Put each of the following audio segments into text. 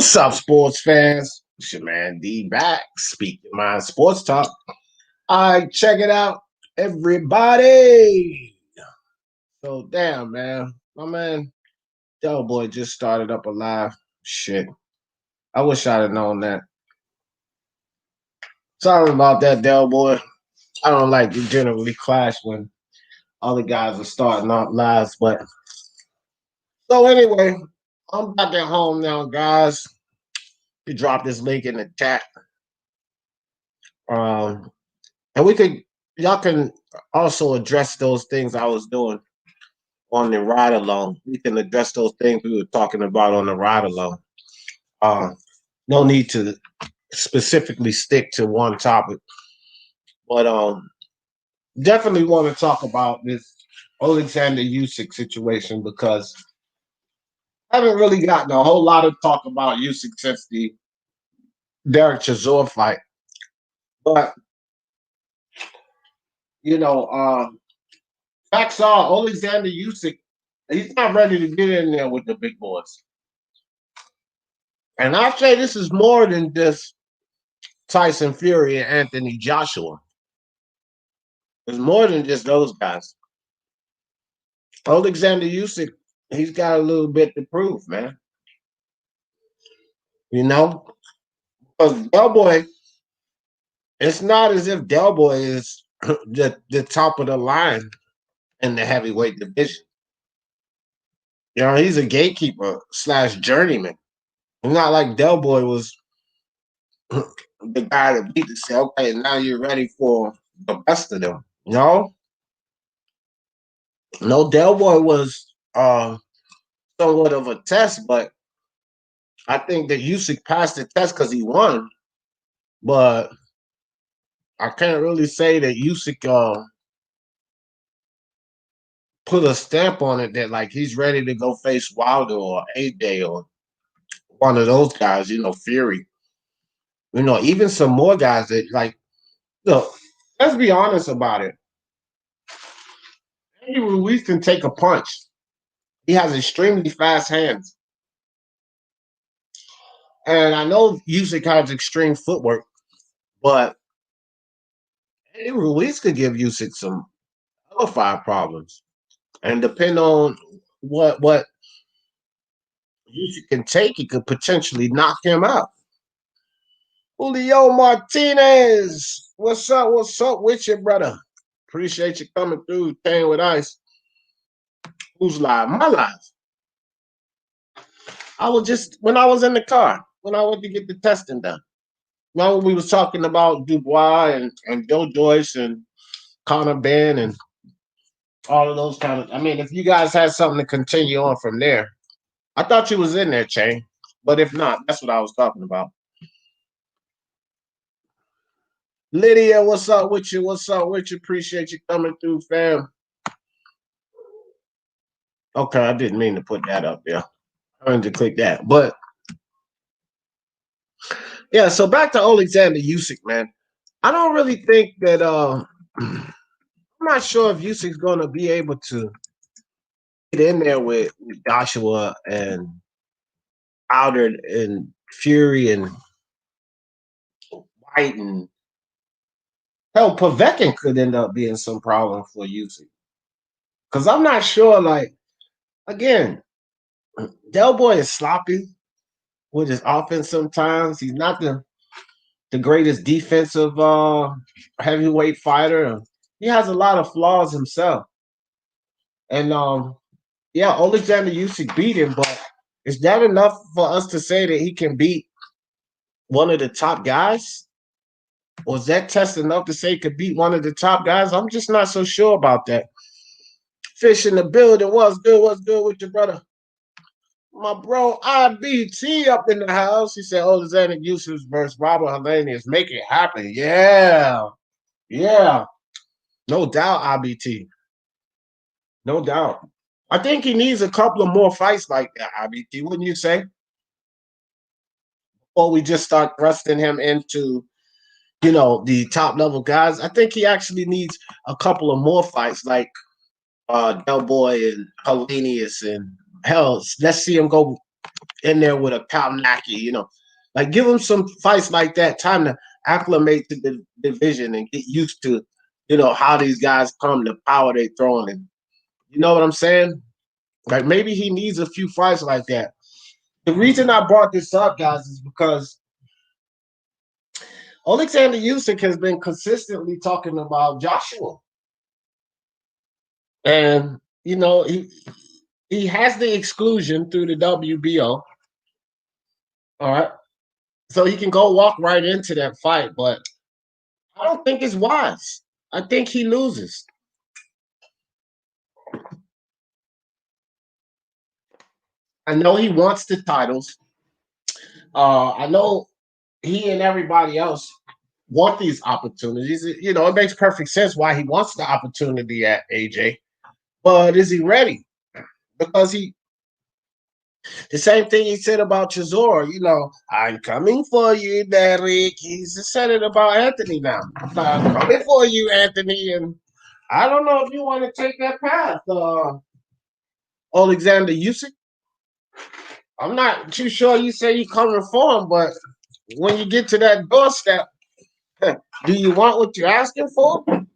What's up, sports fans? It's your man D back, speaking my sports talk. All right, check it out, everybody. So damn, man, my man Del Boy just started up a live. Shit, I wish I'd have known that. Sorry about that, Del Boy. I don't like to generally clash when other guys are starting out lives, but so anyway, I'm back at home now, guys. You drop this link in the chat. Um, and we could y'all can also address those things I was doing on the ride along. We can address those things we were talking about on the ride along. Uh, no need to specifically stick to one topic, but definitely want to talk about this Oleksandr Usyk situation because I haven't really gotten a whole lot of talk about Usyk since the Derek Chisora fight. But you know, facts are Oleksandr Usyk, he's not ready to get in there with the big boys. And I say this is more than just Tyson Fury and Anthony Joshua. It's more than just those guys. Oleksandr Usyk, he's got a little bit to prove, man. You know, because Del Boy, it's not as if Del Boy is the top of the line in the heavyweight division. You know, he's a gatekeeper slash journeyman. It's not like Del Boy was the guy that beat to say, okay, now you're ready for the best of them. No, Del Boy was somewhat of a test, but I think that Usyk passed the test because he won. But I can't really say that Usyk put a stamp on it that like he's ready to go face Wilder or AJ or one of those guys, Fury. Even some more guys that like look, let's be honest about it. Andy Ruiz can take a punch. He has extremely fast hands. And I know Usyk has extreme footwork, but Andy Ruiz could give Usyk some other five problems. And depending on what Usyk can take, he could potentially knock him out. Julio Martinez, what's up? What's up with you, brother? Appreciate you coming through, Tang with Ice. Who's live? My live. I was just when I was in the car when I went to get the testing done. Now we was talking about Dubois and Joe Joyce and Conor Ben and all of those kind of. I mean, if you guys had something to continue on from there, I thought you was in there, Chain. But if not, that's what I was talking about. Lydia, what's up with you? What's up with you? Appreciate you coming through, fam. Okay, I didn't mean to put that up there. I meant to click that. But yeah, so back to Oleksandr Usyk, man. I don't really think that I'm not sure if Usyk's gonna be able to get in there with Joshua and Wilder and Fury and White and hell, Povetkin could end up being some problem for Usyk. Because I'm not sure, like, again, Del Boy is sloppy with his offense sometimes. He's not the greatest defensive heavyweight fighter. He has a lot of flaws himself. And yeah, Oleksandr Usyk beat him, but is that enough for us to say that he can beat one of the top guys? Was that test enough to say he could beat one of the top guys? I'm just not so sure about that. Fish in the building. What's good? What's good with your brother? My bro IBT up in the house. He said, Oleksandr Usyk versus Robert Helenius. Make it happen. Yeah. Yeah. No doubt, IBT. No doubt. I think he needs a couple of more fights like that, IBT, wouldn't you say? Or we just start thrusting him into, the top level guys. I think he actually needs a couple of more fights like Del Boy and Helenius and hell, let's see him go in there with a Kalnaki. Like give him some fights like that, time to acclimate to the division and get used to, how these guys come, the power they throwing, and you know what I'm saying? Like maybe he needs a few fights like that. The reason I brought this up, guys, is because Oleksandr Usyk has been consistently talking about Joshua, and he has the exclusion through the WBO. All right, so he can go walk right into that fight, but I don't think it's wise. I think he loses. I know he wants the titles. I know he and everybody else want these opportunities. It makes perfect sense why he wants the opportunity at AJ. But is he ready? Because the same thing he said about Chisora, I'm coming for you, Derek. He's said it about Anthony now. I'm coming for you, Anthony. And I don't know if you want to take that path, Oleksandr Usyk. I'm not too sure you say you're coming for him, but when you get to that doorstep, do you want what you're asking for? I'm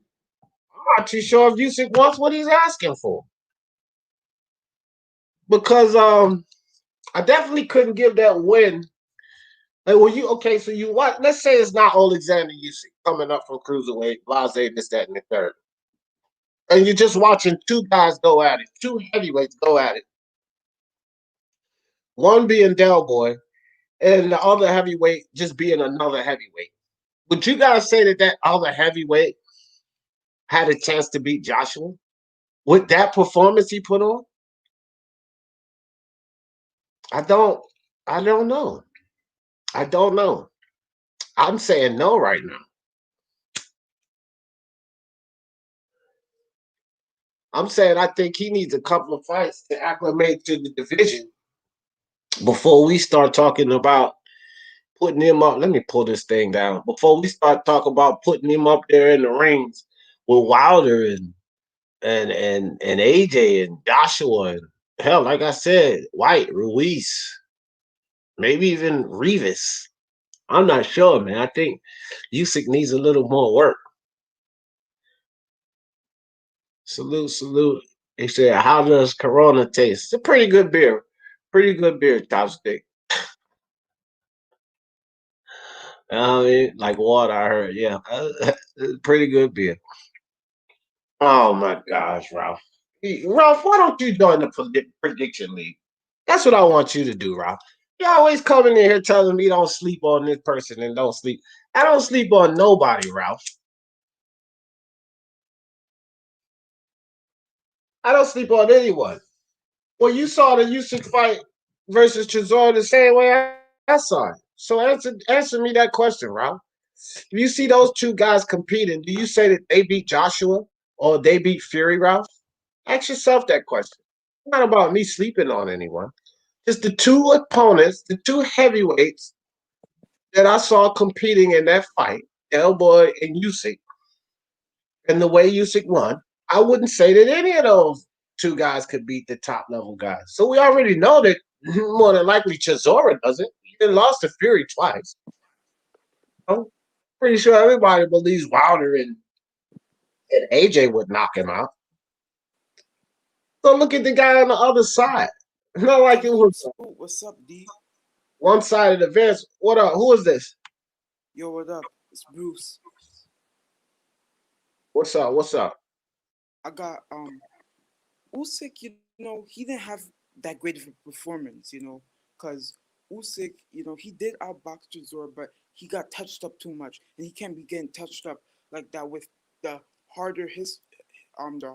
not too sure if Usyk wants what he's asking for. Because I definitely couldn't give that win. Like, okay? So you what? Let's say it's not Oleksandr Usyk coming up from cruiserweight, blase, this, that, and the third, and you're just watching two guys go at it, two heavyweights go at it. One being Del Boy, and the other heavyweight just being another heavyweight. Would you guys say that other heavyweight had a chance to beat Joshua with that performance he put on? I don't know. I don't know. I'm saying no right now. I'm saying I think he needs a couple of fights to acclimate to the division before we start talking about putting him up. Let me pull this thing down. Before we start talking about putting him up there in the rings with Wilder and AJ and Joshua and hell, like I said, White, Ruiz, maybe even Rivas. I'm not sure, man. I think Usyk needs a little more work. Salute, salute. He said, "How does Corona taste?" It's a pretty good beer. Pretty good beer, Chopstick. I mean, like water, I heard. Yeah. Pretty good beer. Oh my gosh, Ralph. Ralph, why don't you join the prediction league? That's what I want you to do, Ralph. You always coming in here telling me don't sleep on this person and don't sleep. I don't sleep on nobody, Ralph. I don't sleep on anyone. Well, you saw the Usyk fight versus Chisora the same way I saw it. So answer me that question, Ralph. If you see those two guys competing, do you say that they beat Joshua or they beat Fury, Ralph? Ask yourself that question. It's not about me sleeping on anyone. Just the two opponents, the two heavyweights that I saw competing in that fight, Elboy and Usyk, and the way Usyk won. I wouldn't say that any of those two guys could beat the top level guys. So we already know that more than likely Chisora doesn't. He lost to Fury twice. I'm pretty sure everybody believes Wilder and AJ would knock him out. So look at the guy on the other side. Not like it was Salute. What's up, D? one side of the fence. What up? Who is this? Yo, what up? It's Bruce. What's up? What's up? I got Usyk. He didn't have that great of a performance. Cause Usyk, he did outbox Chisora, but he got touched up too much, and he can't be getting touched up like that with the harder his the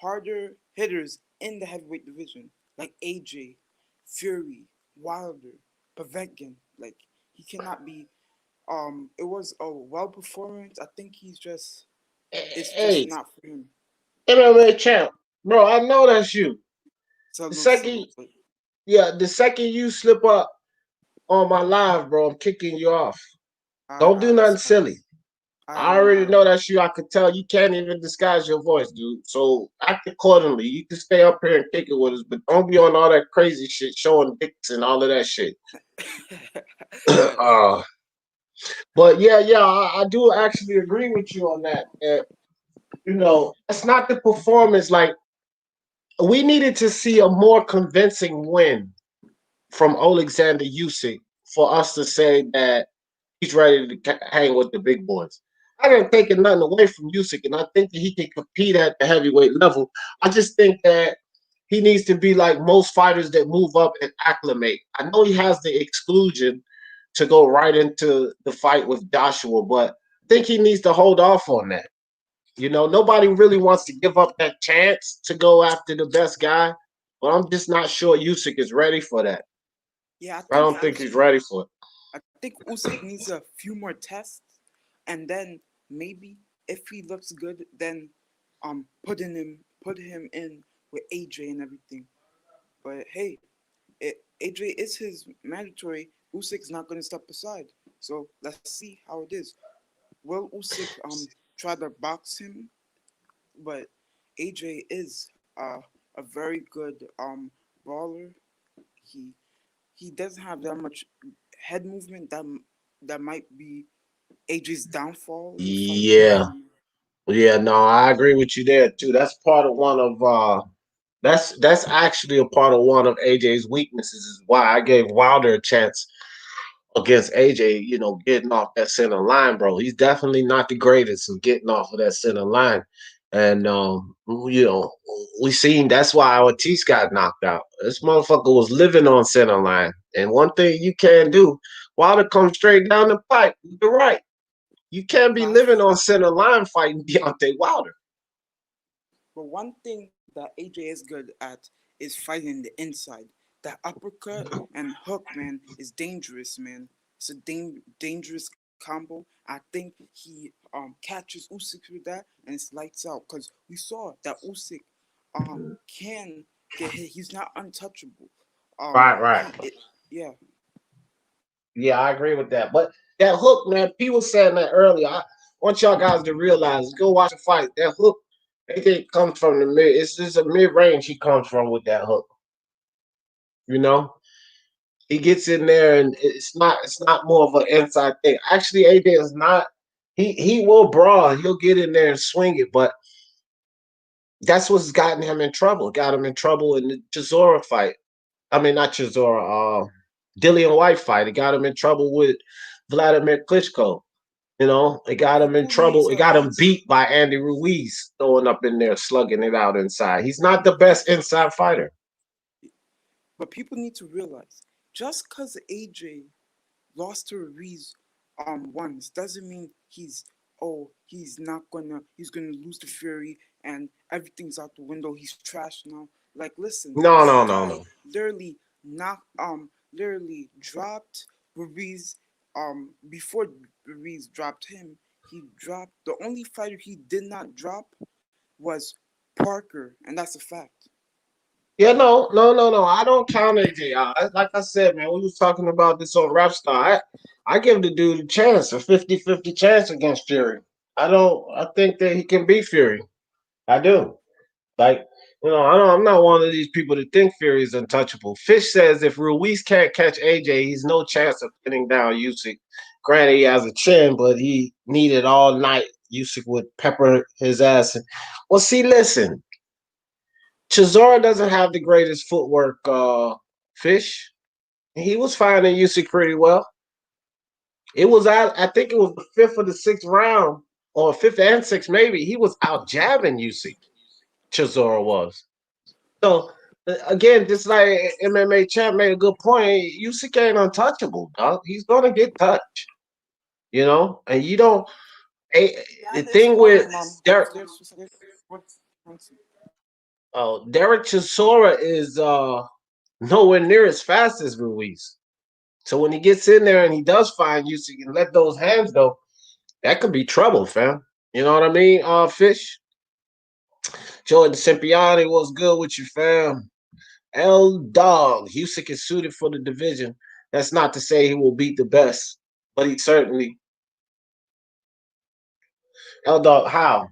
harder hitters in the heavyweight division, like AJ, Fury, Wilder, Povetkin. Like he cannot be. It was a well performance. I think it's just Hey, not for him. MMA champ, bro. I know that's you. The Salute, second, salute. yeah, the second you slip up on my live, bro, I'm kicking you off. Don't do Alright, nothing it's fine. silly. I already I know that's you. I could tell you can't even disguise your voice, dude. So act accordingly. You can stay up here and kick it with us, but don't be on all that crazy shit, showing dicks and all of that shit. yeah, uh, but yeah, I do actually agree with you on that. That's not the performance. Like we needed to see a more convincing win from Oleksandr Usyk for us to say that he's ready to hang with the big boys. I didn't take nothing away from Usyk, and I think that he can compete at the heavyweight level. I just think that he needs to be like most fighters that move up and acclimate. I know he has the exclusion to go right into the fight with Joshua, but I think he needs to hold off on that. Nobody really wants to give up that chance to go after the best guy, but I'm just not sure Usyk is ready for that. yeah. I don't think he's ready for it. I think Usyk needs a few more tests, and then maybe if he looks good, then put him in with AJ and everything. But hey, AJ is his mandatory. Usyk's not going to step aside. So let's see how it is. Will Usyk try to box him? But AJ is a very good brawler. He he doesn't have that much head movement that might be AJ's downfall in the fight. Yeah. Yeah, no, I agree with you there too. That's actually a part of one of AJ's weaknesses is why I gave Wilder a chance against AJ, getting off that center line, bro. He's definitely not the greatest of getting off of that center line. And we seen that's why Ortiz got knocked out. This motherfucker was living on center line. And one thing you can't do, Wilder comes straight down the pipe with the right. You can't be living Facts. on center line fighting Deontay Wilder. But one thing that AJ is good at is fighting the inside. That uppercut and hook, man, is dangerous, man. It's a dangerous combo. I think he catches Usyk with that, and it's lights out. Cause we saw that Usyk can get hit. He's not untouchable. Right, right. Yeah. Yeah, I agree with that. But that hook, man, P was saying that earlier. I want y'all guys to realize, go watch the fight. That hook, I think comes from the mid. It's just a mid range he comes from with that hook. You know, he gets in there and it's not more of an inside thing. Actually, AJ is not. He will brawl. He'll get in there and swing it, but that's what's gotten him in trouble. Got him in trouble in the Chisora fight. I mean, not Chisora. Dillian White fight. It got him in trouble with Vladimir Klitschko. It got him in People need trouble. It to got him beat by Andy Ruiz, throwing up in there, slugging it out inside. He's not the best inside fighter. But people need to realize just because AJ lost to Ruiz once doesn't mean he's gonna lose to Fury and everything's out the window. He's trash now. Like listen, No, that no, no, guy no. literally dropped Ruiz before Ruiz dropped him. He dropped the only fighter he did not drop was Parker, and that's a fact. Yeah, no, no, no, no. I don't count AJ out. Like I said, man, we was talking about this on Rap Star. I give the dude a chance, a 50-50 chance against Fury. I think that he can beat Fury. I do. Like, I'm not one of these people that think Fury is untouchable. Fish says if Ruiz can't catch AJ, he's no chance of pinning down Usyk. Granted, he has a chin, but he needed all night. Usyk would pepper his ass. Well, see, listen, Chisora doesn't have the greatest footwork. Fish, he was finding Usyk pretty well. It was I think it was the fifth or the sixth round, or fifth and sixth maybe. He was out jabbing Usyk. Chisora was. So again, just like MMA champ made a good point, Usyk ain't untouchable, dog. He's gonna get touched, and you don't. The And it's thing with Derek, what's Derek Chisora is nowhere near as fast as Ruiz. So when he gets in there and he does find Usyk and let those hands go, that could be trouble, fam. You know what I mean? Fish. Jordan Sempiani was good with you, fam. L Dog. Usyk is suited for the division. That's not to say he will beat the best, but he certainly L Dog, how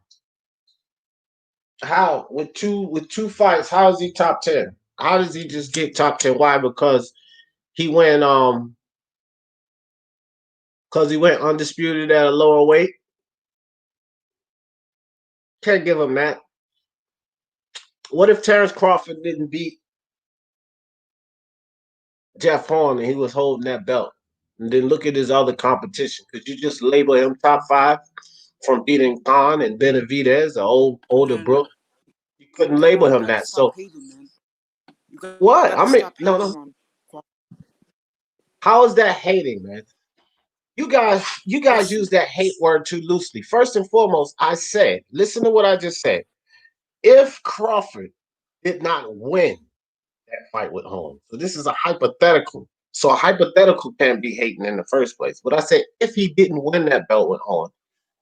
with two fights, how is he top 10? How does he just get top 10? Why? He went um because he went undisputed at a lower weight. Can't give him that. What if Terrence Crawford didn't beat Jeff Horn and he was holding that belt? And then look at his other competition. Could you just label him top five from beating Khan and Benavidez, the older Then Brook? You couldn't then label you him gotta that. stop So hating, man. You gotta stop what? I mean, hating no, on no. Crawford. How is that hating, man? You guys Listen, use that hate word too loosely. First and foremost, I said, listen to what I just said. If Crawford did not win that fight with Holmes, so this is a hypothetical. So a hypothetical can't be hating in the first place. But I said if he didn't win that belt with Holmes,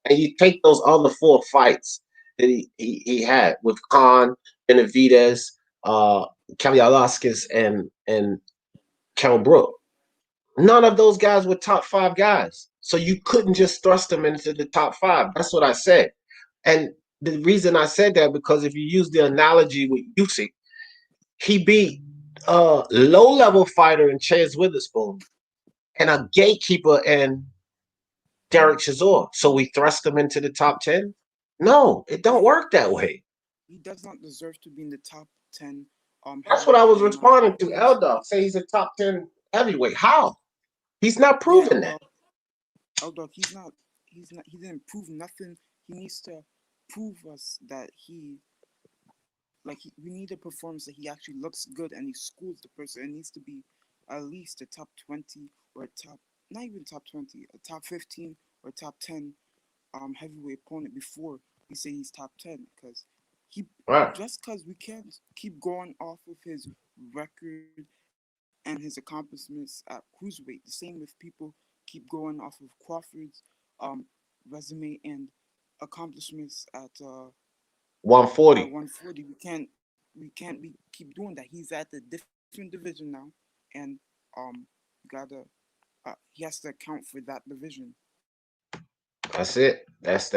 and you take those other four fights that he had with Khan, Benavidez, Kalialaskis, and Kell Brook, none of those guys were top five guys. So you couldn't just thrust them into the top five. That's what I said. And the reason I said that because if you use the analogy with Usyk, he beat a low-level fighter in Chase Witherspoon and a gatekeeper in Derek Chisora. So we thrust him into the top 10? No, it don't he work that way. he does not deserve to be in the top 10 That's what I heavyweight was in my responding to. eyes. L-Dog say he's a top 10 heavyweight. How? He's not Yeah, proving that. well, Eldog, he's not he didn't prove nothing. He needs to prove us that we need a performance that he actually looks good and he schools the person. It needs to be at least a top 20 or a top, not even top 20, a top 15 or top 10 heavyweight opponent before we say he's top 10. Because he Right. just because we can't keep going off of his record and his accomplishments at cruiserweight. The same with people keep going off of Crawford's um, resume and accomplishments at 140. 140. We can't be keep doing that. He's at a different division now, and gotta he has to account for that division. That's it. That's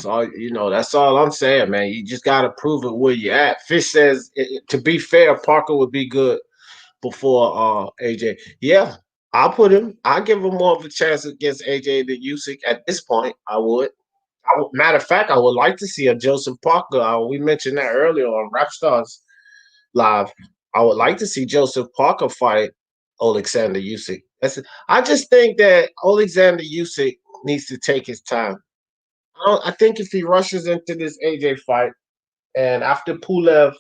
all that's all I'm saying, man. You just gotta prove it where you at. Fish says to be fair, Parker would be good before AJ. Yeah, I'll give him more of a chance against AJ than Usyk at this point. Matter of fact, I would like to see a Joseph Parker. We mentioned that earlier on Rap Stars Live. I would like to see Joseph Parker fight Oleksandr Usyk. I just think that Oleksandr Usyk needs to take his time. I think if he rushes into this AJ fight, and after Pulev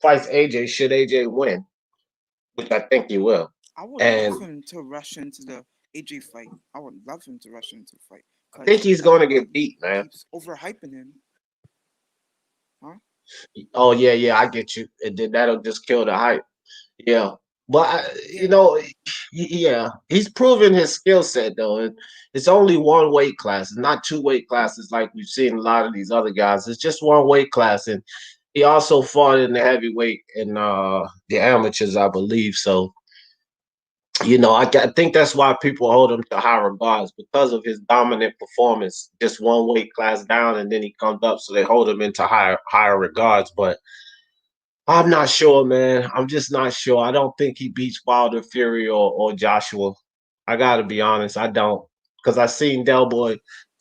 fights AJ, should AJ win, which I think he will, I would love and him to rush into the AJ fight. I would love him to rush into the fight I think because he's going to get everybody beat, man. keeps overhyping him, huh? Oh yeah, yeah, I get you. And then that'll just kill the hype. Yeah, but Yeah, yeah, he's proven his skill set though. It's only one weight class, it's not two weight classes like we've seen a lot of these other guys. It's just one weight class, and he also fought in the heavyweight and the amateurs, I believe. So I think that's why people hold him to high regards because of his dominant performance, just one weight class down, and then he comes up, so they hold him into higher regards. But I'm not sure, man. I'm just not sure. I don't think he beats Wilder, Fury, or Joshua. I gotta be honest, I don't, because I seen Del Boy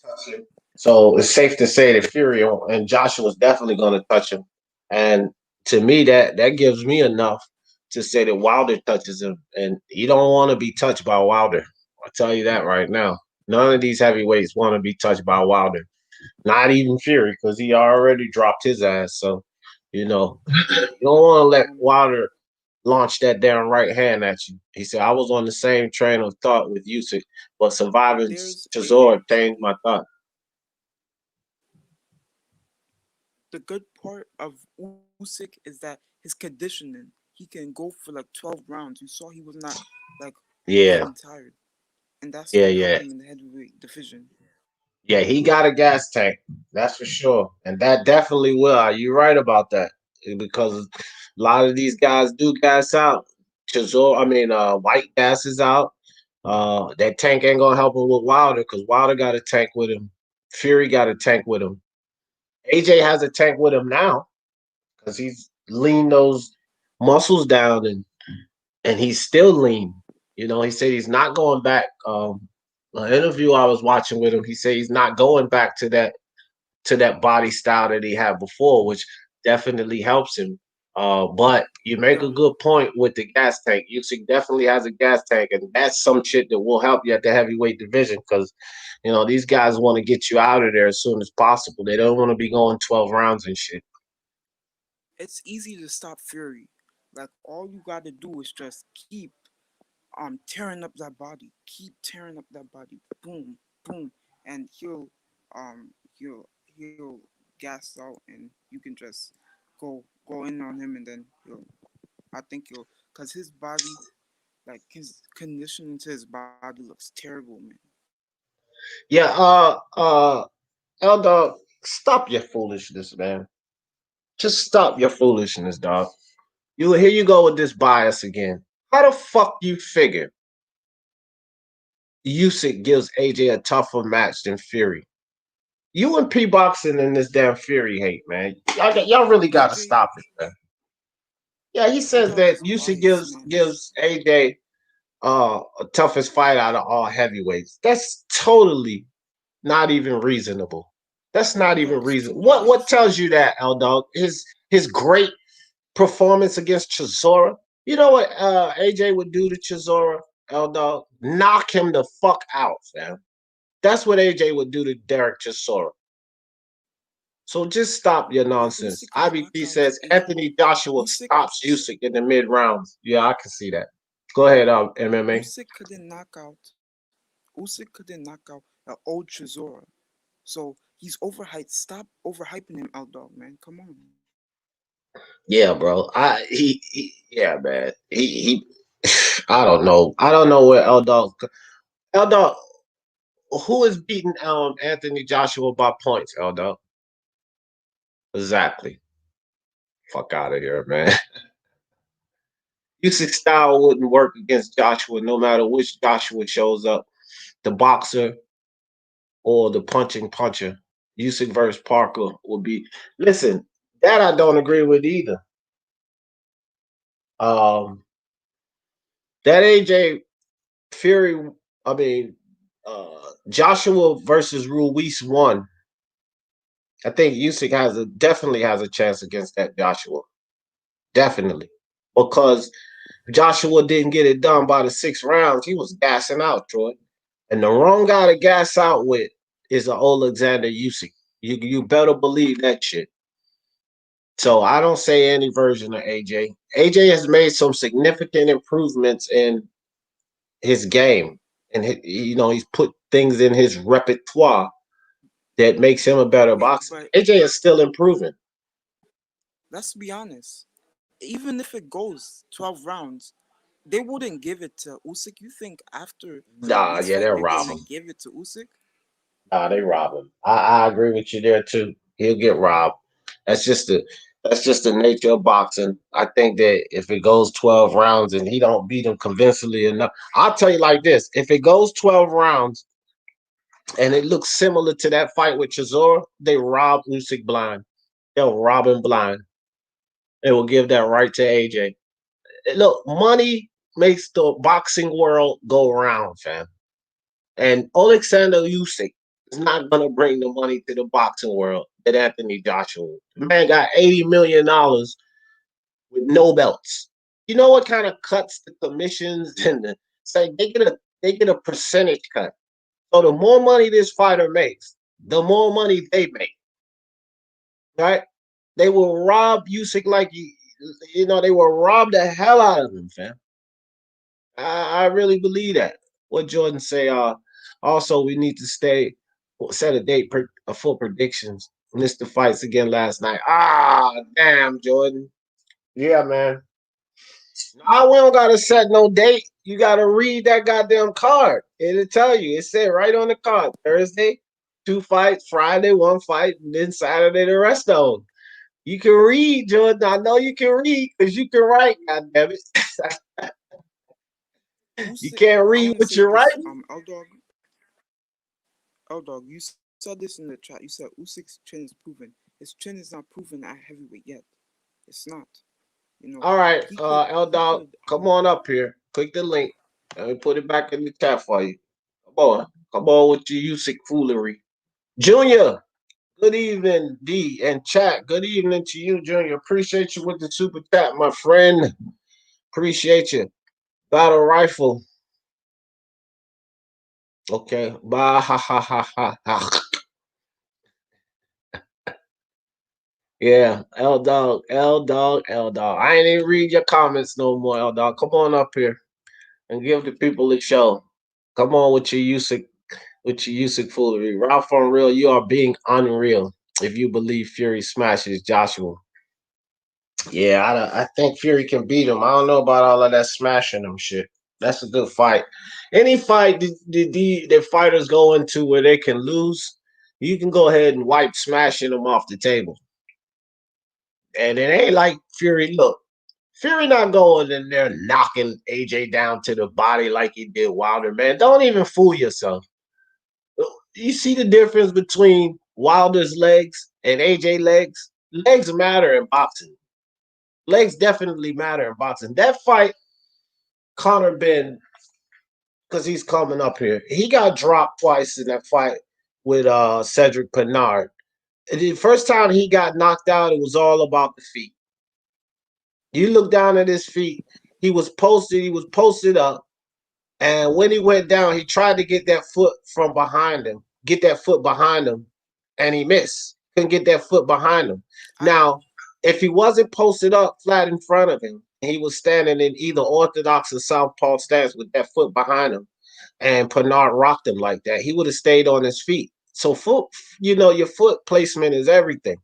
touch him. So it's safe to say that Fury and Joshua's definitely gonna touch him. And to me, that gives me enough to say that Wilder touches him, and he don't want to be touched by Wilder. I'll tell you that right now. None of these heavyweights want to be touched by Wilder. Not even Fury, because he already dropped his ass. So, you know, you don't want to let um, Wilder launch that damn right hand at you. He said, I was on the same train of thought with Usyk, but surviving there's a Chisora changed my thought. the good part of Usyk is that his conditioning. He can go for like 12 rounds. You saw he was not like Yeah, getting tired, and that's yeah, gonna help yeah. him in the heavyweight division. Yeah, he got a gas tank. That's for sure. And that definitely will. You're right about that. Because a lot of these guys do gas out. White gas is out. That tank ain't gonna help him with Wilder because Wilder got a tank with him. Fury got a tank with him. AJ has a tank with him now because he's leaned those muscles down and he's still lean. You know, he said he's not going back. An interview I was watching with him, he said he's not going back to that body style that he had before, which definitely helps him. But you make a Yeah, good point with the gas tank. Usyk definitely has a gas tank, and that's some shit that will help you at the heavyweight division because, you know, these guys want to get you out of there as soon as possible. They don't want to be going 12 rounds and shit. it's easy to stop Fury. Like all you gotta do is just keep tearing up that body, keep tearing up that body, boom, boom, and um he'll gas out, and you can just go in on him, and then he'll I think he'll cause his body, like his conditioning to his body looks terrible, man. Yeah, Elder, stop your foolishness, man. Just stop your foolishness, dog. You here you go with this bias again. How the fuck you figure Usyk gives AJ a tougher match than Fury? You and P boxing and this damn Fury hate, man. Y'all really gotta AJ stop it, man. Yeah, he A says Dog that is Usyk biased, man. gives AJ a toughest fight out of all heavyweights. That's totally not even reasonable. That's not A even Dog's reason. too What biased, tells man. you that, L Dog? His great performance against Chisora. You know what AJ would do to Chisora, L Dog? Knock him the fuck out, fam. That's what AJ would do to Derek Chisora. So just stop your Yeah, nonsense. Usyk could knock IBP out says AJ. Anthony Joshua Usyk, stops Usyk in the mid rounds. Yeah, I can see that. Go ahead, MMA. Usyk couldn't knock out. Usyk couldn't knock out an old Chisora. So he's overhyped. Stop overhyping him, out, dog, man. Come on. Yeah, bro. Yeah, man. He I don't know. I don't know where L Dog who is beating Anthony Joshua by points, L Dog? Exactly. Fuck out of here, man. Usyk style wouldn't work against Joshua no matter which Joshua shows up. The boxer or the punching puncher. Usyk versus Parker would be. Listen, that I don't agree with either. Um, that AJ Fury, I mean, Joshua versus Ruiz one. I think Usyk definitely has a chance against that Joshua. Definitely, because Joshua didn't get it done by the 6 rounds. He was gassing out, Troy, and the wrong guy to gas out with is a Oleksandr Usyk. You better believe that shit. So I don't say any version of AJ. AJ has made some significant improvements in his game, and you know he's put things in his repertoire that makes him a better Yeah, boxer. but AJ is still improving. let's be honest. Even if it goes 12 rounds, they wouldn't give it to Usyk. You think after Nah, this yeah, fight they'll they're rob gonna him. give it to Usyk? Nah, they rob him. I agree with you there too. He'll get robbed. That's just the that's just the nature of boxing. I think that if it goes 12 rounds and he don't beat him convincingly enough, I'll tell you like this: if it goes 12 rounds and it looks similar to that fight with Chisora, they rob Usyk blind. They'll rob him blind. They will give that right to AJ. Look, money makes the boxing world go around, fam. And Oleksandr Usyk is not going to bring the money to the boxing world that Anthony Joshua. The man got $80 million with no belts. You know what kind of cuts the commissions and the say they get a percentage cut. So the more money this fighter makes, the more money they make. Right? They will rob Usyk like you know they will rob the hell out of him, fam. I really believe that. What Jordan say? Also we need to set a date for predictions. Missed the fights again last night. Ah, damn, Jordan. Yeah, man. No, we don't gotta set no date. You gotta read that goddamn card. It'll tell you. It said right on the card. Thursday, 2 fights. Friday, 1 fight. And then Saturday, the rest of them. You can read, Jordan. I know you can read because you can write. God damn it. You Usyk, can't I read want to what say you're this. writing. L Dog, you said saw this in the chat. You said Usyk's chin is proven. His chin is not proven at heavyweight yet. It's not. You know, All right, L he Dog, could come on up here. Click the link. Let me put it back in the chat for you. Come on with your Usyk foolery. Junior, good evening, D and chat. Good evening to you, Junior. Appreciate you with the super chat, my friend. Appreciate you. Battle rifle. Okay. Bah ha ha ha ha ha. Yeah, L Dog, L Dog, L Dog. I ain't even read your comments no more, L Dog. Come on up here and give the people a show. Come on with your Usyk foolery. Ralph Unreal, you are being unreal if you believe Fury smashes Joshua. Yeah, I think Fury can beat him. I don't know about all of that smashing him shit. That's a good fight. Any fight the fighters go into where they can lose, you can go ahead and wipe smashing them off the table. And it ain't like Fury. Look, Fury not going in there knocking AJ down to the body like he did Wilder, man. Don't even fool yourself. You see the difference between Wilder's legs and AJ legs? Legs matter in boxing. Legs definitely matter in boxing. That fight, Conor Ben, because he's coming up here, he got dropped twice in that fight with Cedric Pennard. The first time he got knocked out, it was all about the feet. You look down at his feet, he was posted up. And when he went down, he tried to get that foot from behind him, get that foot behind him, and he missed. Couldn't get that foot behind him. I Now, if he wasn't posted up flat in front of him, he was standing in either orthodox or southpaw stance with that foot behind him, and Pernard rocked him like that, he would have stayed on his feet. So, your foot placement is everything.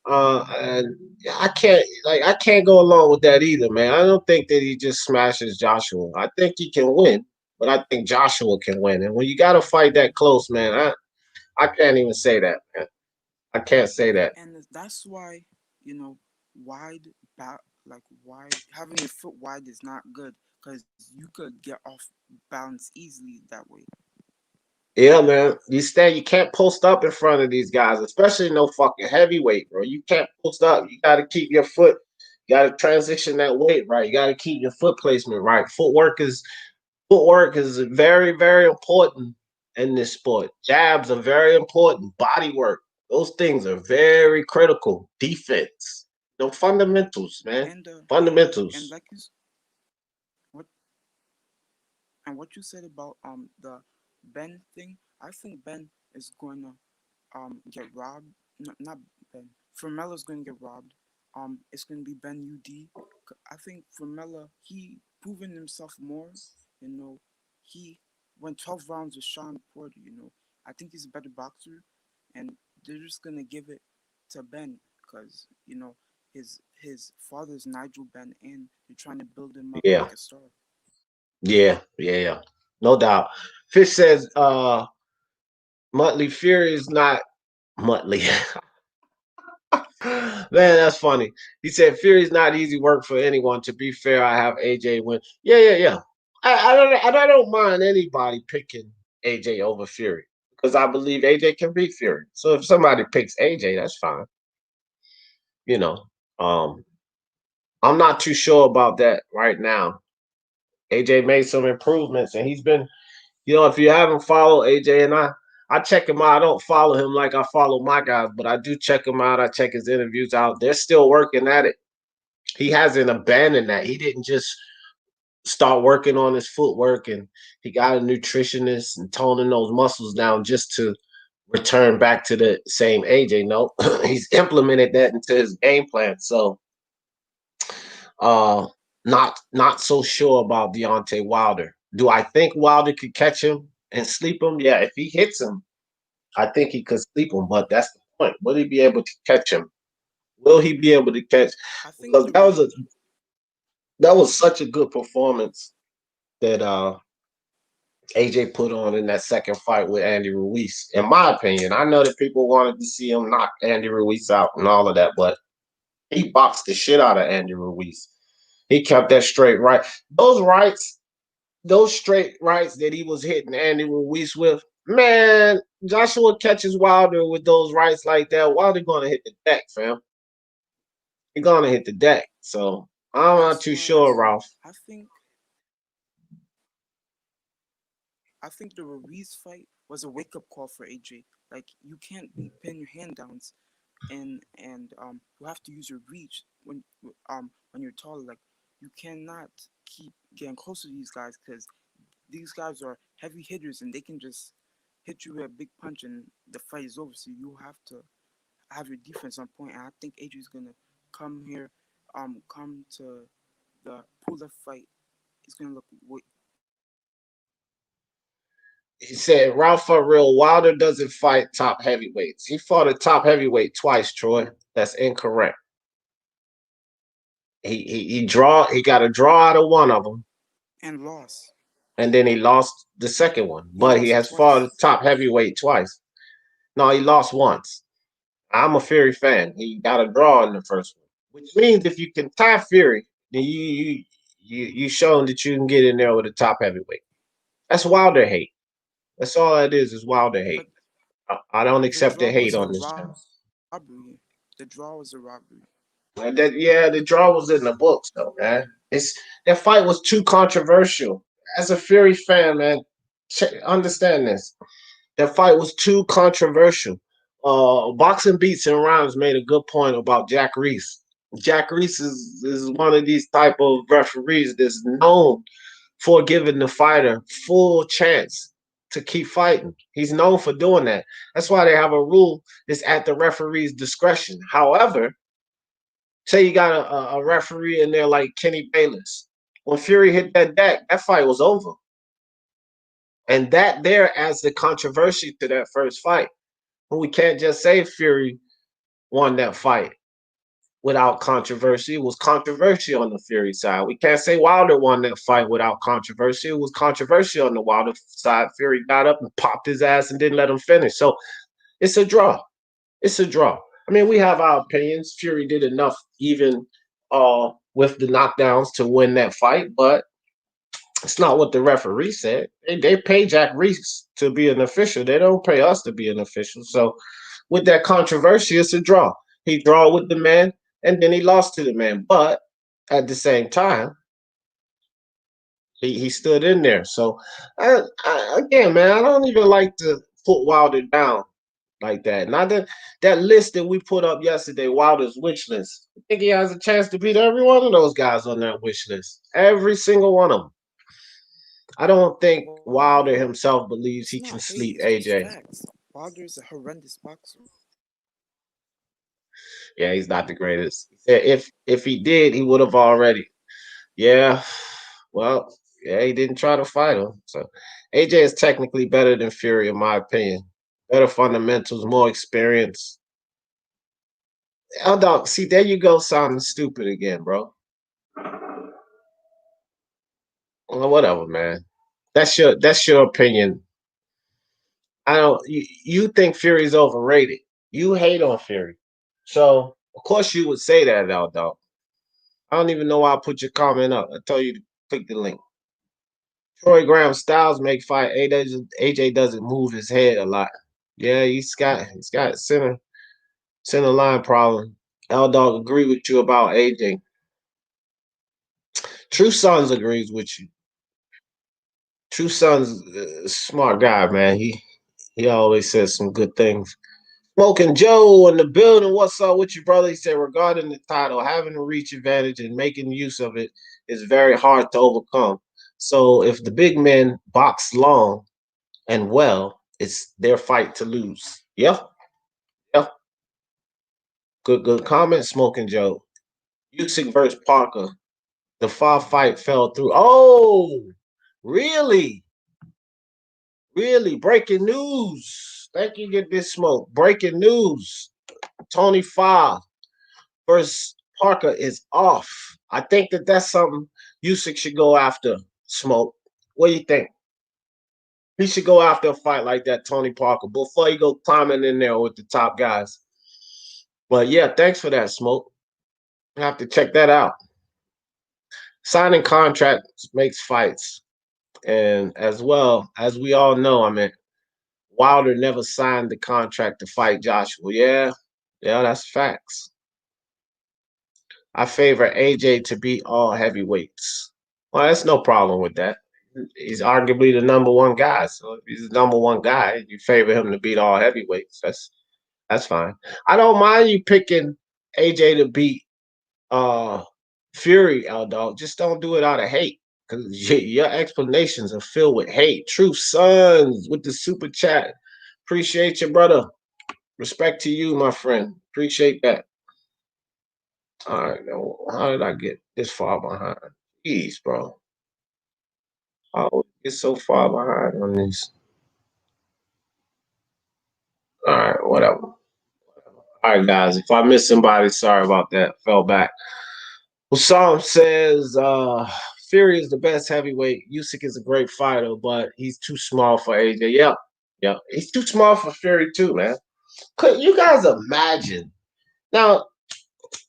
And I can't go along with that either, man. I don't think that he just smashes Joshua. I think he can win, but I think Joshua can win. And when you got to fight that close, man, I can't even say that, man. I can't say that. and that's why you know wide back like wide having your foot wide is not good because you could get off balance easily that way. Yeah, man. You can't post up in front of these guys, especially no fucking heavyweight, bro. You can't post up. You got to keep your foot. You got to transition that weight right. You got to keep your foot placement right. Footwork is very, very important in this sport. Jabs are very important. Body work, those things are very critical. Defense, fundamentals, man. And and Fundamentals. like what what you said about the Ben thing, I think Ben is going to get robbed. No, not Ben. Formella's going to get robbed. It's going to be Ben UD. I think Formella, he proven himself more. You know, he went 12 rounds with Sean Porter. You know, I think he's a better boxer, and they're just going to give it to Ben because his father's Nigel Ben, and they're trying to build him up Yeah, like a star. yeah. No doubt. Fish says, Muttley Fury is not Muttley. Man, that's funny. He said Fury's not easy work for anyone. To be fair, I have AJ win. Yeah. I don't mind anybody picking AJ over Fury because I believe AJ can beat Fury. So if somebody picks AJ, that's fine. You know, um, I'm not too sure about that right now. AJ made some improvements, and he's been. If you haven't followed AJ, and I check him out. I don't follow him like I follow my guys, but I do check him out. I check his interviews out. They're still working at it. He hasn't abandoned that. He didn't just start working on his footwork and he got a nutritionist and toning those muscles down just to return back to the same AJ. No, he's implemented that into his game plan. So uh not so sure about Deontay Wilder. Do I think Wilder could catch him and sleep him? Yeah, if he hits him, I think he could sleep him, but that's the point. Will he be able to catch him? Will he be able to catch? I think Because the range. that was such a good performance that AJ put on in that second fight with Andy Ruiz. In my opinion, I know that people wanted to see him knock Andy Ruiz out and all of that, but he boxed the shit out of Andy Ruiz. He kept that straight right. Those straight rights that he was hitting Andy Ruiz with, Man, Joshua catches Wilder with those rights like that. Wilder gonna hit the deck, fam. He gonna hit the deck. So I'm not That's too why sure, Ralph. I think the Ruiz fight was a wake up call for AJ. Like you can't be pinning your hand downs, and you have to use your reach when you're taller. Like you cannot keep getting close to these guys because these guys are heavy hitters and they can just hit you with a big punch and the fight is over. So you have to have your defense on point. And I think AJ's gonna come here, come to the pull the fight. It's gonna look He said Ralph Real Wilder doesn't fight top heavyweights. He fought a top heavyweight twice, Troy. That's incorrect. He got a draw out of one of them, and lost. and then he lost the second one. He But he lost has fought a twice. top heavyweight twice. No, he lost once. I'm a Fury fan. He got a draw in the first one, which means if you can tie Fury, then you shown that you can get in there with a top heavyweight. That's Wilder hate. That's all that is Wilder hate. But I don't the accept the draw hate was a on this channel. robbery. The draw was a robbery. And that yeah, the draw was in the books though, man. It's that fight was too controversial. As a Fury fan, man, understand this. That fight was too controversial. Boxing Beats and Rhymes made a good point about Jack Reese. Jack Reese is one of these type of referees that's known for giving the fighter full chance to keep fighting. He's known for doing that. That's why they have a rule that's at the referee's discretion. However, say you got a referee in there like Kenny Bayless. When Fury hit that deck, that fight was over. And that there adds the controversy to that first fight. But we can't just say Fury won that fight without controversy. It was controversy on the Fury side. We can't say Wilder won that fight without controversy. It was controversy on the Wilder side. Fury got up and popped his ass and didn't let him finish. So it's a draw. It's a draw. I mean, we have our opinions. Fury did enough even with the knockdowns to win that fight, but it's not what the referee said. They pay Jack Reese to be an official. They don't pay us to be an official. So with that controversy, it's a draw. He draw with the man, and then he lost to the man. But at the same time, he stood in there. So again, man, I don't even like to put Wilder down like that. Not that list that we put up yesterday, Wilder's wish list. I think he has a chance to beat every one of those guys on that wish list. Every single one of them. I don't think Wilder, Wilder himself believes it's he can not hate, sleep it's just AJ. facts. Wilder is a horrendous boxer. Yeah, he's not the greatest. If he did, he would have already. Yeah. Well, yeah, he didn't try to fight him. So AJ is technically better than Fury, in my opinion. Better fundamentals, more experience. Oh, dog, see, there you go, sounding stupid again, bro. Well, whatever, man. That's your opinion. I don't. You think Fury's overrated. You hate on Fury, so of course you would say that, though, dog. I don't even know why I put your comment up. I told you to click the link. Troy Graham Styles make fight. AJ doesn't move his head a lot. Yeah, he's got center line problem. L Dog agree with you about AJ. True Sons agrees with you. True Sons, smart guy, man. He always says some good things. Smoking Joe in the building. What's up with you, brother? He said regarding the title, having a reach advantage and making use of it is very hard to overcome. So if the big men box long and well, it's their fight to lose. Yeah, yeah. Good comment, Smoking Joe. Usyk versus Parker. The fight fell through. Oh, really? Really? Breaking news. Thank you, Get This Smoke. Breaking news. Tony Five versus Parker is off. I think that's something Usyk should go after. Smoke. What do you think? He should go after a fight like that, Tony Parker, before he go climbing in there with the top guys. But yeah, thanks for that, Smoke. I have to check that out. Signing contracts makes fights, and as well as we all know, I mean, Wilder never signed the contract to fight Joshua. Yeah, yeah, that's facts. I favor AJ to beat all heavyweights. Well, that's no problem with that. He's arguably the number one guy. So if he's the number one guy, you favor him to beat all heavyweights. That's fine. I don't mind you picking AJ to beat uh Fury, L dog. Just don't do it out of hate. Because your explanations are filled with hate. True Sons with the super chat. Appreciate you, brother. Respect to you, my friend. Appreciate that. All right, now, how did I get this far behind? Jeez, bro. How did I get so far behind on these? All right, whatever. All right, guys. If I missed somebody, sorry about that. Fell back. Well, Psalm says Fury is the best heavyweight. Usyk is a great fighter, but he's too small for AJ. Yeah, yeah. He's too small for Fury too, man. Could you guys imagine? Now,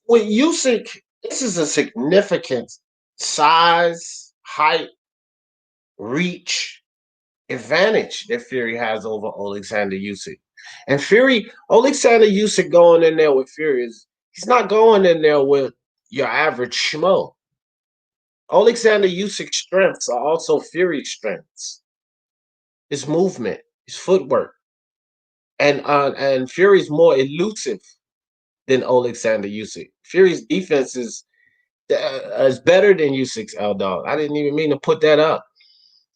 with Usyk, this is a significant size, height, reach advantage that Fury has over Oleksandr Usyk. And Oleksandr Usyk going in there with Fury he's not going in there with your average schmo. Oleksandr Usyk's strengths are also Fury's strengths. His movement, his footwork, and Fury's more elusive than Oleksandr Usyk. Fury's defense is better than Usyk's, L dog. I didn't even mean to put that up.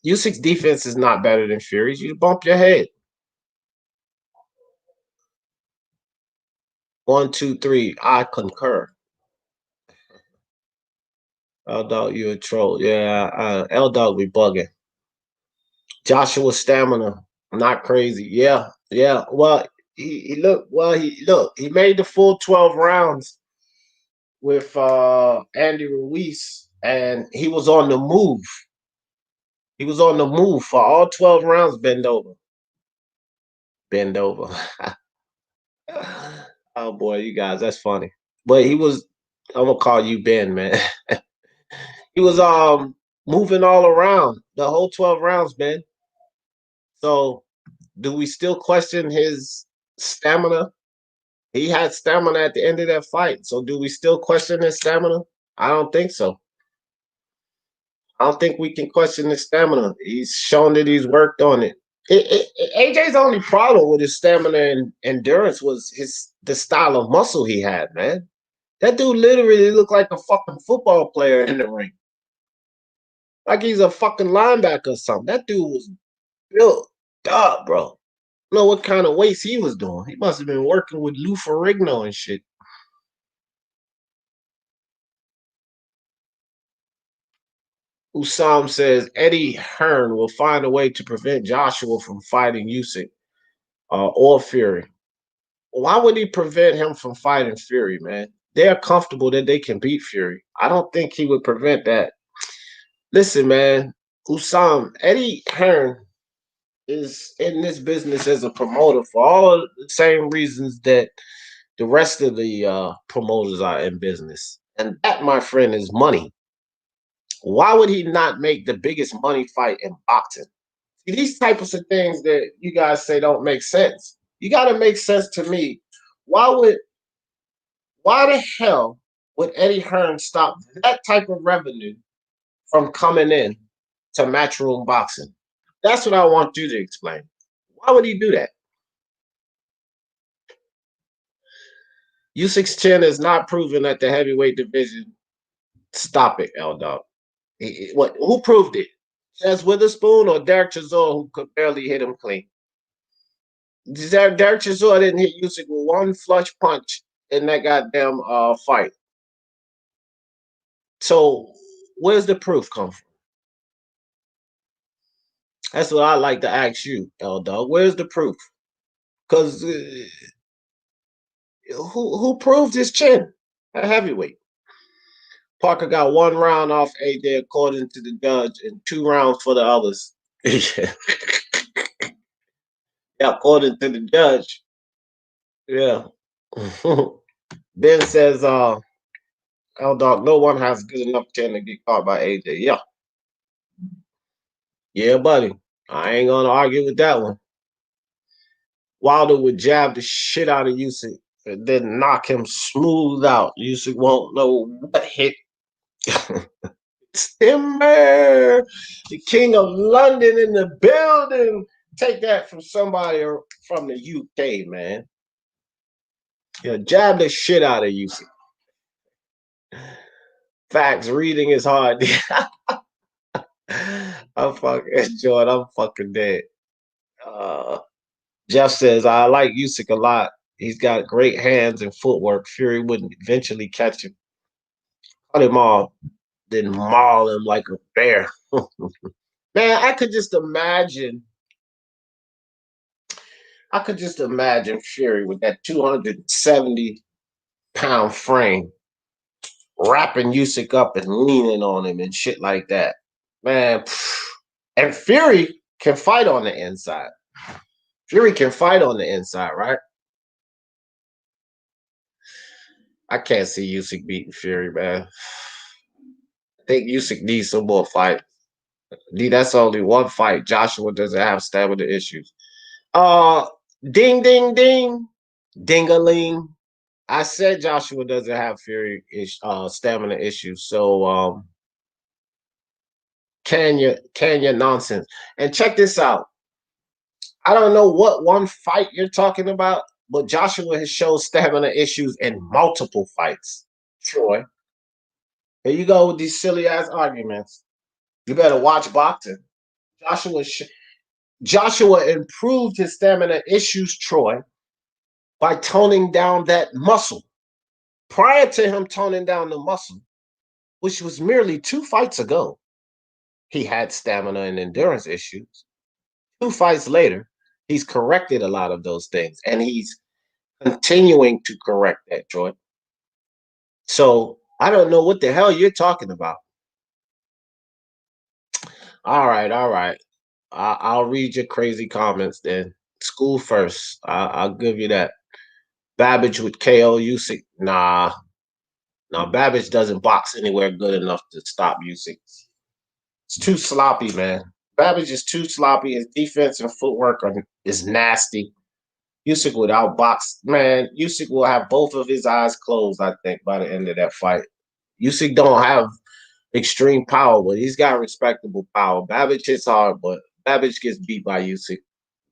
Usyk's defense is not better than Fury's. You bump your head. 1, 2, 3. I concur. L dog, you a troll. Yeah, L dog be bugging. Joshua stamina, not crazy. Yeah, yeah. Well, he made the full 12 rounds with Andy Ruiz, and he was on the move. He was on the move for all 12 rounds. Bend over. Bend over. Oh boy, you guys, that's funny. But he was I'm gonna call you Ben, man. He was moving all around the whole 12 rounds, Ben. So do we still question his stamina? He had stamina at the end of that fight. So do we still question his stamina? I don't think so. I don't think we can question his stamina. He's shown that he's worked on it. AJ's only problem with his stamina and endurance was the style of muscle he had, man. That dude literally looked like a fucking football player in the ring. Like he's a fucking linebacker or something. That dude was built up, bro. I don't know what kind of weights he was doing. He must have been working with Lou Ferrigno and shit. Usam says Eddie Hearn will find a way to prevent Joshua from fighting Usyk or Fury. Why would he prevent him from fighting Fury, man? They're comfortable that they can beat Fury. I don't think he would prevent that. Listen, man, Usam, Eddie Hearn is in this business as a promoter for all the same reasons that the rest of the promoters are in business. And that, my friend, is money. Why would he not make the biggest money fight in boxing? See, these types of things that you guys say don't make sense. You got to make sense to me. Why the hell would Eddie Hearn stop that type of revenue from coming in to Matchroom Boxing? That's what I want you to explain. Why would he do that? Usyk's chin is not proven at the heavyweight division. Stop it, L Dog. What? Who proved it? Chaz Witherspoon or Derek Chisora, who could barely hit him clean? Derek Chisora didn't hit Usyk with one flush punch in that goddamn fight. So where's the proof come from? That's what I like to ask you, L Dog. Where's the proof? Because who proved his chin at heavyweight? Parker got 1 round off AJ according to the judge, and 2 rounds for the others. Yeah, according to the judge. Yeah. Ben says, L Dog, no one has good enough chin to get caught by AJ. Yeah. Yeah, buddy. I ain't gonna argue with that one. Wilder would jab the shit out of Usyk and then knock him smooth out. Usyk won't know what hit. Timber, the king of London in the building. Take that from somebody from the UK, man. Yeah, jab the shit out of Usyk. Facts, reading is hard. I'm fucking Jordan. I'm fucking dead. Uh, Jeff says I like Usyk a lot. He's got great hands and footwork. Fury wouldn't eventually catch him. Cut him off, then maul him like a bear. Man, I could just imagine Fury with that 270-pound frame, wrapping Usyk up and leaning on him and shit like that. Man, and Fury can fight on the inside. Fury can fight on the inside, right? I can't see Usyk beating Fury, man. I think Usyk needs some more fight. That's only one fight. Joshua doesn't have stamina issues. Uh, ding, ding, ding, ding-a-ling. I said Joshua doesn't have stamina issues. So Kenya nonsense. And check this out. I don't know what one fight you're talking about, but Joshua has shown stamina issues in multiple fights. Troy, here you go with these silly ass arguments. You better watch boxing. Joshua Joshua improved his stamina issues, Troy, by toning down that muscle. Prior to him toning down the muscle, which was merely 2 fights ago, he had stamina and endurance issues. 2 fights later, he's corrected a lot of those things, and he's continuing to correct that, Troy. So I don't know what the hell you're talking about. All right, all right. I'll read your crazy comments then. School first. I'll give you that. Babbage with KO Usyk. Nah. Now Babbage doesn't box anywhere good enough to stop Usyk. It's too sloppy, man. Babbage is too sloppy. His defense and footwork is nasty. Usyk would outbox. Man, Usyk will have both of his eyes closed, I think, by the end of that fight. Usyk don't have extreme power, but he's got respectable power. Babbage hits hard, but Babbage gets beat by Usyk.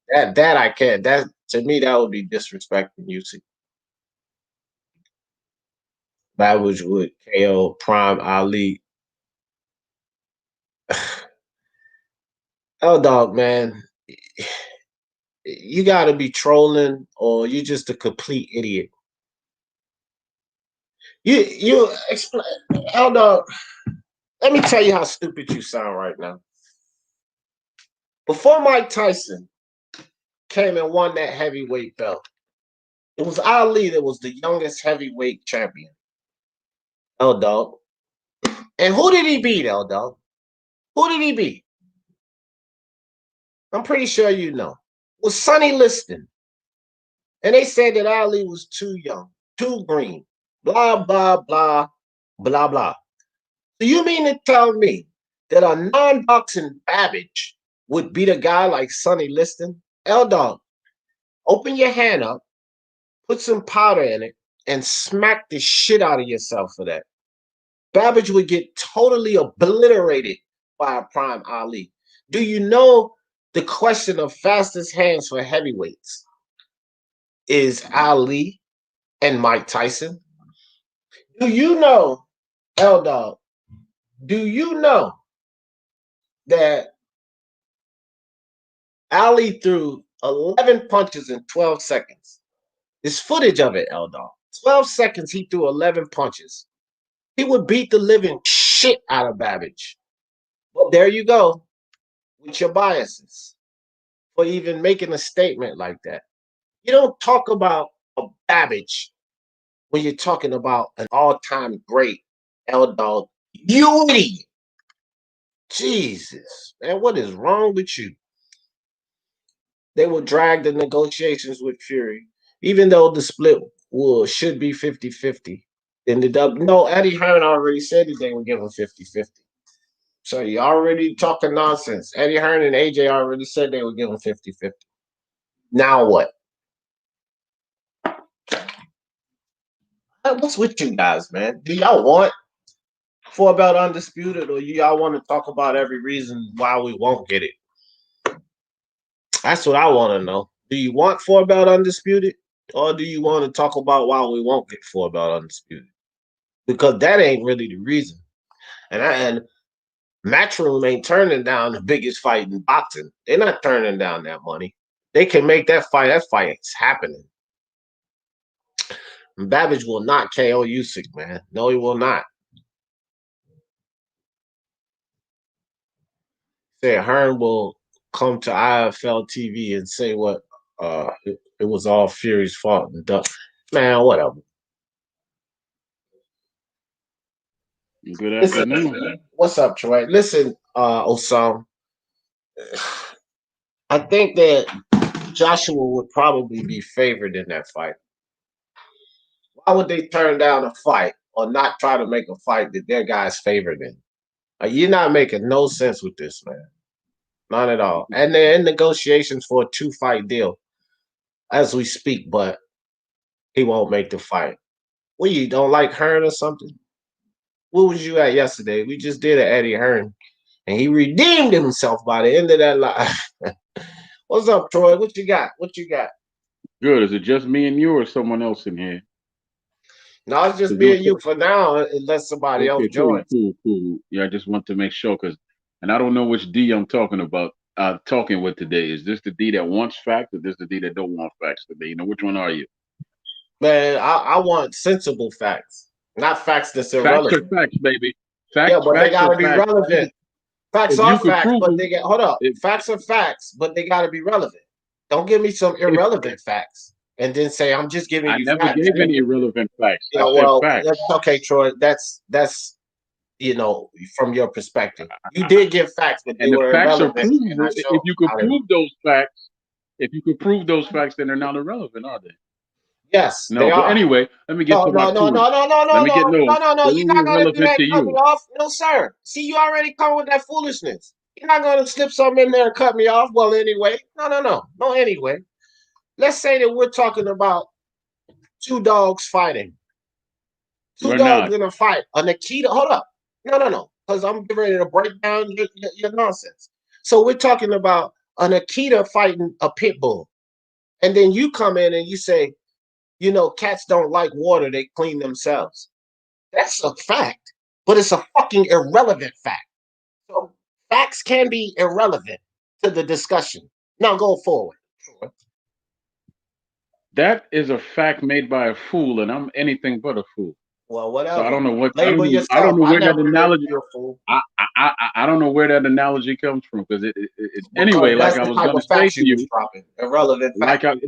That I can't. That to me, that would be disrespecting Usyk. Babbage would KO Prime Ali. Oh, dog, man. You got to be trolling or you just a complete idiot. You explain, Dog. Let me tell you how stupid you sound right now. Before Mike Tyson came and won that heavyweight belt, it was Ali that was the youngest heavyweight champion. Dog. And who did he beat, Dog? Who did he beat? I'm pretty sure you know. It was Sonny Liston. And they said that Ali was too young, too green. Blah, blah, blah, blah, blah. So you mean to tell me that a non-boxing Babbage would beat a guy like Sonny Liston? Dog, open your hand up, put some powder in it, and smack the shit out of yourself for that. Babbage would get totally obliterated by a prime Ali. Do you know the question of fastest hands for heavyweights is Ali and Mike Tyson? Do you know, Dog, do you know that Ali threw 11 punches in 12 seconds? There's footage of it, Dog. 12 seconds, he threw 11 punches. He would beat the living shit out of Babbage. But there you go with your biases for even making a statement like that. You don't talk about a Babbage when you're talking about an all-time great, Dog. You idiot. Jesus, man, what is wrong with you? They will drag the negotiations with Fury, even though the split should be 50-50. Then no, Eddie Hearn already said that they would give him 50-50. So you already talking nonsense. Eddie Hearn and AJ already said they would give him 50-50. Now what? What's with you guys, man? Do y'all want four belt undisputed, or y'all want to talk about every reason why we won't get it? That's what I want to know. Do you want four belt undisputed, or do you want to talk about why we won't get four belt undisputed? Because that ain't really the reason. And Matchroom ain't turning down the biggest fight in boxing. They're not turning down that money. They can make that fight. That fight's happening. And Babbage will not KO Usyk, man. No, he will not. Say Hearn will come to IFL TV and say what it was all Fury's fault and done. Man, whatever. Good afternoon. Listen, what's up, Troy? Listen, Osam. I think that Joshua would probably be favored in that fight. Why would they turn down a fight or not try to make a fight that their guy's favored in? You're not making no sense with this, man. Not at all. And they're in negotiations for a 2-fight deal as we speak, but he won't make the fight. Well, you don't like Hearn or something? Where was you at yesterday? We just did an Eddie Hearn, and he redeemed himself by the end of that life. What's up, Troy? What you got? What you got? Good. Is it just me and you or someone else in here? No, it's just me and you for now, unless somebody else joins. Cool. Yeah, I just want to make sure and I don't know which D I'm talking about. Talking with today. Is this the D that wants facts, or this the D that don't want facts today? You know, which one are you? Man, I want sensible facts, not facts that's irrelevant. Facts are facts, baby. Facts, yeah, but facts they gotta are be facts. relevant. Facts are facts, but they get If, facts are facts, but they gotta be relevant. Don't give me some irrelevant facts and then say I'm just giving you never facts. gave any irrelevant facts. Yeah, I said well, facts. that's okay, Troy. That's from your perspective. You did give facts, but they were facts are irrelevant. provable. If you could prove those facts, then they're not irrelevant, are they? Yes, No, they but are. anyway, let me get to my point. No. Let me get You're not gonna do irrelevant that. to Cut me you. off. No, sir. See, you already come with that foolishness. You're not gonna slip something in there and cut me off. Well, anyway, no. Anyway, let's say that we're talking about two dogs fighting. Two We're dogs not. in a fight. A Nikita. Hold up. No. Because I'm getting ready to break down your nonsense. So we're talking about a Nikita fighting a pit bull, and then you come in and you say, cats don't like water; they clean themselves. That's a fact, but it's a fucking irrelevant fact. So facts can be irrelevant to the discussion. Now go forward. That is a fact made by a fool, and I'm anything but a fool. Well, whatever. So I don't know what Label yourself. I don't know where that analogy. You're a fool. I don't know where that analogy comes from because anyway, like I was going to say to you, irrelevant.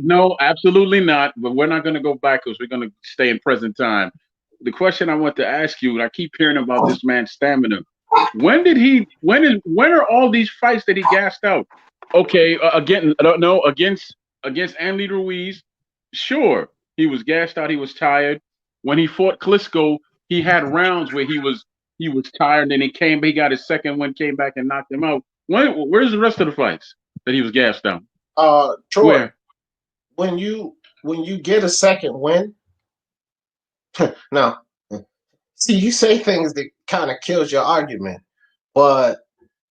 No, absolutely not. But we're not going to go backwards. We're going to stay in present time. The question I want to ask you, and I keep hearing about this man's stamina. When are all these fights that he gassed out? Okay, against Andy Ruiz, sure, he was gassed out. He was tired. When he fought Klitschko, he had rounds where he was tired. And then he got his second win, came back and knocked him out. Where's the rest of the fights that he was gassed out? Troy, where? When you get a second win, now, see, you say things that kind of kills your argument, but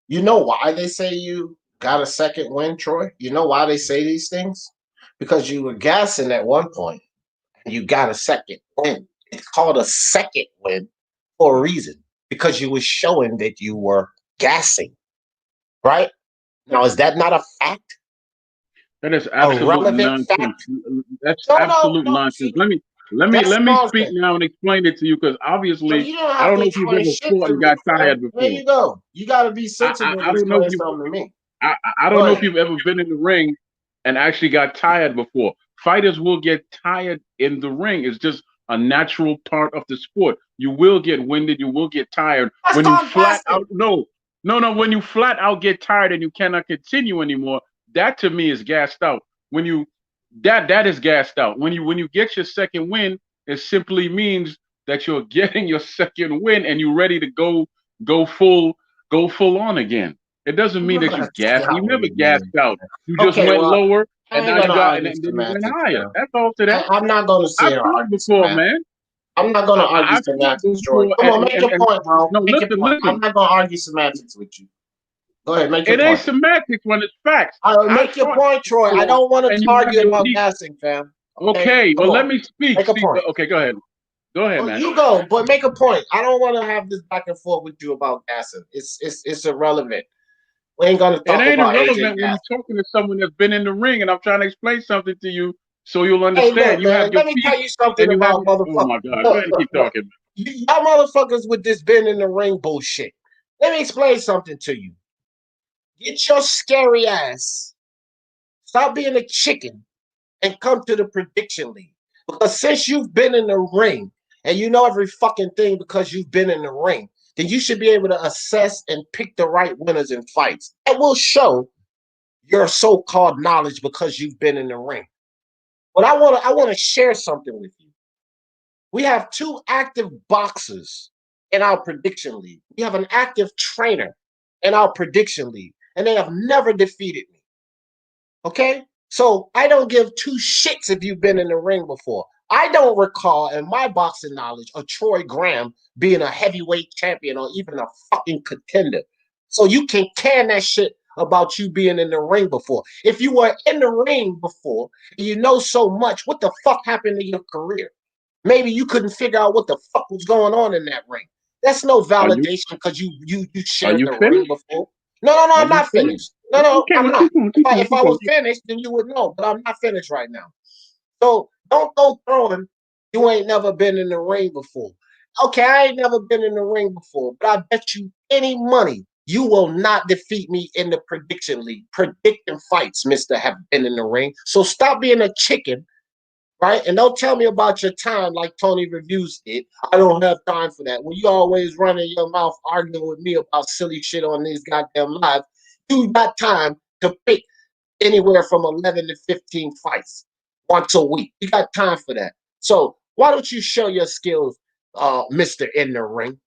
you know why they say you got a second win, Troy? You know why they say these things? Because you were gassing at one point and you got a second win. It's called a second win for a reason, because you were showing that you were gassing, right? Now, is that not a fact? That is absolute nonsense. Fact? That's absolute nonsense. See, let me speak now and explain it to you, because obviously I don't know if you've ever fought and got tired before. There you go. You got to be sensible. I don't know if I don't know if you've ever been in the ring and actually got tired before. Fighters will get tired in the ring. It's just a natural part of the sport. You will get winded. You will get tired. When you flat out when you flat out get tired and you cannot continue anymore, that to me is gassed out. When you that is gassed out. When you get your second win, it simply means that you're getting your second win and you're ready to go full on again. It doesn't mean that you gassed. You never gassed out. You just went lower and now you got and then you went higher. That's all to that. I'm not going to say I've fought before, man. I'm not going to argue I've seen it semantics, Troy. before, Come on, make your point, bro. no, Make your point. I'm listen. not going to argue semantics with you. Go ahead, make your It point. ain't semantics when it's facts. Make your point, Troy. I don't want to argue about gassing, fam. Okay, well, let me speak. Make a point. Okay, go ahead. Go ahead, man. You go, but make a point. I don't want to have this back and forth with you about gassing. It's irrelevant. We ain't gonna talk about it ain't irrelevant AJ when you're talking to someone that's been in the ring, and I'm trying to explain something to you so you'll understand. Hey, look, you have let me tell you something about motherfuckers. Oh my God, go ahead and keep talking. Y'all motherfuckers with this been in the ring bullshit. Let me explain something to you. Get your scary ass. Stop being a chicken and come to the prediction league. Because since you've been in the ring and you know every fucking thing because you've been in the ring, then you should be able to assess and pick the right winners in fights. That will show your so-called knowledge because you've been in the ring. But I want to share something with you. We have 2 active boxers in our prediction league. We have an active trainer in our prediction league, and they have never defeated me. Okay? So I don't give 2 shits if you've been in the ring before. I don't recall in my boxing knowledge of Troy Graham being a heavyweight champion or even a fucking contender. So you can can that shit about you being in the ring before. If you were in the ring before, and you know so much, what the fuck happened to your career? Maybe you couldn't figure out what the fuck was going on in that ring. That's no validation because you shared the ring before. No, I'm not finished. No, I'm not. If I was finished, then you would know, but I'm not finished right now. So don't go throwing, you ain't never been in the ring before. Okay, I ain't never been in the ring before, but I bet you any money you will not defeat me in the prediction league. Predicting fights, mister, have been in the ring. So stop being a chicken, right? And don't tell me about your time like Tony Reviews did. I don't have time for that. When you always running your mouth arguing with me about silly shit on these goddamn lives, you got time to pick anywhere from 11 to 15 fights once a week. You got time for that. So why don't you show your skills, Mr. In the Ring,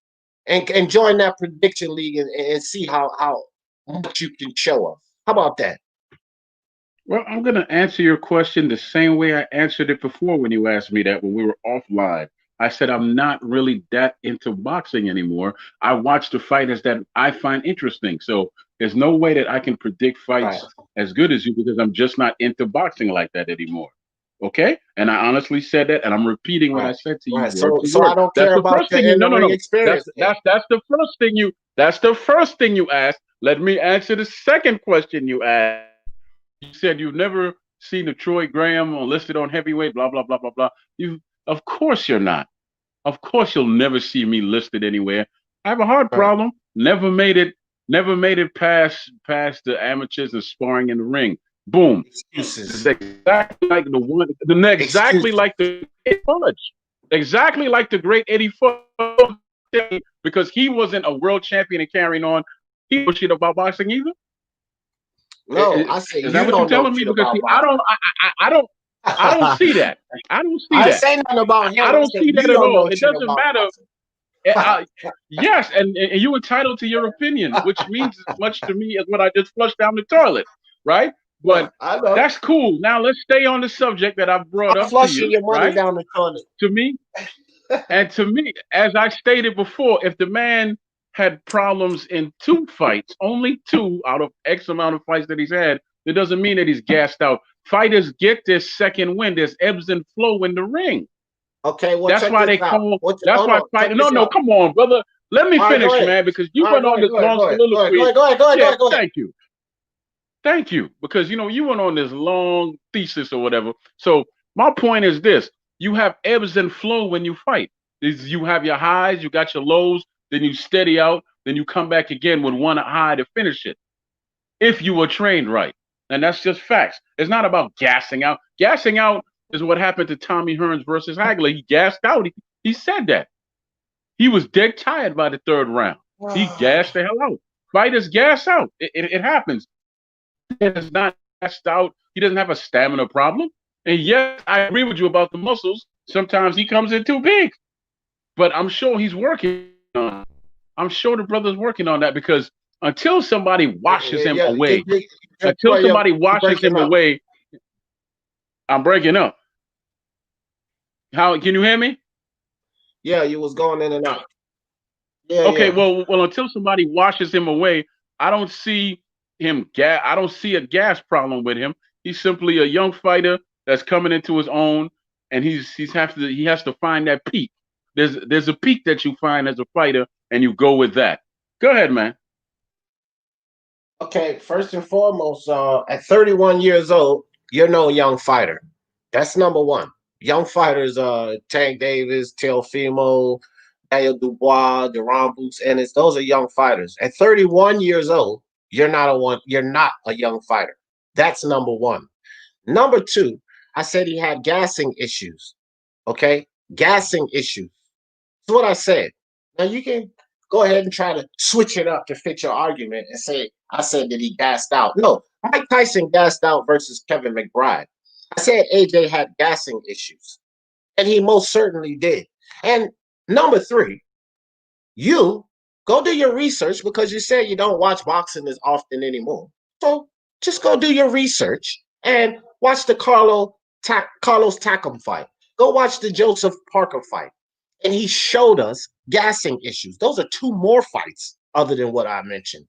and join that prediction league and see how much you can show us. How about that? Well, I'm going to answer your question the same way I answered it before when you asked me that when we were offline. I said I'm not really that into boxing anymore. I watch the fighters that I find interesting. So there's no way that I can predict fights as good as you because I'm just not into boxing like that anymore. Okay? And I honestly said that, and I'm repeating what I said to you. So I don't care about your in-the-ring experience. That's the first thing you. That's the first thing you asked. Let me answer the second question you asked. You said you've never seen a Troy Graham listed on heavyweight, blah, blah, blah, blah, blah. Of course you're not. Of course you'll never see me listed anywhere. I have a heart problem. Never made it past the amateurs and sparring in the ring. Boom. Excuses. Exactly like the one, exactly like the Fudge. Exactly like the great Eddie Fudge, because he wasn't a world champion and carrying on. He was shit about boxing either. No, I say is that what you're telling me? Because see, I don't see that. I don't see that. I say nothing about him. I don't see that at all. It doesn't matter. Yes, and you're entitled to your opinion, which means as much to me as what I just flushed down the toilet, right? But that's cool. Now let's stay on the subject that I've brought up to you. Flushing your money down the toilet. To me, as I stated before, if the man had problems in 2 fights, only 2 out of X amount of fights that he's had, it doesn't mean that he's gassed out. Fighters get their second win. There's ebbs and flow in the ring. Okay, well, that's why they call. That's why fight. No, come on, brother. Let me finish, man, because you went on this long soliloquy. Go ahead. Thank you, because you went on this long thesis or whatever. So my point is this: you have ebbs and flow when you fight. You have your highs, you got your lows. Then you steady out, then you come back again with one high to finish it. If you were trained right. And that's just facts. It's not about gassing out. Gassing out is what happened to Tommy Hearns versus Hagler. He gassed out. He said that. He was dead tired by the 3rd round. He gassed the hell out. Fighters gas out. It happens. He is not gassed out. He doesn't have a stamina problem. And yes, I agree with you about the muscles. Sometimes he comes in too big. But I'm sure he's working. I'm sure the brother's working on that because until somebody washes him away, I'm breaking up. How can you hear me? Yeah, you was going in and out. Yeah, Okay, yeah. well, until somebody washes him away, I don't see I don't see a gas problem with him. He's simply a young fighter that's coming into his own, and he has to find that peak. There's a peak that you find as a fighter, and you go with that. Go ahead, man. Okay, first and foremost, at 31 years old, you're no young fighter. That's number one. Young fighters, Tank Davis, Teofimo, Daniel Dubois, Deron Boots Ennis, those are young fighters. At 31 years old, you're not a young fighter. That's number one. Number two, I said he had gassing issues. Okay? Gassing issues. That's what I said. Now you can go ahead and try to switch it up to fit your argument and say, I said that he gassed out. No, Mike Tyson gassed out versus Kevin McBride. I said AJ had gassing issues, and he most certainly did. And number three, you go do your research because you said you don't watch boxing as often anymore. So just go do your research and watch the Carlos Takam fight. Go watch the Joseph Parker fight. And he showed us gassing issues. Those are two more fights other than what I mentioned.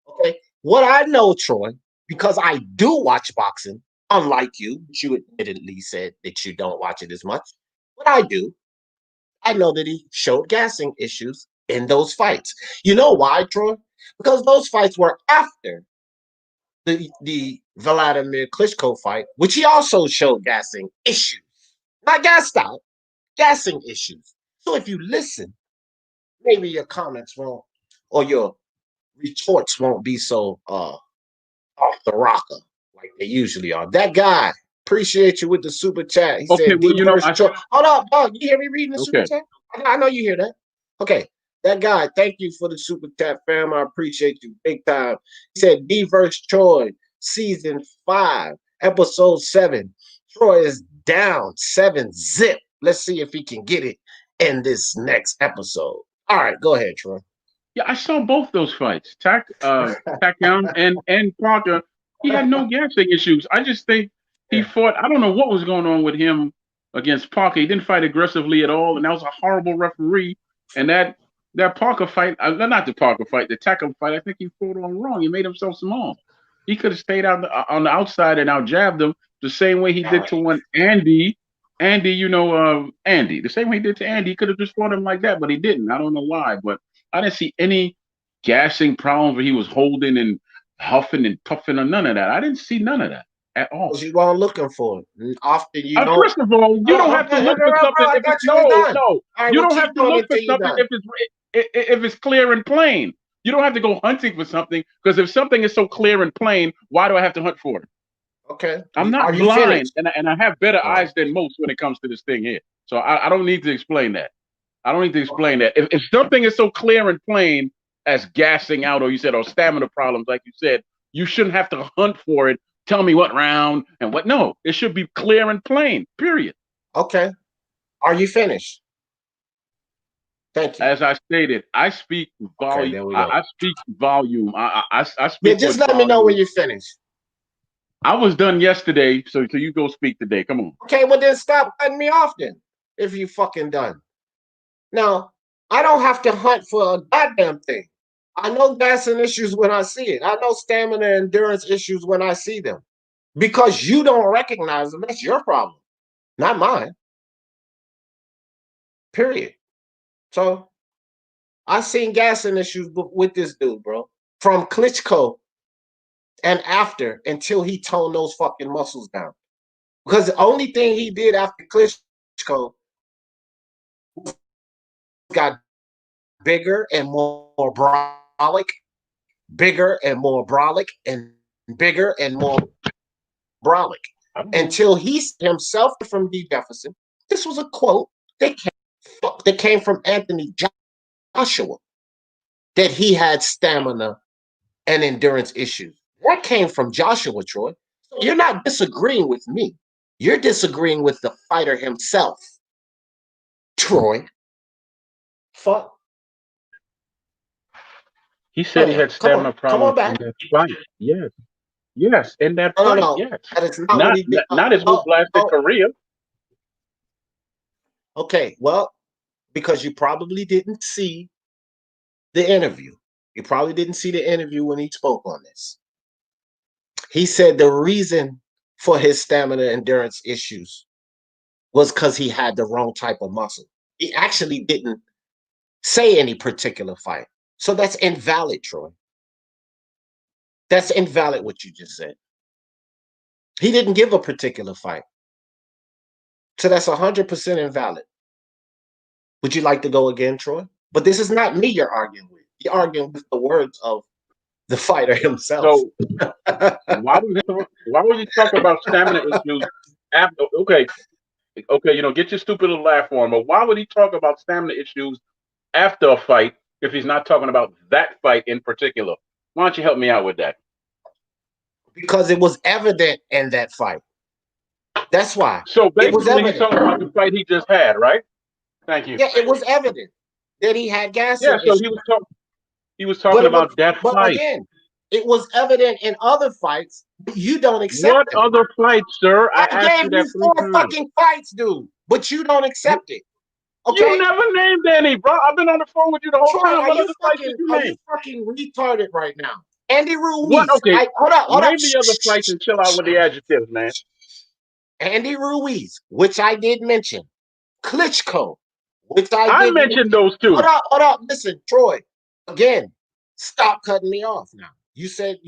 Okay. What I know, Troy, because I do watch boxing, unlike you, but you admittedly said that you don't watch it as much. What I know that he showed gassing issues in those fights. You know why, Troy? Because those fights were after the Vladimir Klitschko fight, which he also showed gassing issues. Not gassed out, gassing issues. So if you listen, maybe your comments won't, or your retorts won't be so off the rocker like they usually are. That guy, appreciate you with the super chat. He Okay, said well, D you know, verse Troy. Hold up, dog. You hear me reading the super okay, chat? I know you hear that. Okay. That guy, thank you for the super chat, fam. I appreciate you big time. He said D verse Troy, season 5, episode 7. Troy is down 7-0. Let's see if he can get it in this next episode. All right, go ahead, Troy. yeah, I saw both those fights. Takedown and Parker. He had no gassing issues. I just think he Yeah. fought. I don't know what was going on with him against Parker. He didn't fight aggressively at all, and that was a horrible referee. And that Parker fight, not the Parker fight, the Takedown fight. I think he fought on wrong. He made himself small. He could have stayed out on the outside and out jabbed him the same way he did to one Andy. Andy, Andy, the same way he did to Andy. He could have just fought him like that, but he didn't. I don't know why, but I didn't see any gassing problems where he was holding and huffing and puffing or none of that. I didn't see none of that at all. You weren't looking for it. And often you don't. First of all, you don't have to look for something I if it's thought you was done. no. All right, You well, don't keep have to doing look it for till you're something done. if it's clear and plain. You don't have to go hunting for something because if something is so clear and plain, why do I have to hunt for it? Okay. I'm Are not you blind, finished? and I have better All right. eyes than most when it comes to this thing here. So I don't need to explain that. I don't need to explain that. If something is so clear and plain as gassing out, or you said, or stamina problems, like you said, you shouldn't have to hunt for it. Tell me what round and what. No, it should be clear and plain. Period. Okay. Are you finished? Thank you. As I stated, I speak Okay, volume. there we go. I speak volume. I Yeah, speak just with let me know when volume. you're finished. I was done yesterday, so you go speak today. Come on. Okay, well then stop cutting me off then. If you fucking done. Now, I don't have to hunt for a goddamn thing. I know gassing issues when I see it. I know stamina and endurance issues when I see them. Because you don't recognize them, that's your problem, not mine. Period. So I seen gassing issues with this dude, bro. From Klitschko and after until he toned those fucking muscles down. Because the only thing he did after Klitschko got bigger and more brolic, bigger and more brolic, and bigger and more brolic. Until he himself from D. Jefferson. This was a quote that came from Anthony Joshua, that he had stamina and endurance issues. That came from Joshua, Troy. So you're not disagreeing with me. You're disagreeing with the fighter himself, Troy. Fuck. He said he had Come on. stamina Come on problems in back. that fight. Yes. Yes, in that No, no, fight. no. Yes. That is not what Not he did. not his whole blasted career. Okay, well, because you probably didn't see the interview. You probably didn't see the interview when he spoke on this. He said the reason for his stamina endurance issues was because he had the wrong type of muscle. He actually didn't say any particular fight. So that's invalid, Troy. That's invalid what you just said. He didn't give a particular fight. So that's 100% invalid. Would you like to go again, Troy? But this is not me you're arguing with. You're arguing with the words of the fighter himself. So why would you talk about stamina issues after? Okay, get your stupid little laugh on. But why would he talk about stamina issues after a fight if he's not talking about that fight in particular? Why don't you help me out with that? Because it was evident in that fight. That's why. So basically, he's talking about the fight he just had, right? Thank you. Yeah, it was evident that he had gas. Yeah, so he was talking about that fight. But again, it was evident in other fights. You don't accept what other fights, sir? I asked you that 4 fucking fights, dude. But you don't accept it. Okay? You never named any, bro. I've been on the phone with you the whole time. What other fights did you name? Are you fucking retarded right now? Andy Ruiz. What? Okay. Hold up. Name the other fights and chill out with the adjectives, man. Andy Ruiz, which I did mention. Klitschko, which I did mentioned those two. Hold up. Listen, Troy. Again, stop cutting me off now. You said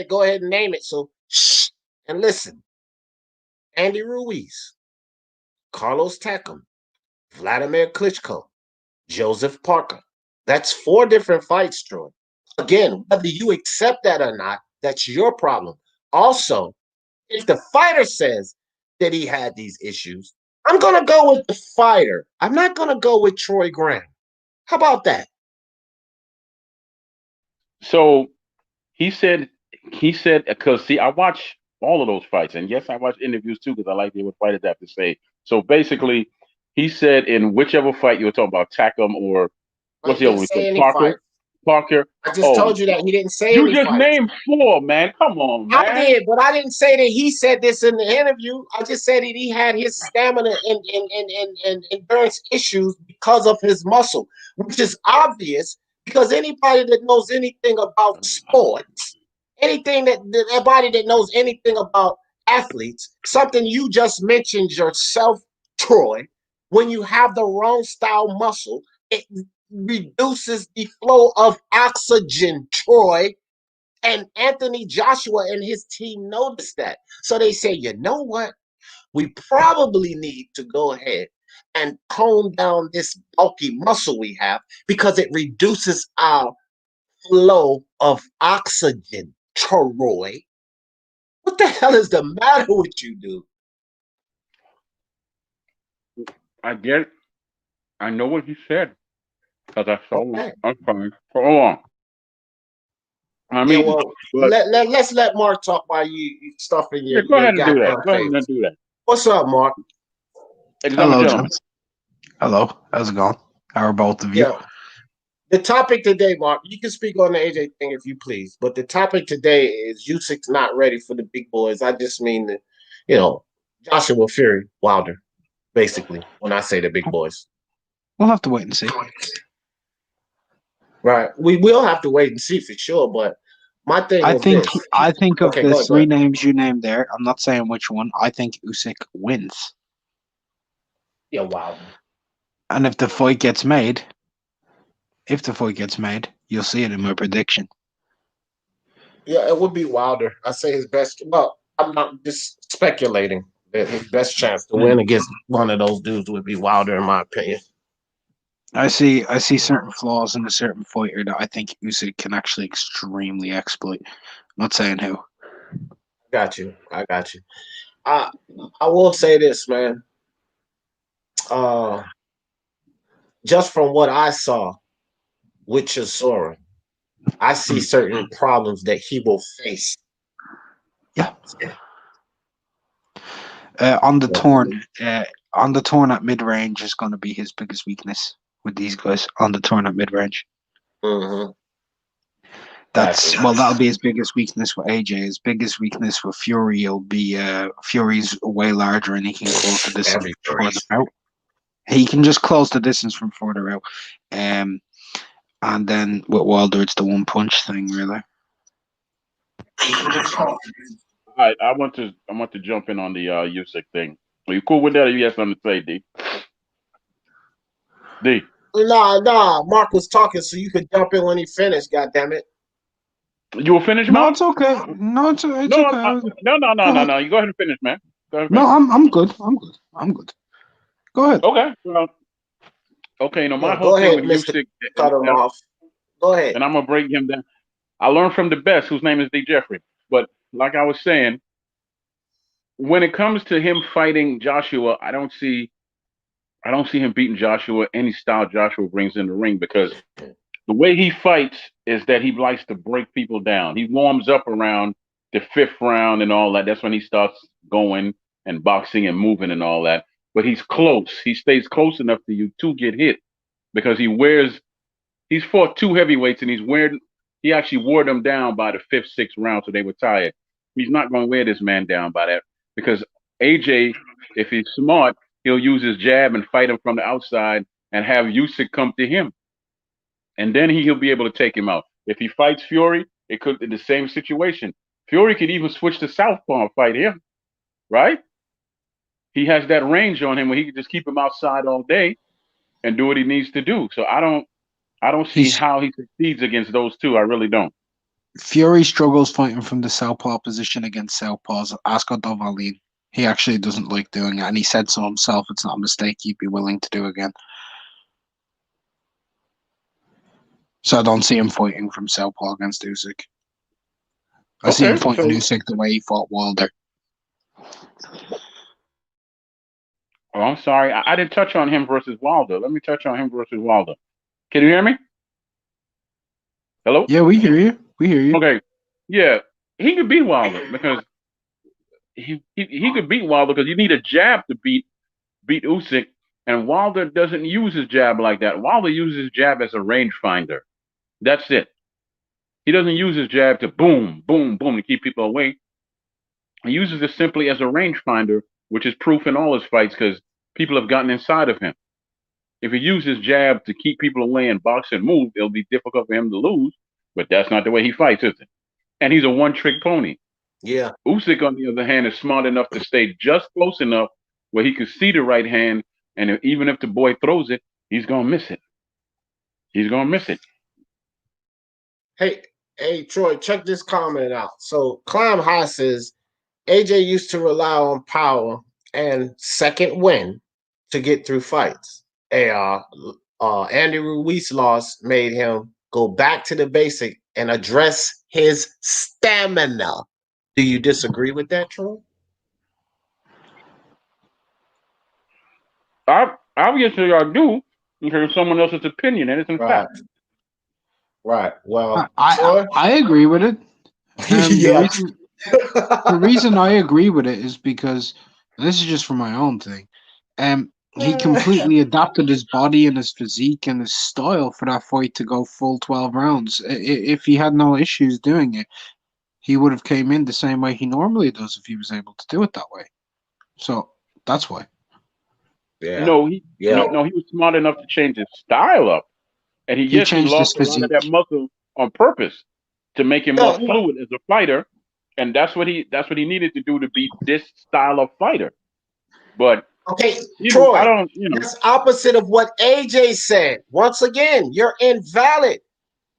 go ahead and name it. So shh and listen. Andy Ruiz, Carlos Takam, Vladimir Klitschko, Joseph Parker. That's 4 different fights, Troy. Again, whether you accept that or not, that's your problem. Also, if the fighter says that he had these issues, I'm going to go with the fighter. I'm not going to go with Troy Graham. How about that? So he said, because see, I watch all of those fights, and yes, I watch interviews too because I like to hear what fighters have to say. So basically, he said in whichever fight you were talking about, Takam or what's the other one? Parker. I just told you that he didn't say you any just fights. named 4, man. Come on, man. I did, but I didn't say that he said this in the interview. I just said that he had his stamina and endurance issues because of his muscle, which is obvious because anybody that knows anything about sports, anybody that knows anything about athletes, something you just mentioned yourself, Troy, when you have the wrong style muscle, it reduces the flow of oxygen, Troy. And Anthony Joshua and his team noticed that. So they say, you know what? We probably need to go ahead and tone down this bulky muscle we have because it reduces our flow of oxygen, Troy. What the hell is the matter with you, dude? I get it. I know what he said. Because I saw him. I'm fine. Hold on. I mean, let's let Mark talk while you stuffing your. Yeah, go ahead and do that. Go ahead and do that. What's up, Mark? Hello, gentlemen. Hello. How's it going? How are both of you? Yeah. The topic today, Mark, you can speak on the AJ thing if you please, but the topic today is Usyk's not ready for the big boys. I just mean Joshua Fury, Wilder, basically, when I say the big boys. We'll have to wait and see. Right. We will have to wait and see for sure, but my thing I think of the 3 names you named there. I'm not saying which one. I think Usyk wins. Yeah, wow. And if the fight gets made, you'll see it in my prediction. Yeah, it would be Wilder. I say his best. Well, I'm not just speculating that his best chance to win against one of those dudes would be Wilder, in my opinion. I see certain flaws in a certain fighter that I think Usyk can actually extremely exploit. I'm not saying who. I got you. I will say this, man. Just from what I saw with Chisora, I see certain problems that he will face. Yeah. On the torn at mid range is going to be his biggest weakness with these guys. On the torn at mid range. Mm-hmm. That'll be his biggest weakness for AJ. His biggest weakness for Fury will be Fury's way larger and he can go to this and throw them out. He can just close the distance from further out. And then with Wilder, it's the one punch thing, really. All right, I want to jump in on the Usyk thing. Are you cool with that, or you have something to say, D? D. Nah. Mark was talking, so you could jump in when he finished. God damn it. You will finish, No, Mark? it's okay. No, it's okay. No, Go no. You go ahead and finish, man. Go ahead and No, finish. I'm good. Go ahead. Okay. Well, okay. My No, whole go thing ahead, with Mister. Usyk, Cut him off. Go ahead. and I'm gonna break him down. I learned from the best, whose name is D. Jeffrey. But like I was saying, when it comes to him fighting Joshua, I don't see him beating Joshua any style Joshua brings in the ring, because the way he fights is that he likes to break people down. He warms up around the fifth round and all that. That's when he starts going and boxing and moving and all that. But he's close. He stays close enough to you to get hit, because he's fought two heavyweights, and he actually wore them down by the fifth, sixth round, so they were tired. He's not going to wear this man down by that, because AJ, if he's smart, he'll use his jab and fight him from the outside and have Usyk come to him. And then he'll be able to take him out. If he fights Fury, it could be the same situation. Fury could even switch to southpaw and fight him, right? He has that range on him where he can just keep him outside all day and do what he needs to do. So I don't see how he succeeds against those two. I really don't. Fury struggles fighting from the southpaw position against southpaws. Ask Dovalin. He actually doesn't like doing it, and he said so himself. It's not a mistake he'd be willing to do again. So I don't see him fighting from southpaw against Usyk. I see him fighting Usyk the way he fought Wilder. Oh, I'm sorry. I didn't touch on him versus Wilder. Let me touch on him versus Wilder. Can you hear me? Hello? Yeah, we hear you. We hear you. Okay. Yeah. He could beat Wilder, because he could beat Wilder, because you need a jab to beat Usyk, and Wilder doesn't use his jab like that. Wilder uses his jab as a rangefinder. That's it. He doesn't use his jab to boom, boom, boom to keep people away. He uses it simply as a rangefinder, which is proof in all his fights, because people have gotten inside of him. If he uses his jab to keep people away and box and move, it'll be difficult for him to lose, but that's not the way he fights, is it? And he's a one-trick pony. Yeah. Usyk, on the other hand, is smart enough to stay just close enough where he can see the right hand, and even if the boy throws it, he's going to miss it. He's going to miss it. Hey, Troy, check this comment out. So Climb High says, AJ used to rely on power and second win to get through fights. Andy Ruiz loss made him go back to the basic and address his stamina. Do you disagree with that, Troy? Obviously, I do, because someone else's opinion, and it's in fact. Right. Well, I agree with it. Yeah. The reason I agree with it is because, and this is just for my own thing, he completely adapted his body and his physique and his style for that fight to go full 12 rounds. If he had no issues doing it, he would have came in the same way he normally does if he was able to do it that way. So that's why. Yeah. No, he was smart enough to change his style up, and he lost a lot of that muscle on purpose to make him more fluid as a fighter, and that's what he needed to do to be this style of fighter. But okay, Troy, that's opposite of what AJ said. Once again, you're invalid,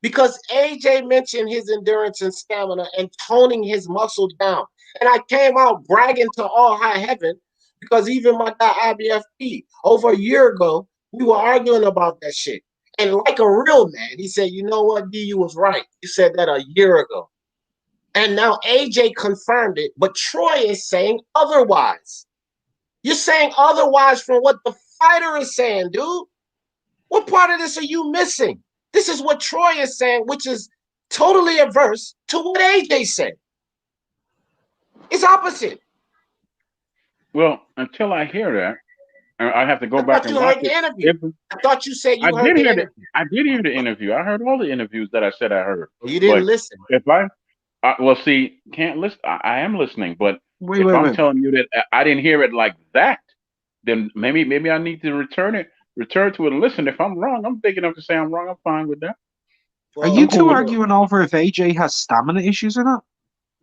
because AJ mentioned his endurance and stamina and toning his muscle down. And I came out bragging to all high heaven, because even my guy IBFP, over a year ago, we were arguing about that shit. And like a real man, he said, you know what, D, you was right. You said that a year ago. And now AJ confirmed it, but Troy is saying otherwise. You're saying otherwise from what the fighter is saying, dude. What part of this are you missing? This is what Troy is saying, which is totally averse to what AJ said. It's opposite. Well, until I hear that, I have to go back and watch the interview. I thought you said you heard the interview. I did hear the interview. I heard all the interviews that I said I heard. Well, you didn't listen. If can't listen. I am listening, but I'm telling you that I didn't hear it like that, then maybe I need to return to it and listen. If I'm wrong, I'm big enough to say I'm wrong. I'm fine with that. Are Well, you cool two with it. arguing over if AJ has stamina issues or not?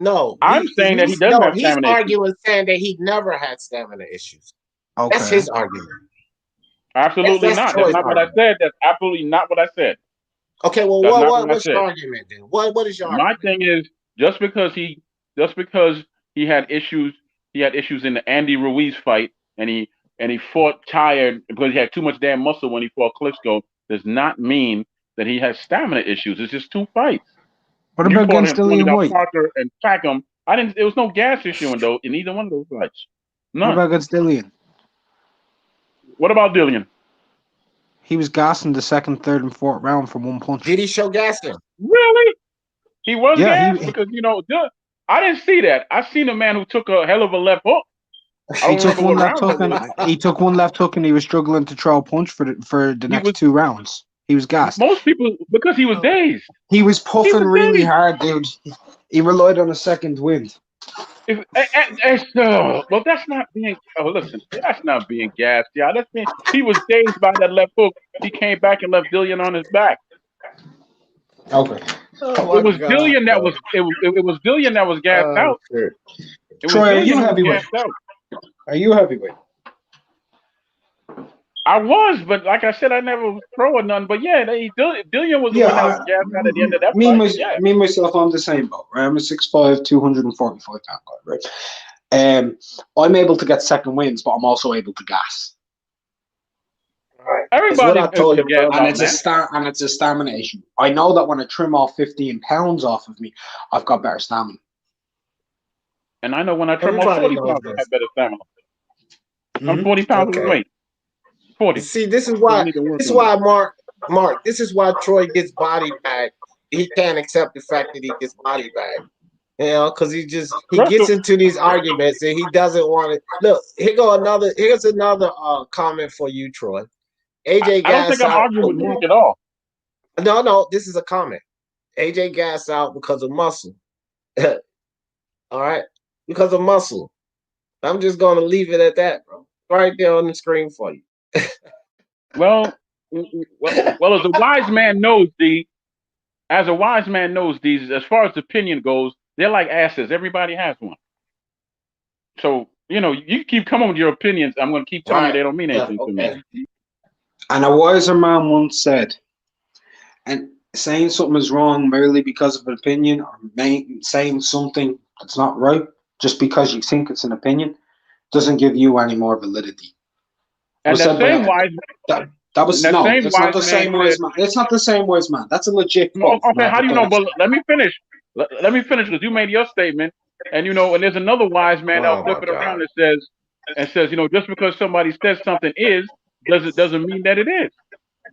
no, I'm saying that he doesn't have he's stamina issues. arguing saying that he never had stamina issues. That's Okay. his argument. Absolutely That's not. That's Troy's not what I argument. said. That's absolutely not what I said. Okay, well, That's not what I what's your said. argument then? What is your My argument? thing is just because he had issues in the Andy Ruiz fight and he fought tired because he had too much damn muscle when he fought Klitschko does not mean that he has stamina issues. It's just 2 fights. What You about fought against him pointed Dillian out White? Parker and track him. I didn't. There was no gas issue in either one of those fights. What None. about against Dillian? What about Dillian? He was gassing the second, third, and fourth round from 1 punch. Did he show gassing? Really? He was Yeah, gassed because I didn't see that. I seen a man who took a hell of a left hook. I he don't took remember one what left round hook that and was. he took one left hook and he was struggling to throw a punch for the He next was 2 rounds. He was gassed. most people because he was dazed. He was He puffing was really dazed. hard, dude. He relied on a second wind. Well, that's not being. Oh, listen, that's not being gassed. Yeah, that's being. He was dazed by that left hook. He came back and left Dillian on his back. Okay. Oh It my was God, Dillian that bro. was. It was Dillian that was gassed Oh out. shit. It was Troy, are Dillian you who was heavyweight? gassed out. Are you heavyweight? I was, but like I said, I never was pro or none. But yeah, Dillian was the one that was gassed out at the end of that fight. Yeah. Me myself, I'm the same boat, right? I'm a 6'5", 245 pound guy, right? I'm able to get second wins, but I'm also able to gas. Right. It's what Everybody I is told a him gas earlier. out, man. It's a stamina issue. I know that when I trim off 15 pounds off of me, I've got better stamina. And I know when I trim off Everybody 40 knows pounds, I this. have better stamina. I'm Mm-hmm. 40 pounds Okay. overweight. 40. See, this is So I why need to work this is on why that. Mark, this is why Troy gets body bag. He can't accept the fact that he gets body bag. You know, because he First gets of, into these arguments and he doesn't want it. Look, here's another comment for you, Troy. AJ I don't think gas I'm out. arguing with Mark at all. No, this is a comment. AJ gas out because of muscle. All right, because of muscle. I'm just gonna leave it at that, bro. Right there on the screen for you. Well, as a wise man knows, as a wise man knows, these as far as opinion goes, they're like asses. Everybody has one. So you keep coming with your opinions. I'm going to keep telling you Right. they don't mean Yeah, anything to okay. me. And a wiser man once said, and saying something is wrong merely because of an opinion, or saying something that's not right just because you think it's an opinion, doesn't give you any more validity. And that same wise, That's not the man same said, wise man. It's not the same wise man. That's a legit quote from okay, how Albert do you know? But Einstein. let me finish. Let me finish because you made your statement, and and there's another wise man out Oh my flipping God. around that says, just because somebody says something doesn't mean that it is.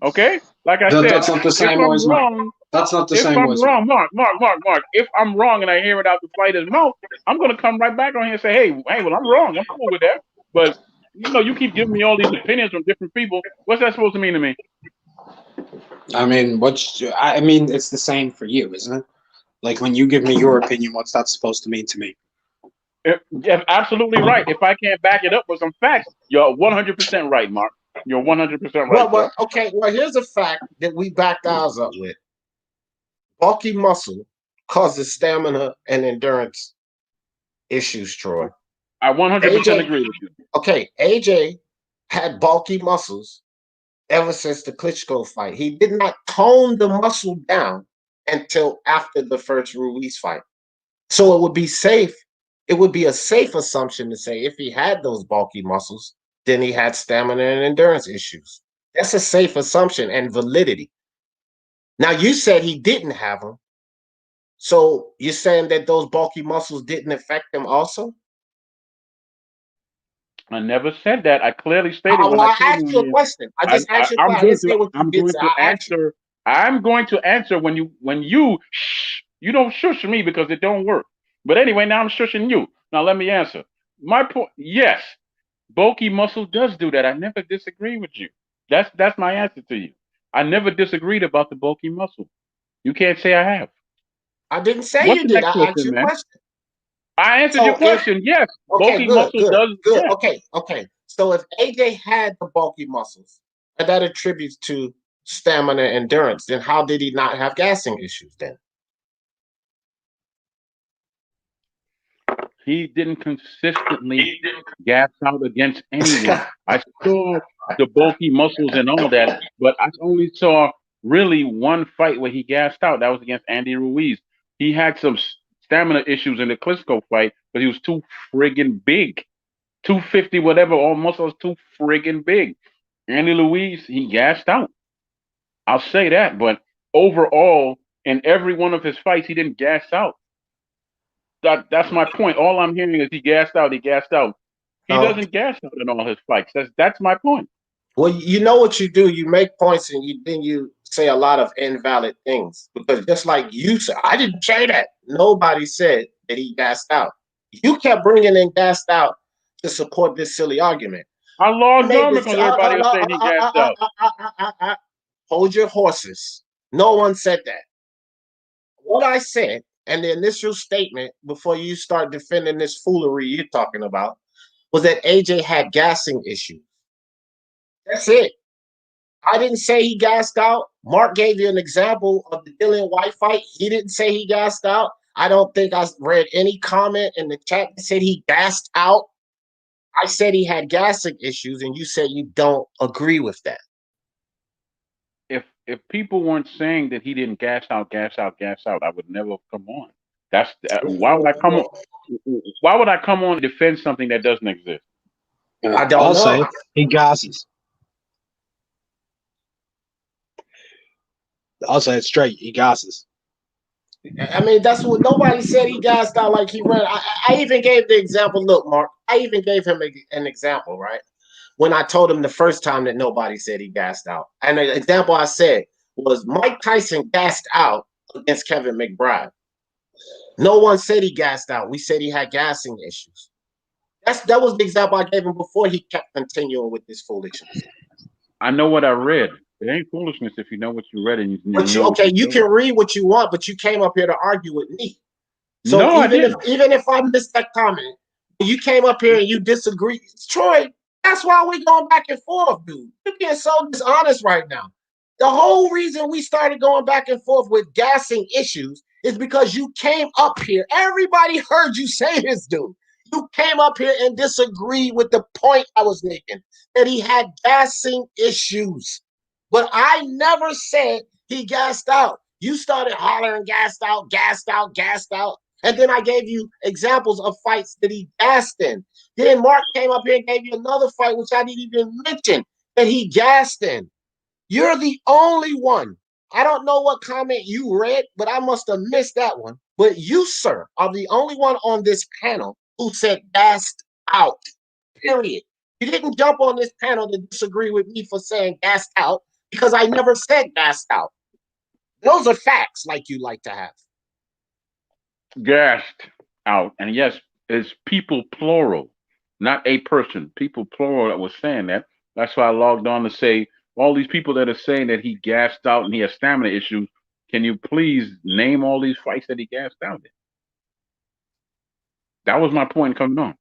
Okay, like I said, That's not the if same I'm wise man. wrong, That's not the if same I'm wise man. wrong, Mark, if I'm wrong and I hear it out the fighter's mouth, I'm gonna come right back on here and say, hey, well, I'm wrong. I'm cool with that. But you keep giving me all these opinions from different people. What's that supposed to mean to me? I mean, it's the same for you, isn't it? Like when you give me your opinion, what's that supposed to mean to me? Yeah, absolutely right. If I can't back it up with some facts, you're 100% right, Mark. You're 100% right, sir. Okay. Well, here's a fact that we backed ours up with. Bulky muscle causes stamina and endurance issues, Troy. I 100% agree with you. Okay, AJ had bulky muscles ever since the Klitschko fight. He did not tone the muscle down until after the first Ruiz fight. So it would be safe. It would be a safe assumption to say if he had those bulky muscles, then he had stamina and endurance issues. That's a safe assumption and validity. Now you said he didn't have them. So you're saying that those bulky muscles didn't affect him also? I never said that. I clearly stated when Well, I I came asked on you a here. question. I just asked you a I'm question. I going didn't to say what you I'm did. going Say. to I asked you. answer. I'm going to answer when you shh. You don't shush me because it don't work. But anyway, now I'm shushing you. Now let me answer. My point. Yes, bulky muscle does do that. I never disagree with you. That's my answer to you. I never disagreed about the bulky muscle. You can't say I have. I didn't say What's you the did. next I asked question, you a man? question. I answered your So if question. Yes, okay, bulky muscle does. good. Yes. Okay. So if AJ had the bulky muscles, and that attributes to stamina and endurance, then how did he not have gassing issues then? He didn't consistently gas out against anyone. I saw the bulky muscles and all that, but I only saw really one fight where he gassed out. That was against Andy Ruiz. He had some stamina issues in the Klitschko fight, but he was too friggin' big. 250, whatever, all muscles too friggin' big. Andy Ruiz, he gassed out. I'll say that, but overall, in every one of his fights, he didn't gas out. That's my point. All I'm hearing is he gassed out. He gassed out. He doesn't gas out in all his fights. That's my point. Well, you know what you do. You make points, and you say a lot of invalid things, because just like you said, I didn't say that. Nobody said that he gassed out. You kept bringing in gassed out to support this silly argument. I logged on because everybody was saying he gassed out. Hold your horses. No one said that. What I said, and the initial statement before you start defending this foolery you're talking about, was that AJ had gassing issues. That's it. I didn't say he gassed out. Mark gave you an example of the Dillian White fight. He didn't say he gassed out. I don't think I read any comment in the chat that said he gassed out. I said he had gassing issues, and you said you don't agree with that. If people weren't saying that he didn't gas out, I would never have come on. Why would I come on? Why would I come on and defend something that doesn't exist? I don't know. Say he gasses. I'll say it straight. He gasses. I mean, that's what nobody said. He gassed out like he ran. I even gave the example. Look, Mark, I even gave him an example, right? When I told him the first time that nobody said he gassed out. And the example I said was Mike Tyson gassed out against Kevin McBride. No one said he gassed out. We said he had gassing issues. That was the example I gave him before he kept continuing with this foolishness. I know what I read. It ain't foolishness if you know what you read and you know. Okay, you can read what you want, but you came up here to argue with me. So no, even if I missed that comment, you came up here and you disagree. Troy, that's why we're going back and forth, dude. You're being so dishonest right now. The whole reason we started going back and forth with gassing issues is because you came up here. Everybody heard you say this, dude. You came up here and disagreed with the point I was making, that he had gassing issues. But I never said he gassed out. You started hollering gassed out. And then I gave you examples of fights that he gassed in. Then Mark came up here and gave you another fight, which I didn't even mention, that he gassed in. You're the only one. I don't know what comment you read, but I must have missed that one. But you, sir, are the only one on this panel who said gassed out, period. You didn't jump on this panel to disagree with me for saying gassed out, because I never said gassed out. Those are facts like you like to have. Gassed out. And yes, it's people plural, not a person. People plural that was saying that. That's why I logged on to say, all these people that are saying that he gassed out and he has stamina issues, can you please name all these fights that he gassed out in? That was my point coming on.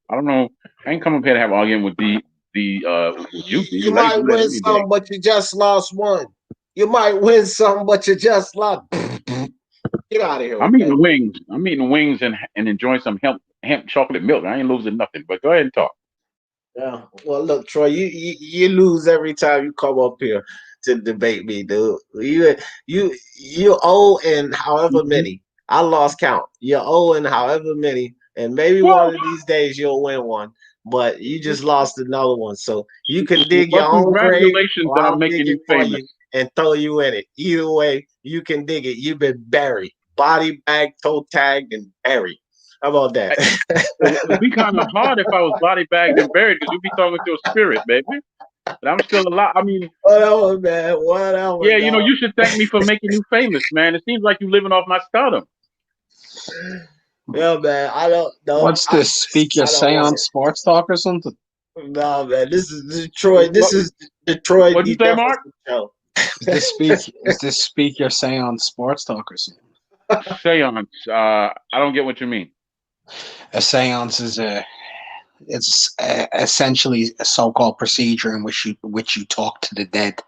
I don't know. I ain't coming up here to have an argument with with you. You might win some, but you just lost one. You might win some, but you just lost. Get out of here. I'm eating wings. I'm eating wings and enjoying some hemp chocolate milk. I ain't losing nothing. But go ahead and talk. Yeah. Well, look, Troy, you lose every time you come up here to debate me, dude. You 0 in however many. I lost count. You're 0 in however many, and maybe one of these days you'll win one. But you just lost another one, so you can dig your own grave. Congratulations that I'm making you famous and throw you in it. Either way, you can dig it. You've been buried, body bag, toe tagged, and buried. How about that? It would be kind of hard if I was body bagged and buried, because you'd be talking to a spirit, baby. But I'm still alive. I mean, whatever, man. Whatever. Yeah, you know, you should thank me for making you famous, man. It seems like you're living off my stardom. Yeah, man. I don't know. What's this? Speak your seance sports talk or something? No, man. This is Detroit. This is Detroit. What'd you say, Mark? Show. Is this speak your seance sports talk or something? Seance. I don't get what you mean. A seance is It's essentially a so-called procedure in which you talk to the dead.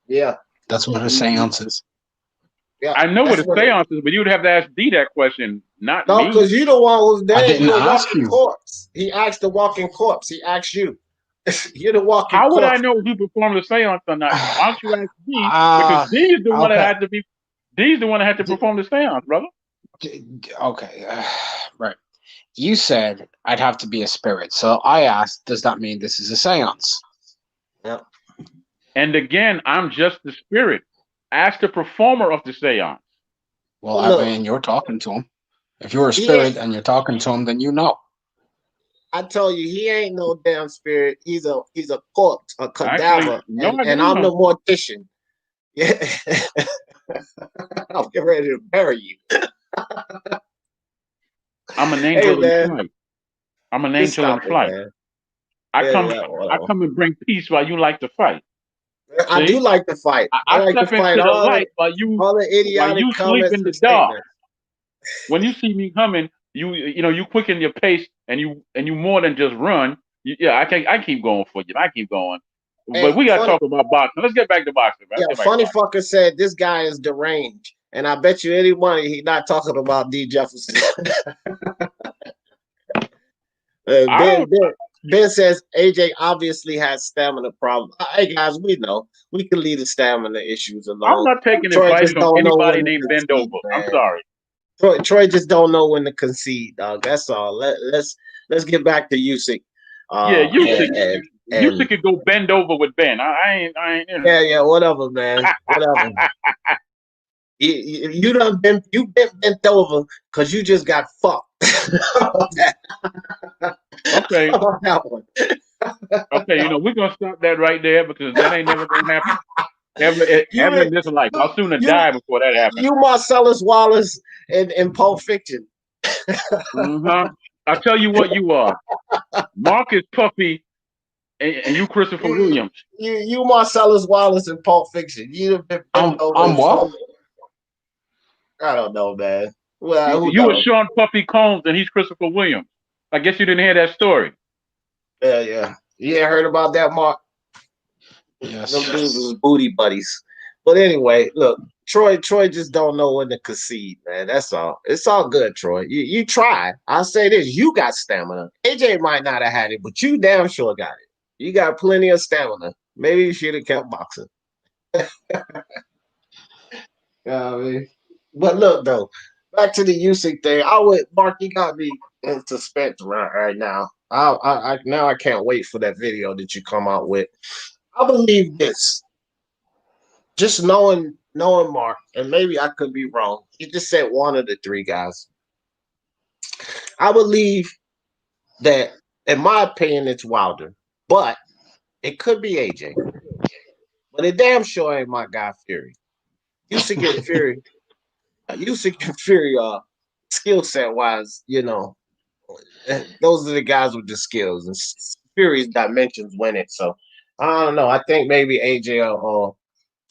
Yeah, That's what a seance is. yeah. I know what That's a what. seance is, but you would have to ask D that question, not No, me. because you the one who's I dead. didn't You a ask walking you. corpse. He asked the walking corpse. He asked you. You're the walking How would I corpse. know who performed the seance or not? Why don't you ask D? Because D is the one that Okay. had to be. D is the one that had to perform the seance, brother. Okay. Right. You said I'd have to be a spirit, so I asked, does that mean this is a seance? Yep. And again, I'm just the spirit. Ask the performer of the seance. Well, But I look, mean, you're talking to him. If you're a he ain't. spirit and you're talking to him, then you know. I tell you, he ain't no damn spirit. He's a corpse, a Actually, cadaver, no, I and do I'm know. the mortician. Yeah, I'm getting ready to bury you. I'm an Hey angel in man, flight. I'm an just angel in stop it, flight. man. I Yeah, come yeah, I whatever. come and bring peace while you like to fight. I do See? like to fight. I I like to step fight into the light all the while idiotic you sleep comments in the and dark. statements. When you see me coming, you quicken your pace and you more than just run. Yeah, I keep going for you. I keep going. But Hey, we gotta funny, talk about boxing. Let's get back to boxing, man. yeah, Let's get back to funny boxing. fucker said this guy is deranged, and I bet you any money he not talking about D Jefferson. Uh, I ben, don't ben, Ben says AJ obviously has stamina problems. Hey guys, we know we can leave the stamina issues I'm alone. not taking Troy advice just from don't know anybody when to named concede, Bendover. I'm man. sorry. Troy just don't know when to concede, dog. That's all. Let's get back to Usyk. Yeah, Uh, Usyk and, Usyk and could go bend over with Ben. I ain't yeah, whatever, man, whatever. You done been bent over because you just got fucked. How about that? Okay. How about that one? Okay, we're gonna stop that right there because that ain't never gonna happen ever You in this life. I'll sooner you die before that happens. you Marcellus Wallace in Pulp Fiction. Uh-huh. I'll tell you what you are. Marcus Puffy and you Christopher You Williams. you Marcellus Wallace in Pulp Fiction. You've been bent over. I'm what? I don't know, man. Well, who You are knows? Sean Puffy Combs and he's Christopher Williams. I guess you didn't hear that story. Yeah, yeah. You ain't heard about that, Mark? Them Yes. dudes was booty buddies. But anyway, look, Troy just don't know when to concede, man. That's all. It's all good, Troy. You try. I'll say this: you got stamina. AJ might not have had it, but you damn sure got it. You got plenty of stamina. Maybe you should have kept boxing. Yeah, I mean, but look though, back to the Usyk thing. I would Mark. You got me in suspense right now. I now I can't wait for that video that you come out with. I believe this. Just knowing Mark, and maybe I could be wrong. He just said one of the three guys. I believe that, in my opinion, it's Wilder, but it could be AJ. But it damn sure ain't my guy Fury. Usyk and Fury, Usyk and Fury, skill set wise, those are the guys with the skills, and Fury's dimensions win it. So I don't know. I think maybe AJ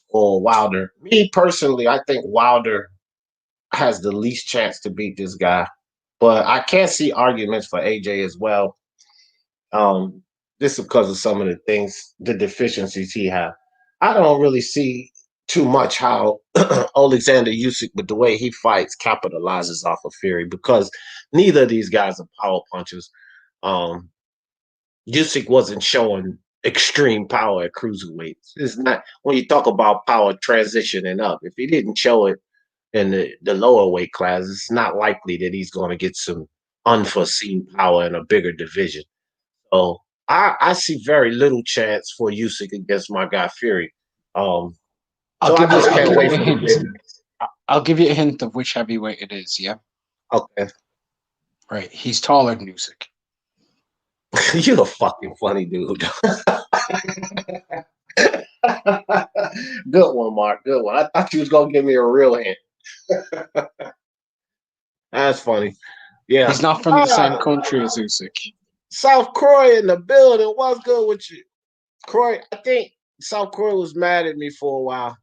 or Wilder. Me personally, I think Wilder has the least chance to beat this guy. But I can't see arguments for AJ as well. This is because of some of the things, the deficiencies he have. I don't really see too much how Oleksandr Usyk, with the way he fights, capitalizes off of Fury because neither of these guys are power punchers. Um, Usyk wasn't showing extreme power at cruiserweights. It's not when you talk about power transitioning up. If he didn't show it in the lower weight class, it's not likely that he's going to get some unforeseen power in a bigger division. So I see very little chance for Usyk against my guy Fury. So I just I'll can't give you wait a for the hint. video. I'll give you a hint of which heavyweight it is. Yeah. Okay. Right. He's taller than Usyk. You're a fucking funny dude. Good one, Mark. Good one. I thought you was gonna give me a real hint. That's funny. Yeah. He's not from the same country as Usyk. South Croy in the building. What's good with you? Croy, I think South Croy was mad at me for a while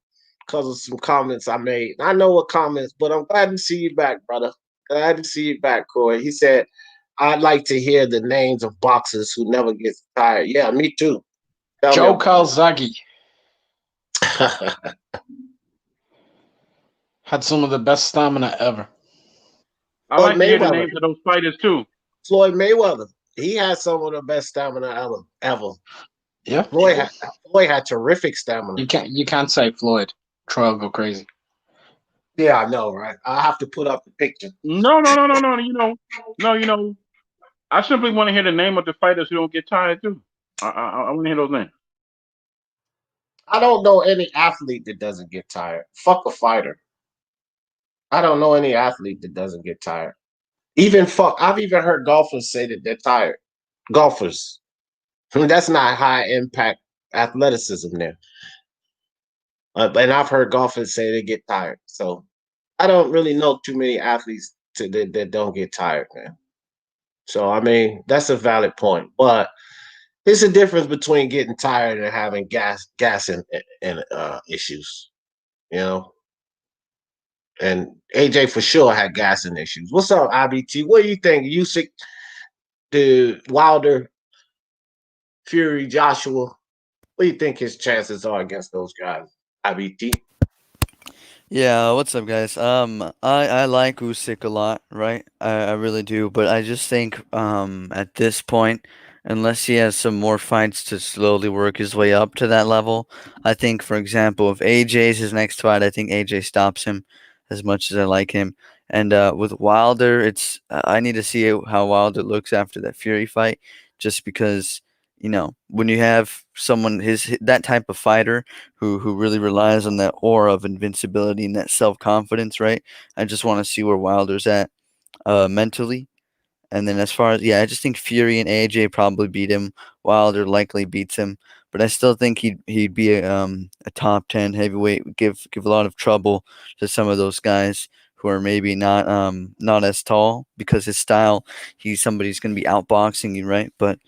because of some comments I made. I know what comments, but I'm glad to see you back, brother. Glad to see you back, Croy. He said I'd like to hear the names of boxers who never get tired. Yeah, me too. Tell Joe me. Calzaghe had some of the best stamina ever. I Floyd like to hear the Mayweather. names of those fighters too. Floyd Mayweather. He had some of the best stamina ever. Yeah, Floyd had terrific stamina. you can't say Floyd. Troy will go crazy. Yeah, I know, right? I have to put up the picture. No, no, no, no, no. I simply want to hear the name of the fighters who don't get tired too. I want to hear those names. I don't know any athlete that doesn't get tired. Fuck a fighter. I don't know any athlete that doesn't get tired. I've even heard golfers say that they're tired. Golfers. I mean, that's not high impact athleticism there. And I've heard golfers say they get tired. So I don't really know too many athletes that don't get tired, man. So I mean, that's a valid point. But there's a difference between getting tired and having gas and issues, you know. And AJ for sure had gassing issues. What's up, IBT? What do you think? Usyk, the Wilder, Fury, Joshua. What do you think his chances are against those guys? IBT. Yeah, what's up, guys? I like Usyk a lot, right? I really do, but I just think at this point, unless he has some more fights to slowly work his way up to that level, I think, for example, if AJ's his next fight, I think AJ stops him as much as I like him. And with Wilder, I need to see how Wilder looks after that Fury fight, just because, when you have someone that type of fighter who really relies on that aura of invincibility and that self confidence, right? I just want to see where Wilder's at mentally. And then as far as I just think Fury and AJ probably beat him. Wilder likely beats him, but I still think he'd be a top 10 heavyweight. Give a lot of trouble to some of those guys who are maybe not as tall because his style. He's somebody who's going to be outboxing you, right? But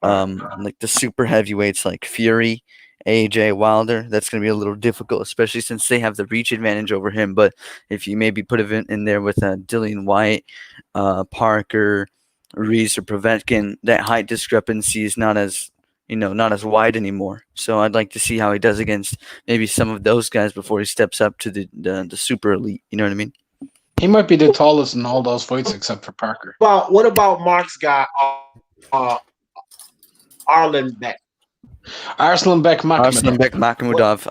like the super heavyweights like Fury, AJ, Wilder, that's going to be a little difficult, especially since they have the reach advantage over him. But if you maybe put in there with Dillian White, Parker, Reese, or Povetkin, that height discrepancy is not as wide anymore. So I'd like to see how he does against maybe some of those guys before he steps up to the super elite. You know what I mean? He might be the tallest in all those fights except for Parker. But what about Mark's guy, uh, Arlen Beck? Arslanbek Makhmudov.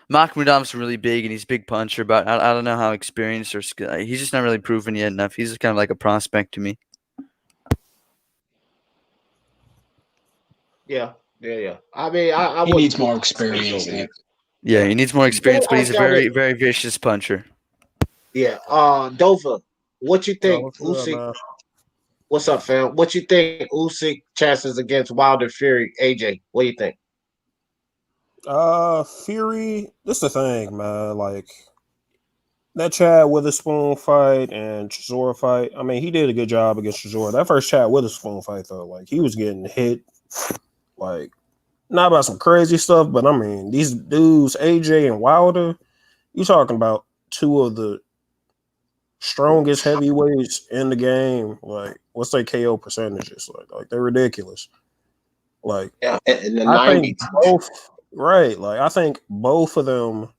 Makhmudov's really big and he's a big puncher, but I don't know how experienced or he's just not really proven yet enough. He's just kind of like a prospect to me. Yeah. I mean, I He would needs more experience, dude. Yeah, he needs more experience, but he's a very, very vicious puncher. Yeah. Dover, what you think? Usyk. What's up, fam? What you think? Usyk chances against Wilder, Fury, AJ. What do you think? Fury. This the thing, man. Like that Chad Witherspoon fight and Chisora fight. I mean, he did a good job against Chisora. That first Chad Witherspoon fight, though, like he was getting hit, like not about some crazy stuff, but I mean, these dudes, AJ and Wilder, you talking about two of the strongest heavyweights in the game. Like, what's their KO percentages? Like they're ridiculous. Like, in the I 90s. think both, right? Like, I think both of them.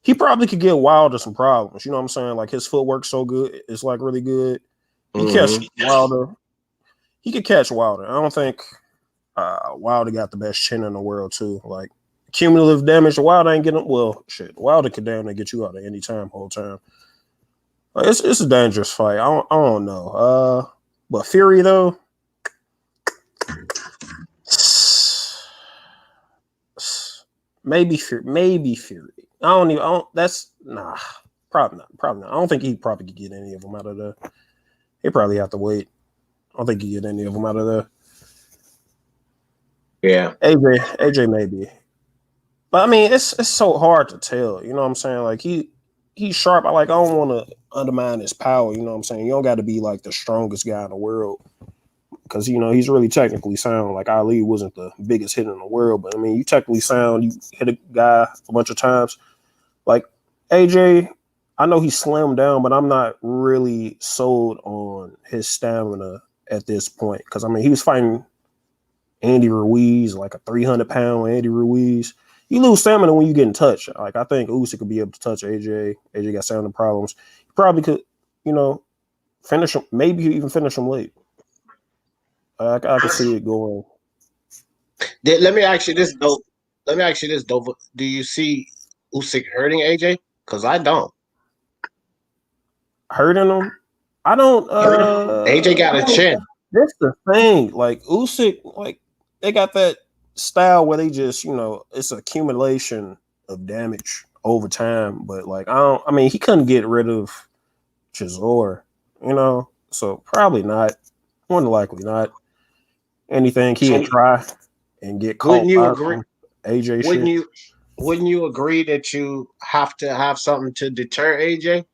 He probably could get Wilder some problems. You know what I'm saying? Like his footwork's so good, it's like really good. He catch Wilder. He could catch Wilder. I don't think Wilder got the best chin in the world too. Like cumulative damage, Wilder ain't getting. Well, shit, Wilder could down and get you out at any time, whole time. Like, it's a dangerous fight. I don't know. But Fury though. Maybe Fury. That's probably not. I don't think he probably could get any of them out of there. He'd probably have to wait. I don't think he'd get any of them out of there. Yeah. AJ maybe. But I mean, it's so hard to tell. You know what I'm saying? Like he's sharp. I don't want to undermine his power. You know what I'm saying? You don't got to be like the strongest guy in the world. Because, he's really technically sound. Like, Ali wasn't the biggest hit in the world. But, I mean, you technically sound. You hit a guy a bunch of times. Like, AJ, I know he slimmed down, but I'm not really sold on his stamina at this point. Because I mean, he was fighting Andy Ruiz, like a 300-pound Andy Ruiz. You lose stamina when you get in touch. Like I think Usyk could be able to touch AJ. AJ got stamina problems. He probably could, finish him. Maybe even finish him late. I can see it going. Let me ask you this though. Do you see Usyk hurting AJ? Because I don't. Hurting him? I don't. AJ got a chin. That's the thing. Like Usyk, like they got that style where they just, it's accumulation of damage over time. But like I mean, he couldn't get rid of Chisora, so probably not. More than likely not. Anything he'd try and get caught. Wouldn't you agree? AJ Wouldn't you agree that you have to have something to deter AJ?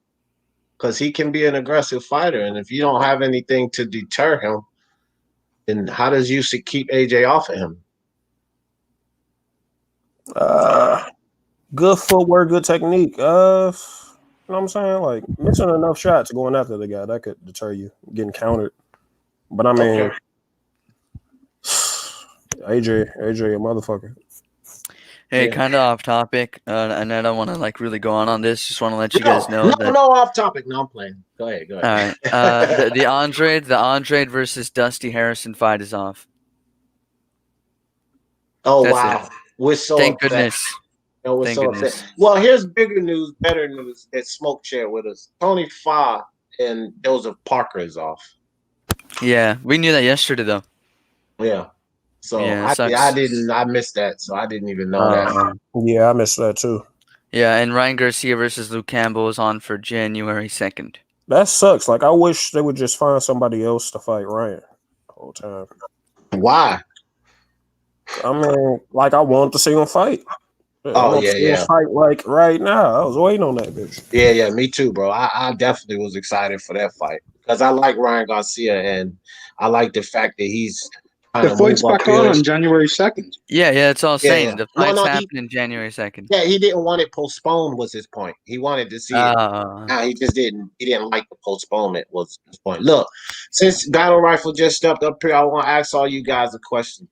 Because he can be an aggressive fighter, and if you don't have anything to deter him, then how does Usyk keep AJ off of him? Good footwork, good technique. You know what I'm saying? Like missing enough shots going after the guy that could deter you getting countered. But I mean, AJ, a motherfucker. Hey, kind of off topic, and I don't want to like really go on this. Just want to let you guys know that. No, off topic. No, I'm playing. Go ahead. All right. The Andrade versus Dusty Harrison fight is off. Oh That's wow, we're so thank upset. goodness. We're Thank so goodness. upset. Well, here's better news that Smoke shared with us. Tony Fa and Joseph Parker is off. Yeah, we knew that yesterday though. Yeah. So Yeah, I missed that. So I didn't even know that. Yeah, I missed that too. Yeah, and Ryan Garcia versus Luke Campbell is on for January 2nd. That sucks. Like I wish they would just find somebody else to fight Ryan the whole time. Why? I mean, like I want to see him fight. Yeah. Fight like right now. I was waiting on that bitch. Yeah, me too, bro. I definitely was excited for that fight because I like Ryan Garcia and I like the fact that he's the fight's back on January 2nd. Yeah, it's all saying. Yeah. The fight's happening January 2nd. Yeah, he didn't want it postponed was his point. He wanted to see it. Now he just didn't like the postponement was his point. Look, since Battle Rifle just stepped up here, I want to ask all you guys a question.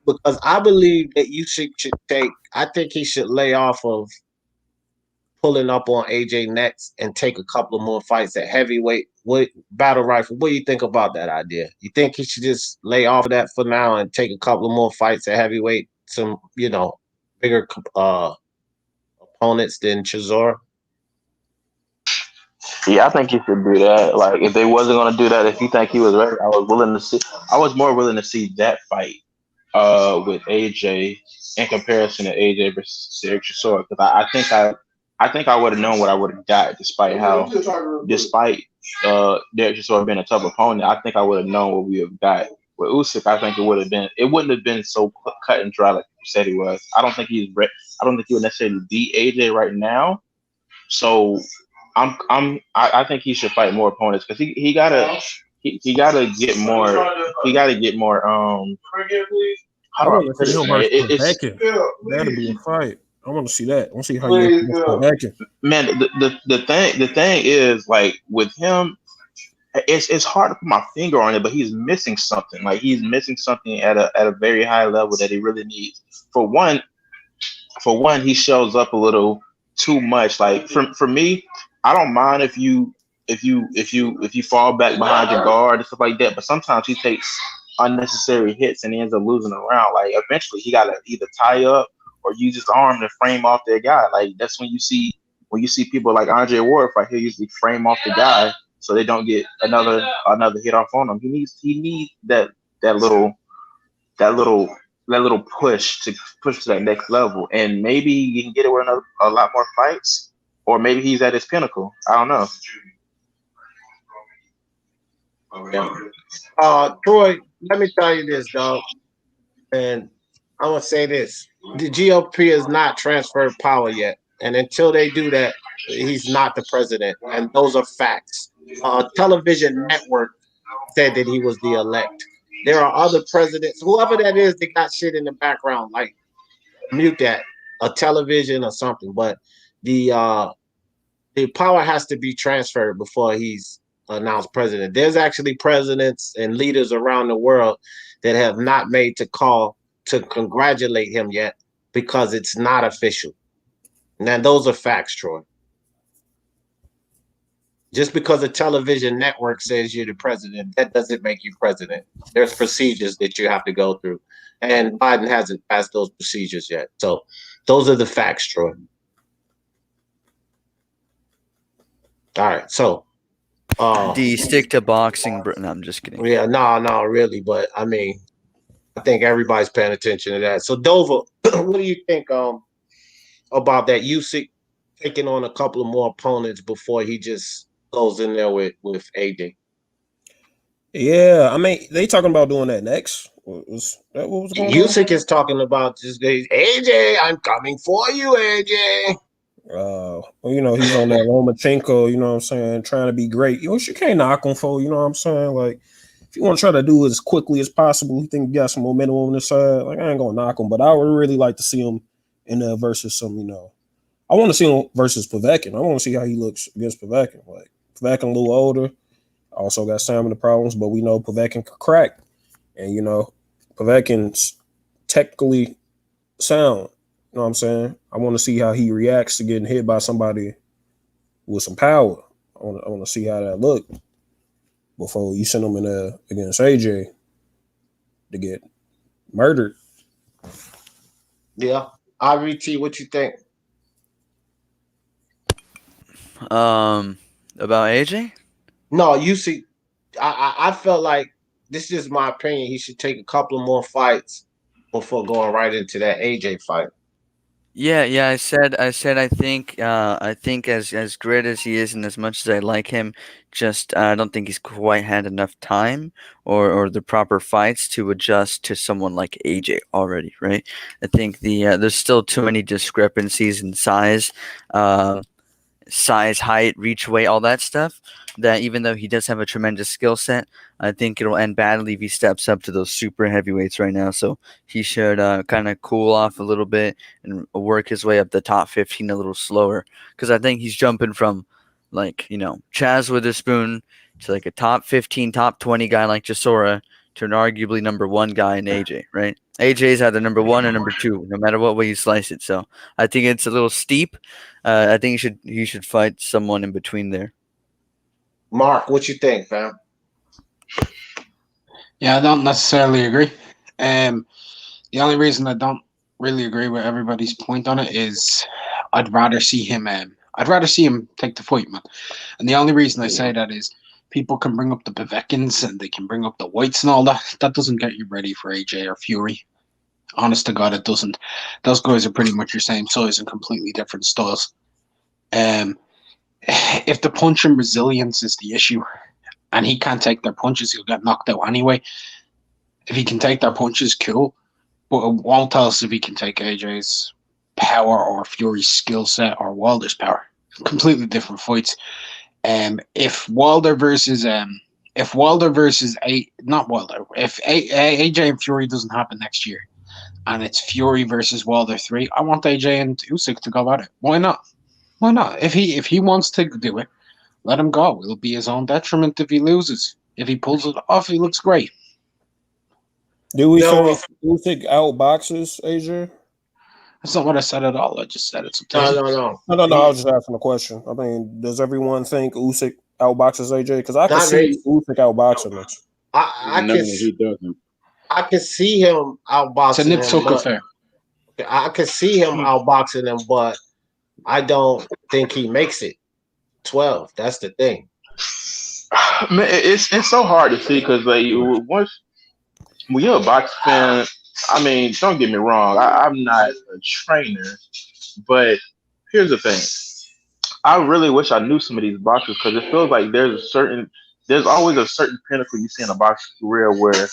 Because I believe that Usyk should I think he should lay off of pulling up on AJ next and take a couple of more fights at heavyweight. What Battle Rifle? What do you think about that idea? You think he should just lay off of that for now and take a couple of more fights at heavyweight? Some, bigger opponents than Chisora? Yeah, I think he should do that. Like, if they wasn't going to do that, if you think he was ready, I was more willing to see that fight with AJ in comparison to AJ versus Derek Chisora, because I think I would have known what I would have got, despite Derek Chisora being a tough opponent. I think I would have known what we have got. With Usyk, I think it wouldn't have been so cut and dry like you said he was. I don't think he would necessarily beat AJ right now. So I think he should fight more opponents because he gotta get more. He gotta get more. How do I finish it? That'll be a fight. I want to see that. I want to see how you back. Man, the thing is, like, with him, it's hard to put my finger on it, but he's missing something. Like, he's missing something at a very high level that he really needs. For one, he shows up a little too much. Like, for me, I don't mind if you fall back behind your guard and stuff like that, but sometimes he takes unnecessary hits and he ends up losing a round. Like, eventually he gotta either tie up or use his arm to frame off their guy. Like, that's when you see people like Andre Ward fight, he'll usually frame off the guy so they don't get another hit off on him. He needs that little push to that next level, and maybe you can get it with a lot more fights, or maybe he's at his pinnacle. I don't know. Troy, let me tell you this, dog, and I want to say this: the GOP has not transferred power yet, and until they do that, he's not the president, and those are facts. Television network said that he was the elect. There are other presidents, whoever that is, that got shit in the background, like mute that, a television or something. But the the power has to be transferred before he's announced president. There's actually presidents and leaders around the world that have not made to call to congratulate him yet because it's not official. Now, those are facts, Troy. Just because a television network says you're the president, that doesn't make you president. There's procedures that you have to go through. And Biden hasn't passed those procedures yet. So those are the facts, Troy. All right. So Do you stick to boxing? No, I'm just kidding. yeah, no, really. But I mean, I think everybody's paying attention to that. So Dover, what do you think about that? Usyk taking on a couple of more opponents before he just goes in there with AJ. Yeah, I mean, they talking about doing that next. Was that what was going on? Usyk is talking about just AJ, I'm coming for you, AJ. Well, you know, he's on that Lomachenko, you know what I'm saying, trying to be great. You can't knock him for, you know what I'm saying? Like, if you want to try to do it as quickly as possible, you think you got some momentum on this side, like, I ain't going to knock him, but I would really like to see him in there versus some, you know, I want to see him versus Povetkin. I want to see how he looks against Povetkin. Like, Povetkin a little older, also got stamina problems, but we know Povetkin could crack. And, you know, Povetkin's technically sound. You know what I'm saying? I want to see how he reacts to getting hit by somebody with some power. I want to see how that look before you send him in there against AJ to get murdered. Yeah. IVT, what you think? About AJ? No, Usyk. I felt like this is my opinion. He should take a couple of more fights before going right into that AJ fight. Yeah. I said. I think. I think as great as he is, and as much as I like him, just I don't think he's quite had enough time or the proper fights to adjust to someone like AJ already. Right. I think there's still too many discrepancies in size. Size, height, reach, weight, all that stuff, that even though he does have a tremendous skill set, I think it'll end badly if he steps up to those super heavyweights right now. So he should kind of cool off a little bit and work his way up the top 15 a little slower. Because I think he's jumping from, like, Chaz Witherspoon to like a top 15, top 20 guy like Chisora to an arguably number one guy in AJ, right? AJ's either number one or number two, no matter what way you slice it. So I think it's a little steep. I think he should fight someone in between there. Mark, what you think, fam? Yeah, I don't necessarily agree. The only reason I don't really agree with everybody's point on it is I'd rather see him take the fight, man. And the only reason I say that is people can bring up the Povetkins and they can bring up the Whites and all that. That doesn't get you ready for AJ or Fury. Honest to God, it doesn't. Those guys are pretty much your same size and completely different styles. If the punching resilience is the issue and he can't take their punches, he'll get knocked out anyway. If he can take their punches, cool. But it won't tell us if he can take AJ's power or Fury's skill set or Wilder's power. Completely different fights. If AJ and Fury doesn't happen next year, and it's Fury versus Wilder 3, I want AJ and Usyk to go at it. Why not? Why not? If he wants to do it, let him go. It'll be his own detriment if he loses. If he pulls it off, he looks great. Do we say Usyk outboxes AJ? That's not what I said at all. I just said it's No. I was just asking a question. I mean, does everyone think Usyk outboxes AJ? Because I can see Usyk outboxing him. He doesn't. I can see him outboxing him. I can see him outboxing him, but I don't think he makes it 12. That's the thing. Man, it's so hard to see because like when you're a boxing fan, I mean, don't get me wrong, I'm not a trainer, but here's the thing. I really wish I knew some of these boxers because it feels like there's always a certain pinnacle you see in a boxing career where their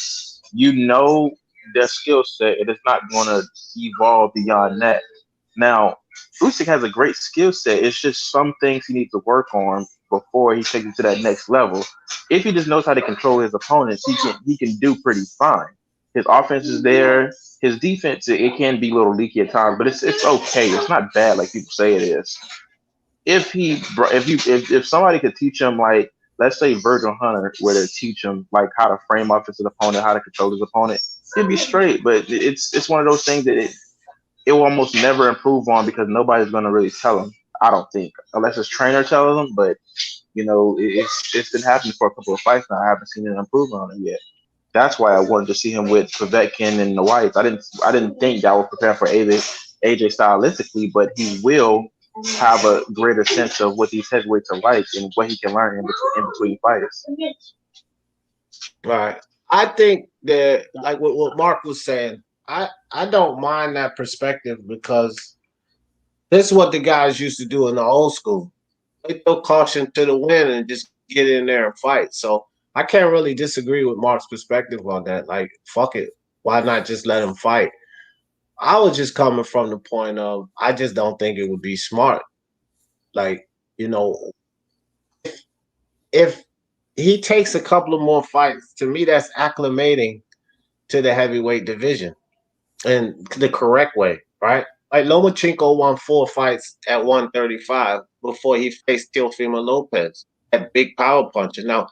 skill set and it's not going to evolve beyond that. Now, Usyk has a great skill set. It's just some things he needs to work on before he takes it to that next level. If he just knows how to control his opponents, he can do pretty fine. His offense is there. His defense, it can be a little leaky at times, but it's okay. It's not bad like people say it is. if somebody could teach him, like, let's say Virgil Hunter were to teach him like how to frame up his opponent, how to control his opponent, he'd be straight. But it's one of those things that it will almost never improve on because nobody's gonna really tell him. I don't think, unless his trainer tells him. But it's been happening for a couple of fights now. I haven't seen an improvement on it yet. That's why I wanted to see him with Povetkin and the Whites. I didn't think that was prepared for AJ stylistically, but he will have a greater sense of what these heavyweights are like and what he can learn in between fights. Right. I think that, like what Mark was saying, I don't mind that perspective because this is what the guys used to do in the old school. They throw caution to the wind and just get in there and fight. So I can't really disagree with Mark's perspective on that. Like, fuck it. Why not just let him fight? I was just coming from the point of I just don't think it would be smart. Like, if he takes a couple of more fights, to me, that's acclimating to the heavyweight division in the correct way, right? Like Lomachenko won 4 fights at 135 before he faced Teofimo Lopez, that big power puncher. Now,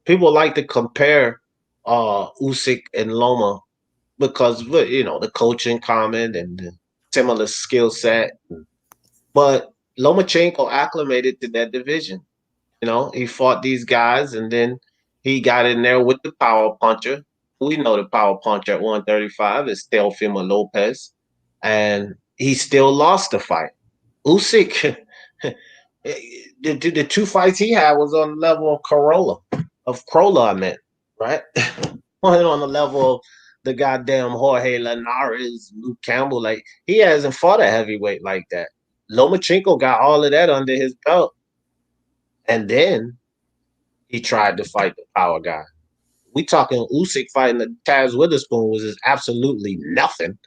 people like to compare Usyk and Loma because the coaching comment and the similar skill set, but Lomachenko acclimated to that division. He fought these guys, and then he got in there with the power puncher. We know the power puncher at 135 is Teofimo Lopez, and he still lost the fight. Usyk, the 2 fights he had was on the level of Krolla, I meant, right? On the level of the goddamn Jorge Linares, Luke Campbell. Like, he hasn't fought a heavyweight like that. Lomachenko got all of that under his belt. And then he tried to fight the power guy. We talking Usyk fighting the Taz Witherspoon was just absolutely nothing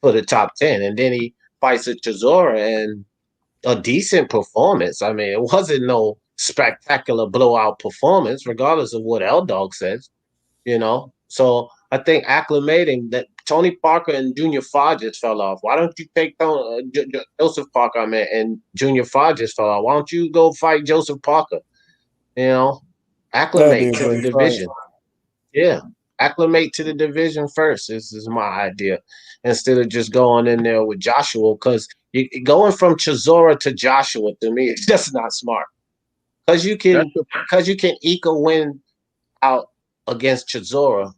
for the top 10. And then he fights a Chisora and a decent performance. I mean, it wasn't no spectacular blowout performance, regardless of what L-Dog says, So I think acclimating that Tony Parker and Junior Fa just fell off. Why don't you take Joseph Parker, and Junior Fa just fell off? Why don't you go fight Joseph Parker? Acclimate to the division. Yeah, acclimate to the division first. This is my idea, instead of just going in there with Joshua. Because going from Chisora to Joshua, to me, it's just not smart. Because you can eke a win out against Chisora.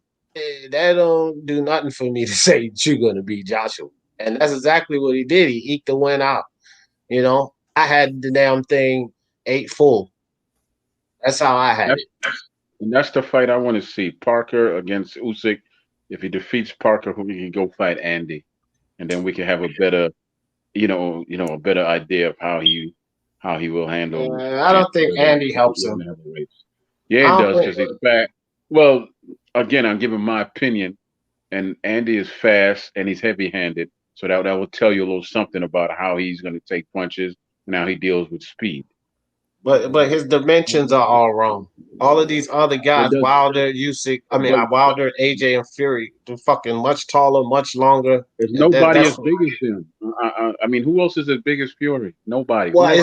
That don't do nothing for me to say that you're going to beat Joshua. And that's exactly what he did. He eked the win out. I had the damn thing 8-4. That's how I had it. And that's the fight I want to see. Parker against Usyk. If he defeats Parker, who can go fight Andy, and then we can have a better, a better idea of how he will handle. I don't think Andy helps him. Yeah, it does because he's fast. Well, again, I'm giving my opinion, and Andy is fast and he's heavy-handed, so that will tell you a little something about how he's going to take punches and how he deals with speed. But his dimensions are all wrong. All of these other guys, Wilder, Usyk, Wilder, AJ, and Fury, they're fucking much taller, much longer. There's nobody as big as him. I mean, who else is as big as Fury? Nobody. Well,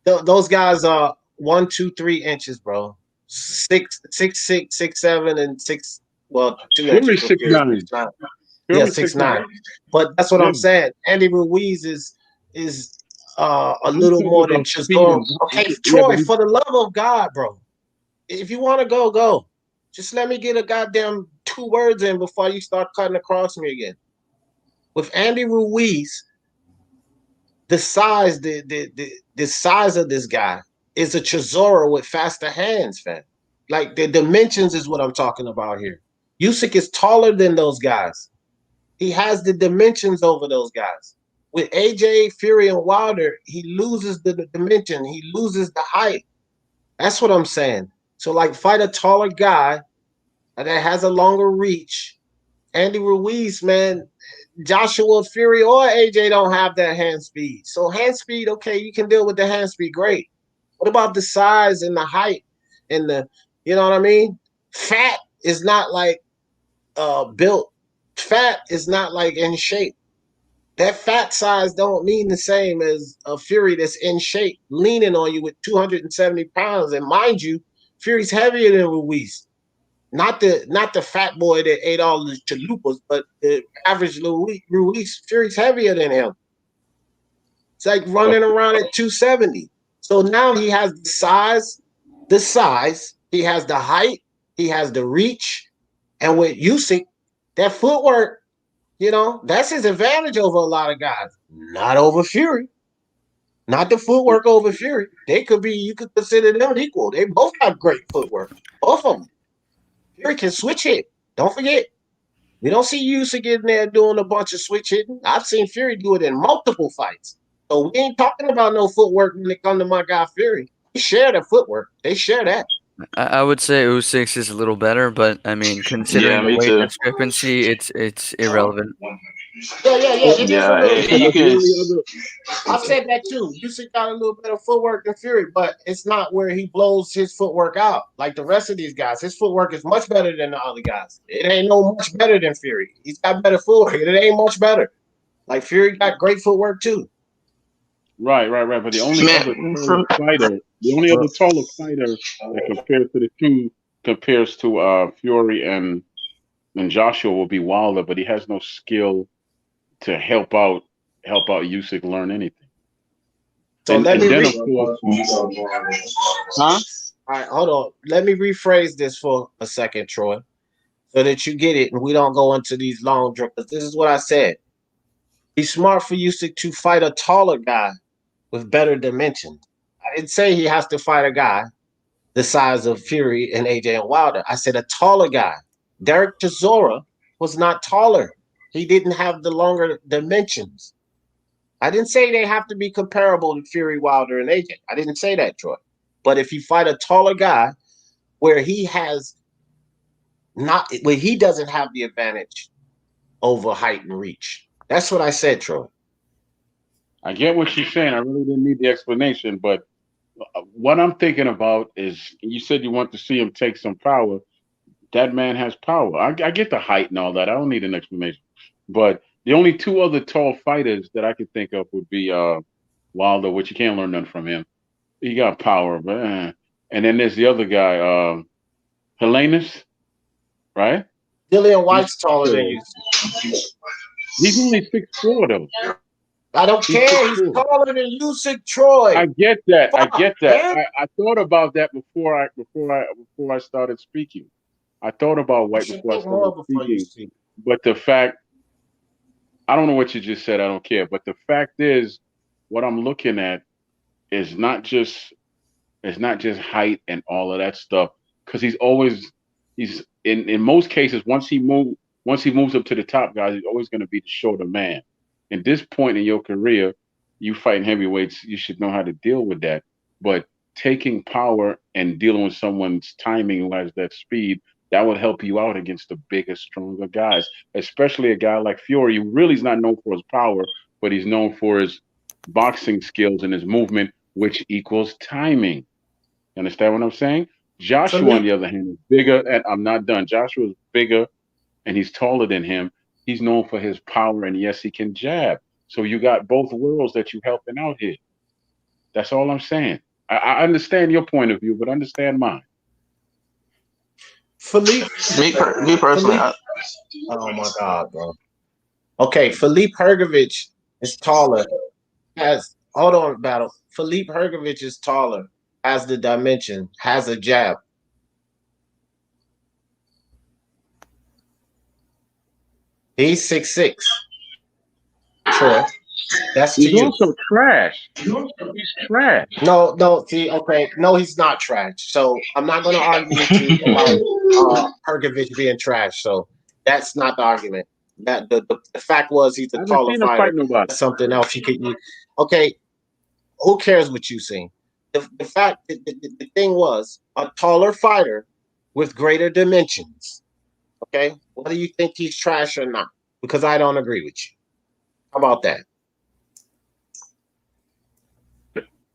those guys are 1, 2, 3 inches, bro. 6, 6, 7, and 6. Well, 2 inches. 6'9". Yeah, 6'9". But that's what I'm saying. Andy Ruiz is a little more than Chisora. Okay, Troy, for the love of God, bro. If you want to go. Just let me get a goddamn 2 words in before you start cutting across me again. With Andy Ruiz, the size, the size of this guy is a Chisora with faster hands, fam. Like, the dimensions is what I'm talking about here. Usyk is taller than those guys. He has the dimensions over those guys. With AJ, Fury, and Wilder, he loses the dimension. He loses the height. That's what I'm saying. So, like, fight a taller guy that has a longer reach. Andy Ruiz, man, Joshua, Fury, or AJ don't have that hand speed. So hand speed, okay, you can deal with the hand speed, great. What about the size and the height and you know what I mean? Fat is not like built. Fat is not like in shape. that fat size don't mean the same as a Fury that's in shape, leaning on you with 270 pounds. And mind you, Fury's heavier than Ruiz. Not the fat boy that ate all the chalupas, but the average Ruiz. Fury's heavier than him. It's like running around at 270. So now he has the size, he has the height, he has the reach, and with Usyk, that footwork, that's his advantage over a lot of guys. Not over Fury. Not the footwork over Fury. You could consider them equal. They both have great footwork. Both of them. Fury can switch hit. Don't forget. We don't see Usyk in there doing a bunch of switch hitting. I've seen Fury do it in multiple fights. So we ain't talking about no footwork when it comes to my guy Fury. They share the footwork. They share that. I would say Usyk is a little better, but I mean, considering the me weight too. discrepancy, it's irrelevant. Yeah. It is a little Yeah, you can. I said that too. Usyk got a little better footwork than Fury, but it's not where he blows his footwork out like the rest of these guys. His footwork is much better than the other guys. It ain't no much better than Fury. He's got better footwork. It ain't much better. Like Fury got great footwork too. Right. But the only other taller fighter that compares to the two Fury and Joshua will be Wilder, but he has no skill to help out Usyk learn anything. So let me Huh? All right, hold on. Let me rephrase this for a second, Troy, so that you get it and we don't go into these long drills. This is what I said. He's smart for Usyk to fight a taller guy with better dimensions. I didn't say he has to fight a guy the size of Fury and AJ and Wilder. I said a taller guy. Derek Chisora was not taller. He didn't have the longer dimensions. I didn't say they have to be comparable to Fury, Wilder, and AJ. I didn't say that, Troy. But if you fight a taller guy where he doesn't have the advantage over height and reach. That's what I said, Troy. I get what you're saying. I really didn't need the explanation, but what I'm thinking about is you said you want to see him take some power. That man has power. I get the height and all that. I don't need an explanation. But the only two other tall fighters that I could think of would be Wilder, which you can't learn nothing from him. He got power, but and then there's the other guy, Helenius, right? Dillian White's taller than you. He's only 6'4" though. I don't care. He's taller than Usyk, Troy. I get that. I thought about that before I started speaking. I thought about White before I started speaking. But the fact, I don't know what you just said. I don't care. But the fact is, what I'm looking at is not just height and all of that stuff. Because he's in most cases, once he moves up to the top guys, he's always going to be the shorter man. At this point in your career, you fighting heavyweights, you should know how to deal with that. But taking power and dealing with someone's timing who has that speed, that would help you out against the bigger, stronger guys, especially a guy like Fury, who really is not known for his power, but he's known for his boxing skills and his movement, which equals timing. You understand what I'm saying? Joshua, on the other hand, is bigger, and I'm not done. Joshua is bigger, and he's taller than him. He's known for his power, and yes, he can jab. So you got both worlds that you helping out here. That's all I'm saying. I understand your point of view, but understand mine. Philippe. Me personally. Oh my God, bro. Okay, Philippe Hergovich is taller. Hold on, battle. Philippe Hergovich is taller, has the dimension, has a jab. He's 6'6". Troy. That's to He's you. also trash. He's trash. No, see, okay. No, he's not trash. So I'm not going to argue with you about Hergovich being trash. So that's not the argument. That the fact was he's a taller fighter. Something else you could use. Okay, who cares what you seen? The fact, the thing was a taller fighter with greater dimensions. Okay, whether you think he's trash or not, because I don't agree with you. How about that?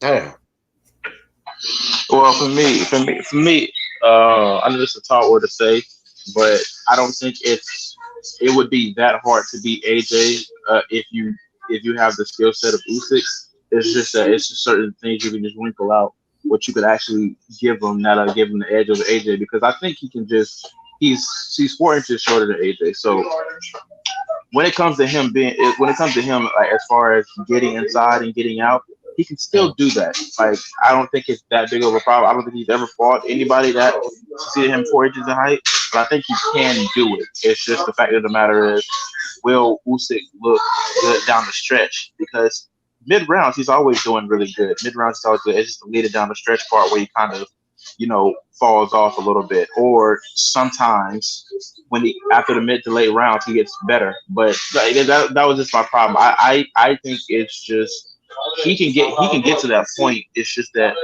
Yeah. Well, for me, I know it's a tall word to say, but I don't think it would be that hard to beat AJ if you if you have the skill set of Usyk. It's just that it's just certain things you can just wrinkle out what you could actually give him that'll give him the edge over AJ, because I think he can just he's 4 inches shorter than AJ. So when it comes to him like as far as getting inside and getting out, he can still do that. Like I don't think it's that big of a problem. I don't think he's ever fought anybody that exceeded him 4 inches in height, but I think he can do it. It's just the fact of the matter is, will Usyk look good down the stretch? Because mid rounds he's always doing really good. Mid rounds he's always good. It's just the leader down the stretch part where he kind of falls off a little bit, or sometimes when he after the mid to late rounds he gets better. But that was just my problem. I think it's just he can get to that point. It's just that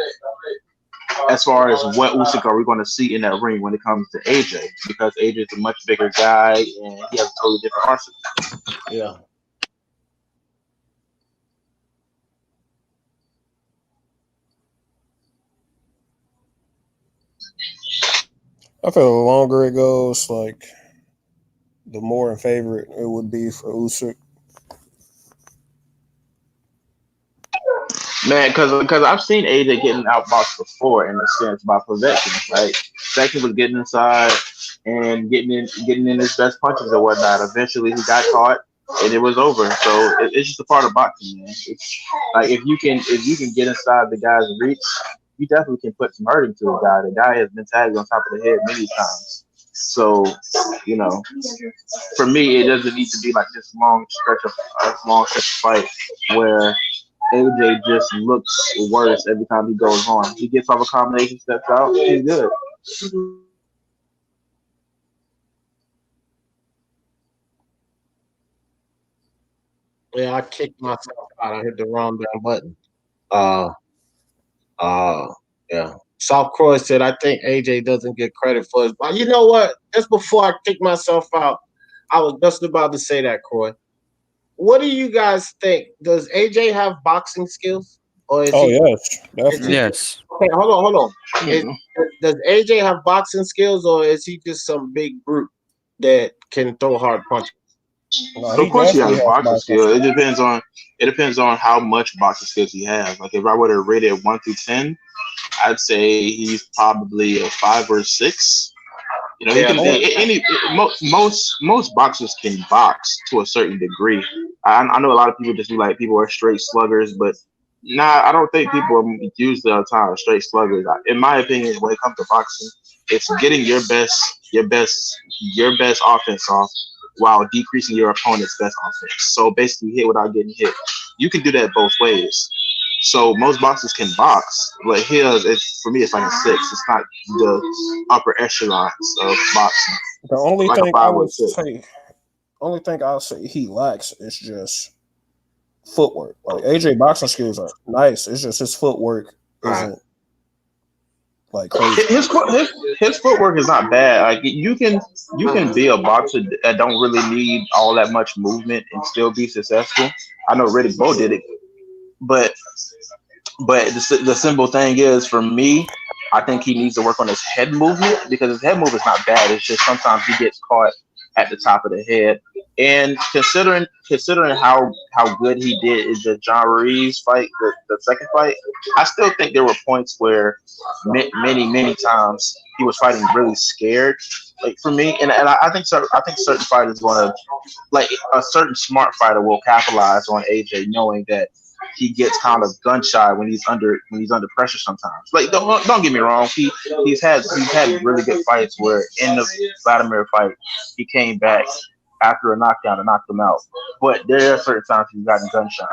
as far as what Usyk are we going to see in that ring when it comes to AJ, because AJ is a much bigger guy and he has a totally different arsenal. Yeah. I feel the longer it goes, like the more in favor it would be for Usyk. Man, because I've seen AJ getting outboxed before in a sense by Povetkin. Like Povetkin was getting inside and getting in his best punches or whatnot. Eventually, he got caught and it was over. So it's just a part of boxing, man. It's like if you can get inside the guy's reach, you definitely can put some hurt into a guy. The guy has been tagged on top of the head many times. So, for me, it doesn't need to be like this long stretch of fight where AJ just looks worse every time he goes on. He gets off a combination, steps out, he's good. Yeah, I kicked myself out. I hit the wrong damn button. Yeah. South Croy said, I think AJ doesn't get credit for his. But you know what? Just before I kick myself out, I was just about to say that, Croy. What do you guys think? Does AJ have boxing skills? Or is he? Yes, definitely. Yes. Okay, hold on. Does AJ have boxing skills, or is he just some big brute that can throw hard punches? No, Of course, he has boxing boxing skill. It depends on how much boxing skills he has. Like if I were to rate it 1 through 10, I'd say he's probably a 5 or 6. Most boxers can box to a certain degree. I know a lot of people just be like people are straight sluggers, but I don't think people are usually all the time straight sluggers. In my opinion, when it comes to boxing, it's getting your best offense off while decreasing your opponent's best offense. So basically, hit without getting hit. You can do that both ways. So most boxers can box, but for me, it's like a 6. It's not the upper echelons of boxing. The only Like a thing 5 I or would 6. say, I'll say he lacks is just footwork. Like AJ boxing skills are nice. It's just his footwork isn't like crazy. His footwork is not bad. Like you can be a boxer that don't really need all that much movement and still be successful. I know Riddick Bowe did it, but the simple thing is, for me, I think he needs to work on his head movement, because his head movement is not bad. It's just sometimes he gets caught at the top of the head. And considering how good he did in the John Ruiz fight, the second fight, I still think there were points where many times he was fighting really scared. Like for me, and I think certain fighters want to, like a certain smart fighter will capitalize on AJ knowing that he gets kind of gun shy when he's under pressure sometimes. Like don't get me wrong, he's had really good fights where in the Vladimir fight he came back after a knockdown and knocked him out. But there are certain times he's gotten gun shy.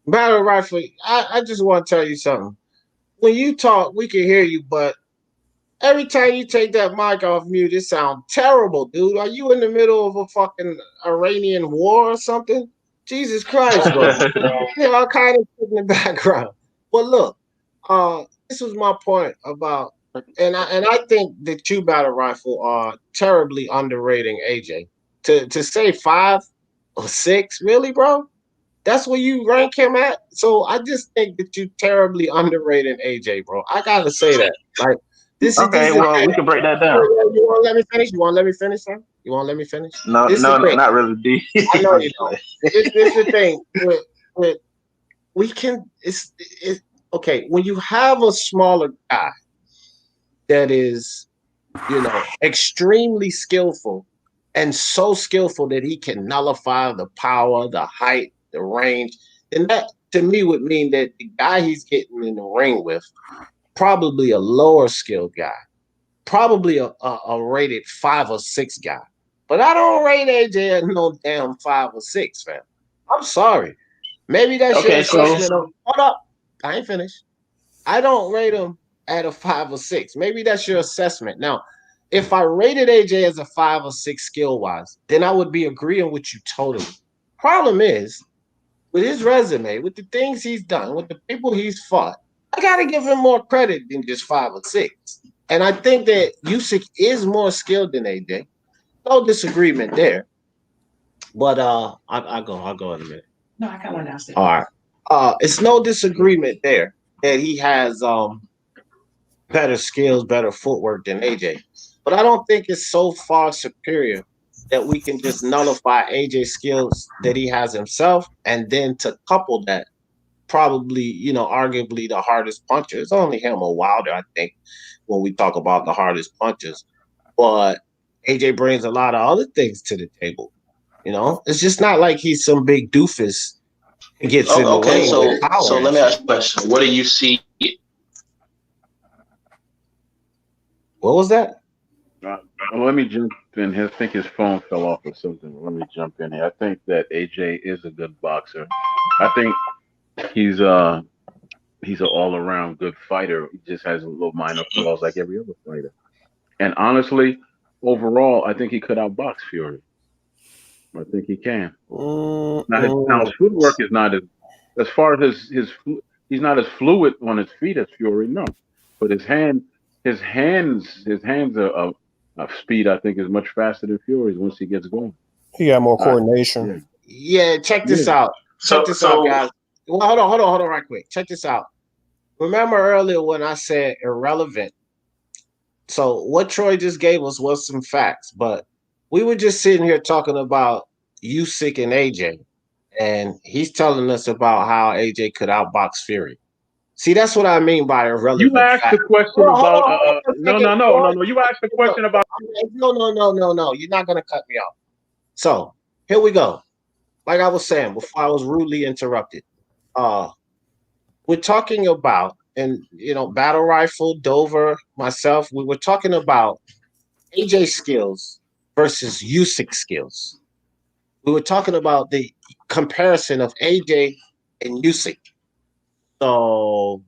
Battle Rifle, I just want to tell you something. When you talk, we can hear you, but every time you take that mic off mute, it sounds terrible, dude. Are you in the middle of a fucking Iranian war or something? Jesus Christ, bro. All kind of shit in the background. But look, this was my point about, and I think that you, Battle Rifle, are terribly underrating AJ. To say 5 or 6, really, bro? That's where you rank him at. So I just think that you terribly underrated AJ, bro. I gotta say that. Like this Okay, is well, we can break that down. You want to let me finish? Sir? You want to let me finish? No, This is no, the thing. not really. D. I know you don't. This is the thing. With we can. It's okay when you have a smaller guy that is, extremely skillful and so skillful that he can nullify the power, the height, the range. And that to me would mean that the guy he's getting in the ring with, probably a lower skilled guy, probably a rated 5 or 6 guy. But I don't rate AJ at no damn 5 or 6, fam. I'm sorry. Maybe that's your assessment of hold up. I ain't finished. I don't rate him at a 5 or 6. Maybe that's your assessment. Now, if I rated AJ as a 5 or 6 skill wise, then I would be agreeing with you totally. Problem is, with his resume, with the things he's done, with the people he's fought, I got to give him more credit than just 5 or 6. And I think that Usyk is more skilled than AJ. No disagreement there. But I'll go in a minute. No, I got one downstairs. All right. It's no disagreement there that he has better skills, better footwork than AJ. But I don't think it's so far superior that we can just nullify AJ's skills that he has himself, and then to couple that, probably, arguably the hardest puncher. It's only him or Wilder, I think, when we talk about the hardest punchers. But AJ brings a lot of other things to the table. It's just not like he's some big doofus and gets in the ring with power. So let me ask you a question. What do you see? What was that? Let me jump in here. I think his phone fell off or something. Let me jump in here. I think that AJ is a good boxer. I think he's an all-around good fighter. He just has a little minor flaws like every other fighter. And honestly, overall, I think he could outbox Fury. I think he can. Now his footwork is not as far as he's not as fluid on his feet as Fury, no. But his hands are speed, I think, is much faster than Fury's once he gets going. He got more coordination. Yeah, check this out. Check this out, guys. Well, hold on, right quick. Check this out. Remember earlier when I said irrelevant? So what Troy just gave us was some facts, but we were just sitting here talking about Usyk and AJ, and he's telling us about how AJ could outbox Fury. See, that's what I mean by irrelevant. You asked the question about no. You asked the question about no. You're not gonna cut me off. So here we go. Like I was saying before, I was rudely interrupted. We're talking about, and Battle Rifle, Dover, myself, we were talking about AJ skills versus Usyk skills. We were talking about the comparison of AJ and Usyk. So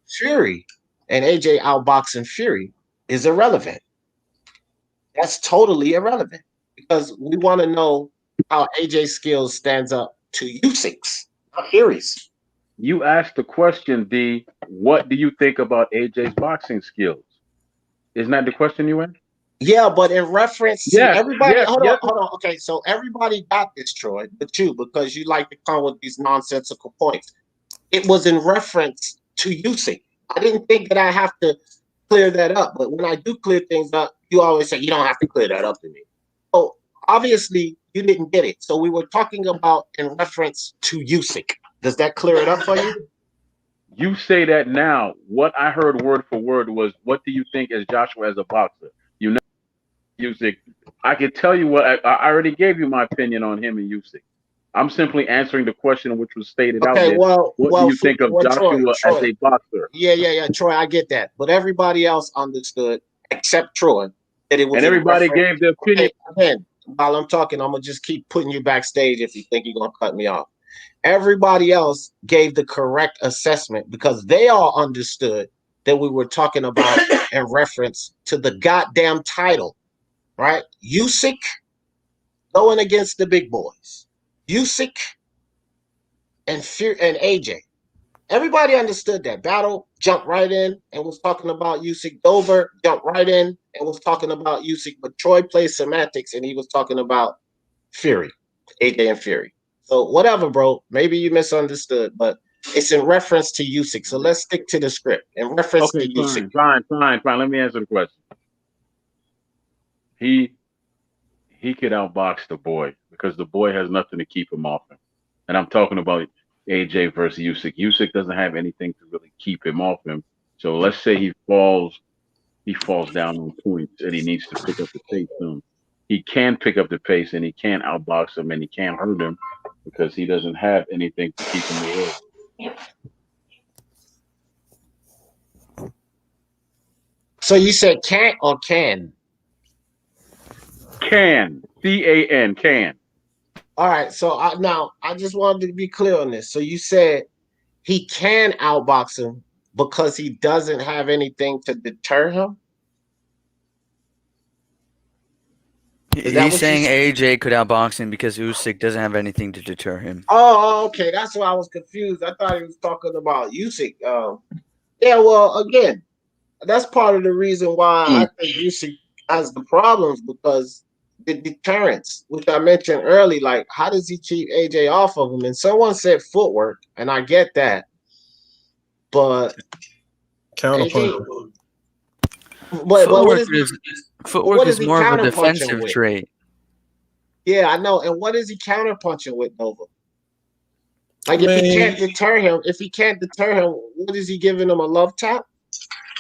Fury and AJ outboxing Fury is irrelevant. That's totally irrelevant because we want to know how AJ's skills stands up to Usyk's, not Fury's. You asked the question, D, what do you think about AJ's boxing skills? Isn't that the question you asked? Yeah, but in reference to everybody, hold on. Okay, so everybody got this, Troy, but you, because you like to come with these nonsensical points. It was in reference to Usyk. I didn't think that I have to clear that up, but when I do clear things up, you always say you don't have to clear that up to me. So obviously you didn't get it. So we were talking about in reference to Usyk. Does that clear it up for you? You say that now. What I heard word for word was, what do you think as Joshua as a boxer? You know Usyk. I can tell you what, I already gave you my opinion on him and Usyk. I'm simply answering the question which was stated out there. What do you think of Joshua as a boxer? Yeah, Troy, I get that. But everybody else understood, except Troy, that it was. And everybody gave their opinion. Again, while I'm talking, I'm going to just keep putting you backstage if you think you're going to cut me off. Everybody else gave the correct assessment because they all understood that we were talking about in reference to the goddamn title, right? Usyk going against the big boys. Usyk and AJ. Everybody understood that. Battle jumped right in and was talking about Usyk. Dover jumped right in and was talking about Usyk. But Troy played semantics and he was talking about Fury, AJ and Fury. So whatever, bro. Maybe you misunderstood, but it's in reference to Usyk. So let's stick to the script. In reference to Usyk. Fine. Let me answer the question. He he could outbox the boy because the boy has nothing to keep him off him. And I'm talking about AJ versus Usyk. Usyk doesn't have anything to really keep him off him. So let's say he falls down on points and he needs to pick up the pace soon. He can pick up the pace and he can outbox him and he can't hurt him because he doesn't have anything to keep him away. So you said can't or can? Can. C-A-N, can. All right. So now I just wanted to be clear on this. So you said he can outbox him because he doesn't have anything to deter him? He's saying AJ could outbox him because Usyk doesn't have anything to deter him. Oh, okay. That's why I was confused. I thought he was talking about Usyk. Yeah, well, again, that's part of the reason why I think Usyk has the problems because the deterrence, which I mentioned early, like how does he keep AJ off of him? And someone said footwork, and I get that, but counterpunch. Footwork is more of a defensive trait. Yeah, I know. And what is he counterpunching with, Nova? Like if he can't deter him, what is he giving him, a love tap?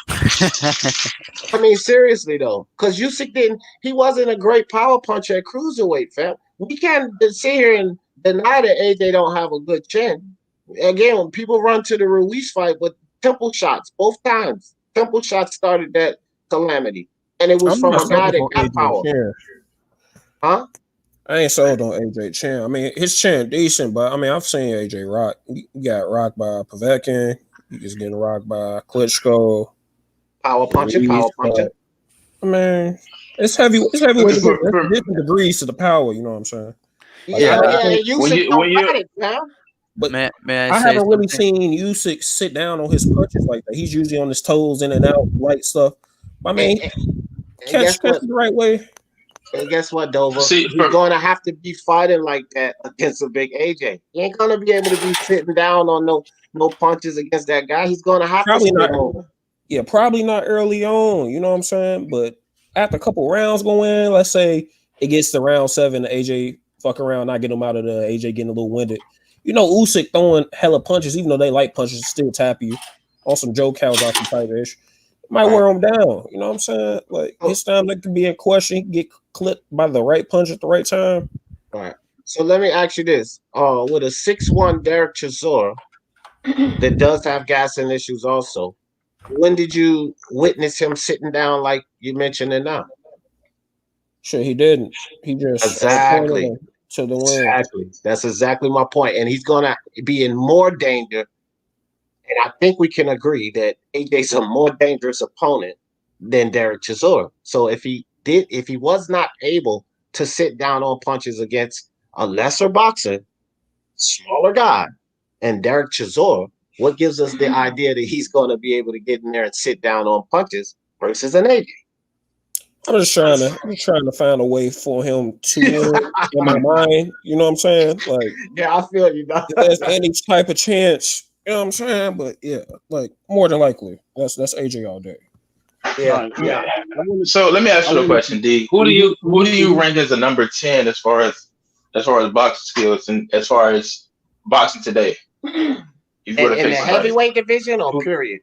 I mean, seriously though, because Usyk he wasn't a great power puncher at cruiserweight, fam. We can't sit here and deny that AJ don't have a good chin. Again, when people run to the Ruiz fight with temple shots, both times, temple shots started that calamity. And it was from a guy that got power. Huh? I ain't sold on AJ chin. I mean, his chin decent, but I mean, I've seen AJ rock. He got rocked by Povetkin. He just getting rocked by Klitschko. Power punching. I mean, it's heavy. It's heavyweight. There's different degrees to the power. You know what I'm saying? Like, Usyk don't got it, man. But may I haven't really seen Usyk sit down on his punches like that. He's usually on his toes, in and out, light stuff. I mean, catch the right way. And guess what, Dover? He's going to have to be fighting like that against a big AJ. He ain't going to be able to be sitting down on no punches against that guy. He's going to have probably to not. over. Yeah, probably not early on. You know what I'm saying? But after a couple rounds go in, let's say it gets to round 7, the AJ fuck around, not get him out of the AJ getting a little winded. You know, Usyk throwing hella punches, even though they like punches, still tap you on some Joe Calzaghe type ish. Might wear him down. You know what I'm saying? Like his stamina could be in question. He can get clipped by the right punch at the right time. All right. So let me ask you this: with a 6'1" Derek Chisora that does have gassing issues, also, when did you witness him sitting down like you mentioned it now? Sure, he didn't. He just exactly to the win. Exactly. That's exactly my point. And he's gonna be in more danger. And I think we can agree that AJ's a more dangerous opponent than Derek Chisora. So if he was not able to sit down on punches against a lesser boxer, smaller guy, and Derek Chisora, what gives us the idea that he's going to be able to get in there and sit down on punches versus an AJ? I'm just trying to find a way for him to win in my mind. You know what I'm saying? Like, yeah, I feel you. If there's any type of chance. You know what I'm saying? But yeah, like more than likely, that's AJ all day. Yeah. So let me ask you a question, D. Who do you rank as a number 10 as far as boxing skills and as far as boxing today? In the heavyweight division or period?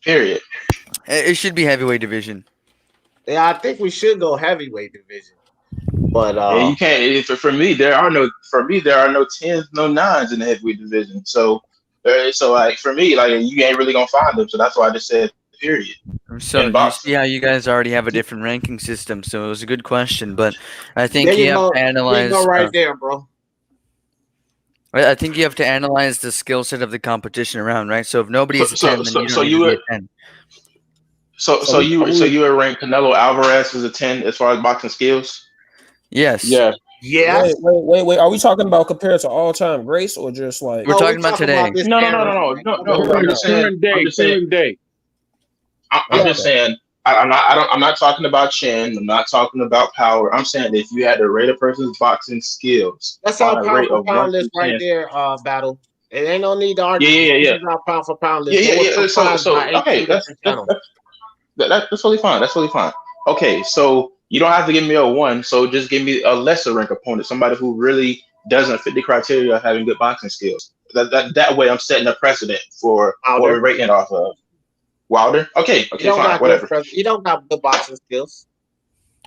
Period. It should be heavyweight division. Yeah, I think we should go heavyweight division. But you can't. For me, there are no 10s, no 9s in the heavyweight division. So like for me, like you ain't really gonna find them. So that's why I just said period. So you see how you guys already have a different ranking system. So it was a good question, but I think you have to analyze. Go right there, bro. I think you have to analyze the skill set of the competition around, right? So if nobody's a 10, then you don't need to be a 10. So you would rank Canelo Alvarez as a 10 as far as boxing skills? Yes. Yeah. Yes. Wait. Are we talking about compared to all-time greats or just like we're talking about today? No. I'm just saying. I'm just saying. I'm not talking about chin. I'm not talking about power. I'm saying if you had to rate a person's boxing skills, that's our pound for pound list right there. Battle. It ain't no need to argue. Yeah. This is our pound for pound list. Yeah. So okay, that's totally fine. That's totally fine. Okay, so You don't have to give me a 1, so just give me a lesser rank opponent, somebody who really doesn't fit the criteria of having good boxing skills. That way, I'm setting a precedent for what we're Wilder. rating it off of. Wilder? Okay, He don't fine, got whatever. he don't got good boxing skills.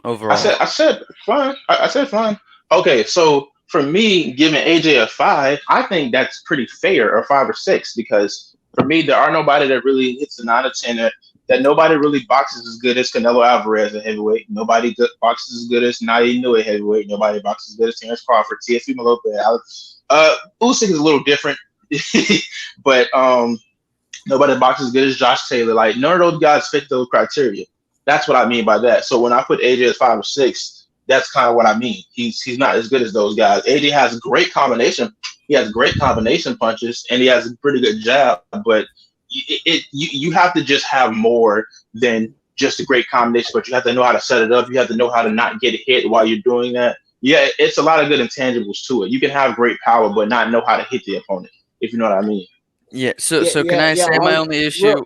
Overall. I said fine. I said fine. Okay, so for me, giving AJ a 5, I think that's pretty fair, or 5 or 6, because for me, there are nobody that really hits a 9 or 10. That nobody really boxes as good as Canelo Alvarez at heavyweight. Nobody boxes as good as Nadia Inoue at heavyweight. Nobody boxes as good as Terrence Crawford, TFE Malopez, Alex. Usyk is a little different, but nobody boxes as good as Josh Taylor. Like, none of those guys fit those criteria. That's what I mean by that. So when I put AJ as 5 or 6, that's kind of what I mean. He's not as good as those guys. AJ has great combination. He has great combination punches, and he has a pretty good jab. But you have to just have more than just a great combination. But you have to know how to set it up. You have to know how to not get hit while you're doing that. Yeah, it's a lot of good intangibles to it. You can have great power, but not know how to hit the opponent, if you know what I mean. Yeah. So can I say my only issue?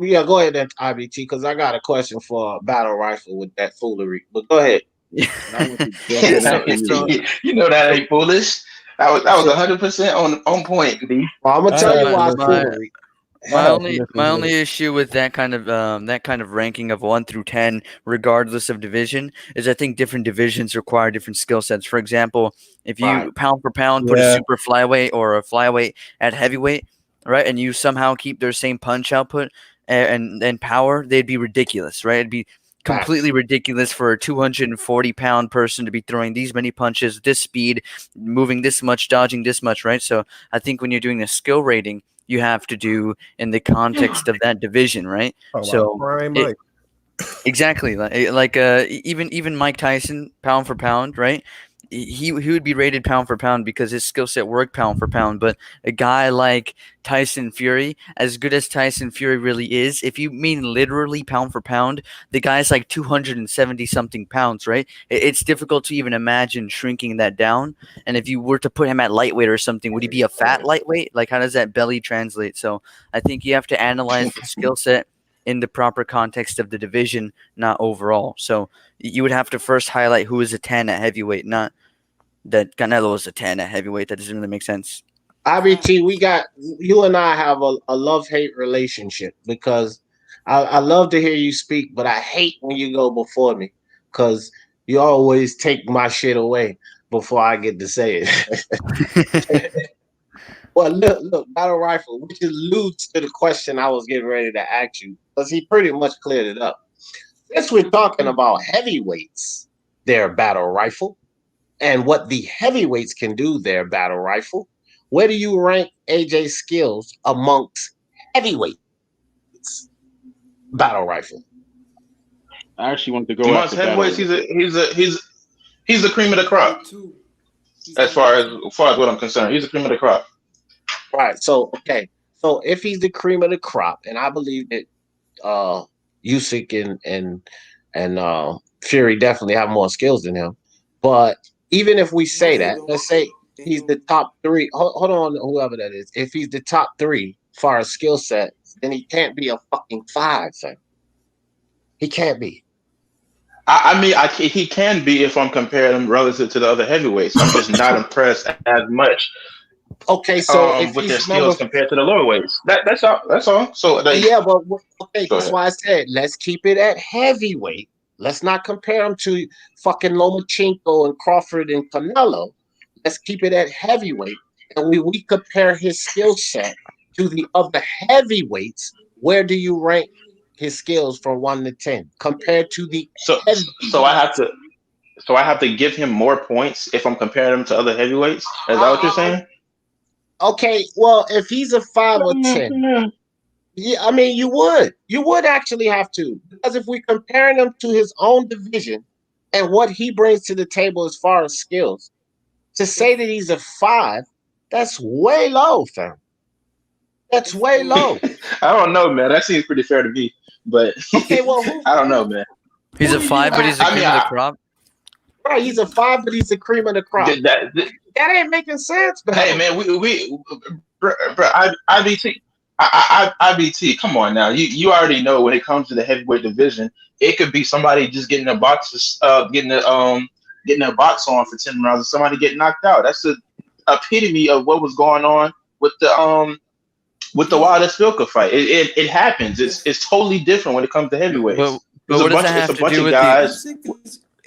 Yeah, go ahead, then, IBT, because I got a question for a battle rifle with that foolery. But go ahead. You know that ain't foolish. That was 100% on point, B. Well, I'm gonna tell you why foolery. My only issue with that kind of ranking of 1 through 10, regardless of division, is I think different divisions require different skill sets. For example, if you pound for pound put a super flyweight or a flyweight at heavyweight, right, and you somehow keep their same punch output and power, they'd be ridiculous, right? It'd be completely ridiculous for a 240-pound person to be throwing these many punches, this speed, moving this much, dodging this much, right? So I think when you're doing a skill rating, you have to do in the context of that division, right? Exactly, like even Mike Tyson, pound for pound, right? He would be rated pound for pound because his skill set worked pound for pound. But a guy like Tyson Fury, as good as Tyson Fury really is, if you mean literally pound for pound, the guy's like 270 something pounds, right? It's difficult to even imagine shrinking that down. And if you were to put him at lightweight or something, would he be a fat lightweight? Like, how does that belly translate? So I think you have to analyze the skill set in the proper context of the division, not overall. So you would have to first highlight who is a 10 at heavyweight, not that Canelo is a 10 at heavyweight. That doesn't really make sense. IBT, you and I have a love-hate relationship because I love to hear you speak, but I hate when you go before me because you always take my shit away before I get to say it. Well, look, Battle Rifle, which alludes to the question I was getting ready to ask you, because he pretty much cleared it up. Since we're talking about heavyweights, their Battle Rifle, and what the heavyweights can do, their Battle Rifle, where do you rank AJ's skills amongst heavyweights? Battle Rifle. I actually want to go amongst heavyweights. He's the cream of the crop. As far as what I'm concerned, he's the cream of the crop. Right. So so if he's the cream of the crop, and I believe that Usyk and Fury definitely have more skills than him, but even if we say that, let's say he's the top 3. Hold on, whoever that is. If he's the top 3 as far as skill set, then he can't be a fucking 5, son. He can't be. I mean, he can be if I'm comparing him relative to the other heavyweights. I'm just not impressed as much. Okay, so with their skills compared to the lower weights, that's all. That's all. So yeah, but okay, that's why I said let's keep it at heavyweight. Let's not compare him to fucking Lomachenko and Crawford and Canelo. Let's keep it at heavyweight, and we compare his skill set to the other heavyweights. Where do you rank his skills from 1 to 10 compared to the so I have to give him more points if I'm comparing him to other heavyweights? Is that what you're saying? Okay, well, if he's a 5 or 10, yeah, I mean, you would actually have to, because if we're comparing him to his own division and what he brings to the table as far as skills, to say that he's a 5, that's way low, fam. That's way low. I don't know, man. That seems pretty fair to me, but okay, well, I don't know, man. He's a 5, but he's the cream of the crop. Right, he's a 5, but he's the cream of the crop. That ain't making sense, bro. Hey, man, we bro, IBT. IBT, come on now. You already know when it comes to the heavyweight division, it could be somebody just getting getting a box on for 10 rounds and somebody get knocked out. That's the epitome of what was going on with the Yeah. Wilder Filka fight. It happens. It's totally different when it comes to heavyweights. But what does that have to do with guys.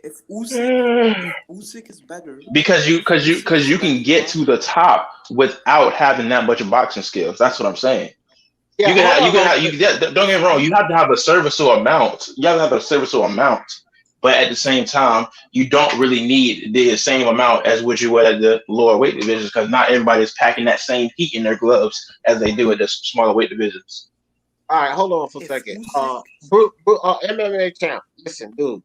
If Usyk is better, Because you can get to the top without having that much of boxing skills. That's what I'm saying. Yeah, Don't get me wrong. You have to have a serviceable amount. You have to have a serviceable amount, but at the same time, you don't really need the same amount as what you would at the lower weight divisions because not everybody is packing that same heat in their gloves as they do at the smaller weight divisions. All right, hold on for a If second. Usyk- MMA champ, listen, dude,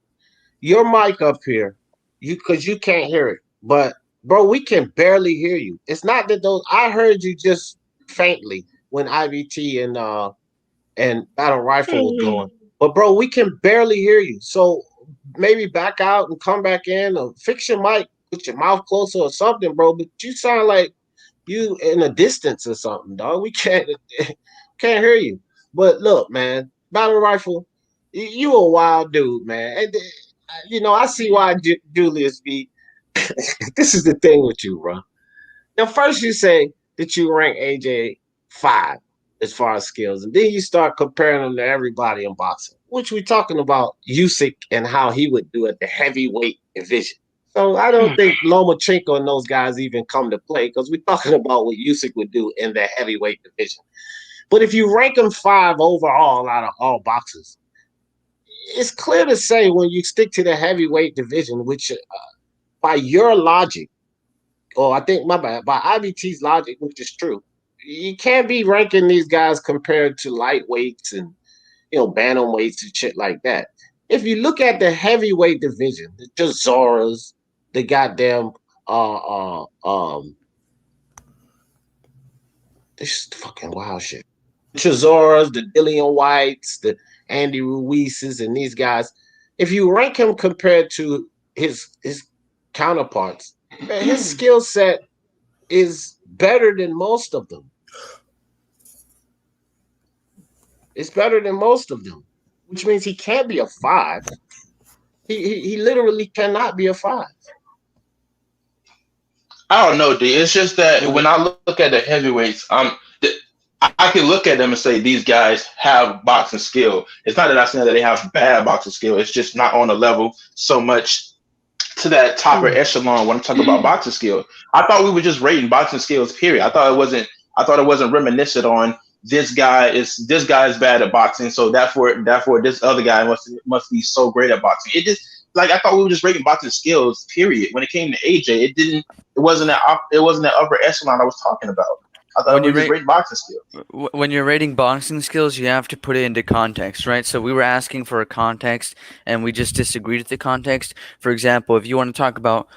your mic up here, because you can't hear it, but bro, we can barely hear you. It's not that those I heard you just faintly when IVT and Battle Rifle was going, but bro, we can barely hear you. So maybe back out and come back in, or fix your mic, put your mouth closer or something, bro. But you sound like you in a distance or something, dog. We can't hear you. But look, man, Battle Rifle, you a wild dude, man. And, I see why Julius be. This is the thing with you, bro. Now, first you say that you rank AJ 5 as far as skills, and then you start comparing them to everybody in boxing, which we're talking about Usyk and how he would do at the heavyweight division. So I don't think Lomachenko and those guys even come to play because we're talking about what Usyk would do in the heavyweight division. But if you rank them 5 overall out of all boxers, it's clear to say when you stick to the heavyweight division, which by your logic, or I think my bad, by IBT's logic, which is true, you can't be ranking these guys compared to lightweights and bantamweights and shit like that. If you look at the heavyweight division, the Chisoras, the goddamn this is fucking wild shit. Chisoras, the Dillian Whites, the Andy Ruizes, and these guys, if you rank him compared to his counterparts, man, his skill set is better than most of them. It's better than most of them, which means he can't be a 5. He literally cannot be a 5. I don't know, D. It's just that when I look at the heavyweights, I can look at them and say these guys have boxing skill. It's not that I'm saying that they have bad boxing skill. It's just not on a level so much to that topper echelon when I'm talking about boxing skill. I thought we were just rating boxing skills, period. I thought it wasn't reminiscent on this guy is bad at boxing, so therefore this other guy must be so great at boxing. It just I thought we were just rating boxing skills, period. When it came to AJ, it wasn't that upper echelon I was talking about. I thought we were just rating boxing skills. When you're rating boxing skills, you have to put it into context, right? So we were asking for a context, and we just disagreed with the context. For example, if you want to talk about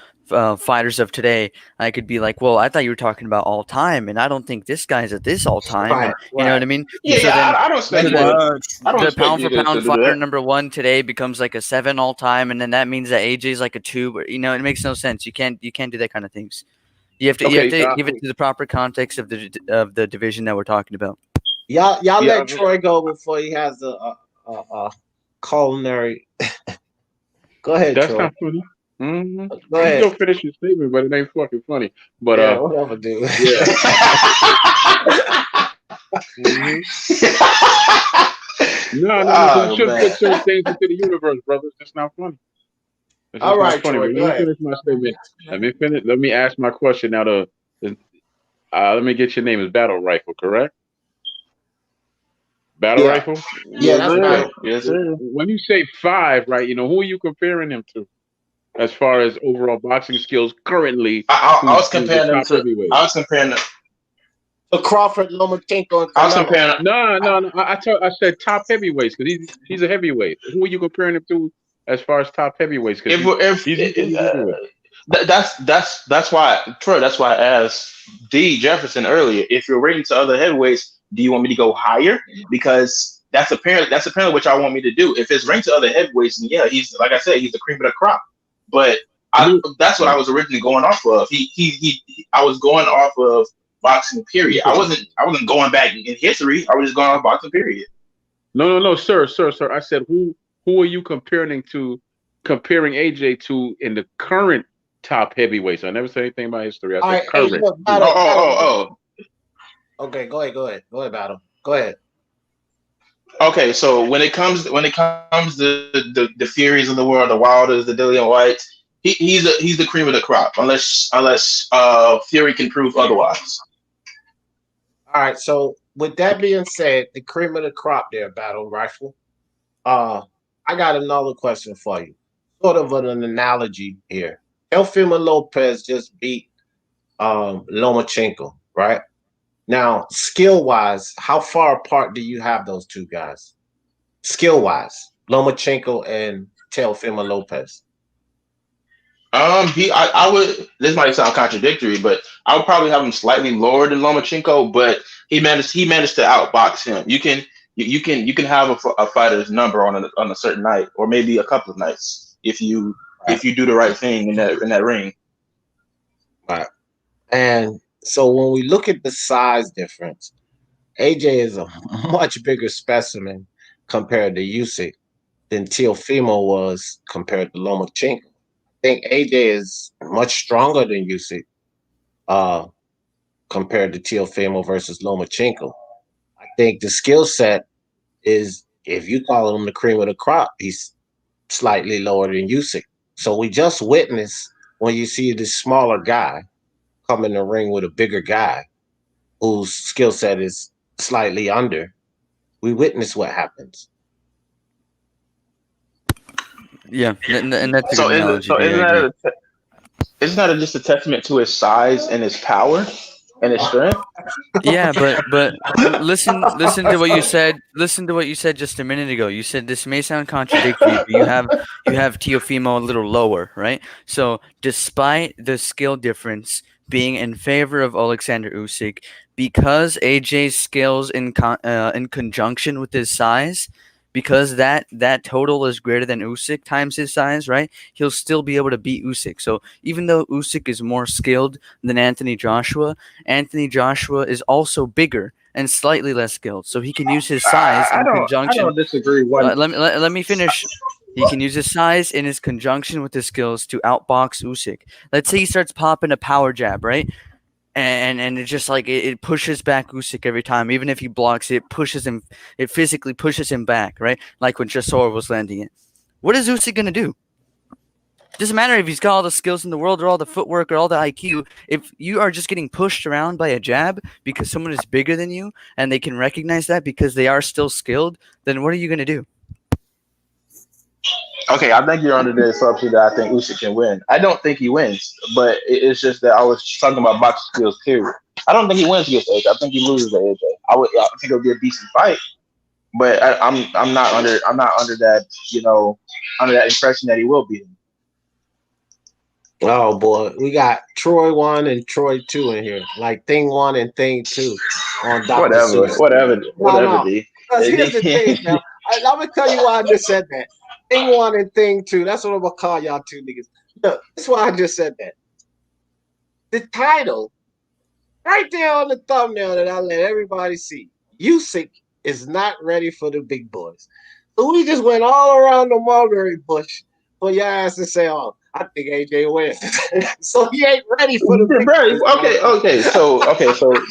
fighters of today, I could be like, well, I thought you were talking about all time, and I don't think this guy's at this all time. Right, You know what I mean? Yeah, So then, I don't expect the pound for pound fighter that. number 1 today becomes like a 7 all time, and then that means that AJ's like a 2. But it makes no sense. You can't do that kind of things. You have to give it to the proper context of the division that we're talking about. Y'all let Troy go before he has a culinary. Go ahead, That's Troy. not funny. Mm-hmm. Go ahead. You don't finish your statement, but it ain't fucking funny. But whatever, dude. yeah. No, you shouldn't put certain things into the universe, brother. It's just not funny. It's All right, funny. Troy, Let me finish my statement. Let me ask my question now. Let me get your name. Is Battle Rifle, correct? Battle Rifle? Yeah, that's right. Yes, sir. When you say 5, right, who are you comparing him to as far as overall boxing skills currently? I was comparing them to Crawford, Lomachenko, and I was comparing. No. I said top heavyweights because he's a heavyweight. Who are you comparing him to as far as top heavyweights? That's why, Troy. That's why I asked D Jefferson earlier. If you're rating to other heavyweights, do you want me to go higher? Because that's apparently what y'all want me to do. If it's ranked to other heavyweights, then yeah, he's like I said, he's the cream of the crop. But that's what I was originally going off of. I was going off of boxing period. I wasn't going back in history. I was just going off boxing period. No, sir. I said who are you comparing AJ to in the current top heavyweights? I never said anything about history. I said current. Look, Okay, go ahead, Battle. Go ahead. Okay, so when it comes to the Furies of the world, the Wilders, the Dillian Whites, he's the cream of the crop, unless Fury can prove otherwise. All right, so with that being said, the cream of the crop there, Battle Rifle. I got another question for you. Sort of an analogy here. Teofimo Lopez just beat Lomachenko, right? Now, skill-wise, how far apart do you have those two guys? Skill-wise, Lomachenko and Teofimo Lopez. I would. This might sound contradictory, but I would probably have him slightly lower than Lomachenko. But he managed to outbox him. You can have a fighter's number on a certain night, or maybe a couple of nights if you do the right thing in that ring. Right. And so when we look at the size difference, AJ is a much bigger specimen compared to Usyk than Teofimo was compared to Lomachenko. I think AJ is much stronger than Usyk compared to Teofimo versus Lomachenko. I think the skill set is, if you call him the cream of the crop, he's slightly lower than Usyk. So we just witnessed when you see this smaller guy come in the ring with a bigger guy whose skill set is slightly under, we witness what happens. Yeah, and that's a good analogy. Isn't that just a testament to his size and his power and his strength? Yeah, but listen to what you said. Listen to what you said just a minute ago. You said this may sound contradictory, but you have Teofimo a little lower, right? So despite the skill difference being in favor of Oleksandr Usyk, because AJ's skills in conjunction with his size, because that total is greater than Usyk times his size, right? He'll still be able to beat Usyk. So even though Usyk is more skilled than Anthony Joshua is also bigger and slightly less skilled. So he can use his size in conjunction. I don't disagree. Let me finish. He can use his size in his conjunction with his skills to outbox Usyk. Let's say he starts popping a power jab, right? And it's just like it pushes back Usyk every time. Even if he blocks it, pushes him. It physically pushes him back, right? Like when Chisora was landing it. What is Usyk gonna do? Doesn't matter if he's got all the skills in the world or all the footwork or all the IQ. If you are just getting pushed around by a jab because someone is bigger than you and they can recognize that because they are still skilled, then what are you gonna do? Okay, I think you're under the assumption that I think Usyk can win. I don't think he wins, but it's just that I was talking about boxing skills period. I don't think he wins against AJ. I think he loses to AJ. I think it'll be a decent fight, but I'm not under that under that impression that he will beat him. Oh boy, we got Troy 1 and Troy 2 in here, like Thing 1 and Thing 2 on Dr. Seuss. Whatever. Because here's the thing, now. I'm gonna tell you why I just said that. Thing 1 and Thing 2. That's what I'm gonna call y'all two niggas. Look, that's why I just said that. The title, right there on the thumbnail that I let everybody see. Usyk is not ready for the big boys. So we just went all around the mulberry bush for your ass to say, "Oh, I think AJ wins." So he ain't ready for the big boys. Okay. So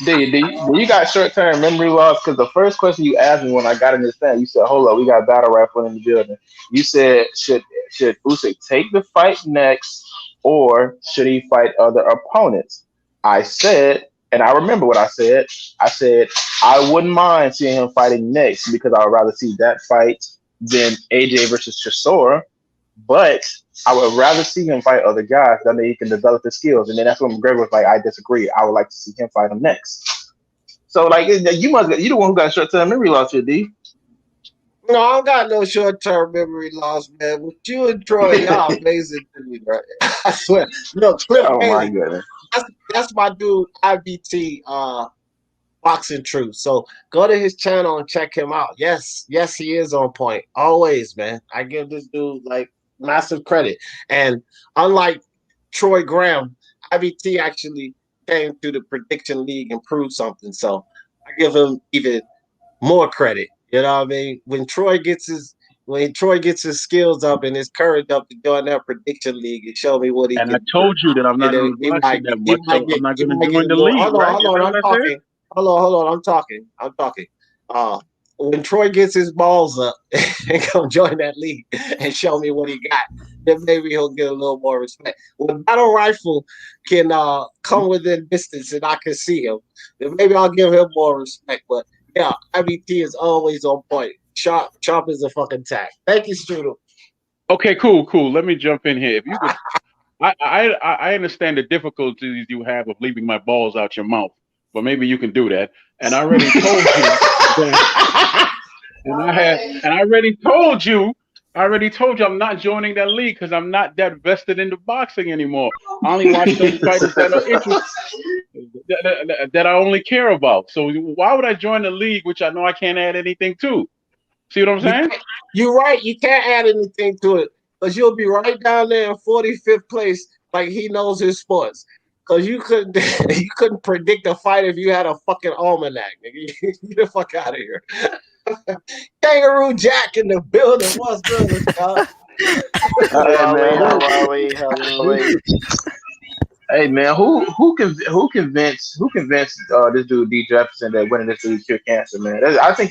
do you got short-term memory loss? Because the first question you asked me when I got in this thing, you said, "Hold up, we got Battle Rifle in the building." You said, "Should Usyk take the fight next, or should he fight other opponents?" I said, and I remember what I said. I said I wouldn't mind seeing him fighting next because I would rather see that fight than AJ versus Chisora, but I would rather see him fight other guys that he can develop his skills. And then that's when McGregor was like, "I disagree. I would like to see him fight him next." So like you the one who got short-term memory loss here, D. No, I don't got no short-term memory loss, man. But you and Troy, y'all amazing to me, right? I swear. Look, Cliff my Bailey, goodness. that's my dude, IBT Boxing Truth. So go to his channel and check him out. Yes, he is on point. Always, man. I give this dude like massive credit. And unlike Troy Graham, IBT actually came to the prediction league and proved something. So I give him even more credit. You know what I mean? When Troy gets his skills up and his courage up to join that prediction league and show me what he And I can do, told you that I'm not then going to watch it that he much, might so I'm get not going to a join the little. league, right? Is that what I'm I said? talking. Hold on, I'm talking. When Troy gets his balls up and come join that league and show me what he got, then maybe he'll get a little more respect. When Battle Rifle can come within distance and I can see him, then maybe I'll give him more respect. But yeah, IBT is always on point. Sharp is a fucking tag. Thank you, Strudel. Okay, cool. Let me jump in here. If you could, I understand the difficulties you have of leaving my balls out your mouth, but maybe you can do that. And I already told you that, and I already told you I'm not joining that league because I'm not that vested into boxing anymore. I only watch those fighters that are interested, that I only care about. So why would I join the league which I know I can't add anything to? See what I'm saying? You're right. You can't add anything to it because you'll be right down there in 45th place, like he knows his sports. Because you couldn't predict a fight if you had a fucking almanac, nigga. Get the fuck out of here. Kangaroo Jack in the building. What's good, y'all? How are we? Hey man, who convinced this dude D Jefferson that winning this league cure cancer, man? I think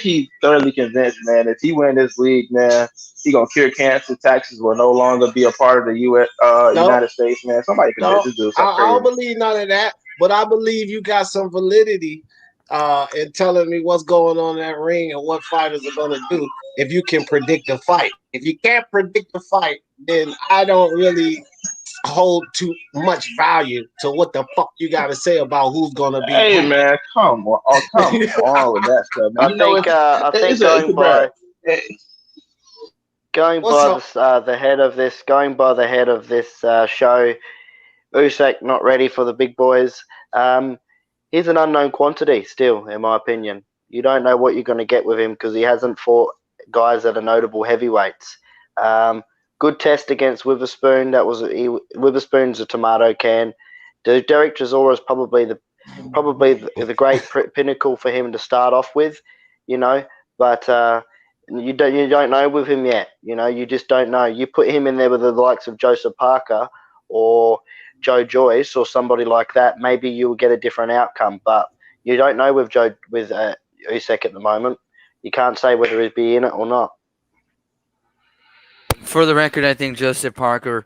he thoroughly convinced, man. If he win this league, man, he gonna cure cancer. Taxes will no longer be a part of the U.S. United States, man. Somebody convinced this dude. I don't believe none of that, but I believe you got some validity in telling me what's going on in that ring and what fighters are gonna do. If you can predict the fight, if you can't predict the fight, then I don't really hold too much value to what the fuck you got to say about who's gonna be. Hey man, come on, on with that stuff, man. I think going by the head of this show, Usyk not ready for the big boys. He's an unknown quantity still, in my opinion. You don't know what you're going to get with him because he hasn't fought guys that are notable heavyweights. Good test against Witherspoon. Witherspoon's a tomato can. Derek Chisora is probably the great pinnacle for him to start off with, But you don't know with him yet. You just don't know. You put him in there with the likes of Joseph Parker or Joe Joyce or somebody like that, maybe you'll get a different outcome. But you don't know with Usyk at the moment. You can't say whether he'd be in it or not. For the record, I think Joseph Parker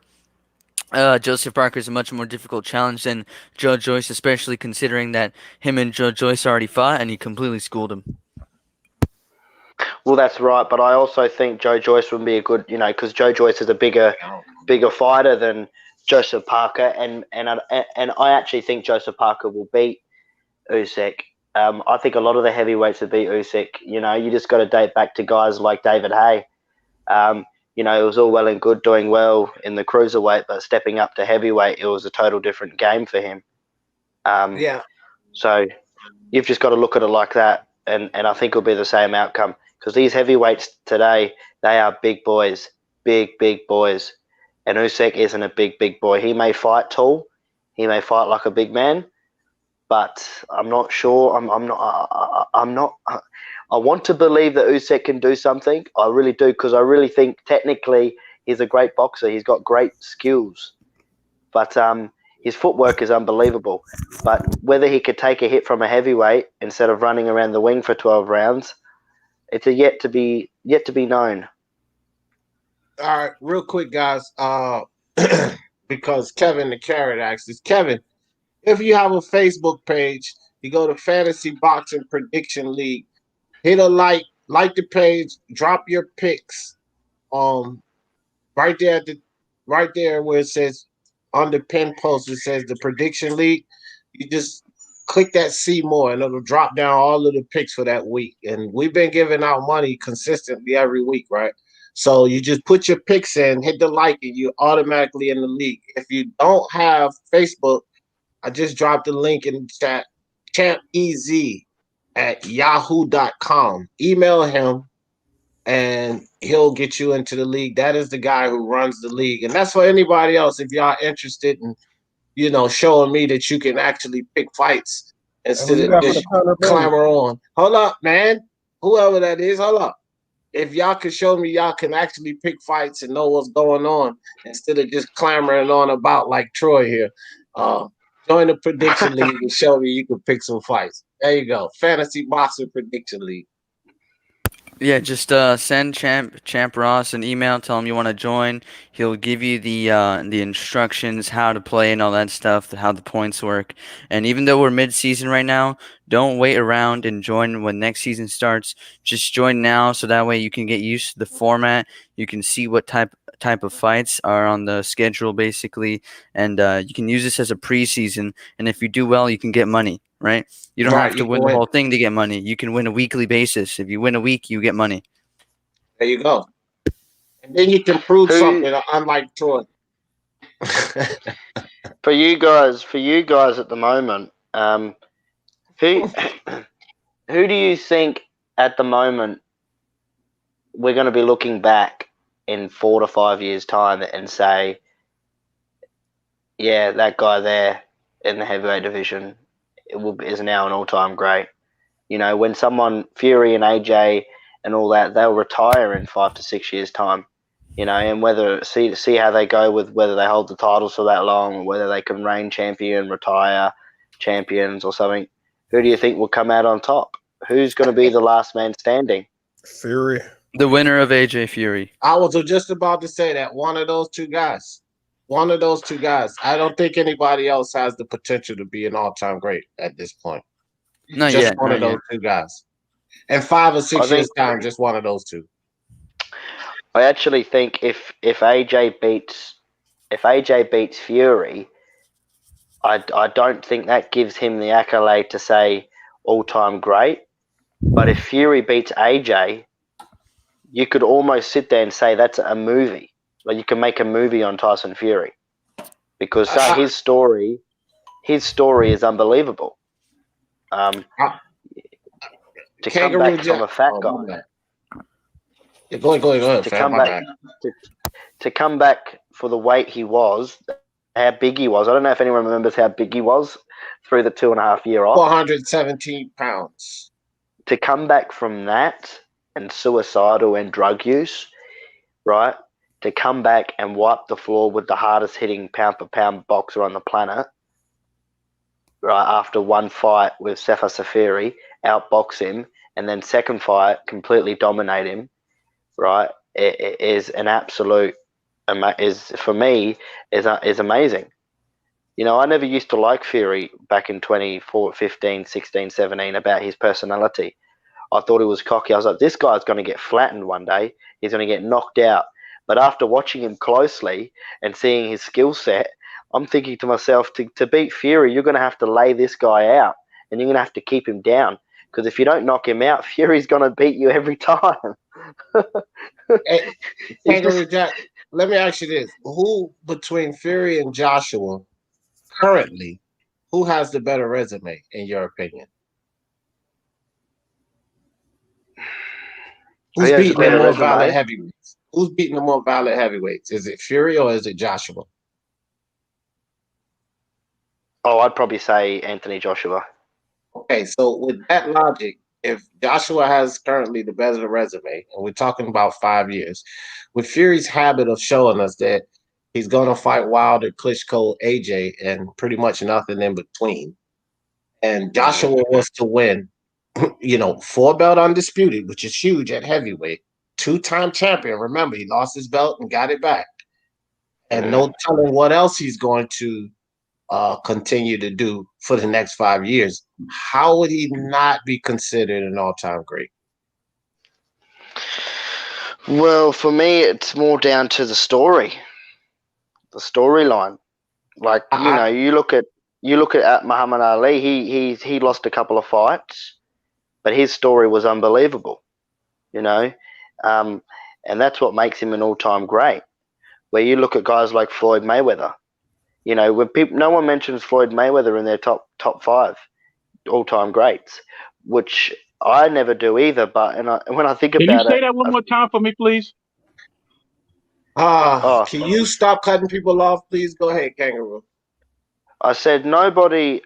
is a much more difficult challenge than Joe Joyce, especially considering that him and Joe Joyce already fought and he completely schooled him. Well, that's right, but I also think Joe Joyce would be a good, because Joe Joyce is a bigger fighter than Joseph Parker, and I actually think Joseph Parker will beat Usyk. I think a lot of the heavyweights will beat Usyk. You just got to date back to guys like David Haye. It was all well and good doing well in the cruiserweight, but stepping up to heavyweight, it was a total different game for him. So you've just got to look at it like that, and I think it'll be the same outcome. Because these heavyweights today, they are big boys, big boys. And Usyk isn't a big boy. He may fight tall, he may fight like a big man, but I'm not sure. I'm not. I want to believe that Usyk can do something. I really do, because I really think technically he's a great boxer. He's got great skills, but his footwork is unbelievable. But whether he could take a hit from a heavyweight instead of running around the wing for 12 rounds, it's yet to be known. All right, real quick, guys. Because Kevin the Carrot asked this. Kevin, if you have a Facebook page, you go to Fantasy Boxing Prediction League. Hit a like the page, drop your picks. Right there where it says on the pin post, it says the Prediction League. You just click that see more and it'll drop down all of the picks for that week. And we've been giving out money consistently every week, right? So you just put your picks in, hit the like, and you're automatically in the league. If you don't have Facebook, I just dropped the link in the chat. ChampEZ@yahoo.com. Email him and he'll get you into the league. That is the guy who runs the league. And that's for anybody else if y'all interested in showing me that you can actually pick fights And who instead you of got for the just counter bet? clamor on. Hold up, man. Whoever that is, hold up. If y'all could show me y'all can actually pick fights and know what's going on instead of just clamoring on about like Troy here, join the prediction league and show me you can pick some fights. There you go. Fantasy Boxing Prediction League. Yeah, just send Champ Ross an email, tell him you want to join. He'll give you the instructions, how to play and all that stuff, how the points work. And even though we're mid-season right now, don't wait around and join when next season starts. Just join now so that way you can get used to the format. You can see what type of fights are on the schedule basically, and you can use this as a preseason. And if you do well, you can get money, right? You don't have to You win can the win. whole thing to get money. You can win a weekly basis. If you win a week, you get money. There you go. And then you can prove Who- something, unlike Troy. For you guys at the moment, who who do you think at the moment we're going to be looking back in 4 to 5 years' time and say, yeah, that guy there in the heavyweight division is now an all-time great. When someone, Fury and AJ and all that, they'll retire in 5 to 6 years' time. And whether see how they go with whether they hold the titles for that long, or whether they can reign champion, retire champions or something. Who do you think will come out on top? Who's going to be the last man standing? Fury. The winner of AJ Fury. I was just about to say that one of those two guys. I don't think anybody else has the potential to be an all-time great at this point. Not Just yet. one of those two guys. In 5 or 6 years' time, just one of those two. I actually think if AJ beats Fury, I don't think that gives him the accolade to say all-time great. But if Fury beats AJ, you could almost sit there and say that's a movie. Like you can make a movie on Tyson Fury, because his story is unbelievable. To come back from a fat guy. Yeah, go ahead. To come back for the weight he was, how big he was. I don't know if anyone remembers how big he was through the 2.5 year off. 417 pounds. To come back from that and suicidal and drug use, right? To come back and wipe the floor with the hardest hitting pound for pound boxer on the planet, right? After one fight with Sefa Safiri, outbox him, and then second fight completely dominate him, right? It is an absolute, for me, is amazing. I never used to like Fury back in 2015, 16, 17 about his personality. I thought he was cocky. I was like, this guy's going to get flattened one day. He's going to get knocked out. But after watching him closely and seeing his skill set, I'm thinking to myself, to beat Fury, you're going to have to lay this guy out and you're going to have to keep him down. Because if you don't knock him out, Fury's going to beat you every time. Kangaroo Jack, let me ask you this. Who, between Fury and Joshua, currently, who has the better resume, in your opinion? Who's beating the more valid heavyweights? Who's beating the more valid heavyweights? Is it Fury or is it Joshua? Oh, I'd probably say Anthony Joshua. Okay, so with that logic, if Joshua has currently the better resume, and we're talking about 5 years, with Fury's habit of showing us that he's going to fight Wilder, Klitschko, AJ, and pretty much nothing in between, and Joshua was to win, 4-belt undisputed, which is huge at heavyweight, 2-time champion. Remember, he lost his belt and got it back, and no telling what else he's going to continue to do for the next 5 years. How would he not be considered an all-time great? Well, for me, it's more down to the story, the storyline. Like you look at Muhammad Ali. He lost a couple of fights, but his story was unbelievable. And that's what makes him an all-time great. Where you look at guys like Floyd Mayweather. When no one mentions Floyd Mayweather in their top 5 all-time greats, which I never do either. But when I think about it, can you say that one more time for me, please? Can you stop cutting people off, please? Go ahead, Kangaroo. I said nobody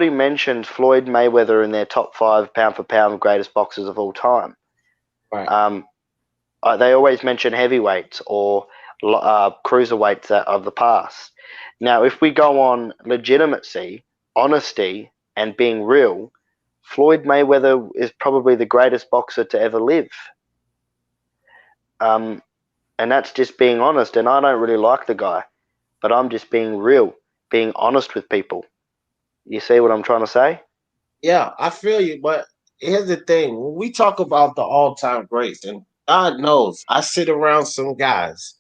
mentioned Floyd Mayweather in their top 5 pound for pound greatest boxers of all time. Right. They always mention heavyweights or cruiserweights of the past. Now, if we go on legitimacy, honesty, and being real, Floyd Mayweather is probably the greatest boxer to ever live. And that's just being honest. And I don't really like the guy, but I'm just being real, being honest with people. You see what I'm trying to say? Yeah, I feel you, but here's the thing: when we talk about the all-time greats, and God knows, I sit around some guys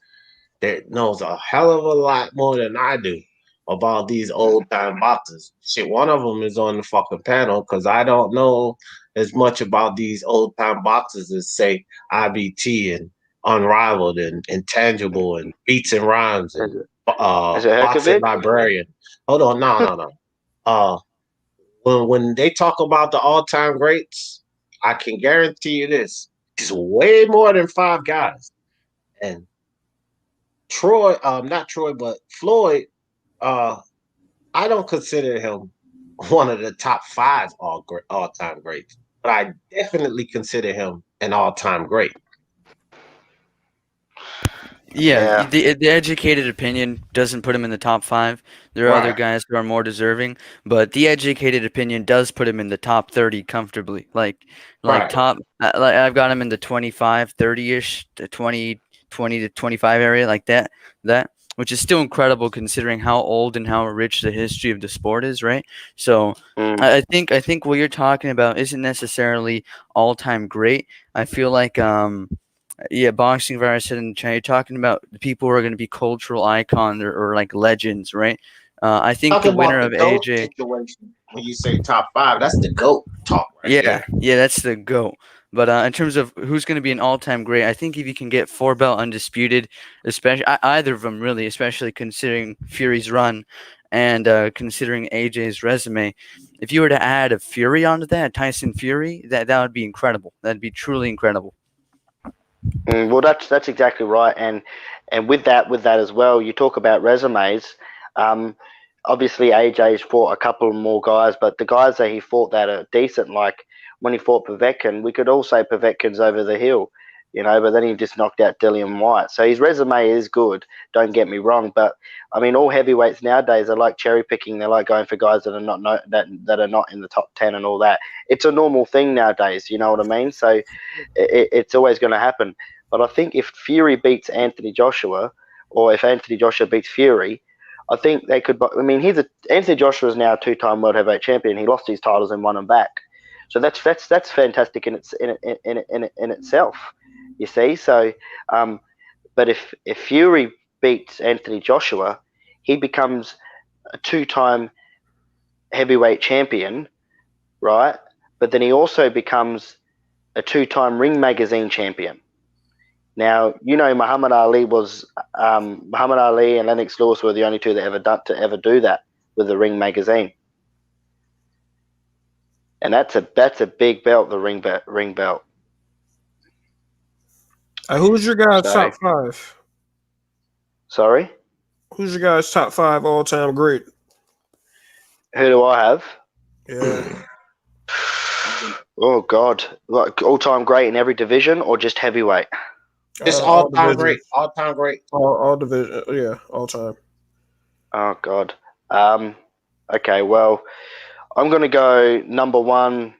that knows a hell of a lot more than I do about these old-time boxers. Shit, one of them is on the fucking panel because I don't know as much about these old-time boxers as say IBT and Unrivaled and Intangible and Beats and Rhymes and Is it Boxing Herkovic? Librarian. Hold on, no. When they talk about the all-time greats, I can guarantee you this: it's way more than 5 guys. And Troy, not Troy, but Floyd, I don't consider him one of the top 5 all-time greats, but I definitely consider him an all-time great. Yeah, the educated opinion doesn't put him in the top 5. There are other Right. guys who are more deserving, but the educated opinion does put him in the top 30 comfortably. Like Right. top, like I've got him in the 25, 30-ish, to 20 to 25 area, like that, which is still incredible considering how old and how rich the history of the sport is, right? So I think what you're talking about isn't necessarily all-time great. I feel like yeah, boxing virus and China. You're talking about the people who are going to be cultural icons or like legends, right? I think the Talking winner about the of GOAT AJ. situation, when you say top 5, that's the GOAT talk right Yeah, there. yeah, that's the GOAT. But in terms of who's going to be an all-time great, I think if you can get 4-belt undisputed, especially either of them really, especially considering Fury's run and considering AJ's resume, if you were to add a Fury onto that, Tyson Fury, that would be incredible. That'd be truly incredible. Well, that's exactly right, and with that as well, you talk about resumes. Um, Obviously, AJ's fought a couple more guys, but the guys that he fought that are decent, like when he fought Povetkin, we could all say Povetkin's over the hill, but then he just knocked out Dillian White. So his resume is good. Don't get me wrong, but I mean, all heavyweights nowadays are like cherry picking. They're like going for guys that are not that are not in the top 10 and all that. It's a normal thing nowadays. You know what I mean? So it's always going to happen. But I think if Fury beats Anthony Joshua, or if Anthony Joshua beats Fury, I think they could. I mean, Anthony Joshua is now a 2-time world heavyweight champion. He lost his titles and won them back, so that's fantastic in itself. You see, so but if Fury beats Anthony Joshua, he becomes a 2-time heavyweight champion, right? But then he also becomes a 2-time Ring Magazine champion. Now, Muhammad Ali and Lennox Lewis were the only two that ever do that with the Ring magazine, and that's a big belt, the ring belt. Who's your guys' So, top 5? sorry, Who's your guys' top 5 all-time great? who do I have? Yeah. Oh God, like all-time great in every division or just heavyweight? It's All all-time divisions. great. All-time great. All division. Yeah, all time. Oh God. Okay, well, I'm gonna go number 1,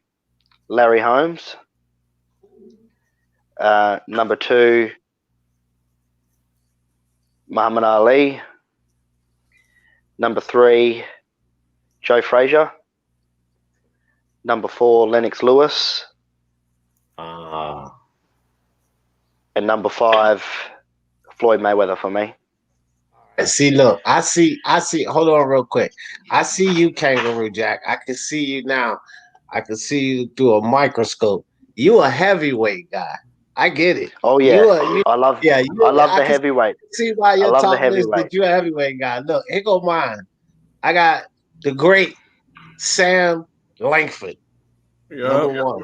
Larry Holmes. Number 2, Muhammad Ali. Number 3, Joe Frazier. Number 4, Lennox Lewis. And number 5, Floyd Mayweather for me. And see, look, I see, hold on real quick. I see you, Kangaroo Jack. I can see you now. I can see you through a microscope. You a heavyweight guy. I get it. Oh yeah, I love I the heavyweight. See why I your love the top list heavyweight. that you're a heavyweight guy. Look, here go mine. I got the great Sam Langford, number 1.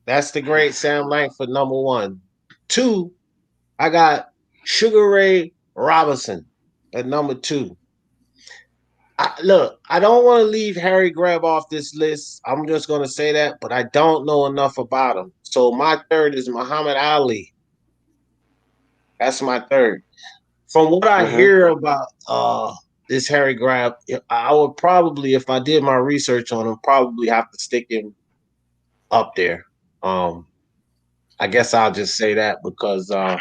That's the great Sam Langford, number 1. 2, I got Sugar Ray Robinson at number 2. Look, I don't want to leave Harry Greb off this list. I'm just going to say that, but I don't know enough about him. So my third is Muhammad Ali. That's my third. From what I hear about this Harry Greb, I would probably, if I did my research on him, probably have to stick him up there. I guess I'll just say that because I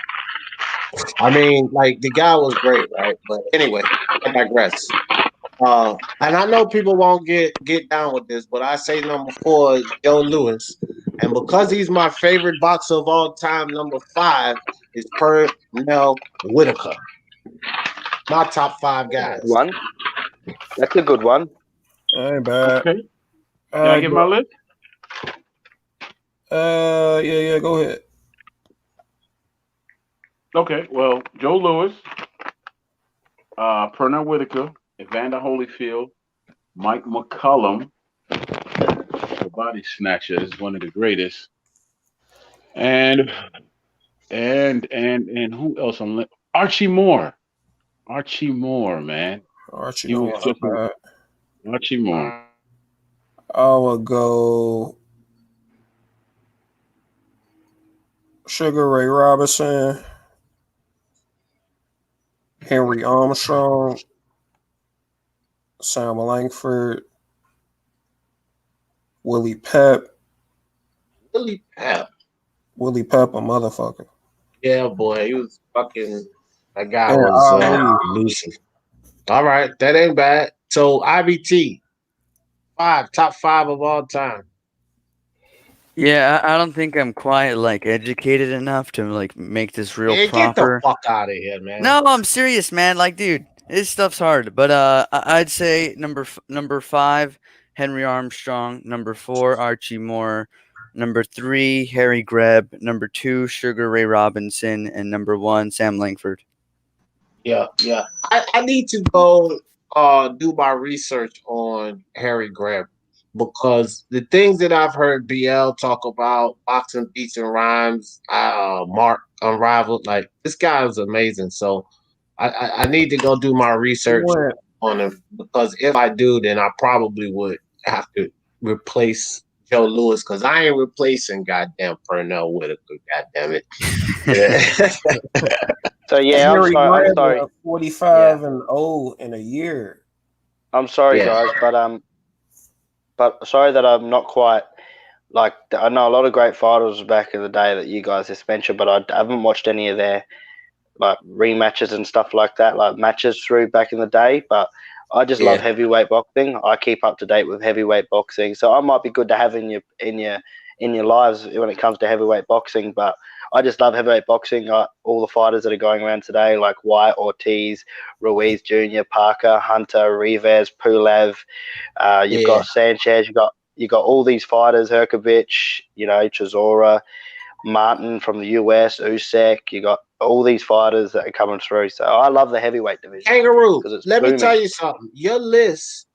mean, like the guy was great, right? But anyway, I digress. And I know people won't get down with this, but I say number 4 is Joe Louis, and because he's my favorite boxer of all time, number 5 is Pernell Whitaker. My top 5 guys. One. That's a good one. Ain't bad. Okay. Can I get my list? Yeah, go ahead. Okay, well, Joe Louis, Pernell Whitaker, Evander Holyfield, Mike McCollum, the body snatcher is one of the greatest, and who else on list? Archie Moore, man. Archie Moore. Archie Moore. I would go Sugar Ray Robinson, Henry Armstrong, Sam Langford, Willie Pep. Willie Pep, a motherfucker. Yeah, boy, he was fucking. That guy was elusive. All right, that ain't bad. So IBT, top 5 of all time. Yeah, I don't think I'm quite like educated enough to like make this real proper. Get the fuck out of here, man. No, I'm serious, man. Like, dude, this stuff's hard. But I'd say number 5, Henry Armstrong. Number 4, Archie Moore. Number 3, Harry Greb. Number 2, Sugar Ray Robinson. And number 1, Sam Langford. Yeah. I need to go do my research on Harry Greb because the things that I've heard BL talk about, boxing beats and rhymes, Mark Unrivaled, like this guy is amazing. So I need to go do my research on him because if I do, then I probably would have to replace Joe Louis because I ain't replacing goddamn Pernell Whitaker. Goddamn it. So yeah, I'm sorry. 45 and 0 in a year. I'm sorry, guys, but sorry that I'm not quite like. I know a lot of great fighters back in the day that you guys just mentioned, but I haven't watched any of their like rematches and stuff like that, like matches through back in the day. But I just love heavyweight boxing. I keep up to date with heavyweight boxing, so I might be good to have in your lives when it comes to heavyweight boxing. But I just love heavyweight boxing. All the fighters that are going around today, like White, Ortiz, Ruiz Jr., Parker, Hunter, Rivas, Pulev. You've got Sanchez. You got all these fighters, Herkovich, Chisora, Martin from the US, Usyk. You got all these fighters that are coming through. So I love the heavyweight division. Kangaroo, let me tell you something. Your list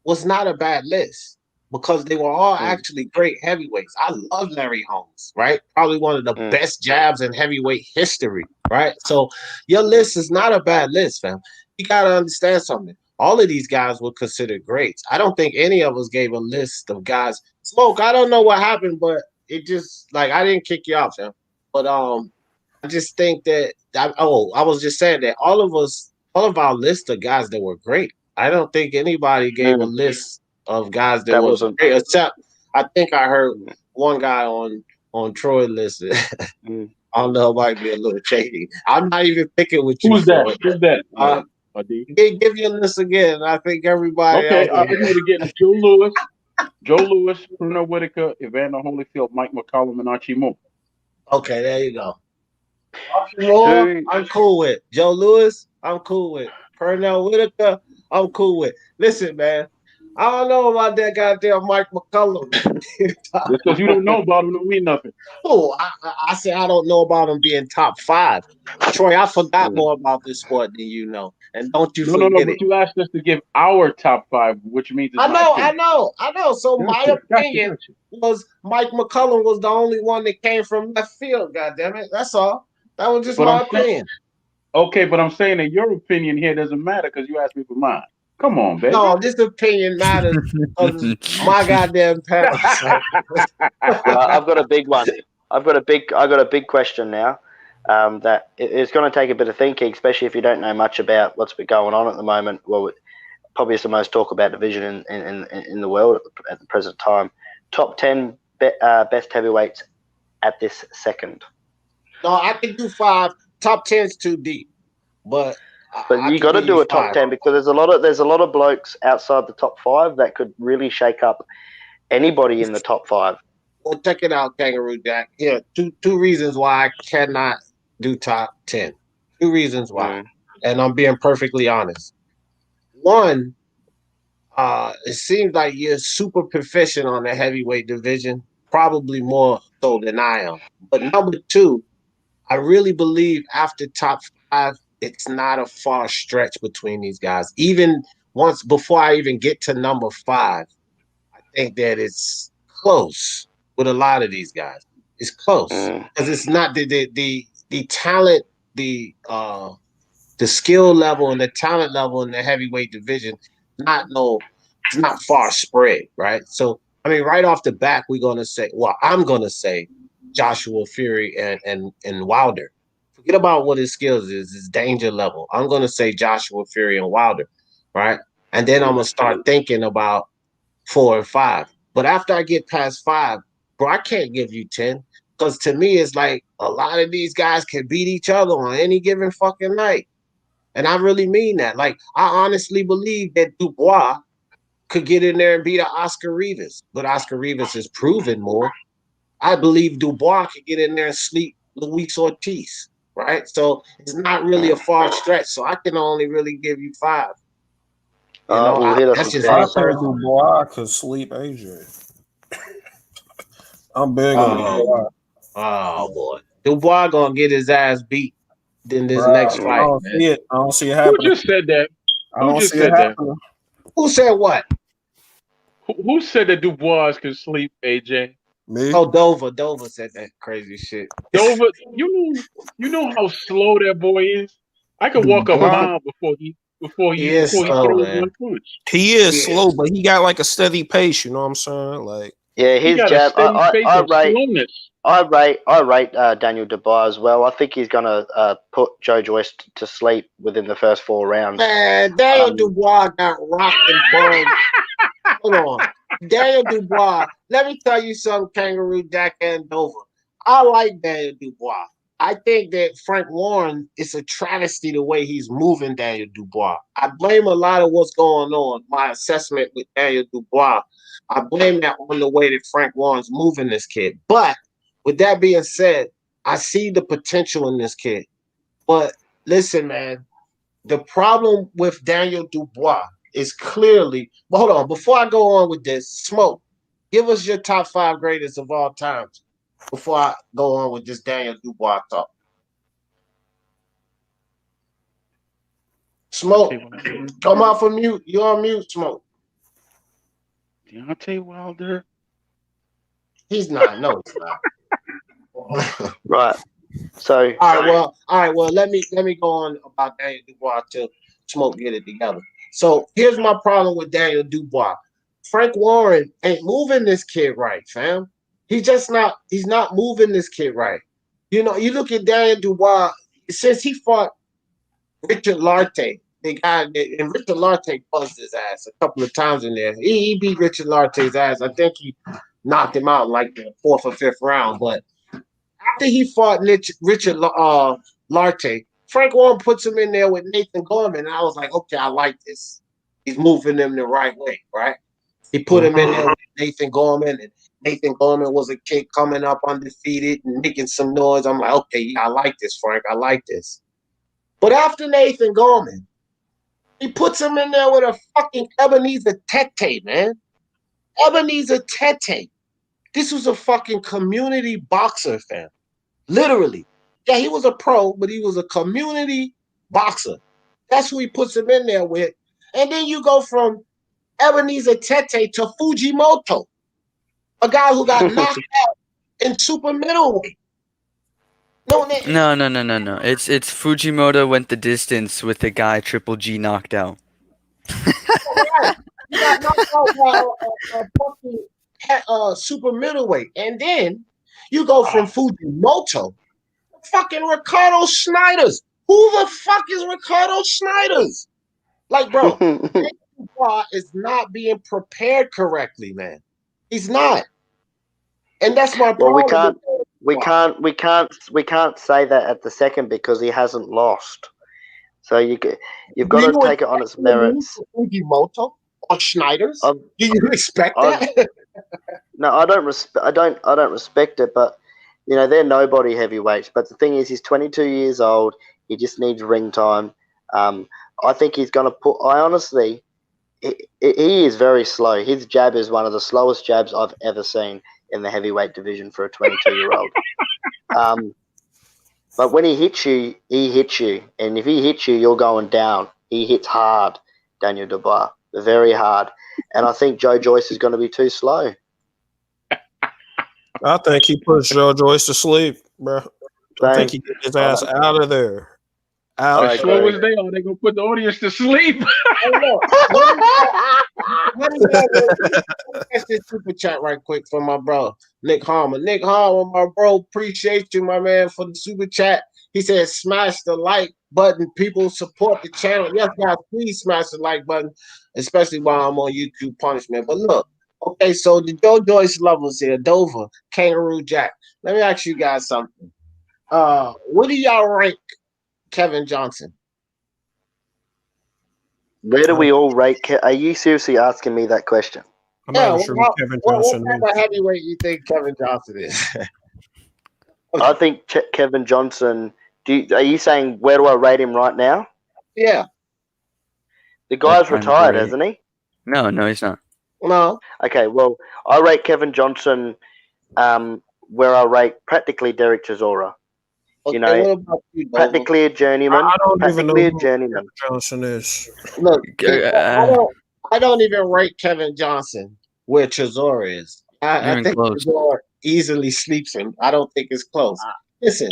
was not a bad list because they were all actually great heavyweights. I love Larry Holmes, right? Probably one of the best jabs in heavyweight history, right? So your list is not a bad list, fam. You got to understand something. All of these guys were considered greats. I don't think any of us gave a list of guys. Smoke, I don't know what happened, but it just, like, I didn't kick you out, fam. But I just think that, I was just saying that all of our list of guys that were great. I don't think anybody gave a list of guys that was great, except I think I heard one guy on Troy list. I don't know, it might be a little shady. I'm not even picking with you. Who's that? Who's that? Give you a list again. I think everybody. Okay, I'm going to get Joe Louis, Pernell Whitaker, Evander Holyfield, Mike McCollum, and Archie Moore. Okay, there you go. Archie Moore, I'm cool with. Joe Louis, I'm cool with. Pernell Whitaker, I'm cool with. Listen, man, I don't know about that goddamn Mike McCollum. Because you don't know about him, don't mean nothing. Oh, I said I don't know about him being top 5. Troy, I forgot more about this sport than you know. And don't you forget it. But you asked us to give our top 5, which means I know. So my opinion was Mike McCollum was the only one that came from left field, goddammit. That's all. That was just my opinion. Okay, but I'm saying that your opinion here doesn't matter because you asked me for mine. Come on, baby. No, this opinion matters because my goddamn parasite. Well, I've got a big one. I got a big question now. That it's going to take a bit of thinking, especially if you don't know much about what's been going on at the moment. Well, probably it's the most talked about division in the world at the present time. Top 10 best heavyweights at this second. No, I can do 5. Top 10's too deep, but you got to do a top 10 because there's a lot of blokes outside the top 5 that could really shake up anybody in the top 5. Well, check it out, Kangaroo Jack. Here, two reasons why I cannot do top 10. 2 reasons why, and I'm being perfectly honest. One, it seems like you're super proficient on the heavyweight division, probably more so than I am. But number 2, I really believe after top 5, it's not a far stretch between these guys. Even once before I even get to number 5, I think that it's close with a lot of these guys. It's close because it's not the talent, the skill level and the talent level in the heavyweight division. It's not far spread, right? So I mean, right off the bat, I'm gonna say Joshua Fury and Wilder. Forget about what his skills is, his danger level. I'm gonna say Joshua Fury and Wilder, right? And then I'm gonna start thinking about 4 and 5. But after I get past 5, bro, I can't give you 10. Because to me, it's like a lot of these guys can beat each other on any given fucking night. And I really mean that. Like, I honestly believe that Dubois could get in there and beat Oscar Rivas. But Oscar Rivas has proven more. I believe Dubois could get in there and sleep Luis Ortiz, right? So it's not really a far stretch. So I can only really give you 5. That's just I think Dubois could sleep AJ. I'm big on Dubois. Oh boy, Dubois gonna get his ass beat in this next fight. I don't see it happening. Who just said that? Who just said that? Who said what? Who said that Dubois could sleep, AJ? Me? Oh, Dover said that crazy shit. Dover, you know how slow that boy is. I could walk a mile before he throws one punch. He is slow, but he got like a steady pace. You know what I'm saying? Like, yeah, his jab. I rate Daniel Dubois as well. I think he's gonna put Joe Joyce to sleep within the first 4 rounds. Man, Daniel Dubois got rocked and burned. Hold on, Daniel Dubois. Let me tell you something, Kangaroo Jack and Dover. I like Daniel Dubois. I think that Frank Warren is a travesty the way he's moving Daniel Dubois. I blame a lot of what's going on. My assessment with Daniel Dubois, I blame that on the way that Frank Warren's moving this kid. But with that being said, I see the potential in this kid. But listen, man, the problem with Daniel Dubois is clearly. But hold on, before I go on with this, Smoke, give us your top 5 greatest of all time. Before I go on with this Daniel Dubois talk. Smoke, come off of mute. You're on mute, Smoke. Deontay Wilder? He's not. No, he's not. Right. So all right. Well, let me go on about Daniel Dubois till Smoke get it together. So here's my problem with Daniel Dubois. Frank Warren ain't moving this kid right, fam. He's not moving this kid right. You know, you look at Daniel Dubois, since he fought Richard Lartey, the guy that, and Richard Lartey buzzed his ass a couple of times in there. He beat Richard Lartey's ass. I think he knocked him out in like the 4th or 5th round. But after he fought Richard Lartey, Frank Warren puts him in there with Nathan Gorman, and I was like, okay, I like this. He's moving them the right way, right? He put him in there with Nathan Gorman, and Nathan Gorman was a kid coming up undefeated and making some noise. I'm like, okay, yeah, I like this, Frank. I like this. But after Nathan Gorman, he puts him in there with a fucking Ebenezer Tete, man. Ebenezer Tete. This was a fucking community boxer, fam. Literally. Yeah, he was a pro, but he was a community boxer. That's who he puts him in there with. And then you go from Ebenezer Tete to Fujimoto, a guy who got knocked out in super middleweight. No. It's Fujimoto went the distance with the guy Triple G knocked out. You got knocked out by a fucking super middleweight, and then you go from Fujimoto, fucking Ricardo Schneiders. Who the fuck is Ricardo Schneiders? Like, bro, Dubois is not being prepared correctly, man. He's not, and that's my Well, problem. we can't say that at the second because he hasn't lost. So you've got to take it on its merits. Fujimoto or Schneiders? Do you expect that? No, I don't respect it, but you know they're nobody heavyweights. But the thing is, he's 22 years old. He just needs ring time. I think he's going to put. I honestly, he is very slow. His jab is one of the slowest jabs I've ever seen in the heavyweight division for a 22-year-old. But when he hits you, and if he hits you, you're going down. He hits hard, Daniel Dubois, very hard. And I think Joe Joyce is going to be too slow. I think he puts Joe Joyce to sleep, bro. I think he get his ass out of there. As slow as they are, they're going to put the audience to sleep. Let me catch this super chat right quick from my bro, Nick Harmer. Nick Harmer, my bro, appreciate you, my man, for the super chat. He said, smash the like button. People support the channel. Yes, guys, please smash the like button, especially while I'm on YouTube punishment. But look, okay, so the Joe Joyce lovers here, Dover, Kangaroo Jack. Let me ask you guys something. What do y'all rank Kevin Johnson? Where do we all rate? Are you seriously asking me that question? I'm not sure what Kevin Johnson what type of heavyweight you think Kevin Johnson is? I think Kevin Johnson. Are you saying where do I rate him right now? Yeah. The guy's retired, hasn't he? No, he's not. No. Okay, well, I rate Kevin Johnson where I rate practically Derek Chisora. Okay, you know, what about you, practically a journeyman. I don't even know who Kevin Johnson is. Look, I don't even rate Kevin Johnson where Chisora is. I think Chisora easily sleeps him. I don't think it's close. Listen,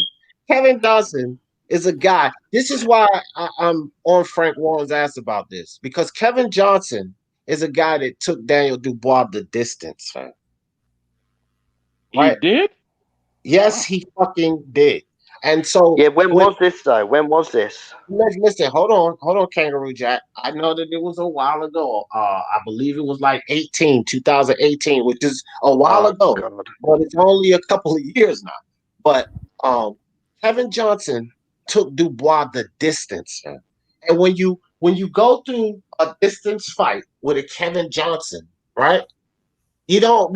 Kevin Johnson is a guy. This is why I'm on Frank Warren's ass about this, because Kevin Johnson is a guy that took Daniel Dubois the distance, fam. Right? He did? Yes, he fucking did. And so, yeah, when was this though? When was this? Listen, hold on, Kangaroo Jack. I know that it was a while ago. I believe it was like 2018, which is a while ago, God. but it's only a couple of years now. But Kevin Johnson took Dubois the distance, man. And when you go through a distance fight with a Kevin Johnson, right? You don't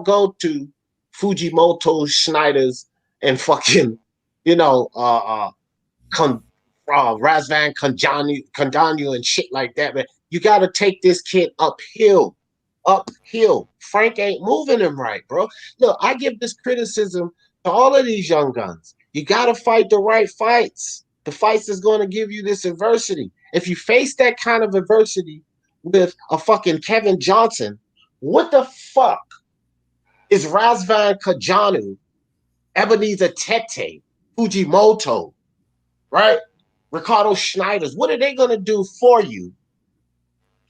go to Fujimoto, Schneiders, and fucking, Razvan Kondanu and shit like that, man. You got to take this kid uphill. Frank ain't moving him right, bro. Look, I give this criticism to all of these young guns. You got to fight the right fights. The fights that's going to give you this adversity. If you face that kind of adversity with a fucking Kevin Johnson, what the fuck is Razvan Kajanu, Ebenezer Tete, Fujimoto, right? Ricardo Schneiders, what are they going to do for you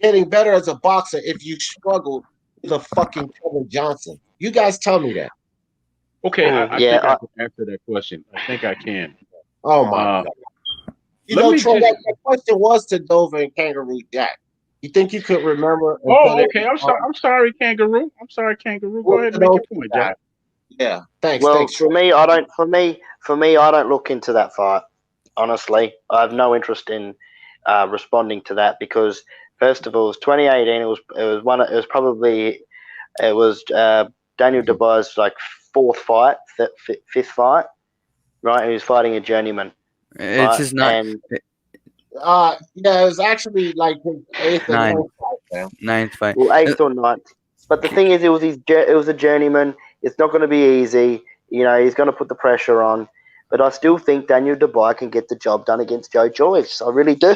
getting better as a boxer if you struggle with a fucking Kevin Johnson? You guys tell me that. Okay, I think I can answer that question. I think I can. Oh, my God. Troy, that question was to Dover and Kangaroo Jack. You think you could remember? Okay. I'm sorry, Kangaroo. Go ahead and make your point, Jack. Yeah, thanks. Well, thanks, for me, I don't look into that fight. Honestly, I have no interest in responding to that because, first of all, it was 2018. It was Daniel Dubois' like fifth fight, right? He was fighting a journeyman. It's just not. And, it was actually like his eighth or ninth fight. Well, eighth or ninth. But the thing is, it was a journeyman. It's not going to be easy. He's going to put the pressure on. But I still think Daniel Dubois can get the job done against Joe Joyce. I really do.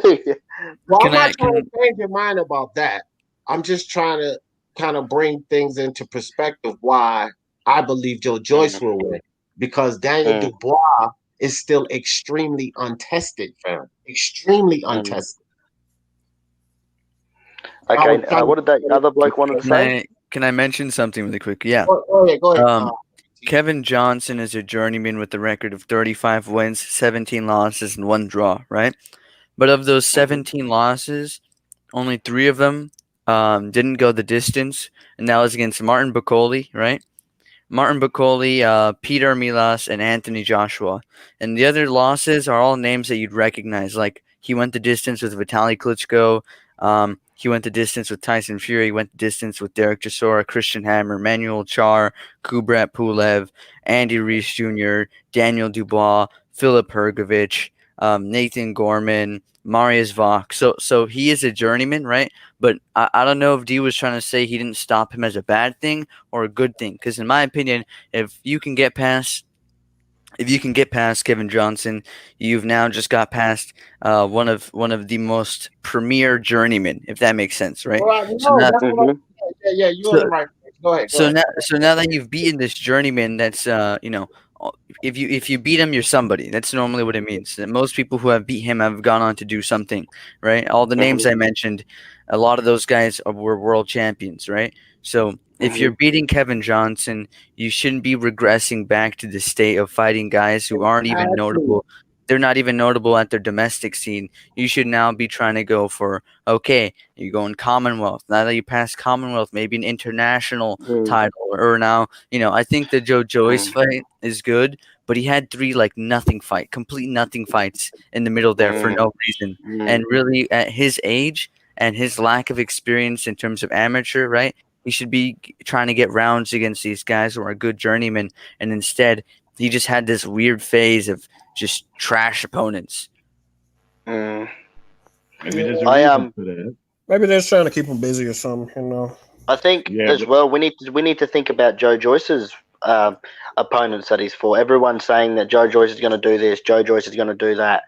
Well, I'm not trying to change your mind about that. I'm just trying to kind of bring things into perspective why I believe Joe Joyce will win. Because Daniel Dubois is still extremely untested, fam. Extremely untested. Okay, what did that other bloke wanted to say? Can I mention something really quick? Yeah. Go ahead. Kevin Johnson is a journeyman with a record of 35 wins, 17 losses, and 1 draw, right? But of those 17 losses, only 3 of them didn't go the distance, and that was against Martin Bacoli, right? Martin Bacoli, Peter Milas, and Anthony Joshua. And the other losses are all names that you'd recognize. Like, he went the distance with Vitaly Klitschko. He went the distance with Tyson Fury. He went the distance with Derek Chisora, Christian Hammer, Manuel Char, Kubrat Pulev, Andy Reese Jr., Daniel Dubois, Philip Hergovich, Nathan Gorman, Marius Vach. So he is a journeyman, right? But I don't know if D was trying to say he didn't stop him as a bad thing or a good thing. Because in my opinion, if you can get past Kevin Johnson, you've now just got past one of the most premier journeymen, if that makes sense, right? Well, So now, you're on the right place. Go ahead. now that you've beaten this journeyman, that's if you beat him, you're somebody. That's normally what it means. That most people who have beat him have gone on to do something, right? All the names I mentioned, a lot of those guys were world champions, right? So if you're beating Kevin Johnson, you shouldn't be regressing back to the state of fighting guys who aren't even notable. They're not even notable at their domestic scene. You should now be trying to go for, okay, you go in Commonwealth. Now that you pass Commonwealth, maybe an international title. Or now, I think the Joe Joyce fight is good, but he had 3 complete nothing fights in the middle there for no reason. And really, at his age and his lack of experience in terms of amateur, right, he should be trying to get rounds against these guys who are good journeymen. And instead, he just had this weird phase of just trash opponents. Maybe there's a reason for that. Maybe they're just trying to keep him busy or something, I think as well we need to think about Joe Joyce's opponents that he's fought. Everyone's saying that Joe Joyce is going to do this, Joe Joyce is going to do that.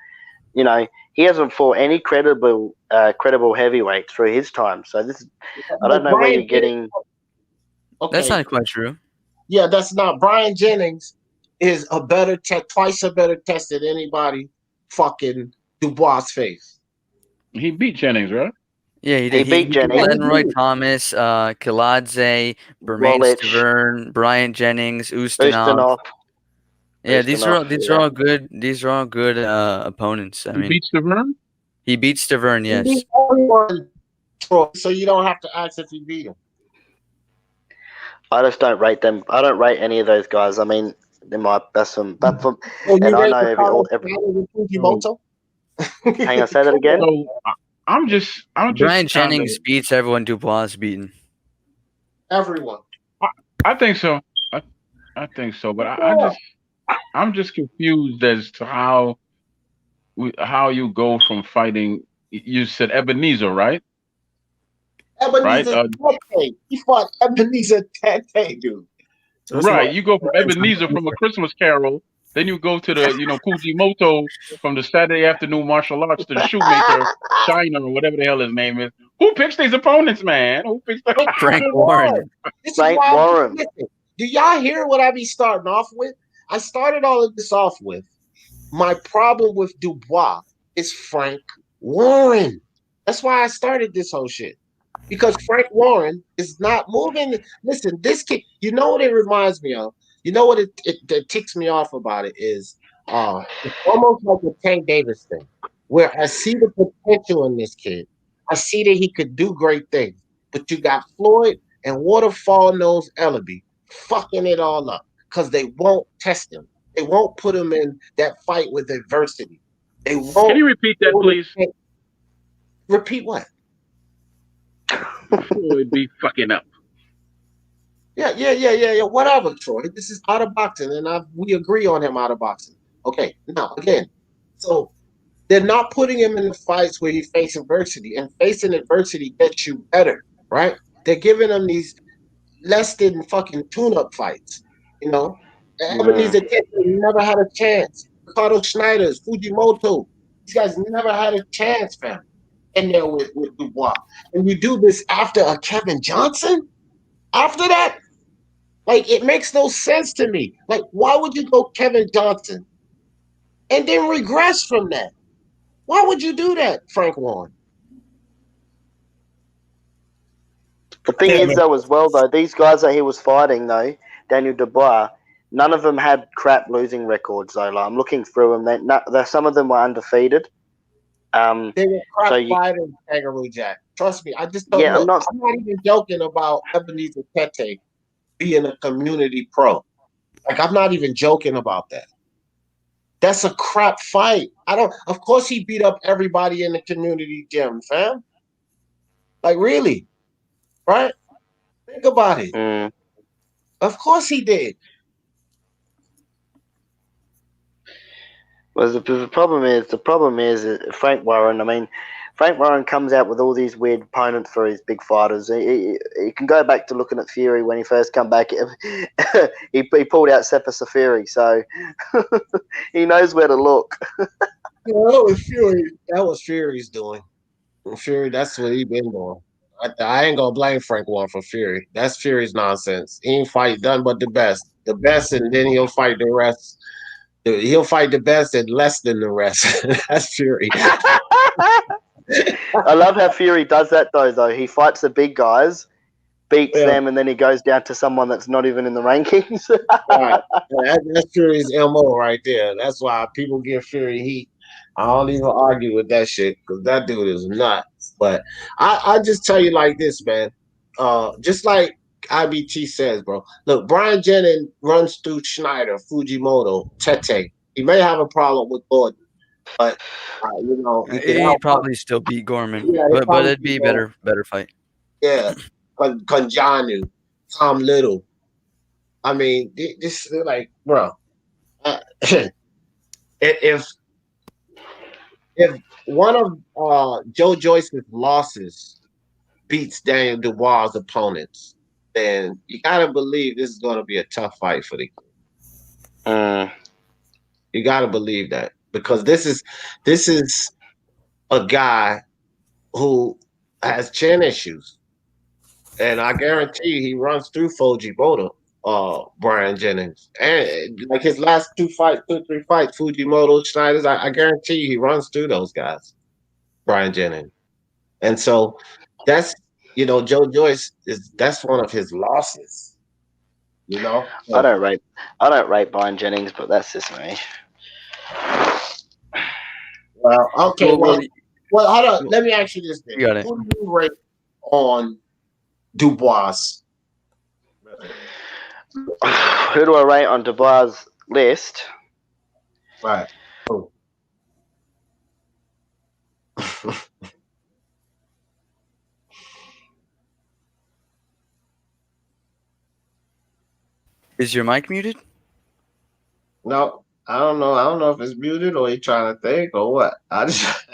He hasn't fought any credible heavyweights through his time. So I don't know where you're getting. Okay. That's not quite true. Yeah, that's not. Brian Jennings is twice a better test than anybody fucking Dubois face. He beat Jennings, right? Yeah, he did. He beat Jennings. Lenroy Thomas, Kiladze, Bermain Stavern, Brian Jennings, Ustinov. Yeah, these are all good. These are all good opponents. He beat Stavern? He beat Stavern, yes. He beat everyone, so you don't have to ask if he beat him. I just don't rate them. I don't rate any of those guys. I mean, they might best them, but and I know every Fujimoto. Hang on, say that again. So, I'm just Brian Jennings beats everyone Dubois has beaten. Everyone. I think so. I think so, but I'm just confused as to how you go from fighting. You said Ebenezer, right? Ebenezer Tete. He fought Ebenezer Tete, dude. Right. You go from Ebenezer from A Christmas Carol, then you go to the Fujimoto from the Saturday Afternoon Martial Arts to the Shoemaker, China, or whatever the hell his name is. Who picks these opponents, man? Who picks them? Frank Warren. Frank Warren. Do y'all hear what I be starting off with? I started all of this off with my problem with Dubois is Frank Warren. That's why I started this whole shit. Because Frank Warren is not moving. Listen, this kid, you know what it reminds me of? You know what it ticks me off about it is it's almost like a Tank Davis thing, where I see the potential in this kid. I see that he could do great things. But you got Floyd and Waterfall Nose Ellaby fucking it all up because they won't test him. They won't put him in that fight with adversity. They won't. Can you repeat that, please? Repeat what? Floyd be fucking up. Yeah. Whatever, Troy. This is out of boxing, and we agree on him out of boxing. Okay. Now, again, so they're not putting him in the fights where he faces adversity, and facing adversity gets you better, right? They're giving him these less than fucking tune-up fights, Ebenezer Tete never had a chance. Ricardo Schneider's, Fujimoto, these guys never had a chance, fam. In there with Dubois. And you do this after a Kevin Johnson? After that? Like, it makes no sense to me. Like, why would you go Kevin Johnson and then regress from that? Why would you do that, Frank Warren? The thing is, though, as well, though, these guys that he was fighting, though, Daniel Dubois, none of them had crap losing records, though. Like, I'm looking through them. Some of them were undefeated. They were crap So you- fighters, Kangaroo Jack. Trust me, I just don't Yeah, look. I'm I'm not- not even joking about Ebenezer Tete being a community pro. Like, I'm not even joking about that. That's a crap fight. Of course he beat up everybody in the community gym, fam. Like, really? Right? Think about it. Mm. Of course he did. Well, the problem is Frank Warren. I mean, Frank Warren comes out with all these weird opponents for his big fighters. He can go back to looking at Fury when he first come back. he pulled out Sepa Safiri, so he knows where to look. That was Fury's doing. Fury, that's what he been doing. I ain't gonna blame Frank Warren for Fury. That's Fury's nonsense. He ain't fight done but the best. The best, and then he'll fight the rest. He'll fight the best and less than the rest. That's Fury. I love how Fury does that, though. He fights the big guys, beats them, and then he goes down to someone that's not even in the rankings. Right. That's Fury's MO right there. That's why people give Fury heat. I don't even argue with that shit because that dude is nuts. But I just tell you like this, man. Just like IBT says, bro. Look, Brian Jennings runs through Schneider, Fujimoto, Tete. He may have a problem with Gordon, but He'd probably still beat Gorman, Yeah, but it'd be better fight. Yeah, Conjanu, Tom Little. I mean, this like, bro. If one of Joe Joyce's losses beats Daniel Dubois' opponents, then you gotta believe this is gonna be a tough fight for the kid. You gotta believe that because this is a guy who has chin issues, and I guarantee you he runs through Fujimoto, Brian Jennings, and like his last 3 fights, Fujimoto, Schneiders, I guarantee you he runs through those guys, Brian Jennings, and so that's Joe Joyce that's one of his losses. So, I don't rate Brian Jennings, but that's just me. Well, okay. Well, hold on. Let me ask you this thing. You got it. Who do you rate on Dubois? Who do I rate on Dubois' list? Right. Is your mic muted? No, I don't know. I don't know if it's muted or he's trying to think or what. I just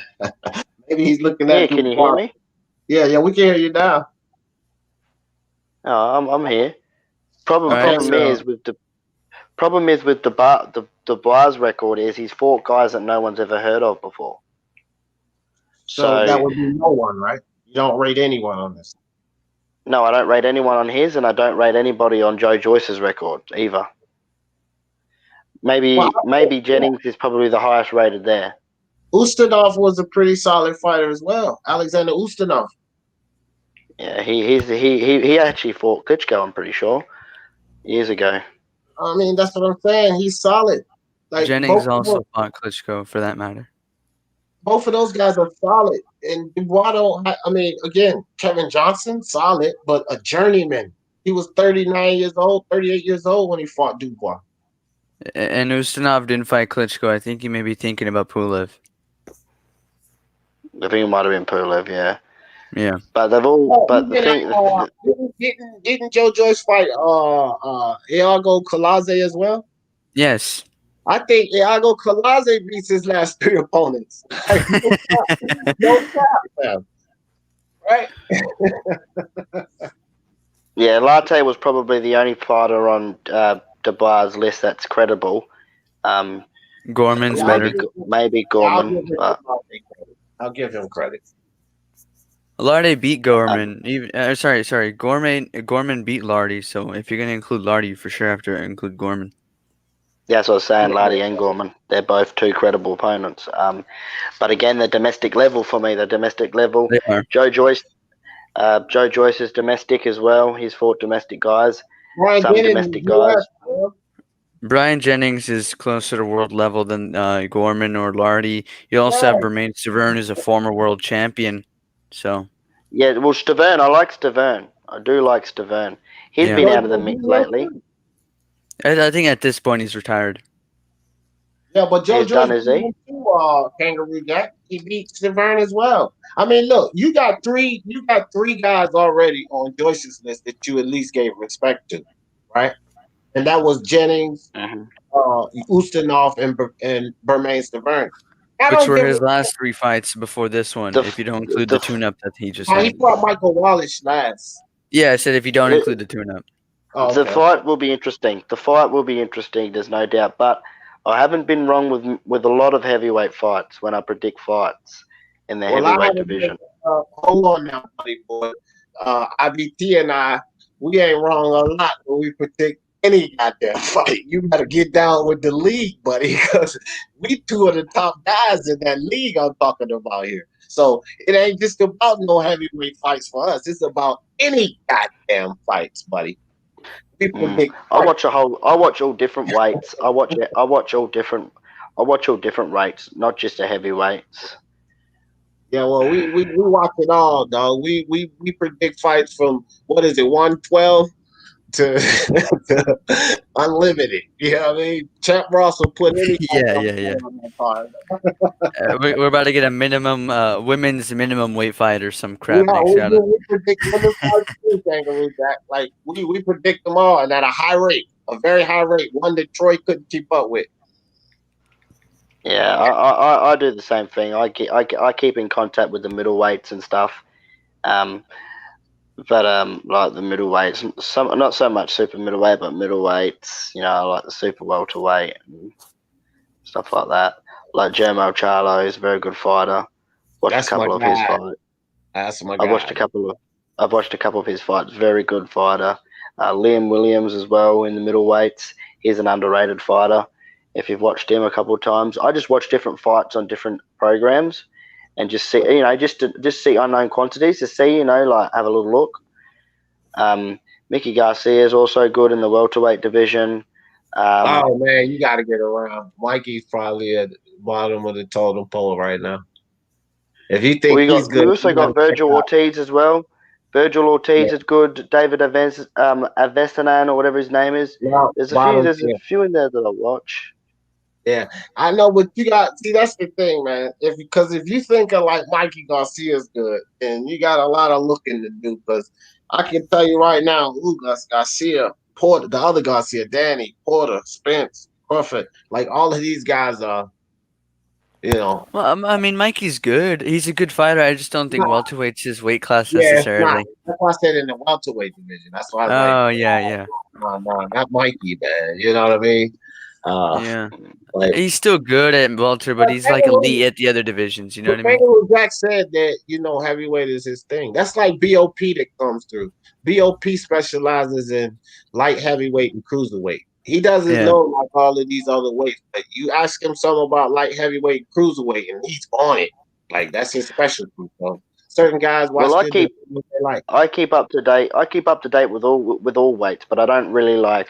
maybe he's looking at. Can you hear me? Yeah, we can hear you now. Oh, I'm here. Problem is with Dubois' record is he's fought guys that no one's ever heard of before. So that would be no one, right? You don't rate anyone on this. No, I don't rate anyone on his, and I don't rate anybody on Joe Joyce's record either. Maybe Jennings is probably the highest rated there. Ustinov was a pretty solid fighter as well. Alexander Ustinov. Yeah, he actually fought Klitschko, I'm pretty sure, years ago. I mean, that's what I'm saying. He's solid. Like Jennings also fought Klitschko, for that matter. Both of those guys are solid. And Dubois don't. I mean, again, Kevin Johnson, solid, but a journeyman. He was 39 years old, 38 years old when he fought Dubois. And Ustinov didn't fight Klitschko. I think you may be thinking about Pulev. I think it might have been Pulev, yeah. Yeah. But they've all. But the thing. Didn't Joe Joyce fight Iago Kalaze as well? Yes. I think Iago Kalaze beats his last 3 opponents. No cap, right? Yeah, Latte was probably the only fighter on Dubois' list that's credible. Gorman's better. Maybe Gorman. I'll give him credit. Lardy beat Gorman. Gorman beat Lardy. So if you're gonna include Lardy, you for sure have to include Gorman. Yeah, that's what I was saying. Lardy and Gorman, they're both 2 credible opponents. But again, the domestic level for me, Joe Joyce. Joe Joyce is domestic as well. He's fought domestic guys. Brian Some Jennings, domestic guys. US, bro. Brian Jennings is closer to world level than Gorman or Lardy. You also have Right. Bermain Stavern, who's a former world champion. So Yeah, well, Stavern, I like Stavern. I do like Stavern. He's Yeah. been So out of the Joe mix Joyce lately. too. I think at this point he's retired. Yeah, but Joe He's Joyce done, is beat he? him too, Kangaroo Jack. He beat Severn as well. I mean, look, you got three guys already on Joyce's list that you at least gave respect to, right? And that was Jennings, Mhm. Ustinov, and Bermain Severn. I Which don't were give his a last 3 fights before this one, The if you f- don't include the the f- tune-up that he just he had. fought Michael Wallace last. Yeah, I said if you don't the, include the tune-up. Oh, the okay. fight will be interesting. The fight will be interesting. There's no doubt. But I haven't been wrong with a lot of heavyweight fights when I predict fights in the Well, I heavyweight haven't been, division. hold on now, buddy boy. IBT and I, we ain't wrong a lot when we predict any goddamn fight. You better get down with the league, buddy, because we two of the top guys in that league I'm talking about here. So it ain't just about no heavyweight fights for us. It's about any goddamn fights, buddy. We predict I fights. watch all different weights. I watch all different rates, not just the heavyweights. Yeah, well, we watch it all, dog. We predict fights from what is it, 112 to, to unlimited. You know what I mean? Champ Ross will put any Yeah. on that card. We're about to get a minimum women's minimum weight fight or some crap Yeah, next year. we predict women's fights too, Kangaroo Jack. Like we predict them all and at a high rate, a very high rate, one that Troy couldn't keep up with. Yeah, I do the same thing. I keep in contact with the middleweights and stuff. But like the middleweights, some not so much super middleweight, but middleweights. You know, I like the super welterweight and stuff like that. Like Jermo Charlo is a very good fighter. Watched That's a my couple of his guy. fights. That's my I've guy. watched a couple of his fights. Very good fighter. Liam Williams as well in the middleweights. He's an underrated fighter. If you've watched him a couple of times, I just watch different fights on different programs, and just see, just see unknown quantities to see, like have a little look. Mickey Garcia is also good in the welterweight division. Oh man, you got to get around. Mikey's probably at the bottom of the totem pole right now. If you think he's good, we also got Virgil Ortiz as well. Virgil Ortiz is good. David Avestanan or whatever his name is. There's a few in there that I watch. Yeah, I know, but you got see that's the thing, man. If you think of like Mikey Garcia's good, then you got a lot of looking to do. Because I can tell you right now, Garcia, Porter, the other Garcia, Danny, Porter, Spence, Crawford, like all of these guys are, Well, I mean, Mikey's good. He's a good fighter. I just don't think welterweight's his weight class necessarily. That's why I said in the welterweight division. That's why I was like, yeah. No, not Mikey, man. You know what I mean? Yeah. Like, He's still good at welter, but he's like elite at the other divisions. You know what I mean? Kangaroo Jack said that heavyweight is his thing. That's like BOP that comes through. BOP specializes in light heavyweight and cruiserweight. He doesn't know like all of these other weights, but you ask him something about light heavyweight and cruiserweight, and he's on it. Like that's his specialty. So certain guys watch. Well, I keep up to date. I keep up to date with all weights, but I don't really like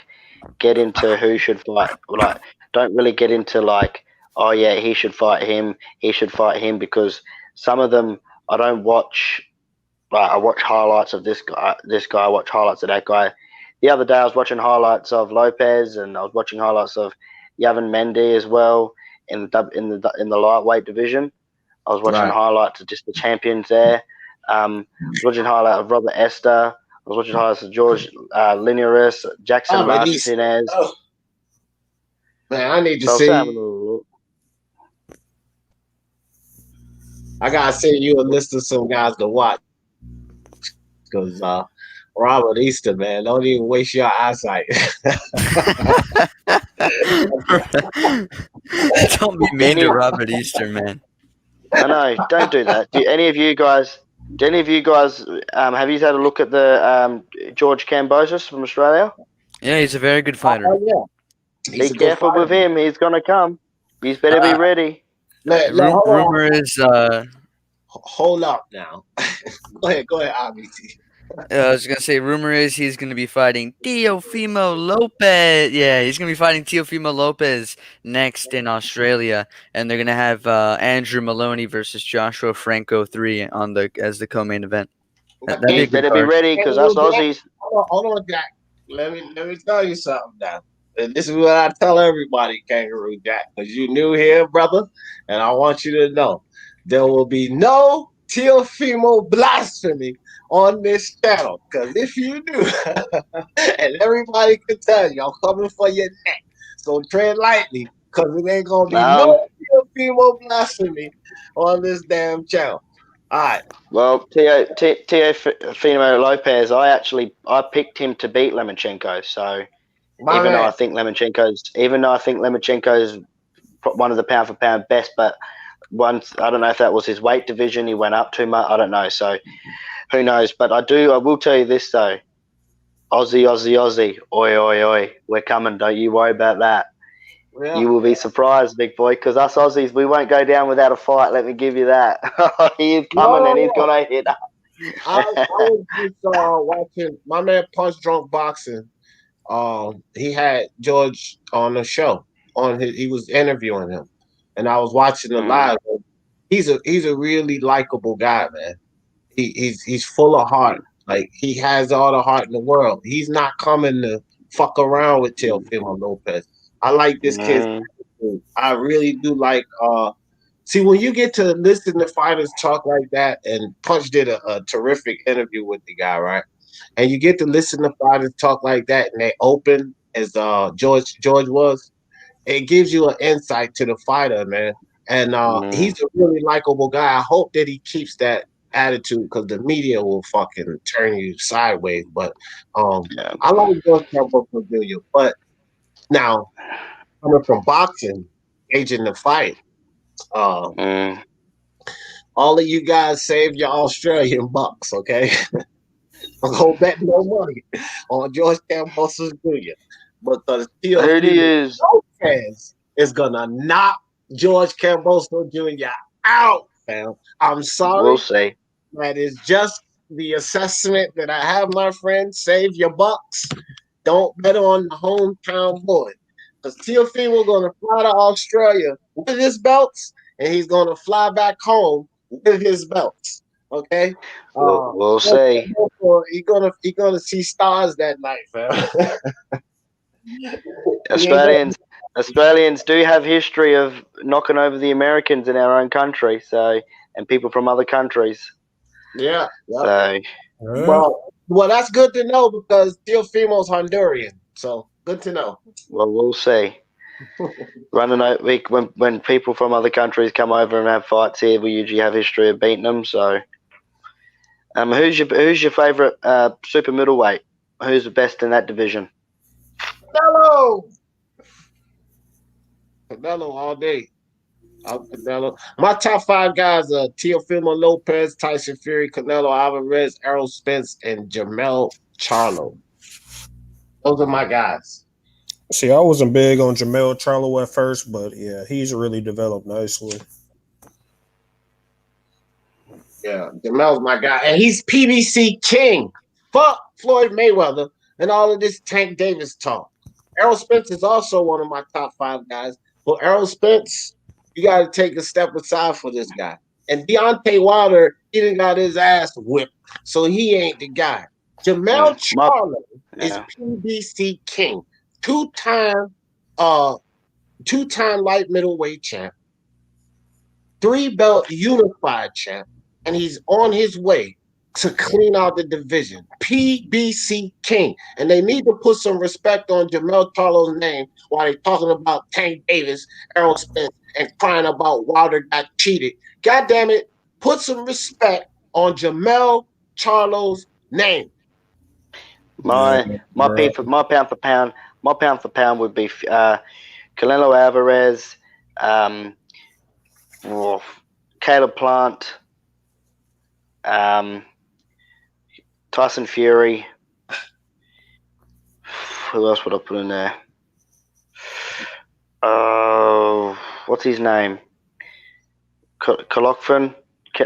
get into who should fight. Like, don't really get into like, oh yeah, he should fight him. He should fight him, because some of them I don't watch. Like, I watch highlights of this guy. I watch highlights of that guy. The other day I was watching highlights of Lopez, and I was watching highlights of Yavin Mendy as well in the lightweight division. I was watching highlights of just the champions there. Watching highlight of Robert Esther. I was watching highlights of George Linares, Jackson Martinez. Man, I need to see. I gotta send you a list of some guys to watch, because Robert Easter, man, don't even waste your eyesight. Don't be mean to Robert Easter, man. I know, don't do that. Do any of you guys have you had a look at the George Kambosos from Australia? Yeah, he's a very good fighter. Be careful with him. He's gonna come. He's better be ready. Rumor is Hold up now. Go ahead, RBT. I was gonna say, rumor is he's gonna be fighting Teofimo Lopez. Yeah, he's gonna be fighting Teofimo Lopez next in Australia, and they're gonna have Andrew Maloney versus Joshua Franco 3 on the as the co-main event. But That'd be a He's good better be card. ready because us Aussies. Hold on, Jack. Let me tell you something now. And this is what I tell everybody, Kangaroo Jack, because you new here, brother, and I want you to know there will be no Teofimo blasphemy on this channel. Because if you do, and everybody can tell you, I'm coming for your neck. So tread lightly, because it ain't gonna be no Teofimo blasphemy on this damn channel. All right. Well, Teofimo Lopez, I picked him to beat Lomachenko. So even though I think Lomachenko's one of the pound for pound best, but once I don't know if that was his weight division, he went up too much. I don't know. So who knows? But I will tell you this though. Aussie, oi, oi, oi. We're coming. Don't you worry about that. Yeah. You will be surprised, big boy, because us Aussies, we won't go down without a fight. Let me give you that. He is coming and he's going to hit up. I was just watching my man Punch Drunk Boxing. He had George on the show. He was interviewing him, and I was watching the live. He's a really likable guy, man. He's full of heart. Like he has all the heart in the world. He's not coming to fuck around with Teofimo Lopez. I like this kid. I really do like. See, when you get to listen to fighters talk like that, and Punch did a terrific interview with the guy, right? And you get to listen to fighters talk like that, and they open as George was. It gives you an insight to the fighter, man. And he's a really likable guy. I hope that he keeps that attitude because the media will fucking turn you sideways. But I like George Campbell Jr. But now, coming from boxing, gauging the fight, all of you guys save your Australian bucks, okay? Don't bet no money on George Campbell Jr. Because Teofimo Lopez is gonna knock George Campbell Jr. out, fam. I'm sorry. We'll see. That is just the assessment that I have, my friend. Save your bucks. Don't bet on the hometown boy. Because Teofimo gonna fly to Australia with his belts, and he's gonna fly back home with his belts. Okay, we'll see. He's gonna see stars that night, fam. Australians do have history of knocking over the Americans in our own country, and people from other countries. Yeah. So, well, that's good to know because Teofimo's Honduran, so good to know. Well, we'll see. When people from other countries come over and have fights here, we usually have history of beating them. So, who's your favorite super middleweight? Who's the best in that division? Canelo all day. Canelo. My top 5 guys are Teofimo Lopez, Tyson Fury, Canelo Alvarez, Errol Spence, and Jermell Charlo. Those are my guys. See, I wasn't big on Jermell Charlo at first, but yeah, he's really developed nicely. Yeah, Jermell's my guy. And he's PBC king. Fuck Floyd Mayweather and all of this Tank Davis talk. Errol Spence is also one of my top 5 guys. But Errol Spence, you got to take a step aside for this guy. And Deontay Wilder, he done got his ass whipped, so he ain't the guy. Jermell Charlo is PBC king, two-time light middleweight champ, 3-belt unified champ, and he's on his way to clean out the division. PBC king. And they need to put some respect on Jermell Charlo's name while they're talking about Tank Davis, Errol Spence, and crying about Wilder got cheated. God damn it, put some respect on Jermell Charlo's name. My pound for pound would be Canelo Alvarez, Caleb Plant, Tyson Fury. Who else would I put in there? What's his name? Colloquin?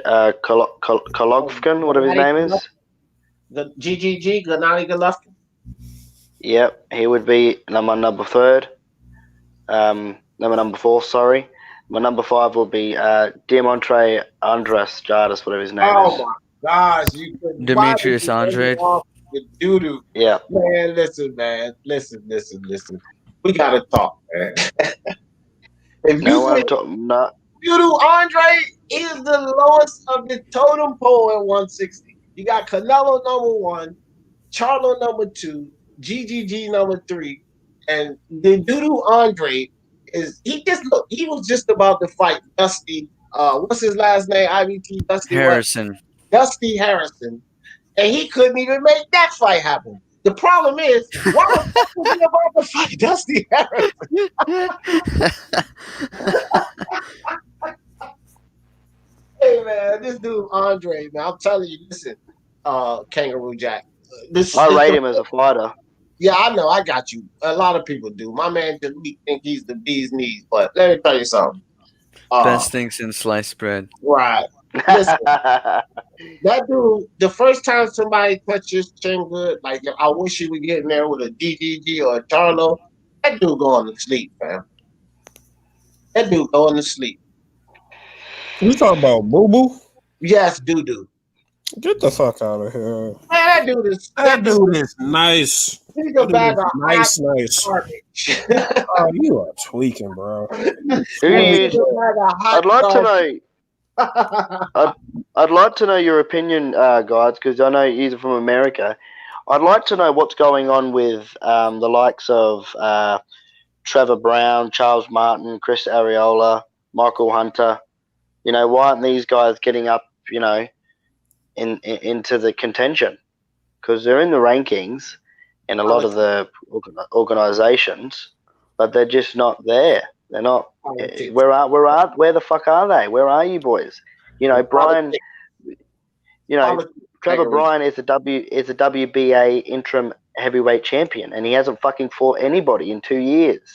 Golovkin, whatever his name is. The GGG, Gennady Golovkin. Yep, he would be number 3. Number 4, sorry. My number 5 will be Diamante Andras Jardis, whatever his name is. Oh my gosh, you could Demetrius Andrade. Doo-doo. Yeah. Man, listen, man. Listen. We gotta talk, man. If No, you I'm talking. No, Doo-doo Andre is the lowest of the totem pole at 160. You got Canelo number 1, Charlo number 2, GGG number 3, and the Doo-doo Andre he was just about to fight Dusty. What's his last name? IBT Dusty Harrison. What? Dusty Harrison, and he couldn't even make that fight happen. The problem is, why the fuck was he about to fight Dusty Harrison? Hey man, this dude Andre, man, I'm telling you, listen, Kangaroo Jack. I rate him as a fighter. Yeah, I know, I got you. A lot of people do. My man Delete think he's the bee's knees, but let me tell you something. Best thing since sliced bread. Right. Listen, that dude, the first time somebody touched his chin good, like I wish he would get in there with a DGG or a Charlo, that dude going to sleep, fam. That dude going to sleep. You talking about Boo Boo? Yes, doo-doo. Get the fuck out of here. Man, that dude is nice. He's a bag of nice. garbage. Oh, you are tweaking, bro. I'd like to know. I'd like to know your opinion, guys, because I know you're from America. I'd like to know what's going on with the likes of Trevor Brown, Charles Martin, Chris Arreola, Michael Hunter. You know, why aren't these guys getting up, you know, into the contention? Because they're in the rankings in a lot of the organizations, but they're just not there. They're not. Where the fuck are they? Where are you boys? You know, Brian. You know, Trevor Bryan is a WBA interim heavyweight champion, and he hasn't fucking fought anybody in 2 years.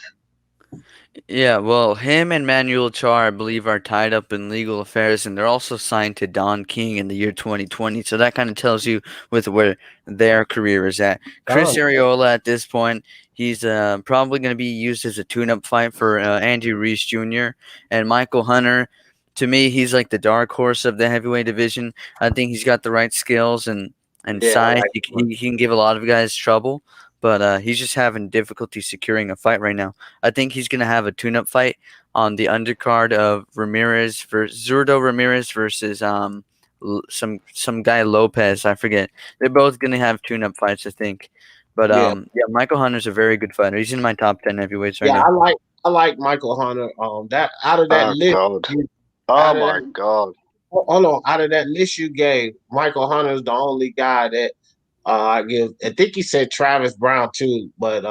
Yeah, well, him and Manuel Char, I believe, are tied up in legal affairs, and they're also signed to Don King in the year 2020. So that kind of tells you with where their career is at. Chris Arreola, at this point, he's probably going to be used as a tune-up fight for Andy Reese Jr. And Michael Hunter. To me, he's like the dark horse of the heavyweight division. I think he's got the right skills and size. He can give a lot of guys trouble. But he's just having difficulty securing a fight right now. I think he's going to have a tune-up fight on the undercard of Zurdo Ramirez versus some guy Lopez. I forget. They're both going to have tune-up fights, I think. But yeah, Michael Hunter's a very good fighter. He's in my top 10 heavyweights right now. Yeah, I like Michael Hunter. That out of that list. God. God. Hold on, out of that list you gave, Michael Hunter's the only guy that. I think he said Travis Brown too, but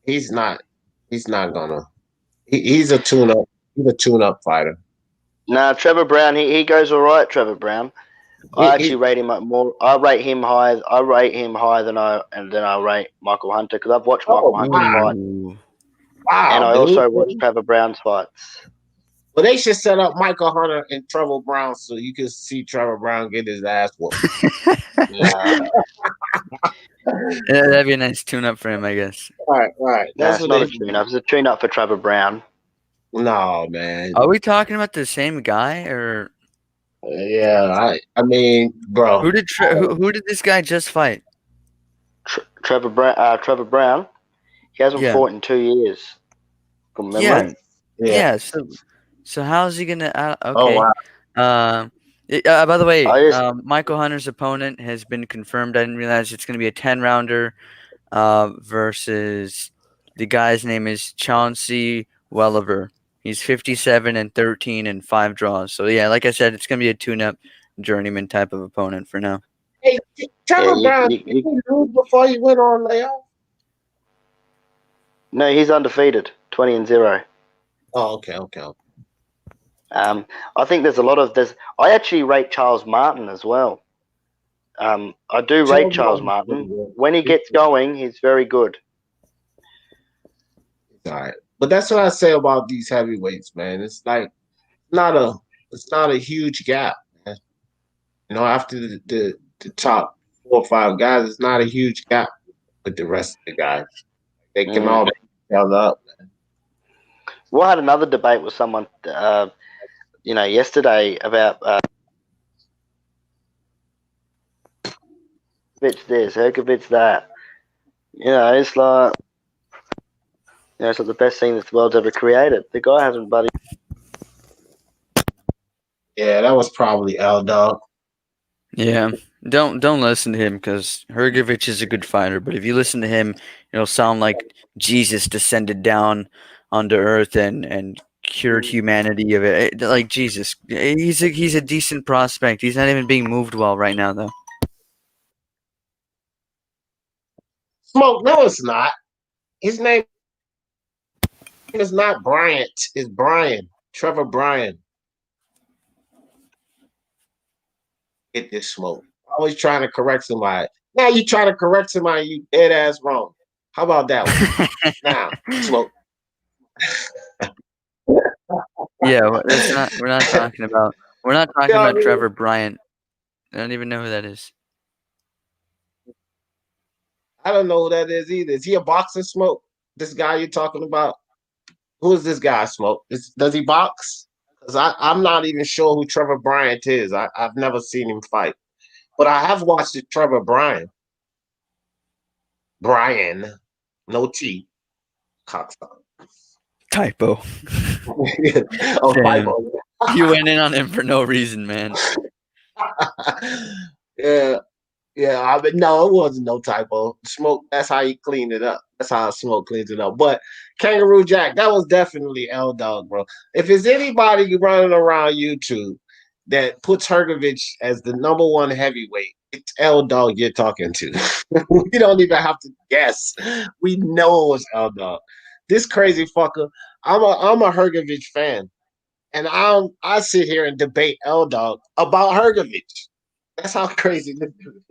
he's not. He's not gonna. He's a tune-up. He's a tune-up fighter. Nah, Trevor Brown. He goes all right. Trevor Brown. I actually rate him up more. I rate him higher. I rate him higher than I rate Michael Hunter because I've watched Michael Hunter's fight. Wow, and I also watched Trevor Brown's fights. Well, they should set up Michael Hunter and Trevor Brown so you can see Trevor Brown get his ass whooped. Yeah, that'd be a nice tune-up for him, I guess. Right. That's not a tune-up. It's a tune-up for Trevor Brown. No, man. Are we talking about the same guy, or? Yeah, I mean, bro. Who did this guy just fight? Trevor Brown. He hasn't fought in 2 years. From memory. Yeah. So how's he gonna? Okay. Oh, wow. By the way, Michael Hunter's opponent has been confirmed. I didn't realize it's gonna be a 10-rounder versus the guy's name is Chauncey Welliver. He's 57-13 and 5 draws. So yeah, like I said, it's gonna be a tune-up journeyman type of opponent for now. Hey, Trevor Brown, did he lose before he went on layoff? No, he's undefeated, 20-0. Oh, okay. I think there's a lot of this. I actually rate Charles Martin as well. I do rate Charles Martin. When he gets going, he's very good. All right. But that's what I say about these heavyweights, man. It's like not a It's not a huge gap. Man. After the top 4 or 5 guys, it's not a huge gap with the rest of the guys. They can all be held up. Well, I had another debate with someone, yesterday about this, Herkovich that. It's like, it's like the best thing that the world's ever created. The guy hasn't bloody. Yeah, that was probably L Dog. Yeah, don't listen to him because Hergovich is a good fighter. But if you listen to him, it'll sound like Jesus descended down onto Earth and cured humanity of it. Like Jesus, he's a decent prospect. He's not even being moved well right now, though. Smoke, no, it's not. His name is not Bryant. It's Brian. Trevor Bryan. Get this smoke. Always trying to correct somebody. Now you try to correct somebody, you dead ass wrong. How about that one? Now, smoke. Yeah, we're not talking about Trevor Bryant. I don't even know who that is. I don't know who that is either. Is he a boxer, Smoke? This guy you're talking about? Who is this guy, Smoke? Does he box? Because I'm not even sure who Trevor Bryant is. I've never seen him fight. But I have watched the Trevor Bryan. Brian, no T. Cocksucker. Typo. Oh, typo. You went in on him for no reason, man. Yeah. I mean, no, it wasn't no typo. Smoke. That's how he cleaned it up. That's how Smoke cleans it up. But Kangaroo Jack, that was definitely L Dog, bro. If there's anybody running around YouTube that puts Hergovich as the #1 heavyweight, it's L Dog you're talking to. We don't even have to guess. We know it's L Dog. This crazy fucker. I'm a Hergovich fan, and I sit here and debate L Dog about Hergovich. That's how crazy this dude is.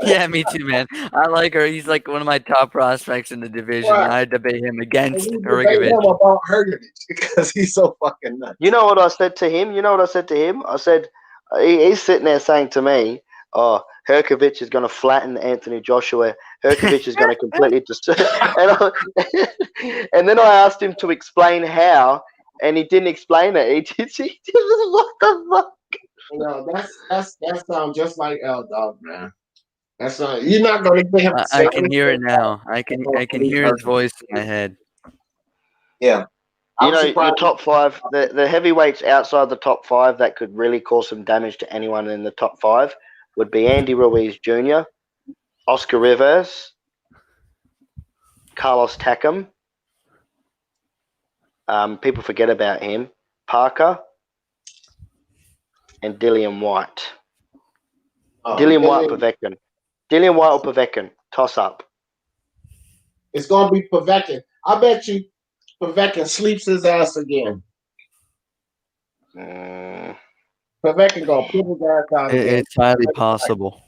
Yeah, me too, man. I like her. He's like one of my top prospects in the division. Right. I debate him against Him Hergovich. about Hergovich because he's so fucking nuts. You know what I said to him? I said, he's sitting there saying to me, "Oh, Herkovich is going to flatten Anthony Joshua. Herkovich is going to completely destroy." And then I asked him to explain how, and he didn't explain it. He just what the fuck? No, that sounds just like L Dog, man. That's not. You're not gonna get him. I can hear it now. I can hear his voice in my head. Yeah. Your top 5, the heavyweights outside the top 5 that could really cause some damage to anyone in the top 5 would be Andy Ruiz Jr., Oscar Rivers, Carlos Takam. People forget about him. Parker and Dillian White. Dillian White, Povetkin. Dillian White or Povetkin. Toss up. It's gonna be Povetkin. I bet you Povetkin sleeps his ass again. Povetkin gonna put his ass out again. It's highly possible.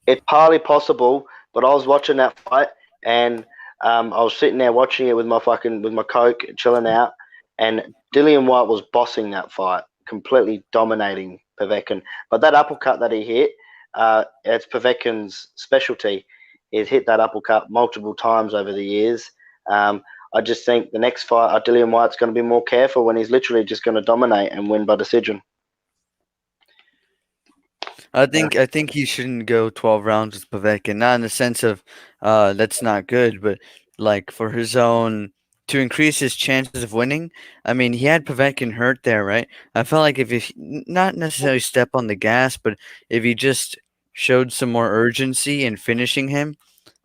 It's highly possible, but I was watching that fight and I was sitting there watching it with my Coke, chilling out, and Dillian White was bossing that fight, completely dominating Povetkin. But that uppercut that he hit, it's Povetkin's specialty. He's hit that uppercut multiple times over the years. I just think the next fight, Dillian White's going to be more careful when he's literally just going to dominate and win by decision. I think he shouldn't go 12 rounds with Povetkin. Not in the sense of that's not good, but like for his own to increase his chances of winning. I mean, he had Povetkin hurt there, right? I felt like if he not necessarily step on the gas, but if he just showed some more urgency in finishing him,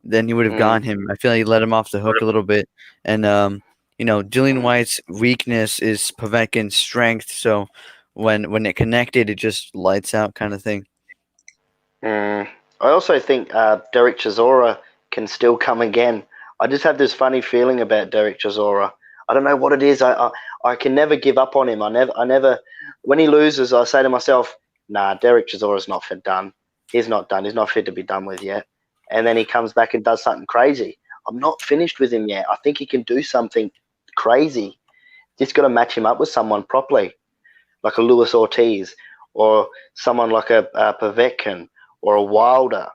then he would have gotten him. I feel like he let him off the hook a little bit. And Dillian White's weakness is Povetkin's strength. So when it connected, it just lights out kind of thing. I also think Derek Chisora can still come again. I just have this funny feeling about Derek Chisora. I don't know what it is. I can never give up on him. I never. When he loses, I say to myself, "Nah, Derek Chisora's not done. He's not done. He's not fit to be done with yet." And then he comes back and does something crazy. I'm not finished with him yet. I think he can do something crazy. Just got to match him up with someone properly, like a Luis Ortiz or someone like a Povetkin or a Wilder.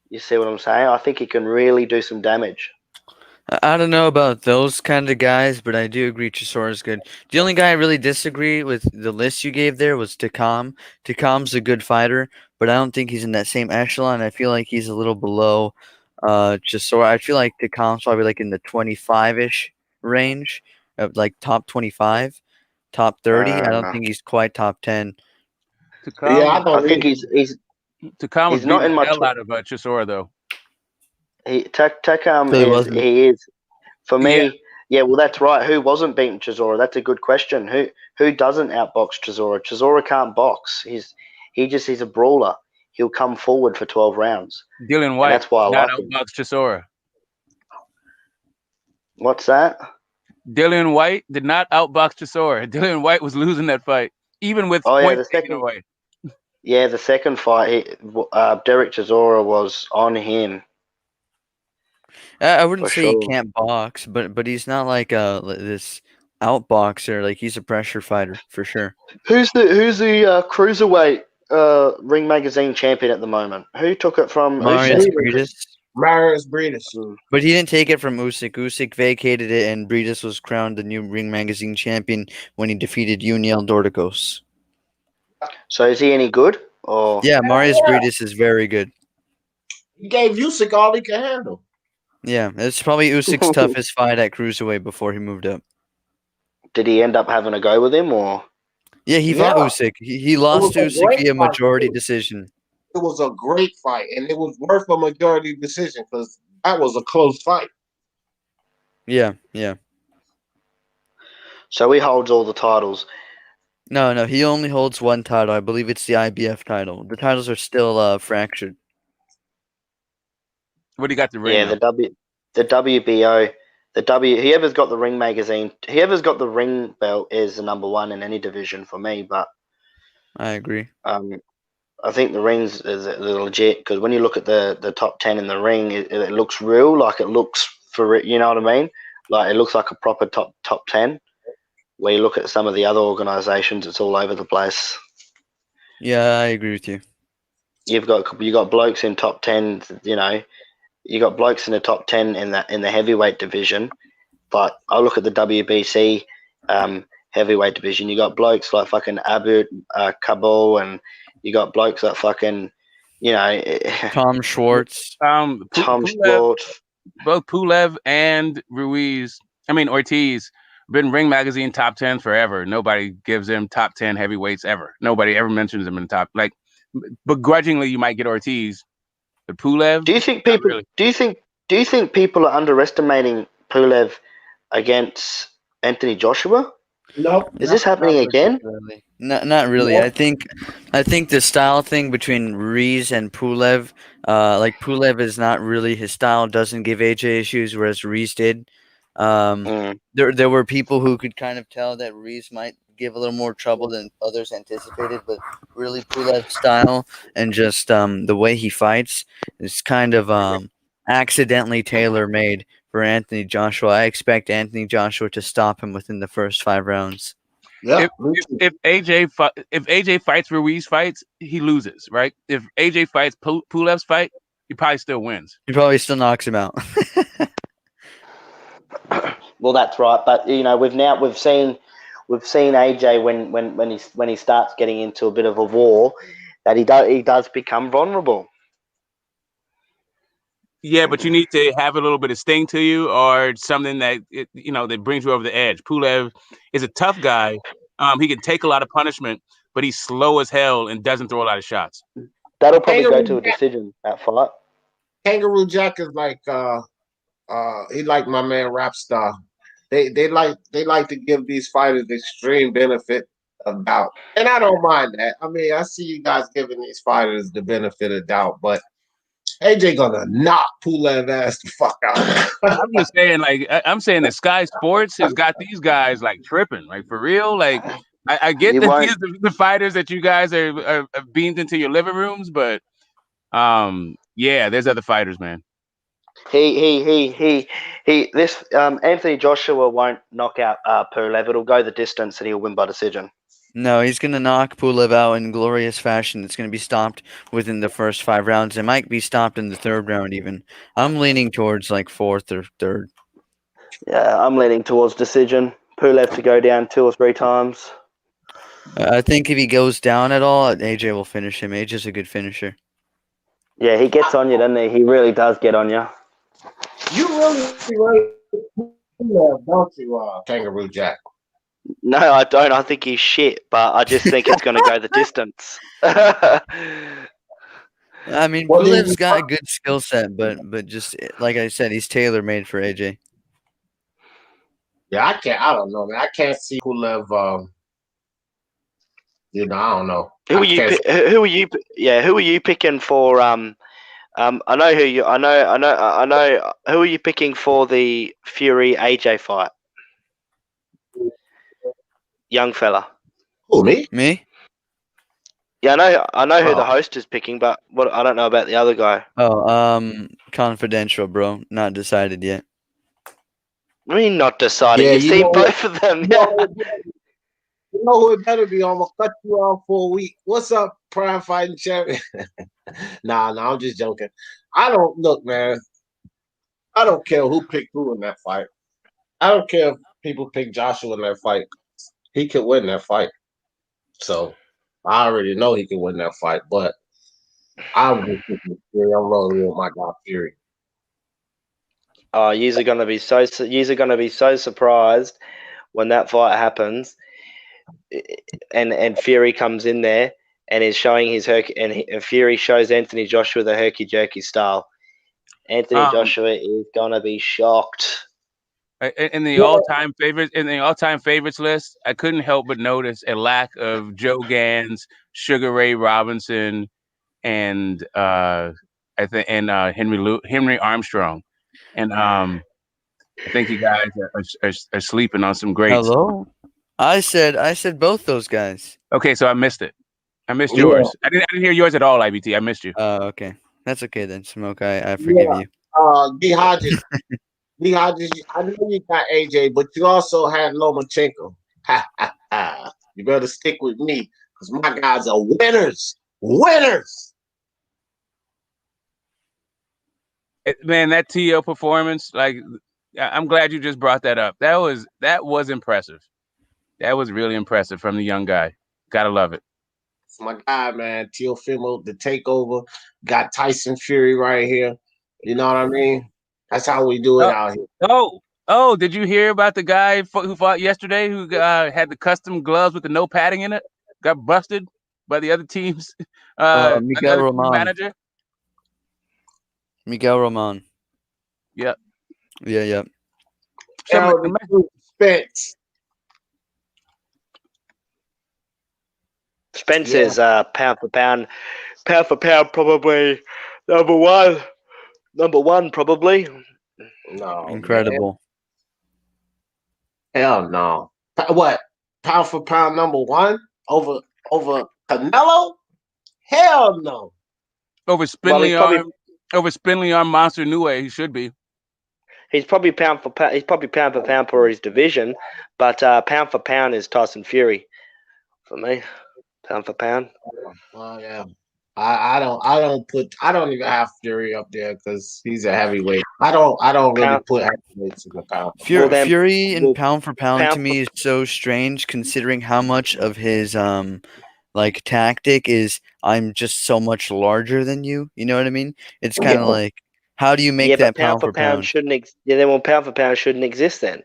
You see what I'm saying? I think he can really do some damage. I don't know about those kind of guys, but I do agree Chisora's good. The only guy I really disagree with the list you gave there was Takam. Takam's a good fighter, but I don't think he's in that same echelon. I feel like he's a little below Chisora. I feel like Takam's probably like in the 25-ish range, of like top 25, top 30. I don't think he's quite top 10. Yeah, I think he's Takam was he's not beating in the my hell out of Chisora though. Takam So he is wasn't. he is for me. Yeah. Yeah, well, that's right. Who wasn't beating Chisora? That's a good question. Who doesn't outbox Chisora? Chisora can't box. He's a brawler. He'll come forward for 12 rounds. Dylan White, And that's why I not like him. outbox Chisora. What's that? Dylan White did not outbox Chisora. Dylan White was losing that fight, even with points taken away. Yeah, the second fight, Derek Chisora was on him. I wouldn't For say sure. he can't box, but he's not like this outboxer. Like he's a pressure fighter for sure. Who's the cruiserweight Ring Magazine champion at the moment? Who took it from Marius Usyk? Briedis. Marius Briedis. But he didn't take it from Usyk. Usyk vacated it, and Briedis was crowned the new Ring Magazine champion when he defeated Uniel Dorticos. So is he any good? Or Yeah, Marius Briedis is very good. He gave Usyk all he could handle. Yeah, it's probably Usyk's toughest fight at cruiserweight before he moved up. did he end up having a go with him, or? Yeah, he fought Usyk. He lost to Usyk via majority decision. It was a great fight, and it was worth a majority decision because that was a close fight. Yeah. So he holds all the titles. No, he only holds one title. I believe it's the IBF title. The titles are still fractured. What do you got the ring? Yeah, the WBO, whoever's got the Ring Magazine, whoever's got the ring belt is the number one in any division for me. But I agree. I think the rings is legit because when you look at the top 10 in the ring, it looks real. Like it looks for it. You know what I mean? Like it looks like a proper top 10. Where you look at some of the other organizations, it's all over the place. Yeah, I agree with you. You got blokes in top 10. You know, you got blokes in the top 10 in the heavyweight division. But I look at the WBC heavyweight division. You got blokes like fucking Abu Kabul, and you got blokes like fucking, you know, Tom Schwartz. Tom Schwartz. Both Pulev and Ortiz been Ring Magazine top 10 forever. Nobody gives them top 10 heavyweights ever. Nobody ever mentions them in the top. Like, begrudgingly, you might get Ortiz, but Pulev. Do you think people? Really. Do you think people are underestimating Pulev against Anthony Joshua? No. Is this happening again? Not really. No. I think the style thing between Rees and Pulev, like Pulev is not really his style. Doesn't give AJ issues, whereas Rees did. There were people who could kind of tell that Rees might give a little more trouble than others anticipated, but really Pulev's style and just the way he fights is kind of accidentally tailor-made for Anthony Joshua. I expect Anthony Joshua to stop him within the first 5 rounds. Yeah. If AJ fights Ruiz fights, he loses, right? If AJ fights Pulev's fight, he probably still wins. He probably still knocks him out. Well, that's right, but you know, we've seen AJ when he starts getting into a bit of a war, that he does become vulnerable. Yeah, but you need to have a little bit of sting to you, or something that that brings you over the edge. Pulev is a tough guy. He can take a lot of punishment, but he's slow as hell and doesn't throw a lot of shots. That'll probably go to a decision, that fight. Kangaroo Jack is like he like my man Rapstar. They like to give these fighters extreme benefit of doubt, and I don't mind that. I mean, I see you guys giving these fighters the benefit of doubt, but AJ gonna knock Pulev ass the fuck out. I'm just saying, I'm saying that Sky Sports has got these guys like tripping, like for real. Like I get that these are the fighters that you guys are beamed into your living rooms, but yeah, there's other fighters, man. This Anthony Joshua won't knock out Pulev. It'll go the distance, and he'll win by decision. No, he's gonna knock Pulev out in glorious fashion. It's gonna be stopped within the first 5 rounds. It might be stopped in the 3rd round even. I'm leaning towards like 4th or 3rd. Yeah, I'm leaning towards decision. Pulev to go down 2 or 3 times. I think if he goes down at all, AJ will finish him. AJ's a good finisher. Yeah, he gets on you, doesn't he? He really does get on you. You really don't you, Kangaroo Jack? No, I don't. I think he's shit, but I just think it's going to go the distance. I mean, Well, Pulev's got a good skill set, but just like I said, he's tailor made for AJ. Yeah, I don't know, man. I can't see Pulev. You know, I don't know. Who are you? Who are you picking for? I know who you. I know. Who are you picking for the Fury AJ fight? Young fella. Who, me? Me? Yeah, I know who the host is picking, but I don't know about the other guy. Oh, confidential, bro. Not decided yet. I mean, not decided. Yeah, You've seen both of them. You know who it better be? I'm gonna cut you off for a week. What's up, Prime Fighting Champion? Nah, I'm just joking. I don't look, man. I don't care who picked who in that fight. I don't care if people pick Joshua in that fight. He could win that fight. So I already know he can win that fight, but I'm rolling with my guy Fury. Oh, yous are gonna be so surprised when that fight happens, and Fury comes in there and is showing his and Fury shows Anthony Joshua the herky jerky style. Anthony Joshua is gonna be shocked. In the all-time favorites list, I couldn't help but notice a lack of Joe Gans, Sugar Ray Robinson, and Henry Armstrong, and I think you guys are sleeping on some greats. Hello, I said both those guys. Okay, so I missed it. I missed yours. I didn't hear yours at all, IBT. I missed you. Okay, that's okay then, Smoke. I forgive you. D Hodges. D Hodges, I know you got AJ, but you also had Lomachenko. You better stick with me because my guys are winners. Winners. Man, that TO performance, like, I'm glad you just brought that up. That was impressive. That was really impressive from the young guy. Gotta love it. It's my guy, man. Teofimo, the takeover. Got Tyson Fury right here. You know what I mean? That's how we do it out here. Oh, did you hear about the guy who fought yesterday who had the custom gloves with the no padding in it? Got busted by the other team's Miguel Roman. manager? Miguel Roman. Yep. Yeah. Spence is pound for pound, probably number one, probably. No, incredible. Man. Hell no. What? Pound for pound number one over Canelo? Hell no. Over Spindly arm Monster Nue, he should be. He's probably pound for pound. He's probably pound for pound for his division, but pound for pound is Tyson Fury for me. Pound for pound. Well, yeah. I don't even have Fury up there because he's a heavyweight. I don't really put heavyweights in the pound. Fury in pound for pound to me is so strange considering how much of his like tactic is I'm just so much larger than you. You know what I mean? It's kind of like how do you make that pound for pound? Pound for pound shouldn't exist then.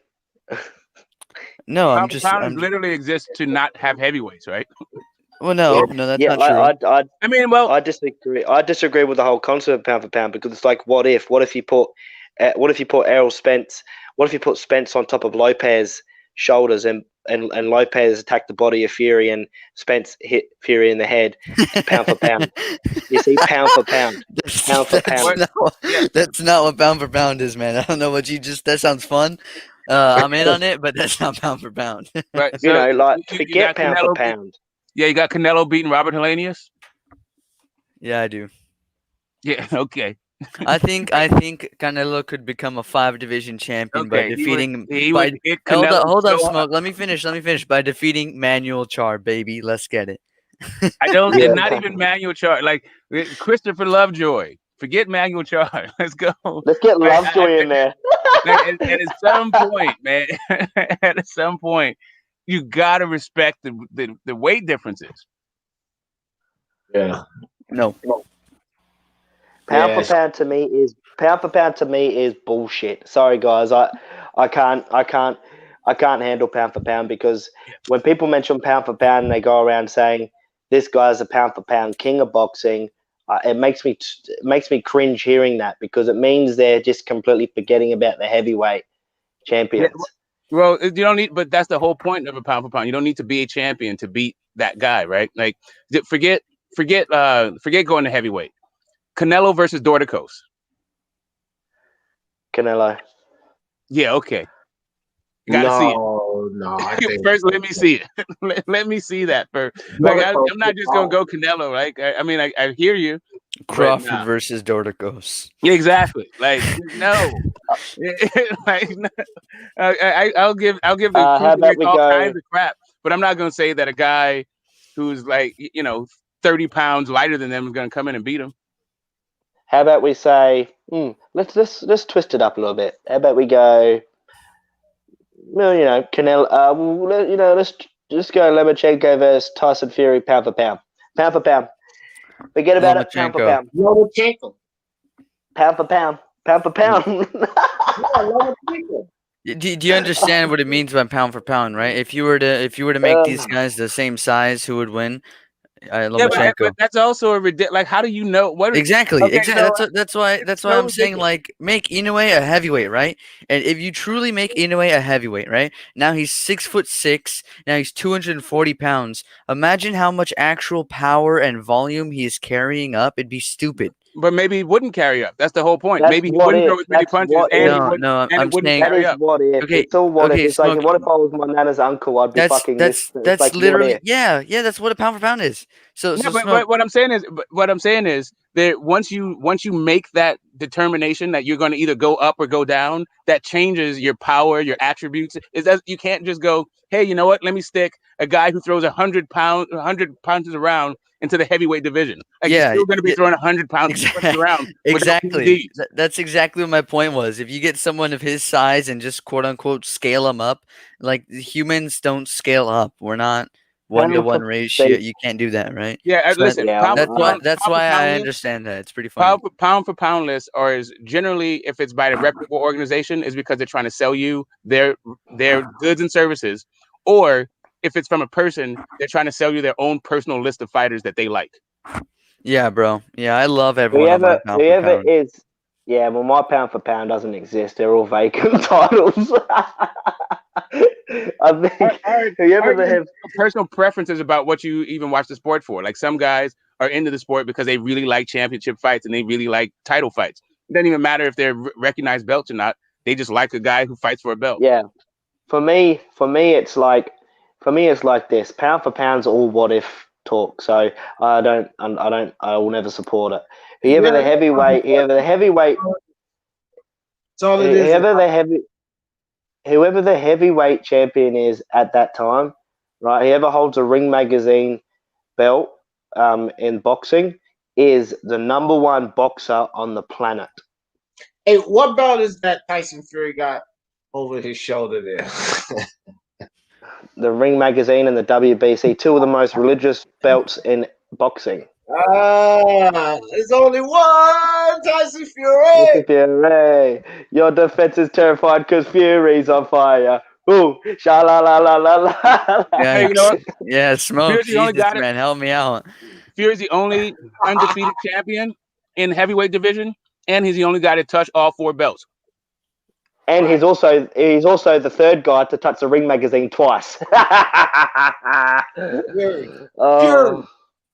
No, pound literally exists to not have heavyweights, right? Well, no, that's not true. I disagree. I disagree with the whole concept of pound for pound because it's like, what if you put Errol Spence? What if you put Spence on top of Lopez's shoulders and Lopez attacked the body of Fury and Spence hit Fury in the head? Pound for pound. You see, pound for pound. Pound for pound. That's not what pound for pound is, man. I don't know what you just. That sounds fun. I'm in on it, but that's not pound for pound. Right. So, forget pound for pound. Yeah, you got Canelo beating Robert Helenius? Yeah, I do. Yeah, okay. I think Canelo could become a 5-division champion by Okay, defeating he would hit Canelo hold up, so Smoke. Let me finish. By defeating Manuel Char, baby. Let's get it. I don't. Yeah. It's not even Manuel Char. Like Christopher Lovejoy. Forget Manuel Char. Let's go. Let's get Like, Lovejoy in there. like, at some point, man. At some point, you gotta respect the weight differences. Yeah. No. Pound Yeah. for pound to me is bullshit. Sorry guys, I can't handle pound for pound, because when people mention pound for pound and they go around saying this guy's a pound for pound king of boxing, it makes me cringe hearing that, because it means they're just completely forgetting about the heavyweight champions. Yeah, well, you don't need, but that's the whole point of a pound for pound. You don't need to be a champion to beat that guy, right? Like, forget going to heavyweight. Canelo versus Dorticos. Canelo. Yeah, okay. You gotta see it. No, I think First, let me see it. let me see that first. Like, I'm not just gonna go Canelo. Like, I mean, I hear you. Crawford versus Dorticos. Exactly. Like, no. Like, no. I'll give the how about we all go- kinds of crap, but I'm not gonna say that a guy who's like 30 pounds lighter than them is gonna come in and beat him. How about we say, let's twist it up a little bit. How about we go, Canelo, let's just go Lomachenko versus Tyson Fury, pound for pound. Pound for pound. Forget about it, pound for pound. Lomachenko. Pound for pound. Pound for pound. Do you understand what it means by pound for pound, right? If you were to make these guys the same size, who would win? Lomachenko. But that's also a ridiculous. Like, how do you know what? Exactly. Okay, Exactly. so That's why I'm saying, like, make Inoue a heavyweight, right? And if you truly make Inoue a heavyweight, right? Now he's 6'6". Now he's 240 pounds. Imagine how much actual power and volume he is carrying up. It'd be stupid. But maybe he wouldn't carry up. That's the whole point. That's Maybe he what wouldn't if. throw as many That's punches, what and if. I'm it wouldn't saying- That carry is up. what if. Okay, It's all what okay, if. It's like, Smoke. what if I was my nana's uncle? I'd be fucking That's It's like, literally what if? yeah. That's what a pound for pound is. So Yeah, Smoke, but what I'm saying is that once you make that determination that you're going to either go up or go down, that changes your power, your attributes. Is that you can't just go, hey, you know what? Let me stick a guy who throws 100 pounds around into the heavyweight division. Like, Yeah, you're still going to be throwing 100 pounds around. Exactly. That's exactly what my point was. If you get someone of his size and just quote unquote scale them up, like, humans don't scale up. We're not 1-to-1 ratio. You can't do that, right? Yeah, So listen. that's why I understand that. It's pretty funny. Pound for pound lists are is generally, if it's by a reputable organization, is because they're trying to sell you their goods and services, or if it's from a person, they're trying to sell you their own personal list of fighters that they like. Yeah, bro. Yeah, I love everyone on my pound for Whoever pound. is, yeah, well, my pound for pound doesn't exist. They're all vacant titles. I think whoever they have personal preferences about what you even watch the sport for. Like, some guys are into the sport because they really like championship fights and they really like title fights. It doesn't even matter if they're recognized belts or not. They just like a guy who fights for a belt. Yeah, for me, it's like this. Pound for pound's all what if talk. So I will never support it. Whoever the heavyweight champion is at that time, right? Whoever holds a Ring Magazine belt in boxing is the #1 boxer on the planet. Hey, what belt is that Tyson Fury got over his shoulder there? The Ring Magazine and the WBC, two of the most religious belts in boxing. There's only one Tyson Fury. Tyson Fury, your defense is terrified because Fury's on fire. Ooh, sha la la la la la. Yeah, Hey, you know what? Yeah, Smoke. Fury's the only Jesus, guy man, help me out. Fury's the only undefeated champion in heavyweight division, and he's the only guy to touch all 4 belts. And he's also the third guy to touch the Ring Magazine twice. Fury. Fury.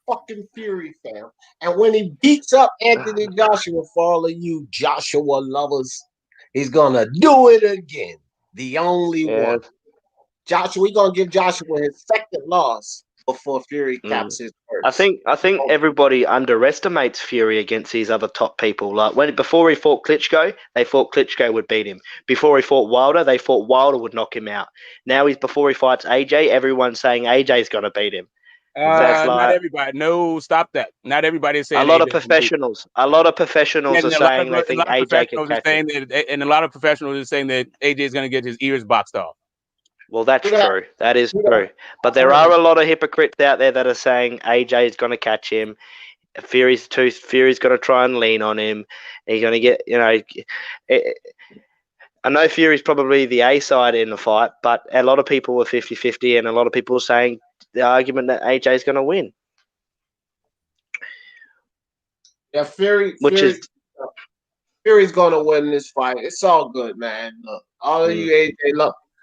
Fucking Fury, fam. And when he beats up Anthony Joshua, for all of you Joshua lovers, he's gonna do it again. The only one. Joshua, we're gonna give Joshua his second loss. before Fury caps his I purse. think everybody underestimates Fury against these other top people. Like before he fought Klitschko, they thought Klitschko would beat him. Before he fought Wilder, they thought Wilder would knock him out. Now before he fights AJ, everyone's saying AJ's gonna beat him. Not everybody. No, stop that. Not everybody is saying a lot of AJ can beat him. professionals. A lot of professionals are saying they think AJ can catch him. And a lot of professionals are saying that AJ is going to get his ears boxed off. Well, that's true. That is true. But there are a lot of hypocrites out there that are saying AJ is going to catch him. Fury's going to try and lean on him. He's going to get, I know Fury's probably the A side in the fight, but a lot of people were 50-50, and a lot of people are saying the argument that AJ is going to win. Yeah, Fury's going to win this fight. It's all good, man. Look, all of you AJ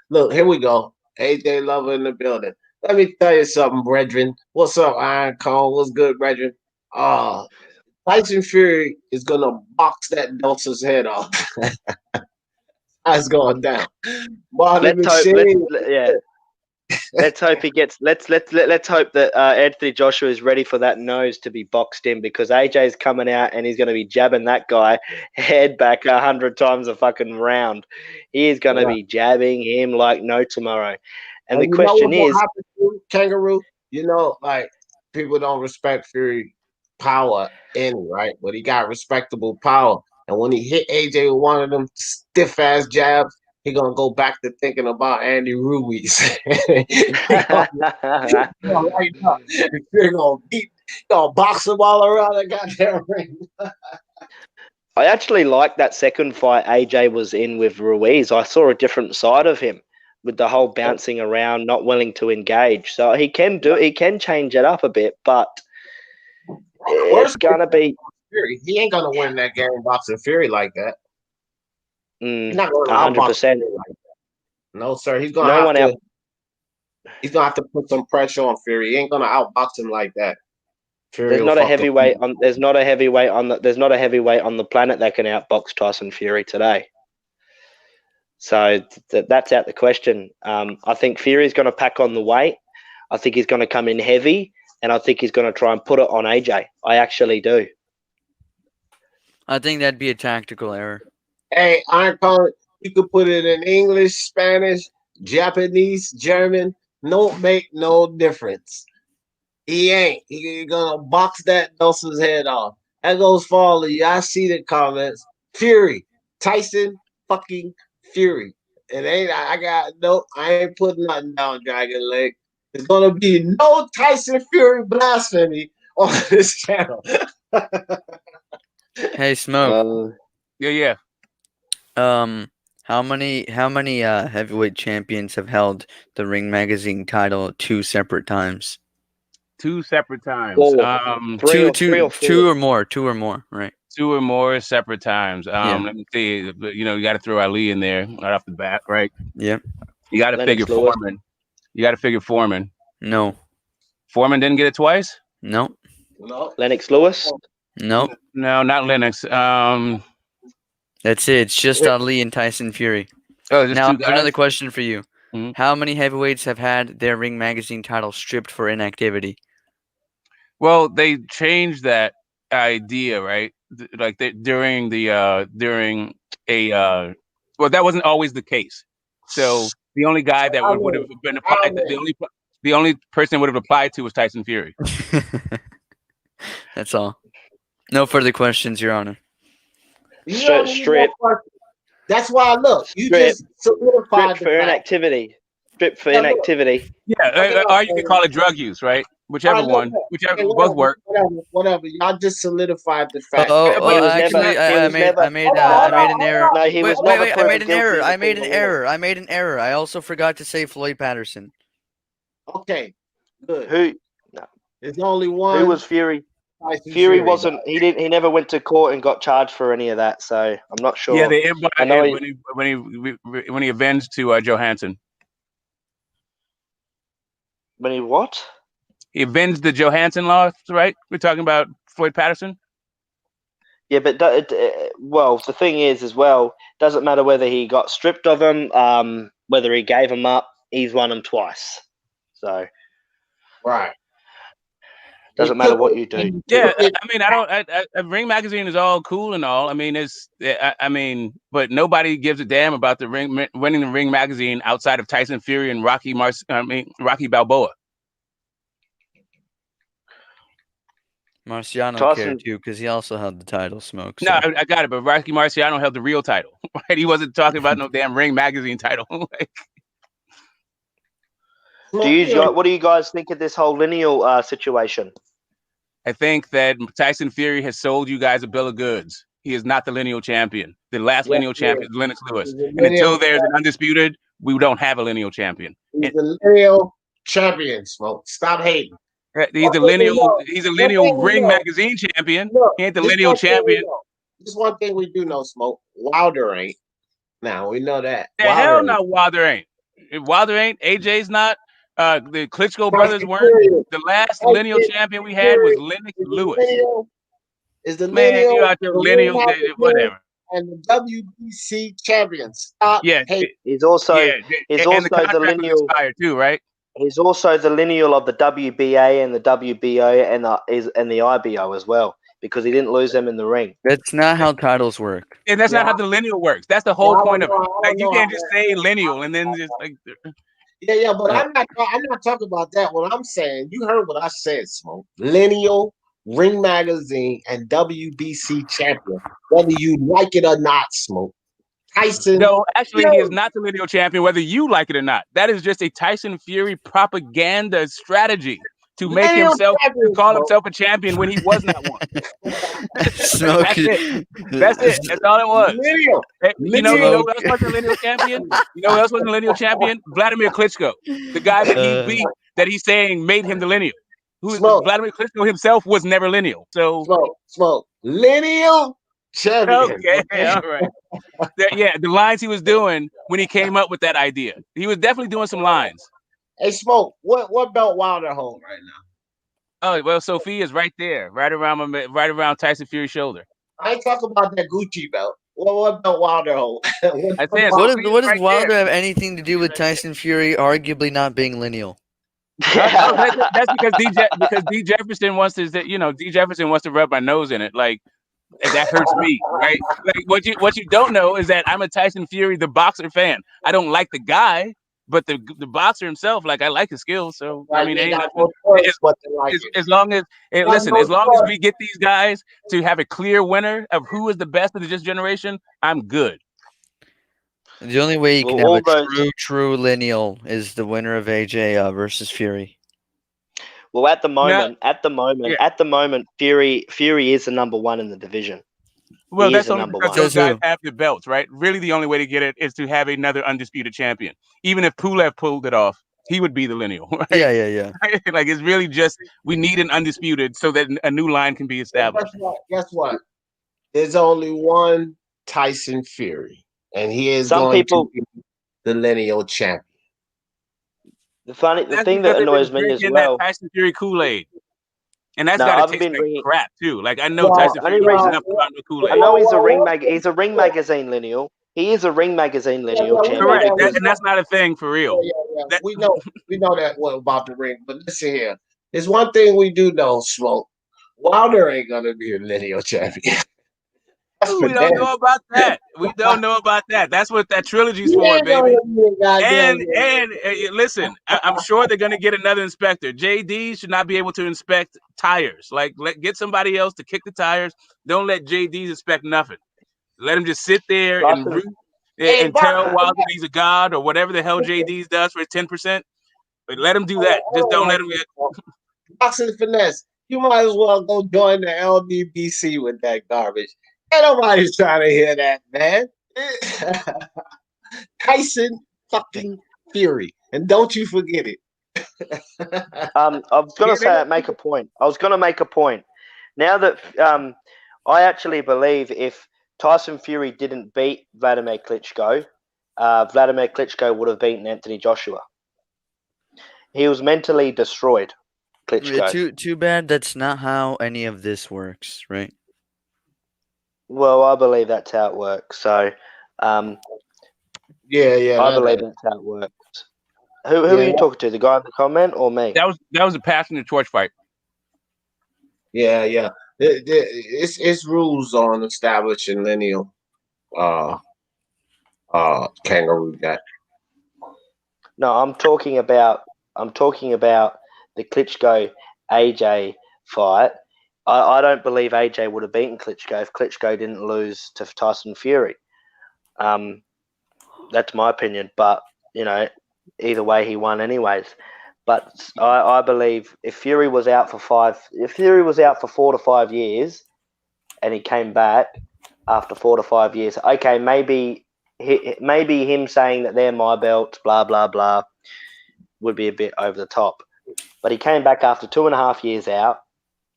look, here we go. AJ Lover in the building. Let me tell you something, brethren. What's up, Iron Cone? What's good, brethren? Tyson Fury is going to box that Dulce's head off. That's going down. Let's hope he gets. Let's hope that Anthony Joshua is ready for that nose to be boxed in, because AJ's coming out and he's going to be jabbing that guy head back 100 times a fucking round. He is going to be jabbing him like no tomorrow. And the question is, Kangaroo. Like, people don't respect Fury power right? But he got respectable power. And when he hit AJ with one of them stiff ass jabs, he gonna go back to thinking about Andy Ruiz. He's gonna box him all around the goddamn ring. I actually like that second fight AJ was in with Ruiz. I saw a different side of him with the whole bouncing around, not willing to engage. So he can change it up a bit, but it's gonna be. He ain't gonna win that game boxing Fury like that. He's not going to 100%. No, sir. He's gonna have to put some pressure on Fury. He ain't gonna outbox him like that. There's not a heavyweight on the planet that can outbox Tyson Fury today. So that's out the question. I think Fury's going to pack on the weight. I think he's going to come in heavy, and I think he's going to try and put it on AJ. I actually do. I think that'd be a tactical error. Hey, Iron Cone, you could put it in English, Spanish, Japanese, German. No, make no difference. He ain't. He gonna box that Dulce's head off. That goes for all of you. I see the comments. Fury, Tyson, fucking Fury. It ain't. I ain't putting nothing down, Dragon Leg. There's gonna be no Tyson Fury blasphemy on this channel. Hey, Smoke. Yeah. How many heavyweight champions have held the Ring Magazine title 2 separate times? 2 separate times. Two or more, right? 2 or more separate times. Let me see. You got to throw Ali in there right off the bat, right? Yeah. You got to figure Foreman. Foreman. No. Foreman didn't get it twice? No. Lennox Lewis? No. No, not Lennox. That's it. It's just Ali and Tyson Fury. Oh, just now, two guys? Another question for you. Mm-hmm. How many heavyweights have had their Ring Magazine title stripped for inactivity? Well, they changed that idea, right? Like during that wasn't always the case. So the only guy that would have been applied, the only person would have applied to was Tyson Fury. That's all. No further questions, Your Honor. Strip. That's why you just solidified for inactivity. Strip for inactivity. Yeah, or you can call it drug use, right? Whichever both work. Whatever. Y'all just solidified the fact. I made an error. No, he was never. Wait, I made an error. I made an error. I also forgot to say Floyd Patterson. Okay, good. Who? No. There's only one. Who was Fury? Fury wasn't. He didn't. He never went to court and got charged for any of that. So I'm not sure. Yeah, they when he avenged to Johansson. When he what? He avenged the Johansson loss, right? We're talking about Floyd Patterson. Yeah, but the thing is, as well, doesn't matter whether he got stripped of them, whether he gave them up. He's won them twice. So Right. Doesn't matter what you do. Yeah, I mean, I don't. Ring Magazine is all cool and all. I mean, I mean, but nobody gives a damn about the winning the Ring Magazine outside of Tyson Fury and Rocky Balboa. Marciano cared too because he also held the title. Smoke. So. No, I got it, but Rocky Marciano held the real title. Right? He wasn't talking about no damn Ring Magazine title. What do you guys think of this whole lineal situation? I think that Tyson Fury has sold you guys a bill of goods. He is not the lineal champion. The last lineal champion is Lennox Lewis. And until there's an undisputed, we don't have a lineal champion. He's the lineal champion, Smoke. Stop hating. He's a lineal Ring Magazine champion. He ain't the lineal champion. There's one thing we do know, Smoke. Wilder ain't. Now we know that. The hell no, Wilder ain't. If Wilder ain't, AJ's not. The Klitschko brothers weren't. The last lineal champion we had was Lennox Lewis. Is the man you out there lineal? Whatever. And the WBC champion. Stop. Yeah, he's also the lineal too, right? He's also the lineal of the WBA and the WBO and the IBO as well, because he didn't lose them in the ring. That's not how titles work. And that's not how the lineal works. That's the whole point of it. Like you can't just say lineal and then just like. Yeah, but I'm not talking about that. What I'm saying, you heard what I said, Smoke. Lineal, Ring Magazine, and WBC champion, whether you like it or not, Smoke. Tyson. No, actually, he is not the lineal champion, whether you like it or not. That is just a Tyson Fury propaganda strategy to make himself call himself a champion when he was not one. That's it. That's all it was. Lineal. You know who else was a lineal champion? You know who else was a lineal champion? Vladimir Klitschko, the guy that he beat, that he's saying made him the lineal. Vladimir Klitschko himself was never lineal. So Smoke. Lineal champion. Okay, all right. The lines he was doing when he came up with that idea. He was definitely doing some lines. Hey, Smoke, what belt Wilder hold right now? Oh, well, Sophie is right there, right around Tyson Fury's shoulder. I ain't talking about that Gucci belt. What belt Wilder hold? What does Wilder have anything to do with Tyson Fury arguably not being lineal? That's because D Jefferson wants to rub my nose in it. Like, that hurts me, right? Like what you don't know is that I'm a Tyson Fury, the boxer fan. I don't like the guy, but the boxer himself, like I like his skills. So I mean, as long as we get these guys to have a clear winner of who is the best of this generation, I'm good. The only way you can have a true lineal is the winner of AJ versus Fury. Well, at the moment, Fury is the number one in the division. Well, that's only because those guys have the belts, right? Really, the only way to get it is to have another undisputed champion. Even if Pulev pulled it off, he would be the lineal. Right? Yeah. Like it's really just we need an undisputed so that a new line can be established. Guess what? There's only one Tyson Fury, and he is going to be the lineal champion. The thing that annoys me as well. That Tyson Fury Kool-Aid. And that's gotta taste like crap too. Like I know Tyson Fury is enough about the Kool-Aid. I know he's a Ring Magazine lineal. He is a Ring Magazine lineal champion. Correct. And that's not a thing for real. Yeah. We know that about the ring. But listen here. There's one thing we do know, Smoke. Wilder ain't gonna be a lineal champion. We don't know about that. We don't know about that. That's what that trilogy's for, baby. And listen, I'm sure they're gonna get another inspector. JD should not be able to inspect tires. Like, get somebody else to kick the tires. Don't let JDs inspect nothing. Let him just sit there and tell Wilder he's a god or whatever the hell JD's does for 10%. But let him do that. Just don't let him get boxing finesse. You might as well go join the LDBC with that garbage. Ain't nobody's trying to hear that, man. Tyson fucking Fury. And don't you forget it. I was going to make a point. Now that I actually believe if Tyson Fury didn't beat Vladimir Klitschko would have beaten Anthony Joshua. He was mentally destroyed, Klitschko. Too bad that's not how any of this works, right? Well, I believe that's how it works. So, yeah, I believe that's how it works. Who are you talking to? The guy in the comment or me? That was a passing the torch fight. Yeah. It's rules on establishing lineal kangaroo jack. No, I'm talking about the Klitschko AJ fight. I don't believe AJ would have beaten Klitschko if Klitschko didn't lose to Tyson Fury. That's my opinion, but either way, he won anyways. But I believe if Fury was out for 4 to 5 years, and he came back after 4 to 5 years, okay, maybe him saying that they're my belts, blah blah blah, would be a bit over the top. But he came back after 2.5 years out,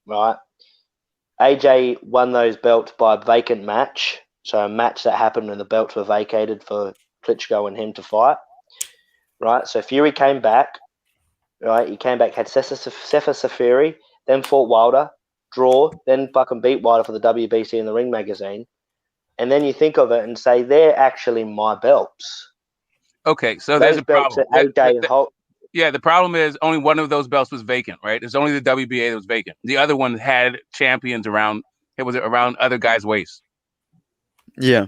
right? AJ won those belts by a vacant match, so a match that happened when the belts were vacated for Klitschko and him to fight, right? So Fury came back, right? He came back, had Sefa Safiri, then fought Wilder, draw, then fucking beat Wilder for the WBC and the Ring magazine. And then you think of it and say, they're actually my belts. Okay, so there's a problem. Yeah, the problem is only one of those belts was vacant, right? It's only the WBA that was vacant. The other one had champions around. It was around other guys' waists. Yeah.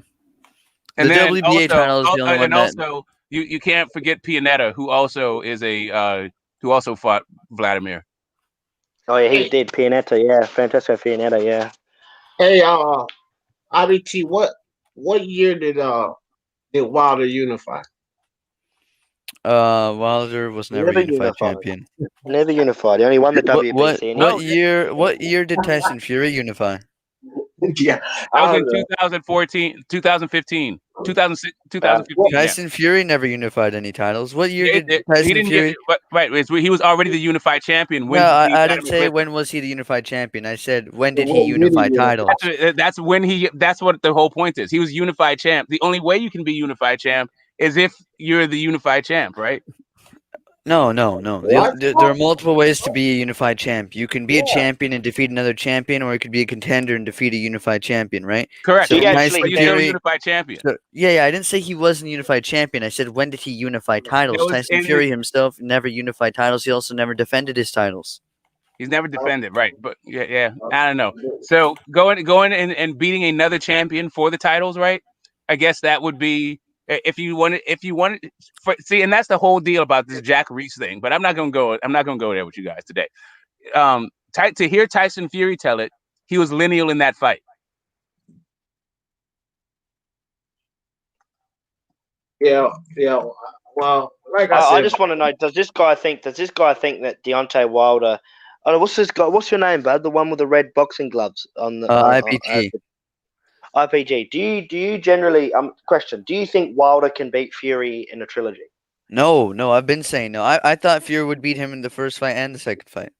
And the then WBA title is the only one that. Also, you can't forget Pianetta, who also is who also fought Vladimir. Oh yeah, he did. Pianetta, yeah, Francesco Pianetta, yeah. Hey, IBT, what year did Wilder unify? Wilder was never unified champion. Never unified. He only won the WBC. What year did Tyson Fury unify? Yeah, that was in 2014, 2015, 2015. Tyson Fury never unified any titles. What year did Tyson Fury? He was already the unified champion. No, I didn't say when was he the unified champion. I said when did he unify titles? That's when he. That's what the whole point is. He was unified champ. The only way you can be unified champ is if you're the unified champ, right? No. There are multiple ways to be a unified champ. You can be a champion and defeat another champion, or you could be a contender and defeat a unified champion, right? Correct. So Tyson Fury, a unified champion. So, yeah. I didn't say he wasn't a unified champion. I said when did he unify titles? Tyson Fury himself never unified titles. He also never defended his titles. He's never defended, right? But yeah. I don't know. So going and beating another champion for the titles, right? I guess that would be. If you wanted, and that's the whole deal about this Jack Reese thing. But I'm not gonna go there with you guys today. To hear Tyson Fury tell it, he was lineal in that fight. Yeah. Well, like I said, I just want to know: does this guy think that Deontay Wilder? Oh, what's your name, bud? The one with the red boxing gloves on the IPG. IPG. Do you generally question? Do you think Wilder can beat Fury in a trilogy? No. I've been saying no. I thought Fury would beat him in the first fight and the second fight.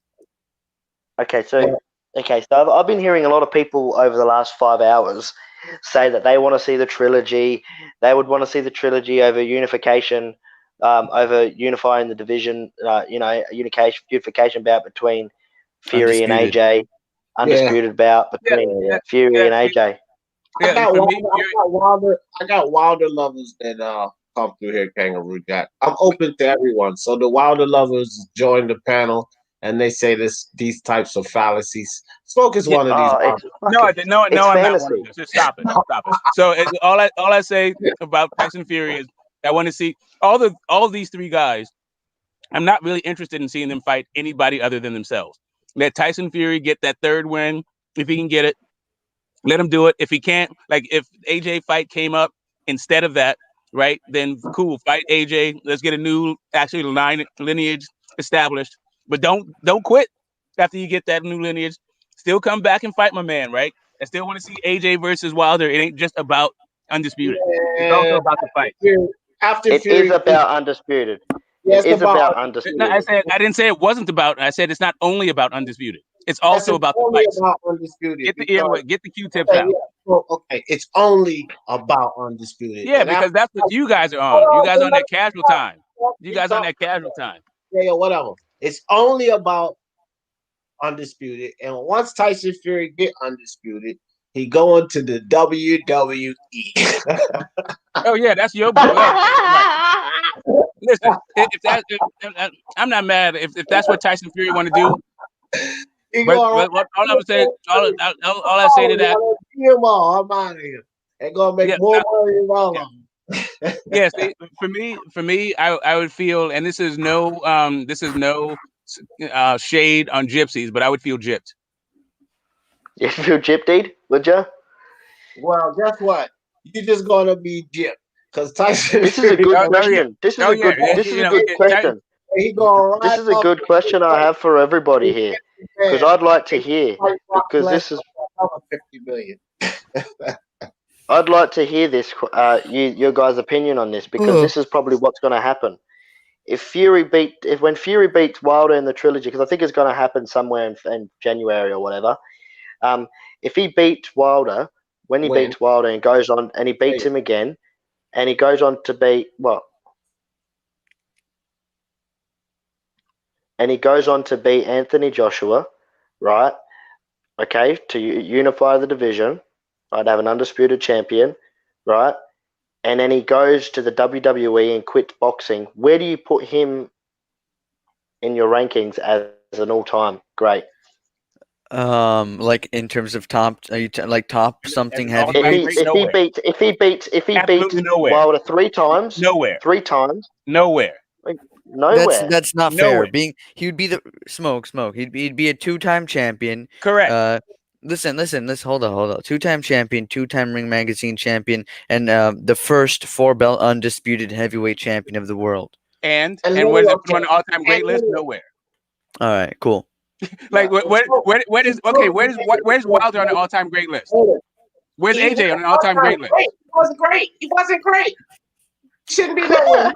Okay, so I've been hearing a lot of people over the last 5 hours say that they want to see the trilogy. They would want to see the trilogy over unification, over unifying the division. Unification bout between Fury and AJ. Undisputed bout between Fury and AJ. I got Wilder lovers that come through here, Kangaroo Jack. I'm open to everyone. So the Wilder lovers join the panel and they say these types of fallacies. Smoke is one of these. No, I'm not one of those. Just stop it. So all I say about Tyson Fury is I want to see all these three guys. I'm not really interested in seeing them fight anybody other than themselves. Let Tyson Fury get that third win if he can get it. Let him do it. If he can't, like if AJ fight came up instead of that, right? Then cool, fight AJ. Let's get a new lineage established. But don't quit after you get that new lineage. Still come back and fight my man, right? I still want to see AJ versus Wilder. It ain't just about undisputed. It's also about the fight. It is about undisputed. Yes, it is about undisputed. No, I didn't say it wasn't about. I said it's not only about undisputed. It's also about the fights. About undisputed. Get the Q-tips out. Okay, it's only about undisputed. Yeah, because that's what you guys are on. You guys on that casual time. Yeah, whatever. It's only about undisputed. And once Tyson Fury get undisputed, he going to the WWE. Oh yeah, that's your boy. Right. listen. I'm not mad if that's what Tyson Fury want to do. But all I'm saying, all I say to that, I'm out of here. They're gonna make more money than all of them. Yes, for me, I would feel, and this is no shade on gypsies, but I would feel gypped. You feel gypped, would you? Well, guess what? You're just gonna be gypped because Tyson. This is a good question. This is a good question. This is a good question I have for everybody here because I'd like to hear because this is 50 million. I'd like to hear this, your guys' opinion on this because this is probably what's going to happen. When Fury beats Wilder in the trilogy, because I think it's going to happen somewhere in January or whatever. If he beats Wilder, beats Wilder and goes on and he beats him again, and he goes on to beat And he goes on to beat Anthony Joshua, right? Okay, to unify the division. I'd have an undisputed champion, right? And then he goes to the WWE and quits boxing. Where do you put him in your rankings as an all-time great? Like in terms of top, are you like top something heavy? If he beats Wilder three times, nowhere. That's not fair. He would be the smoke. He'd be a 2-time champion. Correct. Listen. Hold on. 2-time champion, 2-time Ring Magazine champion, and the first 4-belt undisputed heavyweight champion of the world. And where does it put on the all-time great list? Nowhere. All right, cool. Like where's Wilder on the all-time great list? Where's AJ on the all-time great list? He wasn't great. Shouldn't be nowhere.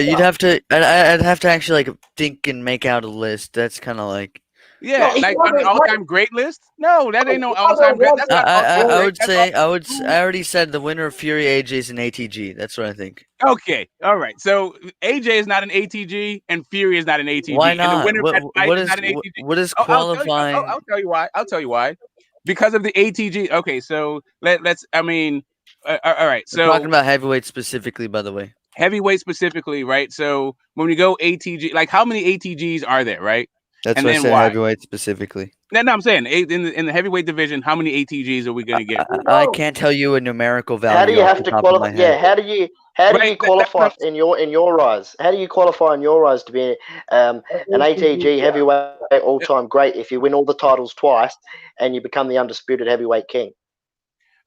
You'd have to. I'd have to actually like think and make out a list. That's kind of like. Yeah, like on an all-time great list? No, that ain't no all-time great. That's not I would say I already said the winner of Fury AJ is an ATG. That's what I think. Okay, all right. So AJ is not an ATG, and Fury is not an ATG. Why not? And the winner of that fight is not an ATG. What is qualifying? I'll tell you why. Because of the ATG. Okay, so let's. I mean, all right. So we're talking about heavyweight specifically, by the way. Heavyweight specifically, right? So when we go ATG, like how many ATGs are there, right? That's what I said. Heavyweight specifically. No, I'm saying in the heavyweight division, how many ATGs are we going to get? I can't tell you a numerical value. How do you have to qualify? Yeah, how do you qualify in your eyes? How do you qualify in your eyes to be an ATG heavyweight all-time great if you win all the titles twice and you become the undisputed heavyweight king?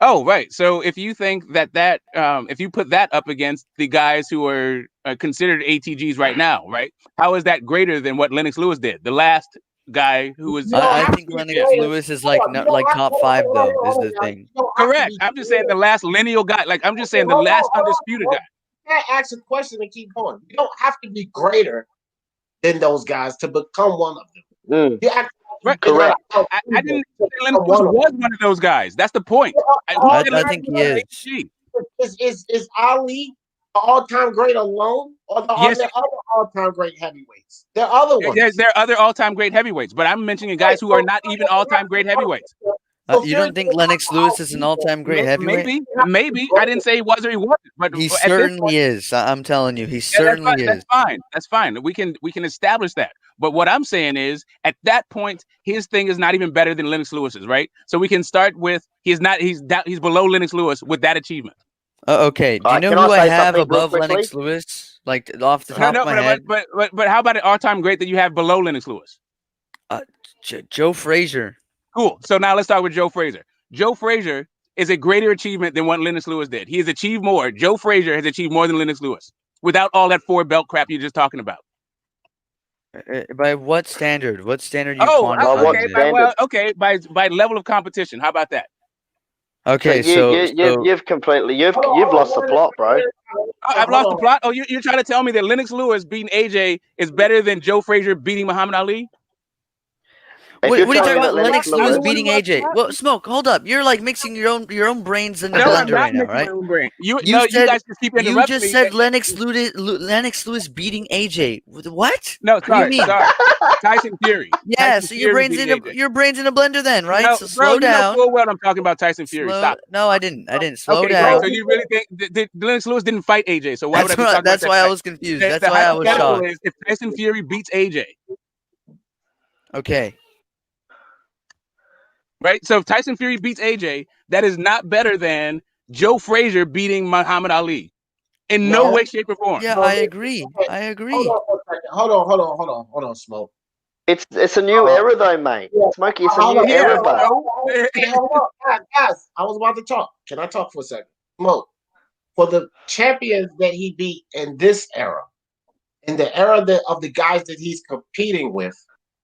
Oh, right. So if you think that if you put that up against the guys who are considered ATGs right now, right? How is that greater than what Lennox Lewis did? The last guy who was. I think Lennox Lewis is like top 5 though. Is the thing. Correct. I'm just saying the last lineal guy. Like I'm just saying the last undisputed guy. You can't ask a question and keep going. You don't have to be greater than those guys to become one of them. Right, correct. I didn't say Lennox Lewis was one of those guys. That's the point. I think he is. Is Ali an all-time great alone, or are there other all-time great heavyweights? There are other ones. There are other all-time great heavyweights, but I'm mentioning guys who are not even all-time great heavyweights. You don't think Lennox Lewis is an all-time great heavyweight? Maybe. I didn't say he was or he wasn't, but he certainly is. I'm telling you, he certainly is. That's fine. We can establish that. But what I'm saying is, at that point, his thing is not even better than Lennox Lewis's, right? So we can start with he's below Lennox Lewis with that achievement. Okay. Do you know who I have above Lennox Lewis? Like off the top of my head. But how about an all-time great that you have below Lennox Lewis? Joe Frazier. Cool. So now let's start with Joe Frazier. Joe Frazier is a greater achievement than what Lennox Lewis did. He has achieved more. Joe Frazier has achieved more than Lennox Lewis without all that 4-belt crap you're just talking about. By what standard? What standard you quantify? By level of competition. How about that? Okay, you've lost the plot, bro. I've lost the plot. Oh, you're trying to tell me that Lennox Lewis beating AJ is better than Joe Frazier beating Muhammad Ali? What you're are you telling talking me that about? Lennox Lewis Lewis, beating AJ? Well, Smoke, hold up. You're like mixing your own brains in the No, I'm blender not right now, making my right? own brain. You You guys said just keep you interrupting just me. said Lennox Lewis beating AJ. What? What No, do you mean? sorry. Tyson Fury. Yeah, Tyson so Fury beating AJ. your brain's in a blender then, right? No, So bro, slow you know down. full well I'm talking about Tyson Fury. Stop. No, I didn't. Slow Okay, great. So down. you really think Lennox Lewis didn't fight AJ? So why would I be talking about That's that why I fight? was confused. The That's why I was hypothetical shocked. is if Tyson Fury beats AJ, Okay. right? So if Tyson Fury beats AJ, that is not better than Joe Frazier beating Muhammad Ali. In no way, shape, or form. Yeah, No, I agree. okay. I Hold agree. on for a second. Hold on, Smoke. it's a new era though, mate. Yeah. Smokey, it's a Hold new on, era, bud. hold on. Guys, I was about to talk. Can I talk for a second? Smoke. For the champions that he beat in this era, in the era of the guys that he's competing with,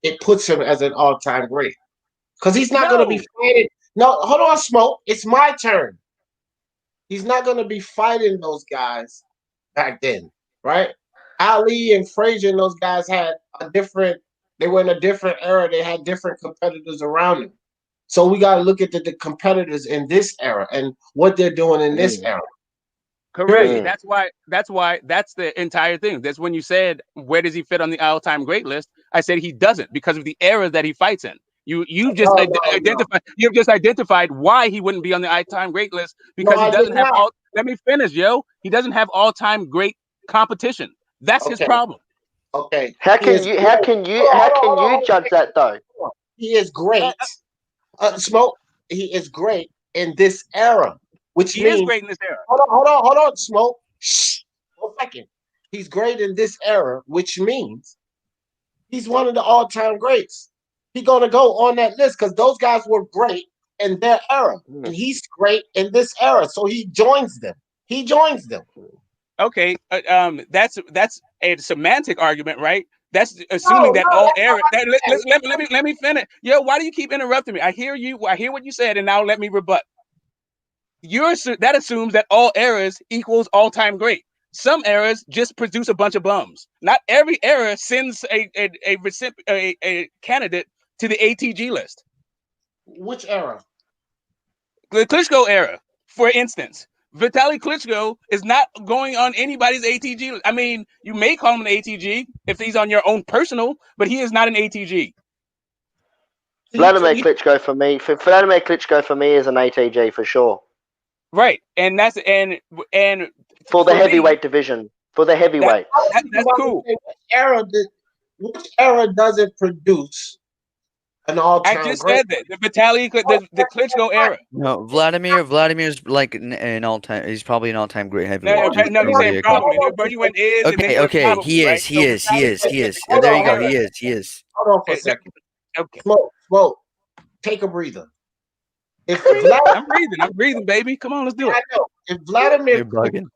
it puts him as an all-time great. Because he's not going to be fighting. No, hold on, Smoke. It's my turn. He's not going to be fighting those guys back then, right? Ali and Frazier and those guys had they were in a different era. They had different competitors around them. So we got to look at the competitors in this era and what they're doing in this era. Correct. Mm. That's why that's the entire thing. That's when you said, where does he fit on the all-time great list? I said he doesn't because of the era that he fights in. You've just identified why he wouldn't be on the all-time great list because he doesn't have all. Let me finish, yo. He doesn't have all-time great competition. That's his problem. Okay. How can you judge that though? He is great. Smoke. He is great in this era, which He means is great in this era. Hold on, Smoke. Shh. 1 second. He's great in this era, which means he's one of the all-time greats. He's gonna go on that list because those guys were great in their era, and he's great in this era. So he joins them. Okay, that's a semantic argument, right? That's assuming that all era. Let me finish. Yo, why do you keep interrupting me? I hear you. I hear what you said, and now let me rebut. That assumes that all eras equals all-time great. Some eras just produce a bunch of bums. Not every era sends a candidate to the ATG list. Which era? The Klitschko era, for instance. Vitaly Klitschko is not going on anybody's ATG list. I mean, you may call him an ATG if he's on your own personal, but he is not an ATG. Vladimir Klitschko for me. Vladimir Klitschko for me is an ATG for sure. Right, and that's and for the heavyweight division. For the heavyweight, that's cool. Which era does it produce an all-time I just great? said that the Klitschko era. No, Vladimir's like an all-time. He's probably an all-time great heavyweight. No, he's saying probably. But you went is and then you went probably. He is. He is. There you go. He is. Hold on for a second. Okay. Smoke. Take a breather. I'm breathing, baby. Come on, let's do it. I know. If Vladimir You're bugging.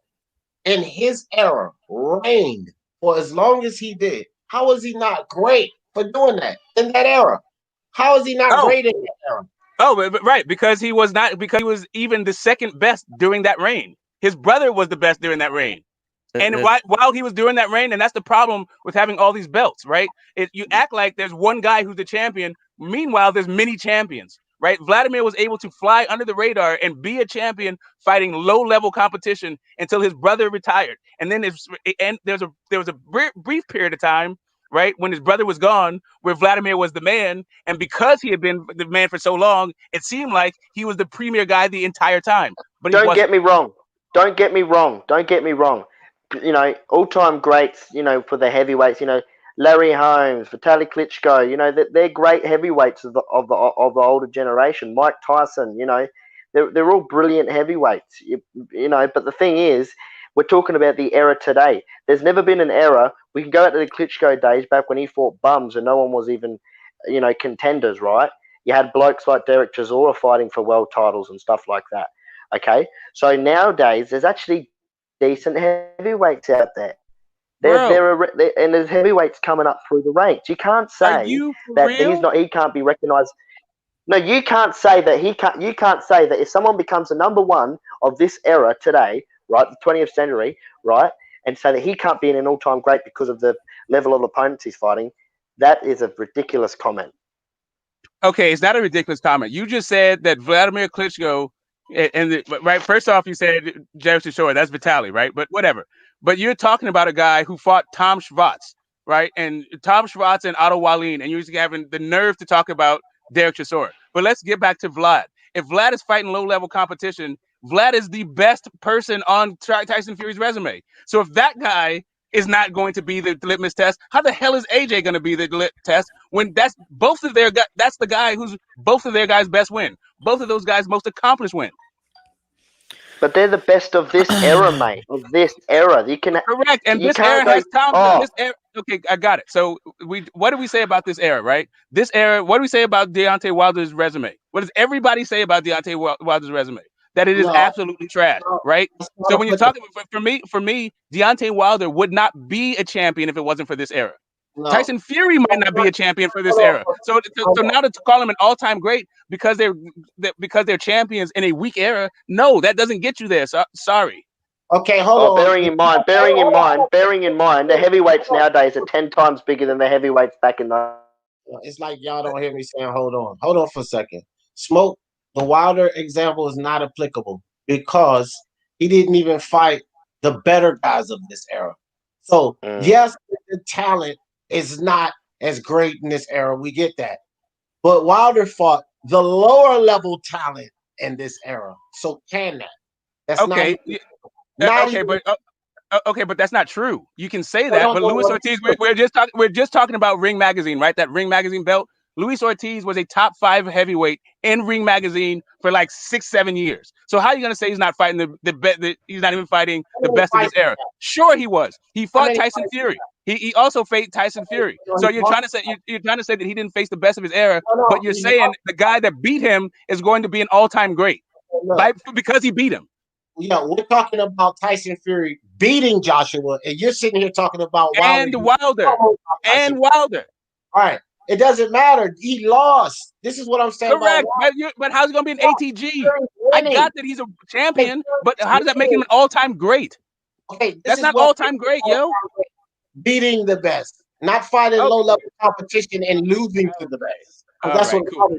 in his era reigned for as long as he did, how is he not great for doing that in that era? How is he not great in that era? Oh, right, because he was even the second best during that reign. His brother was the best during that reign. And while he was doing that reign, and that's the problem with having all these belts, right? You act like there's one guy who's the champion. Meanwhile, there's many champions, right? Vladimir was able to fly under the radar and be a champion fighting low-level competition until his brother retired. And then there was a brief period of time, right, when his brother was gone, where Vladimir was the man. And because he had been the man for so long, it seemed like he was the premier guy the entire time. But don't get me wrong. You know, all-time greats, you know, for the heavyweights, you know, Larry Holmes, Vitaly Klitschko, you know, they're great heavyweights of the older generation. Mike Tyson, you know, they're all brilliant heavyweights, you know. But the thing is, we're talking about the era today. There's never been an era. We can go out to the Klitschko days back when he fought bums and no one was even, you know, contenders, right? You had blokes like Derek Chisora fighting for world titles and stuff like that. Okay, so nowadays there's actually decent heavyweights out there. And there's heavyweights coming up through the ranks. You can't say that he can't be recognized. No, you can't say that you can't say that if someone becomes the number one of this era today, right, the 20th century, right, and say that he can't be an all-time great because of the level of opponents he's fighting. That is a ridiculous comment. Okay, it's not a ridiculous comment. You just said that Vladimir Klitschko, right. First off, you said Jared Chisora. That's Vitaly, right? But whatever. But you're talking about a guy who fought Tom Schwartz, right? And Tom Schwartz and Otto Wallin, and you're having the nerve to talk about Derek Chisora. But let's get back to Vlad. If Vlad is fighting low-level competition, Vlad is the best person on Tyson Fury's resume. So if that guy is not going to be the litmus test, how the hell is AJ going to be the lit test when that's that's the guy who's both of their guys' best win, both of those guys' most accomplished win. But they're the best of this era, mate. Of this era, you can correct, and you this can't era has Tom. Oh. This era, okay, I got it. So what do we say about this era, right? This era, what do we say about Deontay Wilder's resume? What does everybody say about Deontay Wilder's resume? That it is absolutely trash, right? So when you're talking, for me, Deontay Wilder would not be a champion if it wasn't for this era. No. Tyson Fury might not be a champion for this era. So now to call him an all-time great because they're champions in a weak era, no, that doesn't get you there. So, sorry. Okay, hold on. Bearing in mind, the heavyweights nowadays are 10 times bigger than the heavyweights back in the. It's like y'all don't hear me saying, hold on for a second. Smoke, the Wilder example is not applicable because he didn't even fight the better guys of this era. So yes, the talent is not as great in this era. We get that. But Wilder fought the lower level talent in this era. So can that? That's okay. But that's not true. You can say that, but Luis Ortiz, we're just talking about Ring Magazine, right? That Ring Magazine belt. Luis Ortiz was a top 5 heavyweight in Ring Magazine for like 6-7 years. So how are you going to say he's not fighting he's not even fighting the best of this era? Sure, he was. He fought Tyson Fury. He also faced Tyson Fury. So you're trying to say that he didn't face the best of his era, but you're saying the guy that beat him is going to be an all-time great because he beat him. Yeah, we're talking about Tyson Fury beating Joshua, and you're sitting here talking about Wilder. Wilder. All right. It doesn't matter. He lost. This is what I'm saying. Correct. But how's it going to be an ATG? I got that he's a champion, but how does that make him an all-time great? Okay, that's not all-time great, yo. Beating the best, not fighting low-level competition and losing to the best. That's what cool.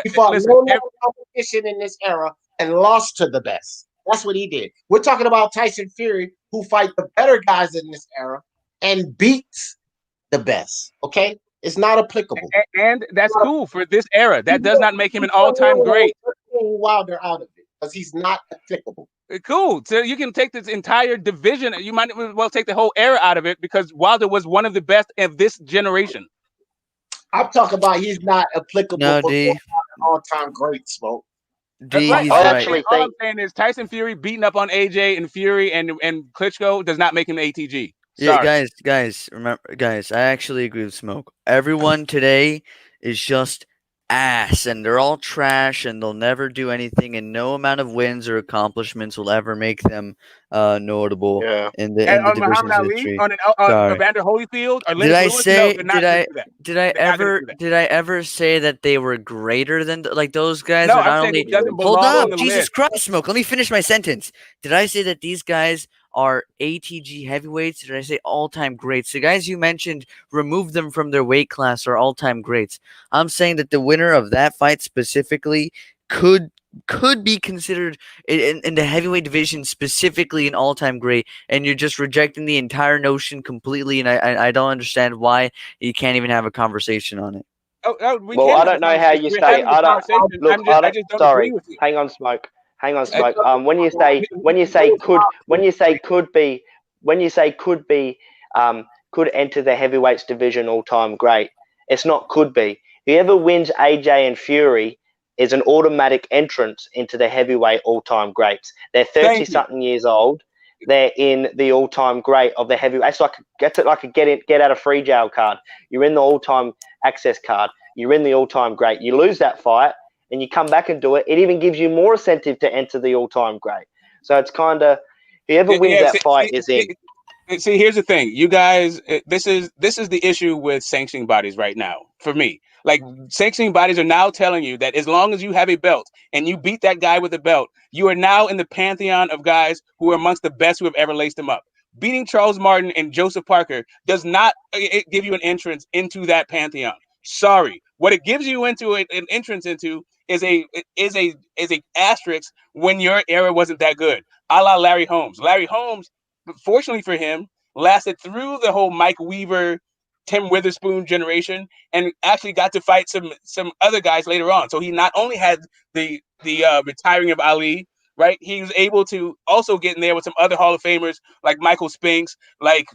He fought low-level competition in this era and lost to the best. That's what he did. We're talking about Tyson Fury, who fight the better guys in this era and beats the best. Okay? It's not applicable. And that's cool for this era. That does not make him an all-time great. Wilder out of it because he's not applicable. Cool. So you can take this entire division. You might as well take the whole era out of it because Wilder was one of the best of this generation. I'm talking about he's not applicable for all-time great, Smoke. Right. All I'm saying is Tyson Fury beating up on AJ and Fury and Klitschko does not make him ATG. Sorry. Yeah, guys, I actually agree with Smoke. Everyone today is just ass, and they're all trash, and they'll never do anything, and no amount of wins or accomplishments will ever make them notable in the division's history. On Evander Holyfield or did I ever say that they were greater than like those guys? No, are not only hold up, Jesus Christ, Smoke. Let me finish my sentence. Did I say that these guys are ATG heavyweights? Did I say all-time greats? The guys you mentioned, remove them from their weight class, are all-time greats. I'm saying that the winner of that fight specifically could be considered in the heavyweight division specifically an all-time great, and you're just rejecting the entire notion completely, and I don't understand why you can't even have a conversation on it. Well, I don't know how you say. Sorry, hang on, Smoke. When you say could enter the heavyweights division all-time great, it's not could be. Whoever wins AJ and Fury is an automatic entrance into the heavyweight all-time greats. They're 30-something years old. They're in the all-time great of the heavyweight. It's like a get out of free jail card. You're in the all-time access card. You're in the all-time great. You lose that fight and you come back and do it, it even gives you more incentive to enter the all-time great. So it's kind of whoever wins that fight is in. See, here's the thing, you guys. This is the issue with sanctioning bodies right now. For me, like sanctioning bodies are now telling you that as long as you have a belt and you beat that guy with a belt, you are now in the pantheon of guys who are amongst the best who have ever laced them up. Beating Charles Martin and Joseph Parker does not give you an entrance into that pantheon. Sorry. What it gives you into an entrance into is a asterisk when your era wasn't that good, a la Larry Holmes. Larry Holmes, fortunately for him, lasted through the whole Mike Weaver, Tim Witherspoon generation, and actually got to fight some other guys later on. So he not only had the retiring of Ali, right? He was able to also get in there with some other Hall of Famers like Michael Spinks, like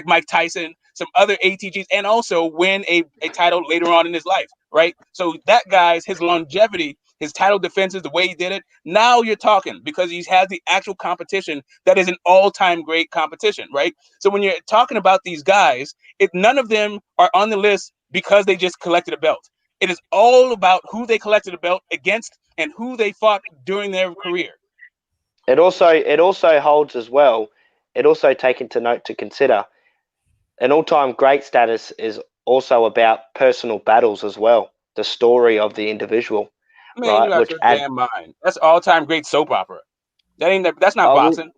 Mike Tyson, some other ATGs, and also win a title later on in his life, right? So that guy's his longevity, his title defenses, the way he did it. Now you're talking because he has the actual competition that is an all-time great competition, right? So when you're talking about these guys, none of them are on the list because they just collected a belt. It is all about who they collected a belt against and who they fought during their career. It also holds as well. It also taken to note to consider. An all-time great status is also about personal battles as well. The story of the individual, Man, right? you out your damn mind. That's all-time great soap opera. That's not boxing.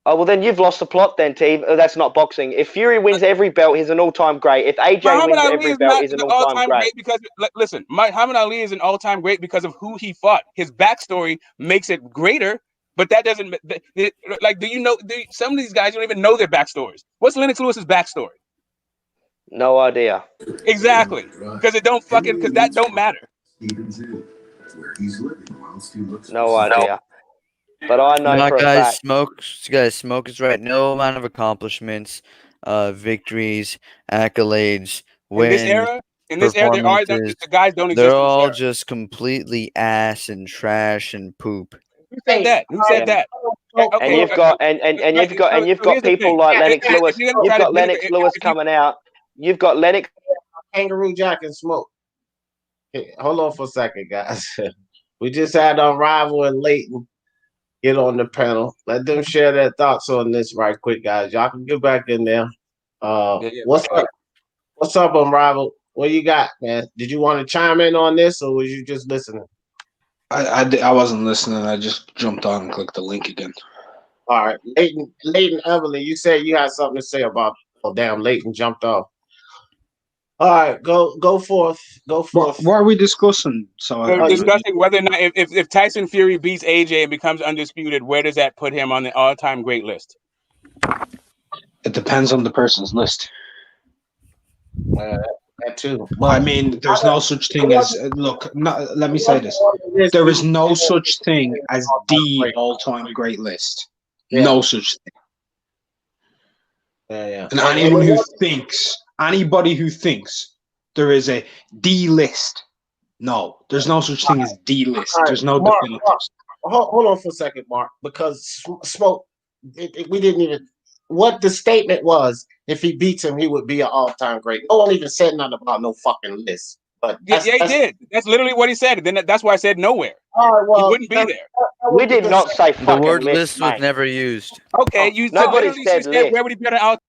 Well, then you've lost the plot then, T. That's not boxing. If Fury wins every belt, he's an all-time great. If AJ Muhammad wins Ali every is belt, not he's an the all-time great. because listen, Muhammad Ali is an all-time great because of who he fought. His backstory makes it greater, but that doesn't like. Do you know? Some of these guys don't even know their backstories. What's Lennox Lewis's backstory? No idea. Exactly, because that don't matter. No idea. But I know for a fact. Smoke is right. No amount of accomplishments, victories, accolades, wins, in this era, the guys don't exist. They're all just completely ass and trash and poop. Who said that? Who said that? Okay, and you've got people like Lennox Lewis. You've got Lennox Lewis coming out. You've got Lennox. Kangaroo Jack and Smoke. Hey, hold on for a second, guys. We just had Rival and Leighton get on the panel. Let them share their thoughts on this right quick, guys. Y'all can get back in there. What's up? What's up, Rival? What you got, man? Did you want to chime in on this, or was you just listening? I wasn't listening. I just jumped on and clicked the link again. All right, Leighton Evelyn, you said you had something to say about. Oh, damn, Leighton jumped off. All right, go forth. What are we discussing? We're discussing whether or not if Tyson Fury beats AJ and becomes undisputed, where does that put him on the all-time great list? It depends on the person's list. That too. Well, I mean, there's no such thing as let me say this. There is no such thing as the all-time great list. Yeah. No such thing. Yeah. And anybody who thinks there is a D list, no, there's no such thing as D list. Right. There's no definitive. Hold on for a second, Mark, because Smoke, we didn't even. What the statement was, if he beats him, he would be an all-time great. No one even said nothing about no fucking list. But he did. That's literally what he said. Then that's why I said nowhere. All right, well, he wouldn't be there. We did not say fucking the word list was never used. Okay, you nobody said list. Where would he be out?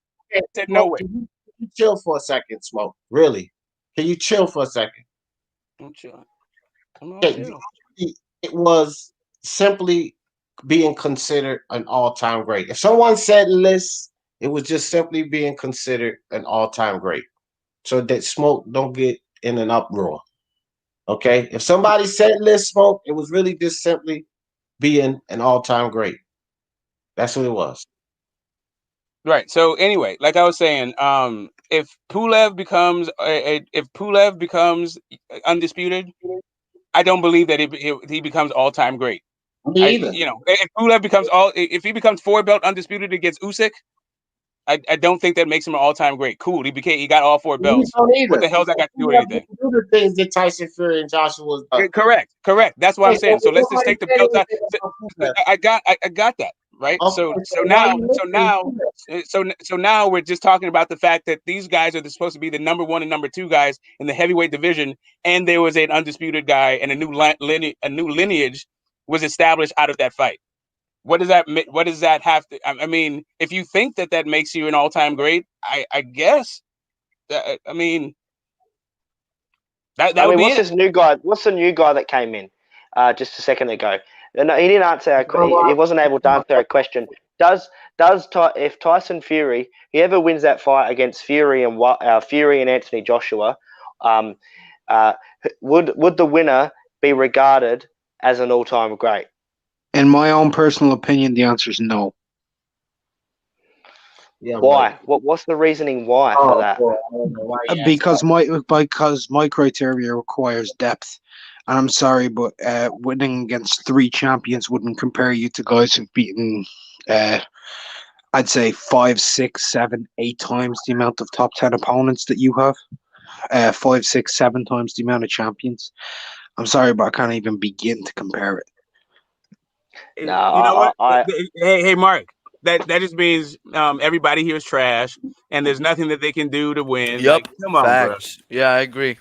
Said nowhere. Can you chill for a second, Smoke? Really? Can you chill for a second? I'm chilling. Come on, chill. It was simply being considered an all-time great. If someone said list, it was just simply being considered an all-time great. So that Smoke don't get in an uproar. Okay? If somebody said list, Smoke, it was really just simply being an all-time great. That's what it was. Right. So anyway, like I was saying, if Pulev becomes undisputed, I don't believe that he becomes all-time great. Me either. If Pulev if he becomes 4-belt undisputed against Usyk, I don't think that makes him an all-time great. Cool. He got all 4 belts. What the hell's that got to do with anything? Do the things that Tyson Fury and Joshua done. Correct. That's what I'm saying. So let's just take the belts out. I got that. Right. Okay. So now we're just talking about the fact that these guys are supposed to be the number 1 and number 2 guys in the heavyweight division, and there was an undisputed guy and a new lineage was established out of that fight. What does that have to? I mean, if you think that makes you an all-time great, I guess. That would be what's this new guy? What's the new guy that came in just a second ago? No, he didn't answer. He wasn't able to answer a question. If Tyson Fury, he ever wins that fight against Fury and Anthony Joshua, Would the winner be regarded as an all-time great? In my own personal opinion, the answer is no. Yeah, Why? What's the reasoning why for that? I don't know why you asked Because my criteria requires depth, and I'm sorry, but winning against 3 champions wouldn't compare you to guys who've beaten, I'd say 5, 6, 7, 8 times the amount of top 10 opponents that you have. 5, 6, 7 times the amount of champions. I'm sorry, but I can't even begin to compare it. No, You know what? I Hey, Mark. That just means everybody here is trash, and there's nothing that they can do to win. Yep. Like, come on, bro. Facts. Yeah, I agree.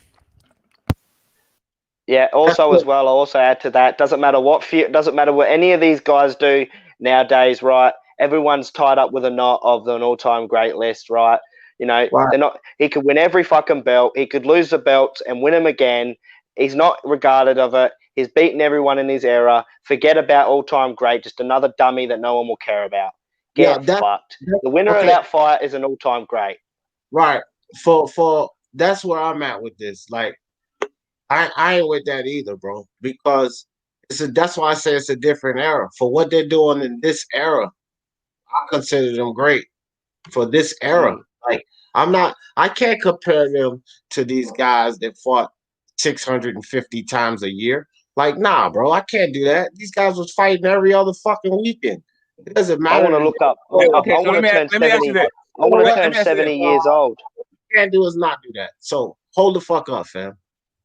Yeah. Also, as well, I'll also add to that. Doesn't matter what any of these guys do nowadays, right? Everyone's tied up with a knot of an all-time great list, right? You know, Right. they're not. He could win every fucking belt. He could lose the belts and win them again. He's not regarded of it. He's beaten everyone in his era. Forget about all-time great. Just another dummy that no one will care about. Yeah, Get fucked. The winner of okay. that fight is an all-time great. Right. For that's where I'm at with this. Like, I ain't with that either, bro. Because that's why I say it's a different era. For what they're doing in this era, I consider them great. For this era. Like, I can't compare them to these guys that fought 650 times a year. Like, nah, bro, I can't do that. These guys was fighting every other fucking weekend. It doesn't I matter. want to look up. Okay, I so want to turn let me ask you 70. that. I want to Let turn me ask you 70 that. years old. What you can't do is not do that. So hold the fuck up, fam.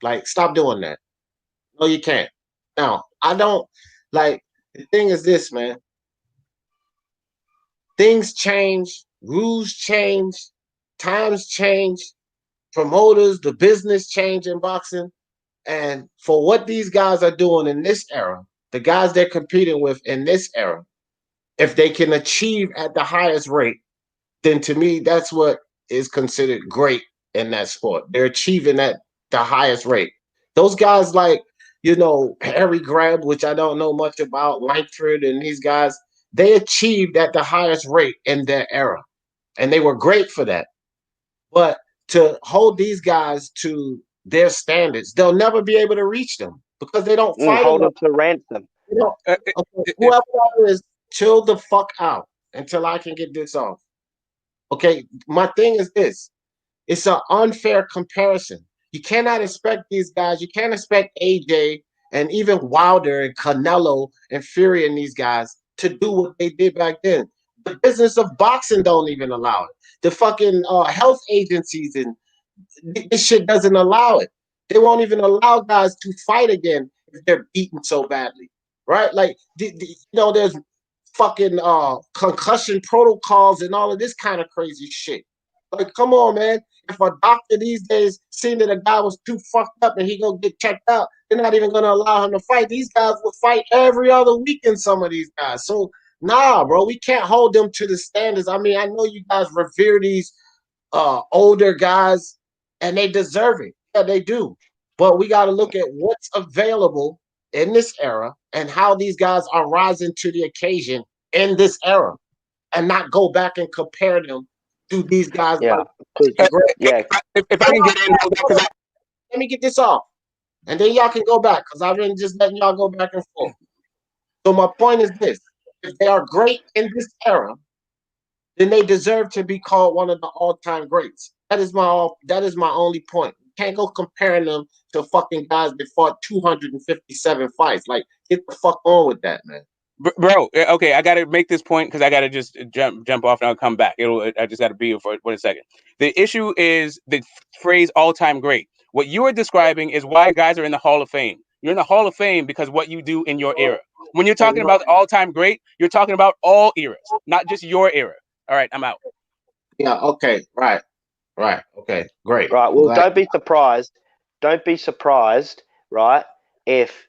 Like, stop doing that. No, you can't. Now, I don't like the thing is this, man. Things change, rules change, times change, promoters, the business change in boxing. And for what these guys are doing in this era, the guys they're competing with in this era, if they can achieve at the highest rate, then to me, that's what is considered great in that sport. They're achieving at the highest rate. Those guys like, Harry Greb, which I don't know much about, Langford and these guys, they achieved at the highest rate in their era. And they were great for that. But to hold these guys to their standards, they'll never be able to reach them because they don't fight Hold enough. them to ransom. Okay, whoever that is, chill the fuck out until I can get this off. Okay, my thing is this. It's an unfair comparison. You cannot expect these guys, you can't expect AJ and even Wilder and Canelo and Fury and these guys to do what they did back then. The business of boxing don't even allow it. The fucking health agencies and this shit doesn't allow it. They won't even allow guys to fight again if they're beaten so badly, right? Like, there's fucking concussion protocols and all of this kind of crazy shit. Like, come on, man. If a doctor these days seen that a guy was too fucked up and he gonna get checked out, they're not even gonna allow him to fight. These guys will fight every other weekend, some of these guys. So, nah, bro, we can't hold them to the standards. I mean, I know you guys revere these older guys, and they deserve it. Yeah, they do. But we got to look at what's available in this era and how these guys are rising to the occasion in this era, and not go back and compare them to these guys. Yeah. Yeah. If I can get in, let me get this off, and then y'all can go back because I've been just letting y'all go back and forth. So my point is this: if they are great in this era, then they deserve to be called one of the all-time greats. That is my only point. You can't go comparing them to fucking guys that fought 257 fights. Like, get the fuck on with that, man. Bro, okay, I gotta make this point because I gotta just jump off and I'll come back. I just gotta be here for a second. The issue is the phrase "all-time great." What you are describing is why guys are in the Hall of Fame. You're in the Hall of Fame because what you do in your era. When you're talking about all-time great, you're talking about all eras, not just your era. All right, I'm out. Yeah. Okay. Right. Okay. Great. Right. Well, don't be surprised. Don't be surprised, right? If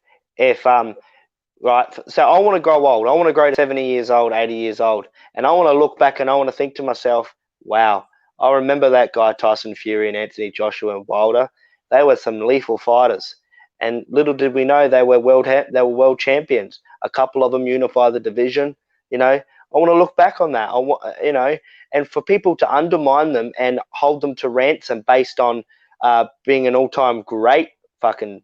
right. So I want to grow old. I want to grow to 70 years old, 80 years old, and I want to look back and I want to think to myself, wow, I remember that guy Tyson Fury and Anthony Joshua and Wilder. They were some lethal fighters, and little did we know they were world champions. A couple of them unified the division. You know, I want to look back on that. And for people to undermine them and hold them to ransom based on being an all-time great fucking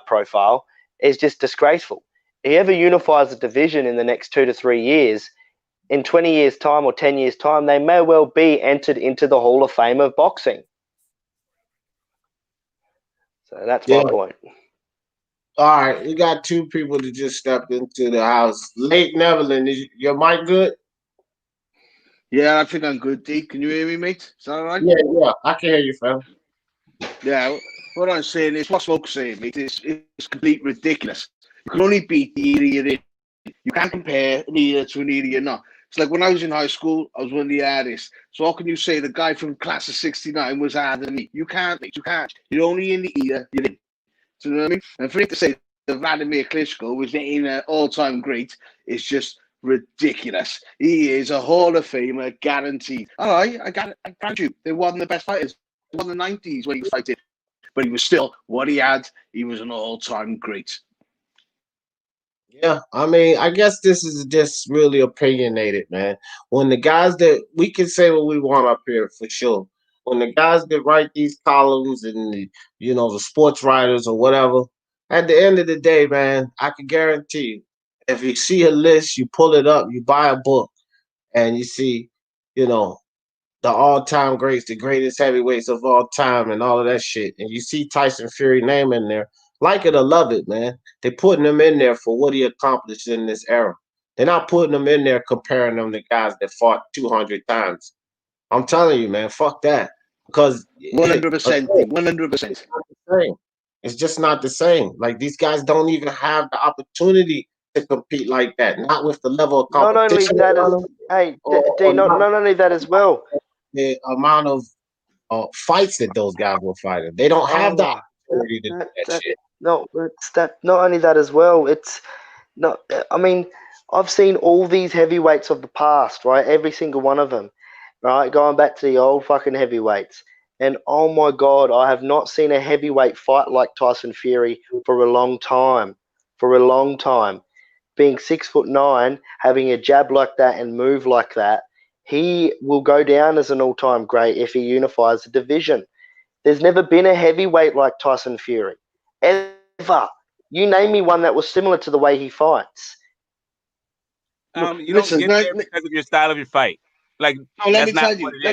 profile is just disgraceful. If he ever unifies the division in the next 2 to 3 years, in 20 years' time or 10 years' time, they may well be entered into the Hall of Fame of boxing. So that's my point. All right, we got 2 people that just stepped into the house. Late Neverland, is your mic good? Yeah, I think I'm good, D. Can you hear me, mate? Is that all right? Yeah, I can hear you, fam. Yeah, what I'm saying is, what Smoke's saying, mate, it's complete ridiculous. You can only beat the era you're in. You can't compare an era to an era you're not. It's like when I was in high school, I was one of the hardest. So how can you say the guy from class of 69 was harder than me? You can't, mate. You can't. You're only in the era you're in. Do you know what I mean? And for him to say that Vladimir Klitschko was in an all-time great is just ridiculous. He is a Hall of Famer, guaranteed. All right, I grant you, they weren't the best fighters. They won the 90s when he was fighting, but he was still what he had. He was an all-time great. Yeah, I mean, I guess this is just really opinionated, man. When the guys that we can say what we want up here for sure. When the guys that write these columns and the sports writers or whatever, at the end of the day, man, I can guarantee you, if you see a list, you pull it up, you buy a book, and you see, the all-time greats, the greatest heavyweights of all time, and all of that shit, and you see Tyson Fury name in there, like it or love it, man. They're putting him in there for what he accomplished in this era. They're not putting him in there comparing them to guys that fought 200 times. I'm telling you, man, fuck that. Because 100%, 100%. It's just not the same. Like, these guys don't even have the opportunity to compete like that. Not with the level of competition. Not only that, not only that as well. The amount of fights that those guys were fighting. They don't have the opportunity to do that shit. No, it's that. Not only that as well. It's not. I mean, I've seen all these heavyweights of the past, right? Every single one of them, right? Going back to the old fucking heavyweights, and oh my god, I have not seen a heavyweight fight like Tyson Fury for a long time. For a long time, being 6'9", having a jab like that and move like that. He will go down as an all-time great if he unifies the division. There's never been a heavyweight like Tyson Fury, ever. You name me one that was similar to the way he fights. You don't get there because of your style of your fight. Like, no, let me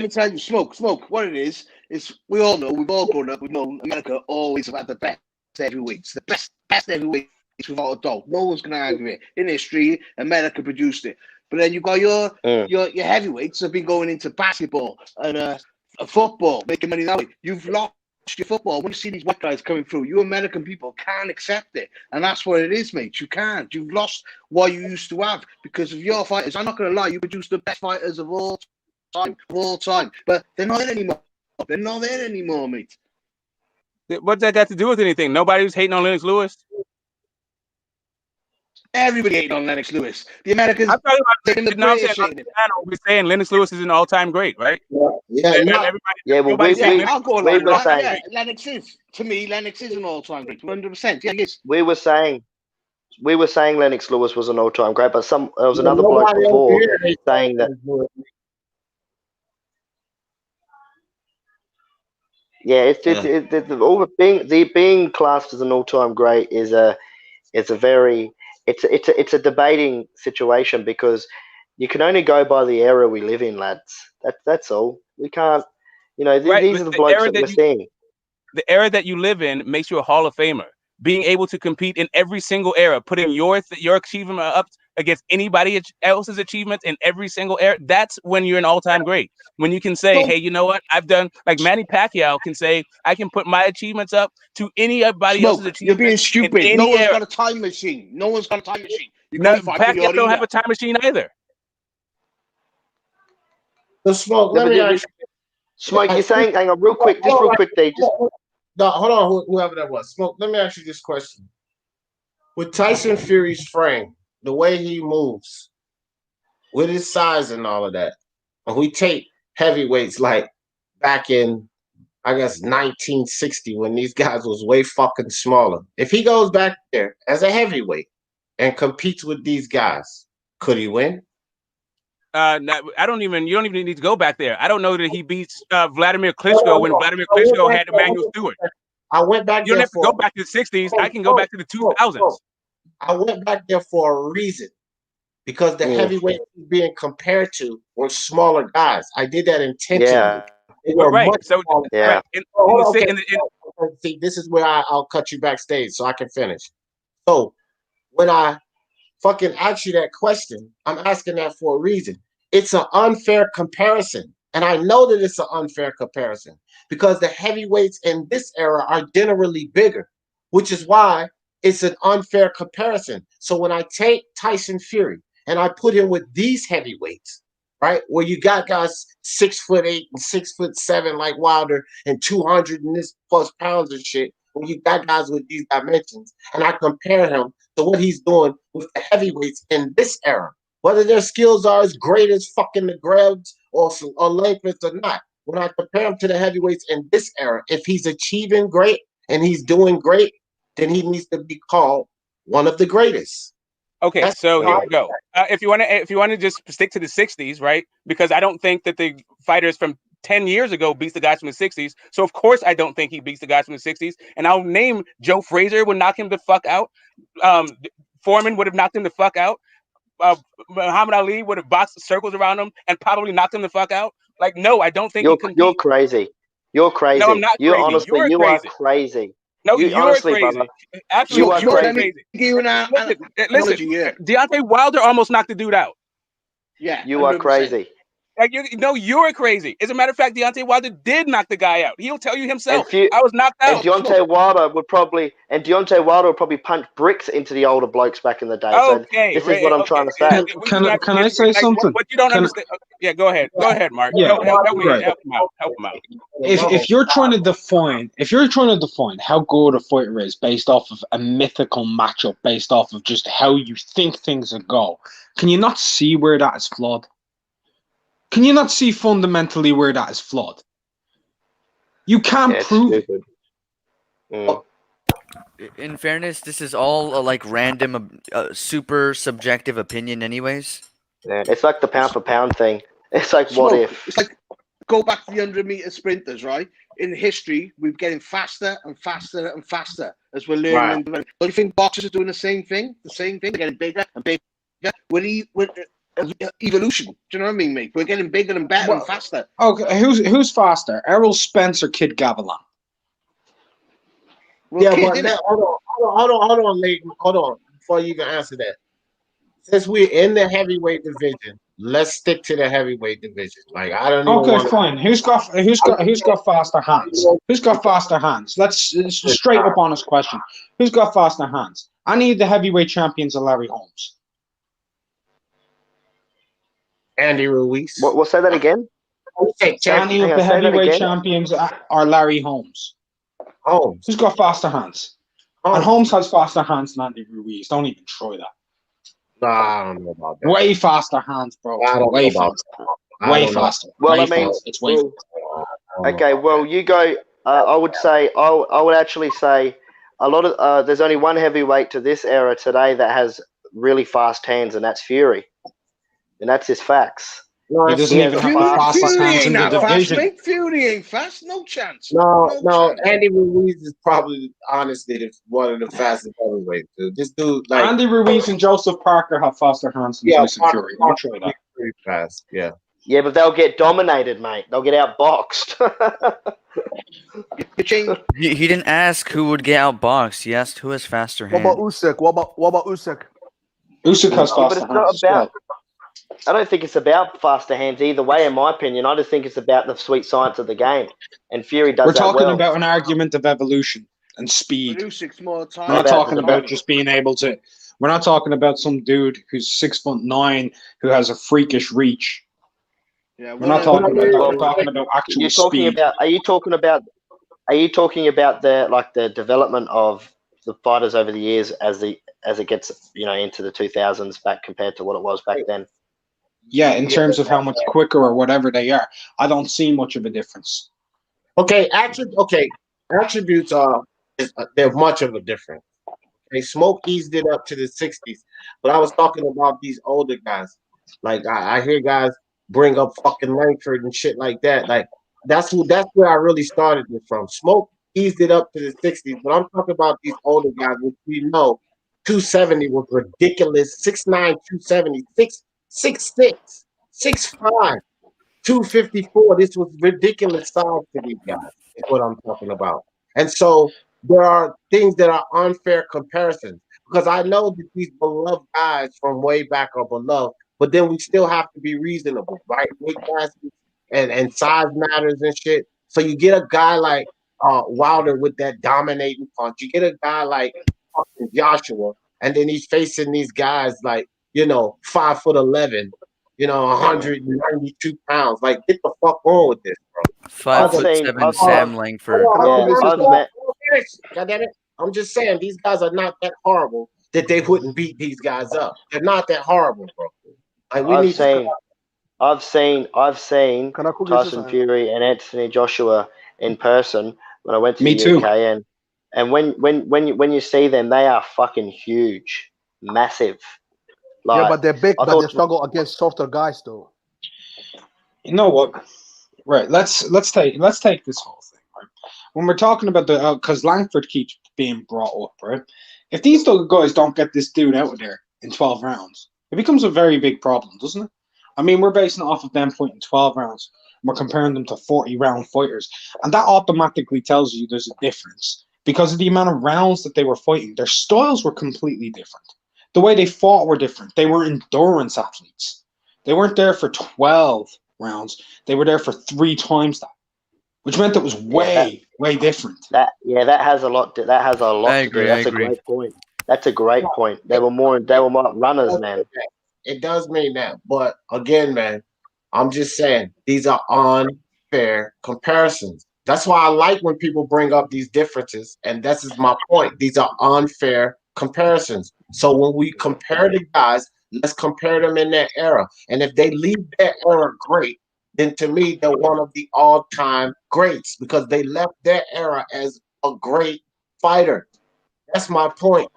tell you, Smoke, what it is we all know, we've all grown up, we've known America always have had the best heavyweights, the best heavyweights without a doubt. No one's going to argue it. In history, America produced it. But then you've got your heavyweights have been going into basketball and football, making money that way. You've lost your football. When you see these white guys coming through, you American people can't accept it. And that's what it is, mate. You can't. You've lost what you used to have because of your fighters. I'm not going to lie. You produce the best fighters of all time. But they're not there anymore. They're not there anymore, mate. What's that got to do with anything? Nobody was hating on Lennox Lewis. Everybody hating on Lennox Lewis. The Americans. I'm talking about we're saying Lennox Lewis is an all-time great, right? Lennox is. To me, Lennox is an all-time great. 100%. Yeah, yes. We were saying Lennox Lewis was an all-time great, but there was another bloke before saying that. Yeah, it's being classed as an all-time great is a debating situation because you can only go by the era we live in, lads. That's all. We can't, these are the blokes that we're seeing. The era that you live in makes you a Hall of Famer. Being able to compete in every single era, putting your achievement up against anybody else's achievements in every single era, that's when you're an all-time great. When you can say, hey, you know what? I've done, like Manny Pacquiao can say, I can put my achievements up to anybody else's achievements. You're being stupid. No one's got a time machine. Pacquiao don't have a time machine either. The Smoke, let me ask you. Smoke, you're saying, hang on, real quick, Dave. No, hold on, whoever that was. Smoke, let me ask you this question. With Tyson Fury's frame, the way he moves, with his size and all of that, and we take heavyweights like back in, I guess, 1960 when these guys was way fucking smaller. If he goes back there as a heavyweight and competes with these guys, could he win? I don't even. You don't even need to go back there. I don't know that he beats Vladimir No, Klitschko when Vladimir Klitschko had Emmanuel Stewart. I went back You don't there have to go back to the 60s. I can go back to the 2000s. I went back there for a reason. Because the heavyweights being compared to were smaller guys. I did that intentionally. Yeah. They were Right. much So smaller. Yeah. See, this is where I'll cut you backstage so I can finish. So when I fucking ask you that question, I'm asking that for a reason. It's an unfair comparison. And I know that it's an unfair comparison because the heavyweights in this era are generally bigger, which is why it's an unfair comparison. So when I take Tyson Fury and I put him with these heavyweights, right, where you got guys 6'8" and 6'7" like Wilder and 200 and this plus pounds and shit, when you got guys with these dimensions, and I compare him to what he's doing with the heavyweights in this era, whether their skills are as great as fucking the Grebs or Langford or not. When I compare him to the heavyweights in this era, if he's achieving great and he's doing great, then he needs to be called one of the greatest. Okay, That's so here how we go. If you want to just stick to the 60s, right? Because I don't think that the fighters from 10 years ago beats the guys from the 60s. So of course I don't think he beats the guys from the 60s. And I'll name Joe Frazier would knock him the fuck out. Foreman would have knocked him the fuck out. Muhammad Ali would have boxed circles around him and probably knocked him the fuck out. Like, no, I don't think You're crazy. You're crazy. No, I'm not you crazy. Honestly, You're you crazy. are crazy. No, you you're honestly, crazy. brother. Absolutely, You are crazy. Listen, Deontay Wilder almost knocked the dude out. Yeah, you are 100%. crazy. Like you're crazy. As a matter of fact, Deontay Wilder did knock the guy out. He'll tell you himself. I was knocked out. And Deontay Wilder would probably punch bricks into the older blokes back in the day. Okay, so this is what I'm trying to say. Can I say something? What you don't understand? Yeah, go ahead. Go ahead, Mark. Yeah, help me. right. Help him out. Help him out. If you're trying to define how good a fighter is based off of a mythical matchup, based off of just how you think things would go, can you not see where that is flawed? Can you not see fundamentally where that is flawed? You can't prove it. In fairness, this is all a random, super subjective opinion, anyways. Yeah, it's like the pound for pound thing. It's like what if? It's like go back to the 100-meter sprinters, right? In history, we're getting faster and faster and faster as we're learning. Right. Don't you think boxers are doing the same thing? They're getting bigger and bigger. With evolution. Do you know what I mean, mate? We're getting bigger and better and faster. Okay, who's faster, Errol Spence or Kid Gavilan? Well, yeah, but now, hold on, Leighton. Hold on, before you can answer that. Since we're in the heavyweight division, let's stick to the heavyweight division. Like I don't know. Okay, fine. Who's got faster hands? Who's got faster hands? It's a straight up honest question. Who's got faster hands? Any of the heavyweight champions are Larry Holmes. Andy Ruiz. What? Say that again. Any of the heavyweight champions are Larry Holmes. Holmes. Who's got faster hands? And Holmes has faster hands than Andy Ruiz. Don't even try that. Nah, I don't know about that. Way faster hands, bro. Way faster. Way faster. Well, I mean, it's way faster. Okay, well, you go. I would actually say a lot of there's only one heavyweight to this era today that has really fast hands, and that's Fury. And that's his facts. No, he doesn't even have the fastest hands in the division. Fury ain't fast, no chance. No. Andy Ruiz is probably honestly one of the fastest heavyweights. This dude, like Andy Ruiz and Joseph Parker, have faster hands than Tyson Fury. I'll try that. Pretty fast, yeah. Yeah, but they'll get dominated, mate. They'll get outboxed. He didn't ask who would get outboxed. He asked who has faster hands. What about Usyk? What about Usyk? Usyk has faster hands. I don't think it's about faster hands either way, in my opinion. I just think it's about the sweet science of the game. And Fury does We're that talking well. about an argument of evolution and speed. More time. We're not talking about just being able to. We're not talking about some dude who's 6'9" who has a freakish reach. Yeah, we're not talking about that. We're talking about actual speed. Are you talking about the development of the fighters over the years as it gets into the 2000s back compared to what it was back then? Yeah, in terms of how much quicker or whatever they are, I don't see much of a difference. Okay, attributes are they're much of a difference. Okay, Smoke eased it up to the 60s, but I was talking about these older guys. Like I hear guys bring up fucking Langford and shit like that. Like that's where I really started it from. Smoke eased it up to the 60s, but I'm talking about these older guys, which we know 270 was ridiculous. 6'9", 270, 6'6", 6'5", 254. This was ridiculous size to these guys, is what I'm talking about. And so there are things that are unfair comparisons because I know that these beloved guys from way back are beloved, but then we still have to be reasonable, right? Weight classes and size matters and shit. So you get a guy like Wilder with that dominating punch. You get a guy like fucking Joshua, and then he's facing these guys like 5'11", 192 pounds. Like, get the fuck on with this, bro. Five I've foot seen, seven I've, Sam Langford. Can I yeah, come in, I've sister? met, God damn it. I'm just saying, these guys are not that horrible that they wouldn't beat these guys up. They're not that horrible, bro. Like, we I've need to stop. seen, I've seen Can I cook in, Tyson sister? Fury and Anthony Joshua in person when I went to Me the too. UK, and when you see them, they are fucking huge, massive. Yeah, Like but they're big, I but they thought, struggle against softer guys, though. You know what? Right. Let's take this whole thing. Right. When we're talking about the because Langford keeps being brought up, right? If these guys don't get this dude out of there in 12 rounds, it becomes a very big problem, doesn't it? I mean, we're basing it off of them fighting 12 rounds. We're comparing them to 40-round fighters, and that automatically tells you there's a difference because of the amount of rounds that they were fighting. Their styles were completely different. The way they fought were different. They were endurance athletes. They weren't there for 12 rounds. They were there for 3 times that, which meant it was way different. that has a lot. That has a lot I to do. agree. I That's a agree. great point. That's a great point. They were more runners, man. It does mean that. But again, man, I'm just saying these are unfair comparisons. That's why I like when people bring up these differences. And this is my point. These are unfair comparisons. So when we compare the guys, let's compare them in their era. And if they leave their era great, then to me, they're one of the all-time greats because they left their era as a great fighter. That's my point.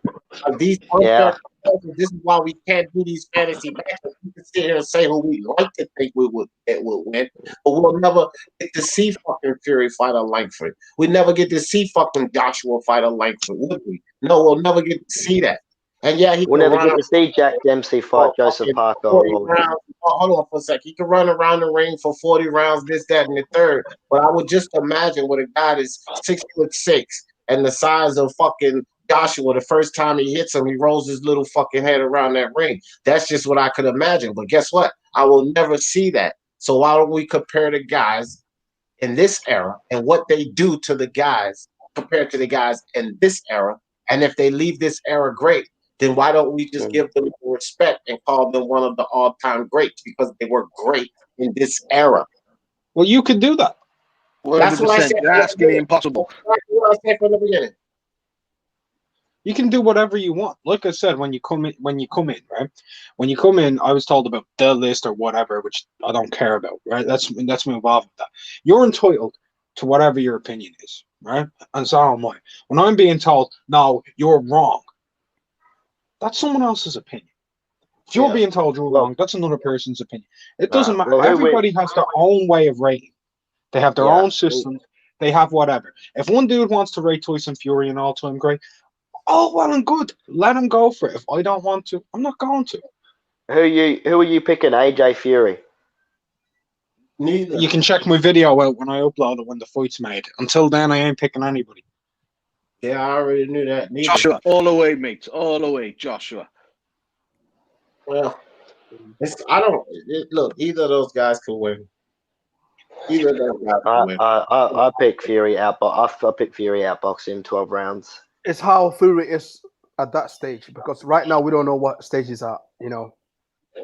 These unfair Yeah. comparisons, this is why we can't do these fantasy matches. We can sit here and say who we like to think we would win, but we'll never get to see fucking Fury fight a Langford. We never get to see fucking Joshua fight a Langford, would we? No, we'll never get to see that. And yeah, he We'll can never run get to see Jack Dempsey fight Joseph fucking Parker 40 or rounds. Oh, hold on for a sec. He can run around the ring for 40 rounds, this, that, and the third. But I would just imagine with a guy that's 6'6" and the size of fucking Joshua, the first time he hits him, he rolls his little fucking head around that ring. That's just what I could imagine. But guess what? I will never see that. So why don't we compare the guys in this era and what they do to the guys compared to the guys in this era? And if they leave this era great, then why don't we just give them respect and call them one of the all-time greats because they were great in this era? Well, you could do that. That's what I 100%. said. You're asking the impossible. That's what I said from the beginning. You can do whatever you want. Like I said, when you come in, right? When you come in, I was told about the list or whatever, which I don't care about, right? Let's move off of that. You're entitled to whatever your opinion is, right? And so am I. When I'm being told, no, you're wrong, that's someone else's opinion. If you're being told you're wrong, that's another person's opinion. It doesn't matter. well, Everybody has their own way of rating. They have their own system. They have whatever. If one dude wants to rate Tyson Fury an all-time great, oh, well and good. Let him go for it. If I don't want to, I'm not going to. Who are you picking? AJ Fury. Neither. You can check my video out when I upload it when the fight's made. Until then, I ain't picking anybody. Yeah, I already knew that. Neither. Joshua, all the way, mate. All the way, Joshua. Well, look, either of those guys could win. Either of those guys could win. I pick Fury out. I pick Fury outbox in 12 rounds. It's how Fury is at that stage because right now we don't know what stage he's at.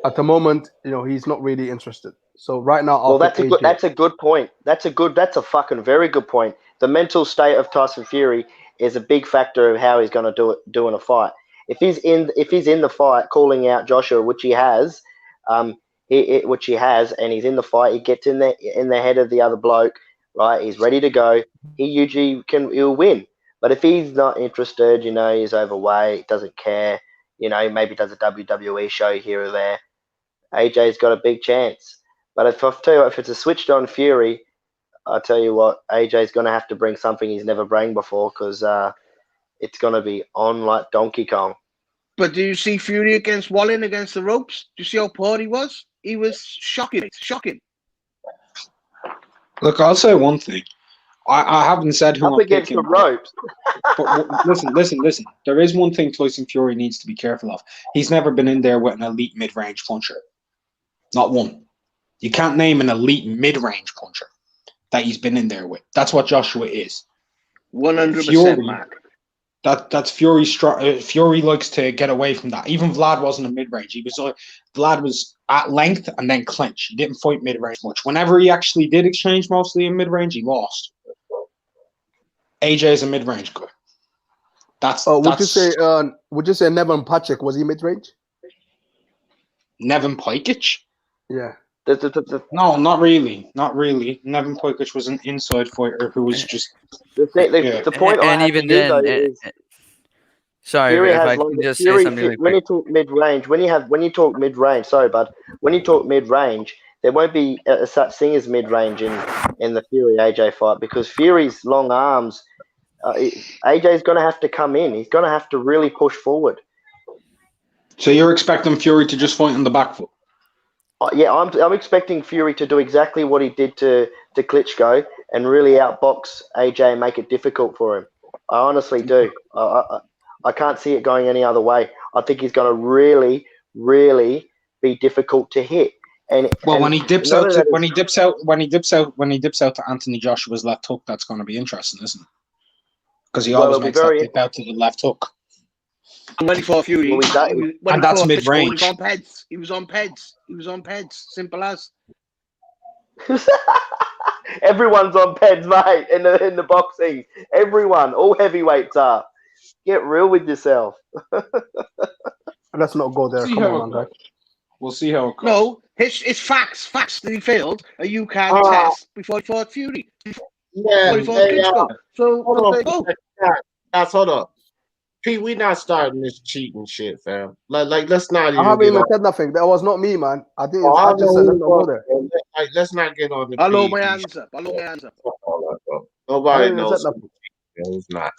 At the moment, he's not really interested. So right now, that's a good point. That's a fucking very good point. The mental state of Tyson Fury is a big factor of how he's going to do in a fight. If he's in the fight, calling out Joshua, which he has, and he's in the fight, he gets in the head of the other bloke, right? He's ready to go. He usually he'll win. But if he's not interested, he's overweight, doesn't care, maybe does a WWE show here or there, AJ's got a big chance. But if I tell you what, if it's a switched on Fury, I tell you what, AJ's going to have to bring something he's never bring before because it's going to be on like Donkey Kong. But do you see Fury against Wallin against the ropes? Do you see how poor he was? He was shocking. It's shocking. Look, I'll say one thing. I haven't said who Up I'm against picking. the ropes. But listen. There is one thing Tyson Fury needs to be careful of. He's never been in there with an elite mid-range puncher. Not one. You can't name an elite mid-range puncher that he's been in there with. That's what Joshua is. 100%, Mark. That's Fury's Fury likes to get away from that. Even Vlad wasn't a mid-range. Vlad was at length and then clinch. He didn't fight mid-range much. Whenever he actually did exchange mostly in mid-range, he lost. AJ is a mid-range guy. Would you say Nevin Patrick was he mid-range? Nevin Pajkic? Yeah. No, not really. Not really. Nevin Pajkic was an inside fighter who was just the point I have even to then, is sorry, Fury if has I longer, can just Fury, say something really when you quick. talk mid-range, when you talk mid-range, sorry, bud, when you talk mid-range, there won't be such thing as mid-range in the Fury AJ fight because Fury's long arms. AJ's going to have to come in. He's going to have to really push forward. So you're expecting Fury to just fight on the back foot? Yeah, I'm expecting Fury to do exactly what he did to Klitschko and really outbox AJ and make it difficult for him. I honestly do. I can't see it going any other way. I think he's going to really, really be difficult to hit. When he dips out to Anthony Joshua's left hook, that's going to be interesting, isn't it? Because he always makes that dip out to the left hook. When he fought Fury, and that's mid-range. He was on peds. Simple as. Everyone's on peds, mate. In the boxing, everyone, all heavyweights are. Get real with yourself. Let's not go there. Come on, guys. We'll see how it goes. No, it's facts. Facts that he failed. You can't test before he fought Fury. Yeah. So hold up. Pete, we not starting this cheating shit, fam. Like let's not even. I haven't even said nothing. That was not me, man. I didn't. I just said let's not go there. Like, let's not get on the. I'll hold my hands up. Nobody knows. It's not.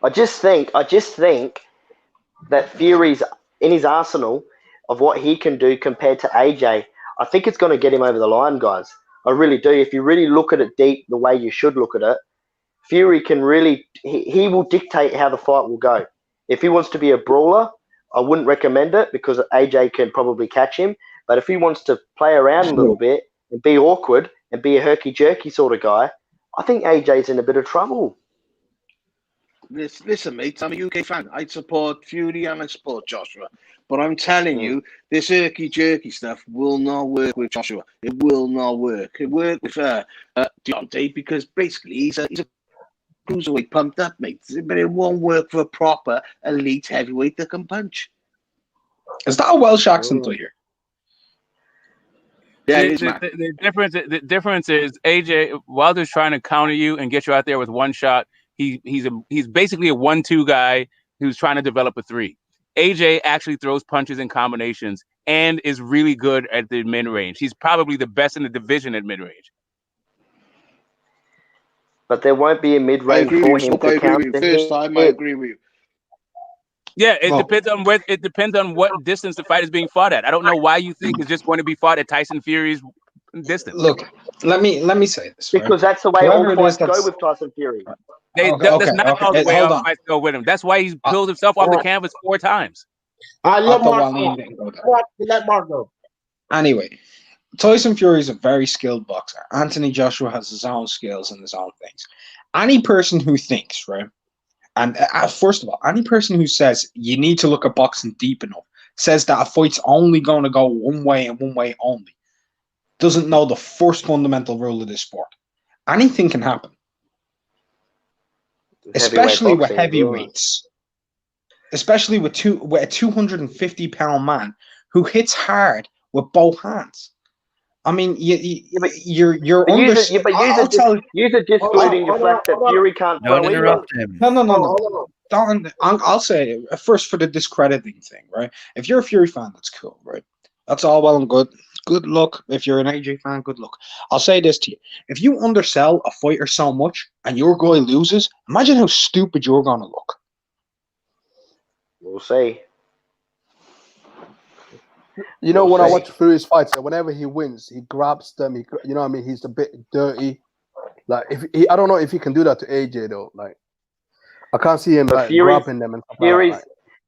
I just think that Fury's in his arsenal of what he can do compared to AJ. I think it's going to get him over the line, guys. I really do. If you really look at it deep, the way you should look at it, Fury can really, he will dictate how the fight will go. If he wants to be a brawler, I wouldn't recommend it because AJ can probably catch him. But if he wants to play around a little bit and be awkward and be a herky-jerky sort of guy, I think AJ's in a bit of trouble. Listen, mate, I'm a UK fan. I support Fury and I support Joshua. But I'm telling you, this herky-jerky stuff will not work with Joshua. It will not work. It worked with Deontay because basically he's a cruiserweight pumped up, mate. But it won't work for a proper elite heavyweight that can punch. Is that a Welsh accent to hear? Yeah, the difference is AJ Wilder's trying to counter you and get you out there with one shot. He's basically a 1-2 guy who's trying to develop a 3. AJ actually throws punches and combinations and is really good at the mid-range. He's probably the best in the division at mid-range. But there won't be a mid-range for him to counter him. First time, I agree with you. Yeah, it depends on what distance the fight is being fought at. I don't know why you think it's just going to be fought at Tyson Fury's distance. Look, let me say this. Because that's the way all fights go with Tyson Fury. That's not all the way all fights go with him. That's why he's pulled himself off the canvas 4 times. Let Mark go. Anyway, Tyson Fury is a very skilled boxer. Anthony Joshua has his own skills and his own things. Any person who thinks, right, and first of all, any person who says you need to look at boxing deep enough, says that a fight's only going to go one way and one way only, doesn't know the first fundamental rule of this sport. Anything can happen. Especially with heavyweights. Especially with a 250-pound man who hits hard with both hands. I mean, you're use it discluding the fact that Fury can't throw Don't interrupt him. No. I'll say it first for the discrediting thing, right? If you're a Fury fan, that's cool, right? That's all well and good. Good luck. If you're an AJ fan, good luck. I'll say this to you. If you undersell a fighter so much and your guy loses, imagine how stupid you're going to look. We'll see. You know, We'll when I see. watch Fury's fights, whenever he wins, he grabs them. You know what I mean? He's a bit dirty. Like, I don't know if he can do that to AJ though. Like, I can't see him But like grabbing them and stuff like that.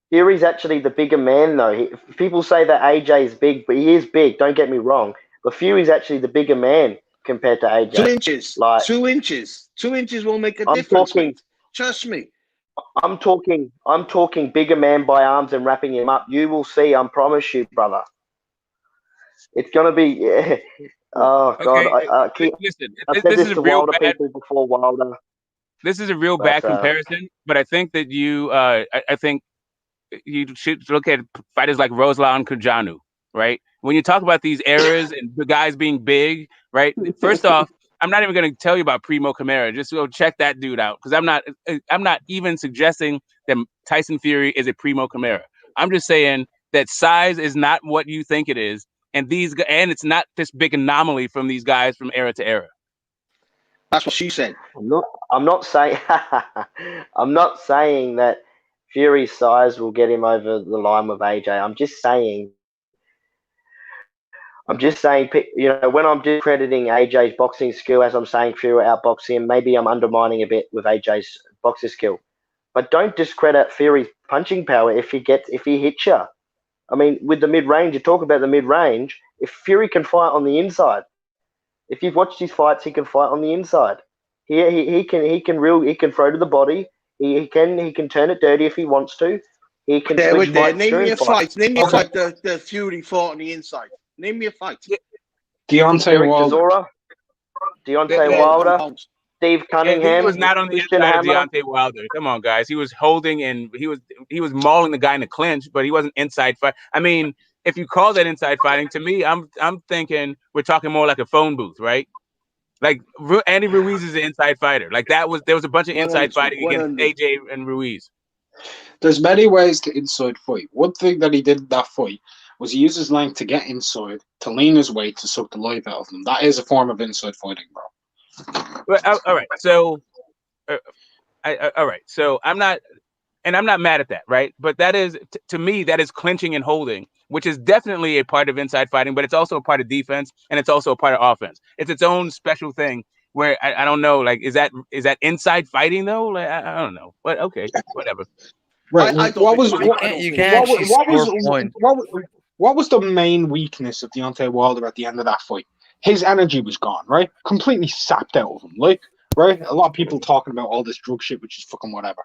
Fury's actually the bigger man, though. People say that AJ is big, but he is big. Don't get me wrong. But Fury's actually the bigger man compared to AJ. 2 inches. Like 2 inches. 2 inches will make a I'm difference, talking. mate. Trust me. I'm talking bigger man by arms and wrapping him up. You will see. I promise you, brother. It's gonna be. Yeah. Oh God! Okay, listen. I said This this is a to real Wilder bad. people before Wilder. This is a real bad comparison, but I think that you. I think you should look at fighters like Ruslan Krajanu, right? When you talk about these eras and the guys being big, right? First off, I'm not even going to tell you about Primo Camara. Just go check that dude out because I'm not even suggesting that Tyson Fury is a Primo Camara. I'm just saying that size is not what you think it is, and it's not this big anomaly from these guys from era to era. That's what she said. I'm not saying. I'm not saying that Fury's size will get him over the line with AJ. I'm just saying, you know, when I'm discrediting AJ's boxing skill, as I'm saying Fury outboxing him, maybe I'm undermining a bit with AJ's boxing skill. But don't discredit Fury's punching power if he hits you. I mean, with the mid range, you talk about the mid range. If Fury can fight on the inside, if you've watched his fights, he can fight on the inside. He can throw to the body. He can turn it dirty if he wants to. He can switch fights Name me a fights. fight. Name me a fight the Fury fought on the inside. Name me a fight. Deontay Wilder. Deontay Wilder. Steve Cunningham. He was not on the Christian inside of Hammer. Deontay Wilder. Come on, guys. He was holding and he was mauling the guy in the clinch, but he wasn't inside fight. I mean, if you call that inside fighting, to me, I'm thinking we're talking more like a phone booth, right? Like Andy Ruiz is an inside fighter. Like there was a bunch of inside fighting against AJ and Ruiz. There's many ways to inside fight. One thing that he did in that fight was he used his length to get inside, to lean his weight, to suck the life out of him. That is a form of inside fighting, bro. All right. So, all right. So I'm not mad at that, right? But that is, to me, that is clinching and holding, which is definitely a part of inside fighting, but it's also a part of defense and it's also a part of offense. It's its own special thing where I don't know, like, is that inside fighting though? Like, I don't know, but okay, whatever. Right. What was the main weakness of Deontay Wilder at the end of that fight? His energy was gone, right? Completely sapped out of him. Like, right? A lot of people talking about all this drug shit, which is fucking whatever.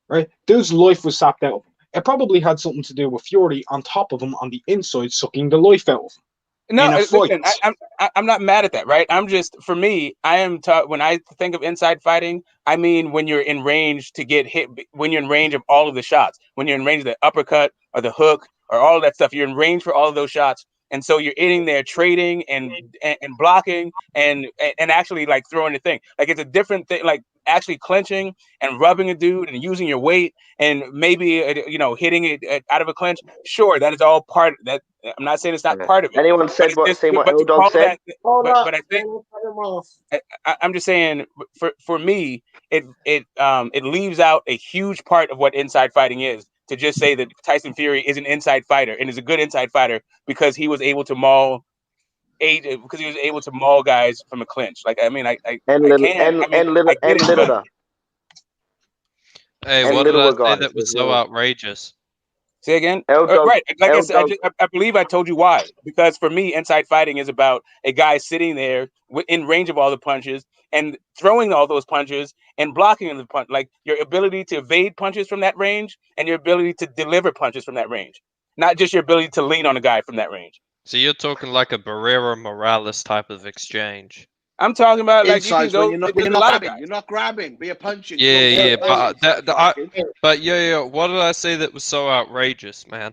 Right? Dude's life was sapped out of him. It probably had something to do with Fury on top of him on the inside, sucking the life out of him. No, listen, I'm not mad at that, right? I'm just, for me, I am taught when I think of inside fighting, I mean when you're in range to get hit, when you're in range of all of the shots, when you're in range of the uppercut or the hook or all of that stuff, you're in range for all of those shots. And so you're in there trading and blocking and actually like throwing the thing. Like it's a different thing, like actually clinching and rubbing a dude and using your weight and maybe, hitting it out of a clinch. Sure, that is all part of that. I'm not saying it's not part of it. Anyone said what L-Dog said? But I think I'm just saying for me, it leaves out a huge part of what inside fighting is. To just say that Tyson Fury is an inside fighter and is a good inside fighter because he was able to maul guys from a clinch. Like I mean, I can't. Hey, what did I say that was so outrageous? Say again? Right. Like I said, I believe I told you why. Because for me, inside fighting is about a guy sitting there in range of all the punches and throwing all those punches and blocking the punch. Like your ability to evade punches from that range and your ability to deliver punches from that range. Not just your ability to lean on a guy from that range. So you're talking like a Barrera Morales type of exchange. I'm talking about like you can go. You're not grabbing, but you're punching. Yeah, but what did I say that was so outrageous, man?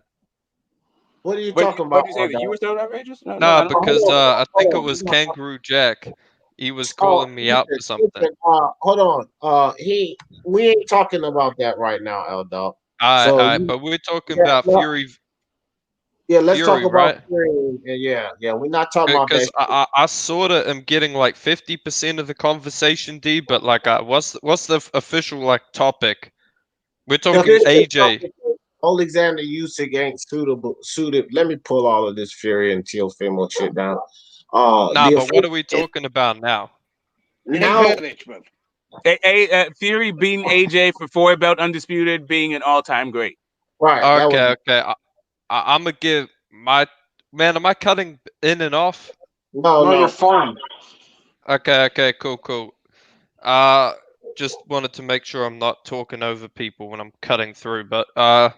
What are you talking about? Did you say that you were so outrageous? No, because I think it was Kangaroo Jack. He was calling me out for something. Hold on. We ain't talking about that right now, L-Dog. But we're talking about Fury. Yeah, let's Fury, talk about right? Fury. Yeah. We're not talking about Because that. I sort of am getting like 50% of the conversation, D. But like, what's the official like topic? We're The talking official AJ. topic is Oleksandr Usyk ain't suited. Let me pull all of this Fury and Teofimo shit down. Nah, The but what are official we talking about now? now. bro. Fury beating AJ for 4-belt undisputed, being an all-time great. Right, that was Okay. I'm gonna give my man. Am I cutting in and off? no. you're fine. Okay, cool. Uh, just wanted to make sure I'm not talking over people when I'm cutting through. But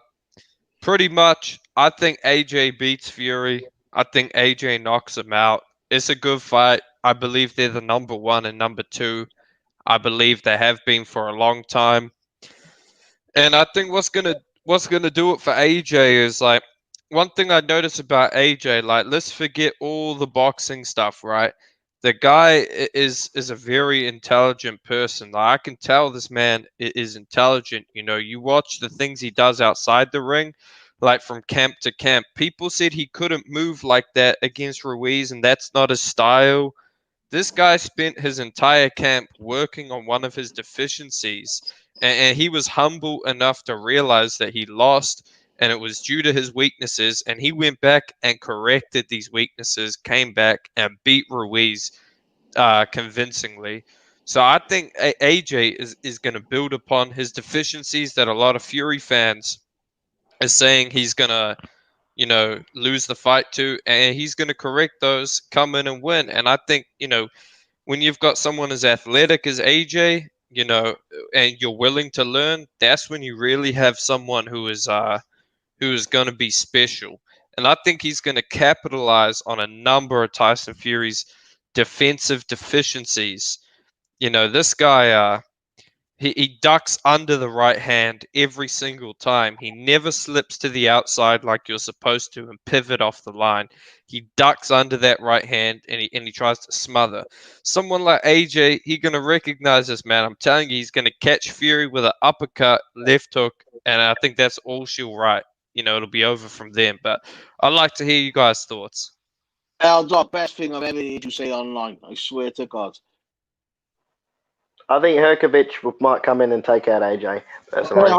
pretty much, I think AJ beats Fury. I think AJ knocks him out. It's a good fight. I believe they're the number one and number two. I believe they have been for a long time. And I think what's gonna do it for AJ is like one thing I notice about AJ, like let's forget all the boxing stuff, right? The guy is a very intelligent person. Like, I can tell this man is intelligent. You know, you watch the things he does outside the ring, like from camp to camp. People said he couldn't move like that against Ruiz, and that's not his style. This guy spent his entire camp working on one of his deficiencies, and he was humble enough to realize that he lost and it was due to his weaknesses. And he went back and corrected these weaknesses, came back and beat Ruiz convincingly. So I think AJ is going to build upon his deficiencies that a lot of Fury fans are saying he's going to lose the fight to, and he's going to correct those, come in and win. And I think, when you've got someone as athletic as AJ, and you're willing to learn, that's when you really have someone who is going to be special. And I think he's going to capitalize on a number of Tyson Fury's defensive deficiencies. This guy, he ducks under the right hand every single time. He never slips to the outside like you're supposed to and pivot off the line. He ducks under that right hand and he tries to smother. Someone like AJ, he gonna recognize this, man. I'm telling you, he's gonna catch Fury with an uppercut, left hook, and I think that's all she'll write. It'll be over from then. But I'd like to hear you guys' thoughts. L-Dot, best thing I've ever heard you say online. I swear to God. I think Herkovich might come in and take out AJ. Personally.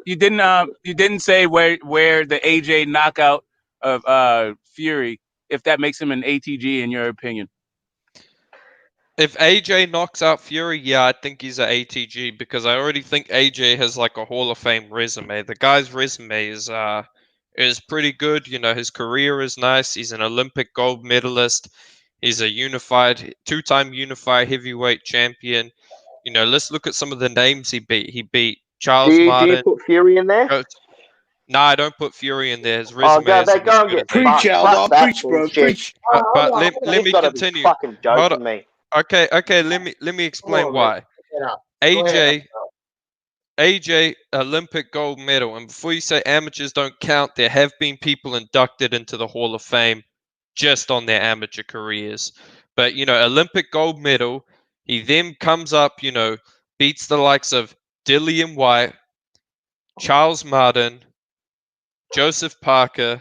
You didn't say where the AJ knockout of Fury, if that makes him an ATG in your opinion. If AJ knocks out Fury, yeah, I think he's an ATG because I already think AJ has like a Hall of Fame resume. The guy's resume is pretty good. His career is nice. He's an Olympic gold medalist. He's a two-time unified heavyweight champion. Let's look at some of the names he beat. He beat Charles Martin. Do you put Fury in there? No, I don't put Fury in there. His resume they go and get preach, Eldor, preach, bro, preach. But let me continue. Fucking joking me. Okay. Let me explain why. AJ, Olympic gold medal, and before you say amateurs don't count, there have been people inducted into the Hall of Fame just on their amateur careers. But Olympic gold medal. He then comes up, beats the likes of Dillian White, Charles Martin, Joseph Parker,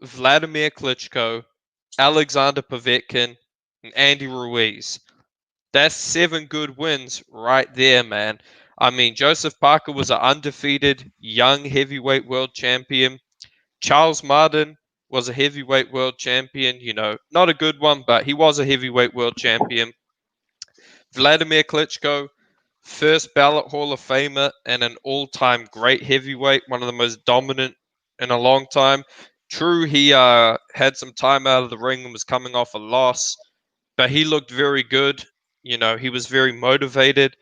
Vladimir Klitschko, Alexander Povetkin, and Andy Ruiz. That's 7 good wins right there, man. I mean, Joseph Parker was an undefeated young heavyweight world champion. Charles Martin was a heavyweight world champion. Not a good one, but he was a heavyweight world champion. Vladimir Klitschko, first ballot Hall of Famer and an all-time great heavyweight, one of the most dominant in a long time. True, he had some time out of the ring and was coming off a loss, but he looked very good. He was very motivated,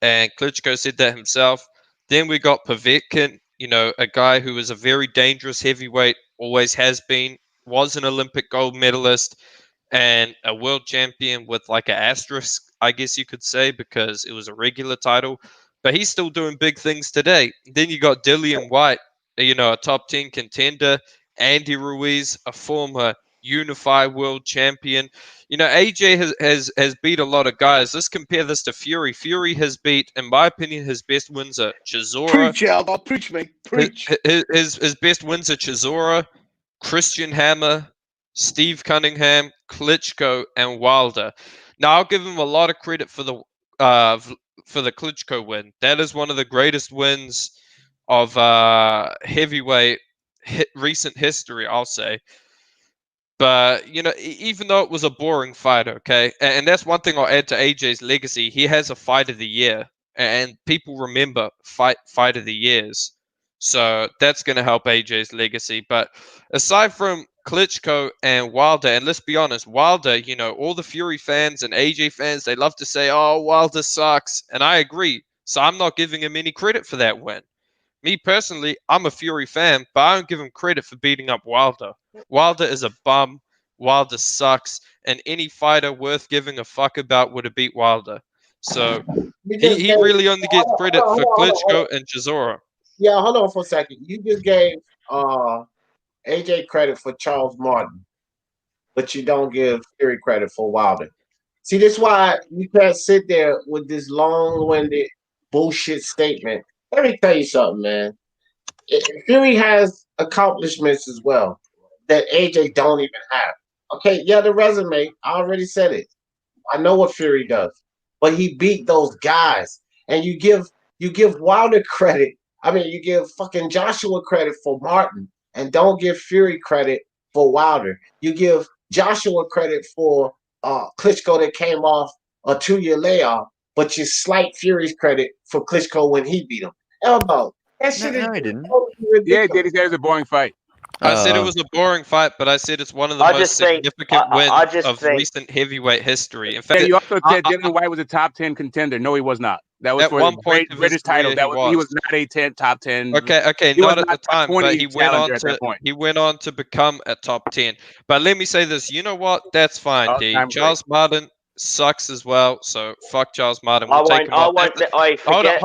and Klitschko said that himself. Then we got Povetkin, a guy who is a very dangerous heavyweight, always has been, was an Olympic gold medalist, and a world champion with like an asterisk, I guess you could say, because it was a regular title. But he's still doing big things today. Then you got Dillian White, a top 10 contender. Andy Ruiz, a former unified world champion. You know, AJ has beat a lot of guys. Let's compare this to Fury. Fury has beat, in my opinion, his best wins are Chisora. Preach, Aldo. Preach, mate. Preach. His best wins are Chisora, Christian Hammer, Steve Cunningham, Klitschko, and Wilder. Now, I'll give him a lot of credit for the Klitschko win. That is one of the greatest wins of heavyweight recent history, I'll say. But, you know, even though it was a boring fight, okay, and that's one thing I'll add to AJ's legacy. He has a fight of the year, and people remember fight of the years. So that's going to help AJ's legacy. But aside from Klitschko and Wilder, and let's be honest, Wilder, you know, all the Fury fans and AJ fans, they love to say, oh, Wilder sucks. And I agree. So I'm not giving him any credit for that win. Me personally, I'm a Fury fan, but I don't give him credit for beating up Wilder. Wilder is a bum. Wilder sucks. And any fighter worth giving a fuck about would have beat Wilder. So he really only gets credit for Klitschko and Chisora. Yeah, hold on for a second. You just gave AJ credit for Charles Martin, but you don't give Fury credit for Wilder. See, this is why you can't sit there with this long-winded bullshit statement. Let me tell you something, man. Fury has accomplishments as well that AJ don't even have. Okay, yeah, the resume, I already said it. I know what Fury does, but he beat those guys. And you give Wilder credit. I mean, you give fucking Joshua credit for Martin and don't give Fury credit for Wilder. You give Joshua credit for Klitschko that came off a 2-year layoff, but you slight Fury's credit for Klitschko when he beat him. Elbow. That shit is didn't. Yeah, he said it was a boring fight. I said it was a boring fight, but I said it's one of the most significant wins of recent heavyweight history. In fact, you also said Dylan White was a top 10 contender. No, he was not. That was at for one the point of his British title. career, He was not a top 10. Okay, He not was at the time, but he went on at that point. to become a top 10. But let me say this, you know what? That's fine, D. All-time Charles Martin sucks as well, so fuck Charles Martin. We'll take him I off. won't. Hold up,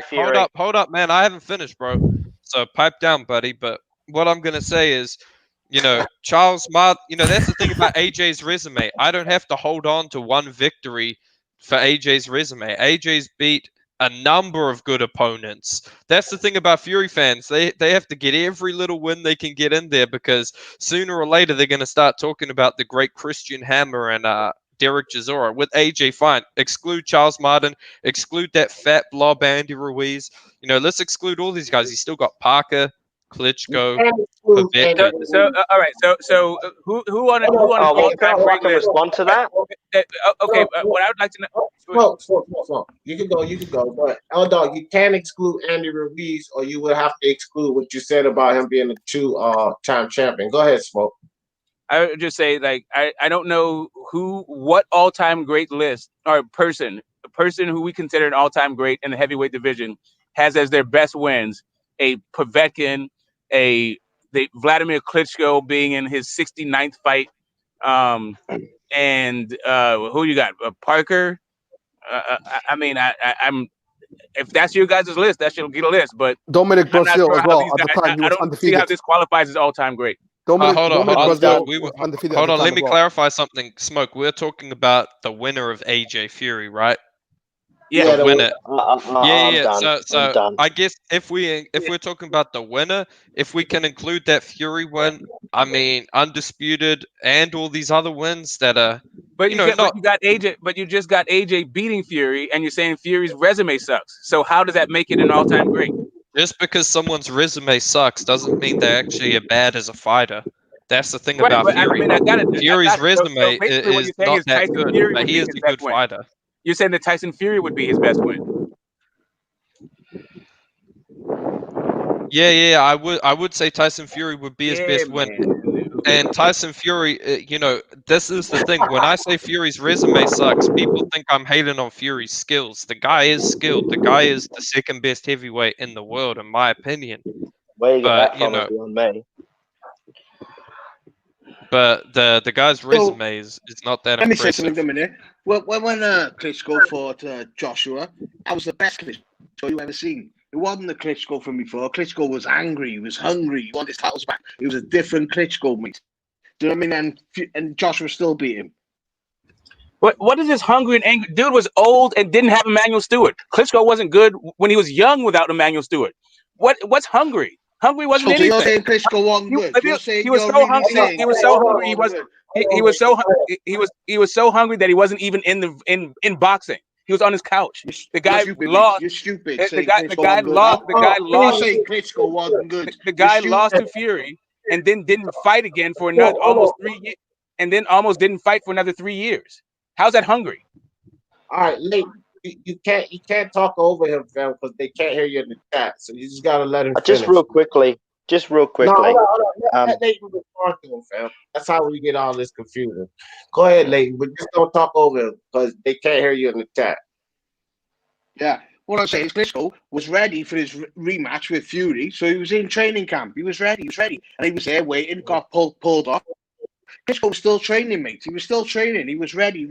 Fury. hold up, man. I haven't finished, bro. So pipe down, buddy. But what I'm gonna say is, you know, Charles Martin. You know, that's the thing about AJ's resume. I don't have to hold on to one victory for AJ's resume. AJ's beat a number of good opponents. That's the thing about Fury fans. They have to get every little win they can get in there, because sooner or later they're going to start talking about the great Christian Hammer and Derek Chisora. With AJ, fine. Exclude Charles Martin. Exclude that fat blob Andy Ruiz. You know, let's exclude all these guys. He's still got Parker, Klitschko. All right. So who on an all-time great list? Respond to that. Okay, what I would like to know. Slow. You can go. But Dog, you can't exclude Andy Ruiz, or you will have to exclude what you said about him being a 2-time champion. Go ahead, Smoke. I would just say, like, I don't know what all-time great list or a person who we consider an all-time great in the heavyweight division has as their best wins a Povetkin, the Vladimir Klitschko being in his 69th fight, and who you got? Parker. I'm. If that's your guys' list, that should get a list. But Dominic Brazil as well. At the time, he I was don't undefeated. see how this qualifies as all-time great. Hold on. Let me clarify something. Smoke. We're talking about the winner of AJ Fury, right? Yeah, the winner. I'm done. I guess if we're talking about the winner, if we can include that Fury win, I mean, undisputed and all these other wins that are. But you got AJ. But you just got AJ beating Fury, and you're saying Fury's resume sucks. So how does that make it an all-time great? Just because someone's resume sucks doesn't mean they actually are bad as a fighter. That's the thing about Fury. Fury's resume is not that good, but he is a good fighter. You're saying that Tyson Fury would be his best win? Yeah, I would say Tyson Fury would be his best win. And Tyson Fury, this is the thing. When I say Fury's resume sucks, people think I'm hating on Fury's skills. The guy is skilled. The guy is the second best heavyweight in the world, in my opinion. Where you get that from is beyond me. But the guy's resume is not that impressive. Let me say something a minute. When Klitschko fought Joshua, that was the best Klitschko you ever seen. It wasn't the Klitschko from before. Klitschko was angry. He was hungry. He wanted his titles back. It was a different Klitschko, mate. Do you know what I mean? And Joshua still beat him. What is this hungry and angry? Dude was old and didn't have Emmanuel Stewart. Klitschko wasn't good when he was young without Emmanuel Stewart. What's hungry? Hungry wasn't So anything. you're saying Klitschko wasn't good? You're saying he was you're so really hungry. saying He was so Klitschko hungry. wasn't good. He was so hungry that he wasn't even in boxing. He was on his couch. The guy stupid, lost. You're stupid. The Saying guy Klitschko wasn't good. lost. The guy lost. You're saying Klitschko wasn't good. The guy lost to Fury and then didn't fight again for another almost 3 years, and then almost didn't fight for another 3 years. How's that hungry? All right, Nate, you can't talk over him, fam, because they can't hear you in the chat. So you just gotta let him Just finish. real quickly. No, hold on. Let Nate respond to him, fam. That's how we get all this confusion. Go ahead, Nate, but just don't talk over him because they can't hear you in the chat. Yeah. What I'm saying is Klitschko was ready for his rematch with Fury, so he was in training camp. He was ready. And he was there waiting, got pulled off. Klitschko was still training, mate. He was still training. He was ready.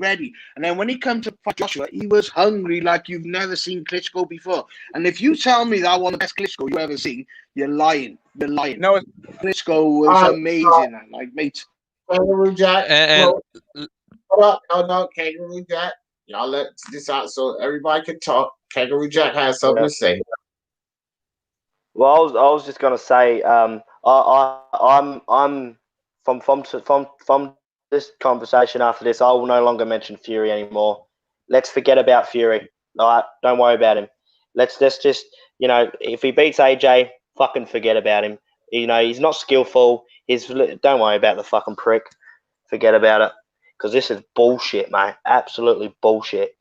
And then when he came to fight Joshua, he was hungry like you've never seen Klitschko before. And if you tell me that one of the best Klitschko you ever seen, you're lying. No, Klitschko was amazing, like mate. Kangaroo Jack. And Hold up, Kangaroo Jack. Y'all let this out so everybody can talk. Kangaroo Jack has something to say. Well, I was just gonna say, I'm from this conversation after this, I will no longer mention Fury anymore. Let's forget about Fury. All right, don't worry about him. Let's just if he beats AJ, fucking forget about him. He's not skillful. Don't worry about the fucking prick. Forget about it, because this is bullshit, mate. Absolutely bullshit.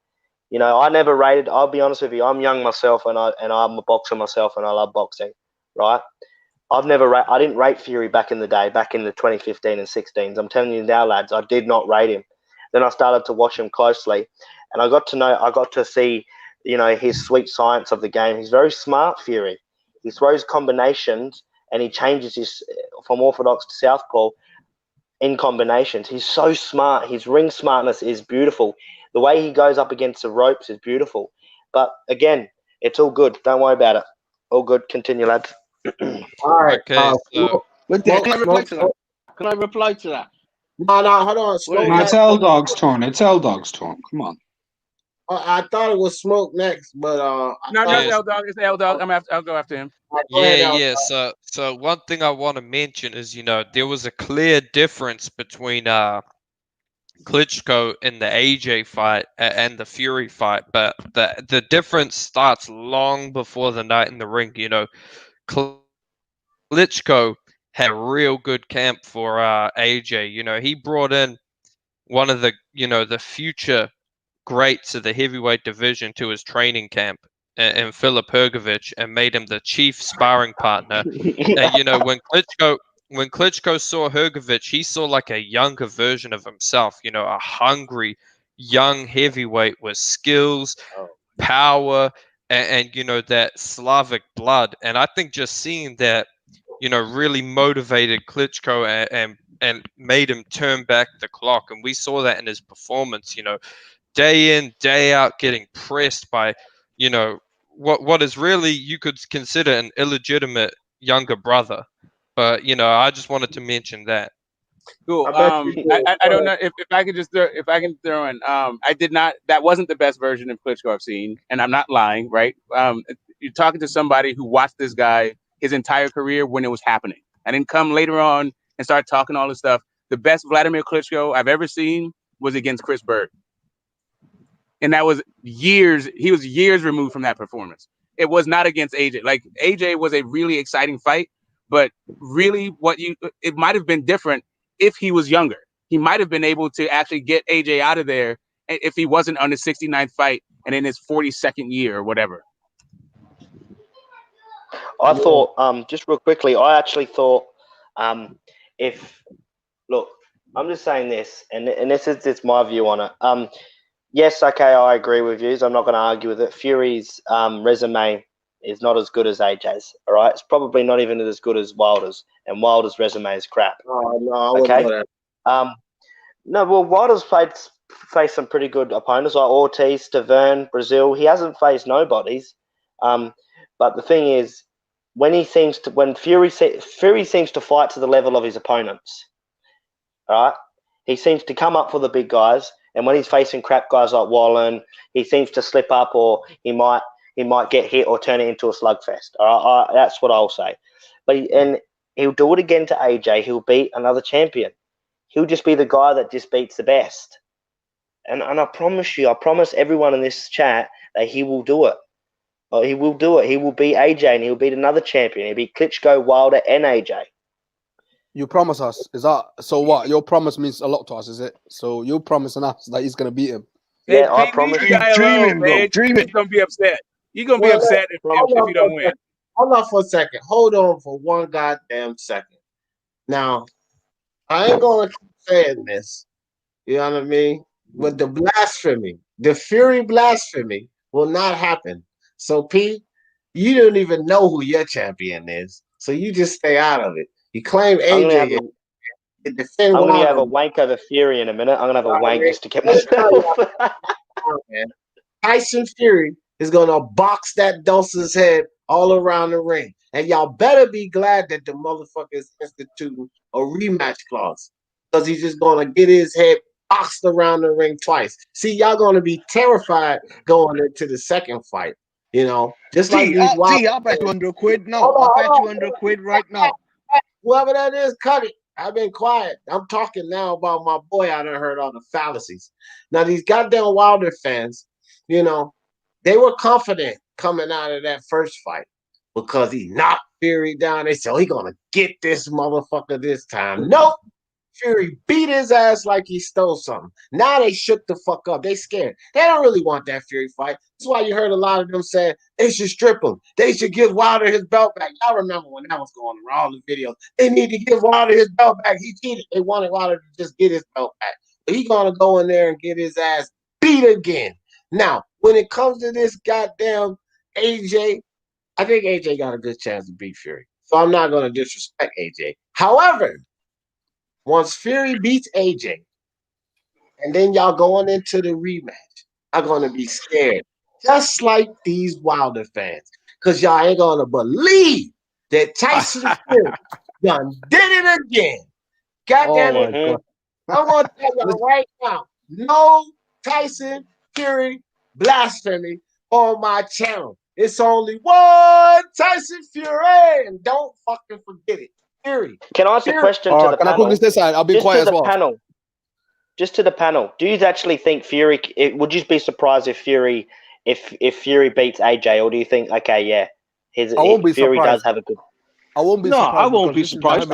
I never rated. I'll be honest with you. I'm young myself, and I'm a boxer myself, and I love boxing. Right? I didn't rate Fury back in the day, back in the 2015 and 16s. I'm telling you now, lads, I did not rate him. Then I started to watch him closely, and I got to see, his sweet science of the game. He's very smart, Fury. He throws combinations, and he changes his from orthodox to southpaw in combinations. He's so smart. His ring smartness is beautiful. The way he goes up against the ropes is beautiful. But again, it's all good. Don't worry about it. All good. Continue, lads. All right. Okay, so Can I reply to that? Can I reply to that? No, hold on. Smoke No, it's L-Dog's turn. It's L-Dog's turn. Come on. I thought it was Smoke next, but no, it's L-Dog. It's L-Dog. I'll go after him. yeah. So one thing I want to mention is, there was a clear difference between Klitschko in the AJ fight and the Fury fight, but the difference starts long before the night in the ring. Klitschko had a real good camp for AJ. He brought in one of the future greats of the heavyweight division to his training camp, and Filip Hrgović, and made him the chief sparring partner. And when Klitschko saw Hrgović, he saw like a younger version of himself. A hungry young heavyweight with skills, power, and that Slavic blood. And I think just seeing that, really motivated Klitschko and made him turn back the clock. And we saw that in his performance. Day in, day out, getting pressed by, what is really, you could consider an illegitimate younger brother. But, I just wanted to mention that. Cool. I don't know if I could if I can throw in. That wasn't the best version of Klitschko I've seen, and I'm not lying, right? You're talking to somebody who watched this guy his entire career when it was happening. I didn't come later on and start talking all this stuff. The best Vladimir Klitschko I've ever seen was against Chris Berg. And that was years. He was years removed from that performance. It was not against AJ. Like, AJ was a really exciting fight, but really it might have been different if he was younger. He might have been able to actually get AJ out of there if he wasn't on his 69th fight and in his 42nd year or whatever. I thought, just real quickly, I actually thought, look, I'm just saying this, and this is my view on it. Yes, okay, I agree with you. So I'm not going to argue with it. Fury's resume is not as good as AJ's. All right, it's probably not even as good as Wilder's, and Wilder's resume is crap. Oh no, I wouldn't go there. No, well, Wilder's faced some pretty good opponents like Ortiz, Tavern, Brazil. He hasn't faced nobodies. But the thing is, when Fury seems to fight to the level of his opponents, right? He seems to come up for the big guys, and when he's facing crap guys like Wallen, he seems to slip up, or he might get hit or turn it into a slugfest. All right, that's what I'll say. But he'll do it again to AJ. He'll beat another champion. He'll just be the guy that just beats the best. And I promise everyone in this chat that he will do it. He will do it. He will beat AJ, and he'll beat another champion. He'll beat Klitschko, Wilder, and AJ. You promise us? Is that so? What your promise means a lot to us, is it? So you're promising us that he's gonna beat him? Yeah, I promise. Leave the guy alone, man. He's gonna be upset. You're gonna be upset if you don't win. Hold on for a second. Hold on for one goddamn second. Now, I ain't gonna keep saying this. You know what I mean? But the blasphemy, the Fury blasphemy, will not happen. So, P, you don't even know who your champion is. So you just stay out of it. You claim AJ. I'm going to have a wank over Fury in a minute. I'm going to have a wank just to get myself. Tyson Fury is going to box that Dulce's head all around the ring. And y'all better be glad that the motherfucker is instituting a rematch clause. Because he's just going to get his head boxed around the ring twice. See, y'all going to be terrified going into the second fight. You know, just like these I'll bet you £100. No, I'll bet you £100 right now. Whoever that is, cut it. I've been quiet. I'm talking now about my boy. I done heard all the fallacies. Now, these goddamn Wilder fans, you know, they were confident coming out of that first fight because he knocked Fury down. They said, oh, he going to get this motherfucker this time. Nope. Fury beat his ass like he stole something. Now they shook the fuck up. They scared. They don't really want that Fury fight. That's why you heard a lot of them saying they should strip him. They should give Wilder his belt back. Y'all remember when that was going around all the videos. They need to give Wilder his belt back. He cheated. They wanted Wilder to just get his belt back. But he's going to go in there and get his ass beat again. Now, when it comes to this goddamn AJ, I think AJ got a good chance to beat Fury. So I'm not going to disrespect AJ. However, once Fury beats AJ, and then y'all going into the rematch, I'm going to be scared. Just like these Wilder fans. Because y'all ain't going to believe that Tyson Fury done did it again. Goddamn it. I'm going to tell y'all right now, no Tyson Fury blasphemy on my channel. It's only one Tyson Fury, and don't fucking forget it. Fury. Can I ask a question to the panel? I'll be quiet as well. Just to the panel. Do you actually think Fury? Would you be surprised if Fury beats AJ, or do you think okay, yeah, Fury does have a good? I won't be. No, surprised I won't be surprised.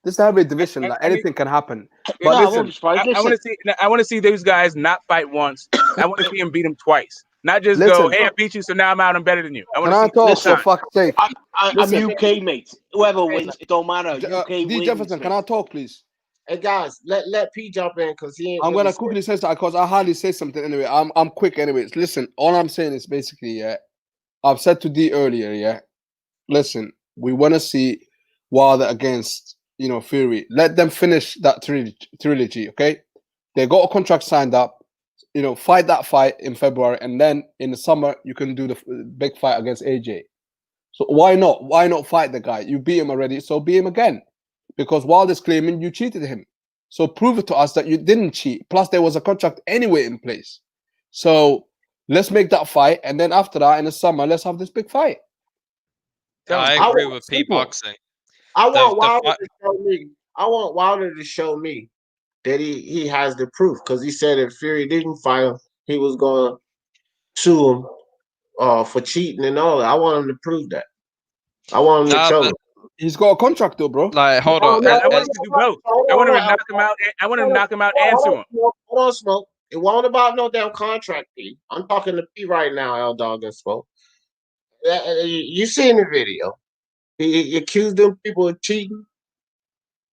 This is a heavy division. Like anything can happen. But no, listen, I won't be surprised. I want to see those guys not fight once. I want to see him beat him twice. Not just go, hey, I beat you, so now I'm out. I'm better than you. I want to see. For fuck's sake. I'm UK, mate. Whoever wins, it don't matter. UK D. wins. Jefferson, can I talk, please? Hey guys, let P jump in because he ain't. I'm gonna quickly say that because I hardly say something anyway. I'm quick anyways. Listen, all I'm saying is basically, I've said to D earlier, listen, we want to see Wilder against Fury. Let them finish that trilogy, okay? They got a contract signed up. Fight that fight in February, and then in the summer you can do the big fight against AJ. So why not? Why not fight the guy? You beat him already, so beat him again. Because Wilder's claiming you cheated him. So prove it to us that you didn't cheat. Plus, there was a contract anyway in place. So let's make that fight, and then after that, in the summer, let's have this big fight. I agree with P boxing. I want Wilder to show me that he has the proof, because he said if Fury didn't fight him, he was going to sue him for cheating and all that. I want him to prove that. I want him to show him. He's got a contract though, bro. Like, hold on. I want him to do both. I want him to knock him out. I want him to knock him out and sue him. Hold on, Smoke. It wasn't about no damn contract, P. I'm talking to P right now, L Dog and Smoke. You seen the video. He accused them people of cheating.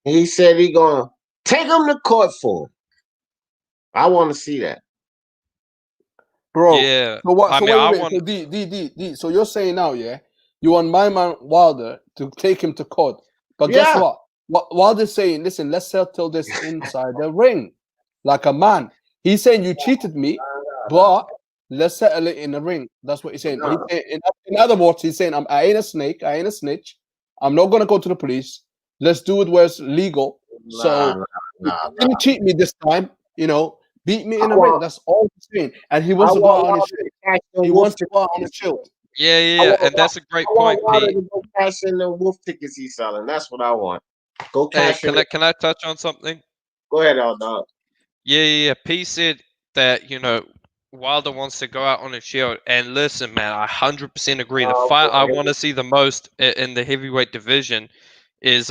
He said he gonna take them to court for him. I want to see that, bro. Yeah. So what? So D. So you're saying now, you want my man Wilder to take him to court, but guess what? Wilder's saying, listen, let's settle this inside the ring, like a man. He's saying you cheated me, but Let's settle it in the ring. That's what he's saying. Nah, In other words, he's saying, I ain't a snake. I ain't a snitch. I'm not gonna go to the police. Let's do it where it's legal. nah, So nah, you nah, nah. didn't cheat me this time. Beat me I in the ring. want, That's all he's saying. And he I wants to go out want on his Wilder shield. to cash in He wolf wants to go out on his tickets. shield. Yeah, yeah, I yeah, want, and that's a great I want point, Wilder Pete. to go cash in the wolf tickets he's selling. That's what I want. Go Hey, cash in. can I touch on something? Go ahead, dog. Yeah. P said that, Wilder wants to go out on a shield. And listen, man, I 100% agree. The fight I want to see the most in the heavyweight division is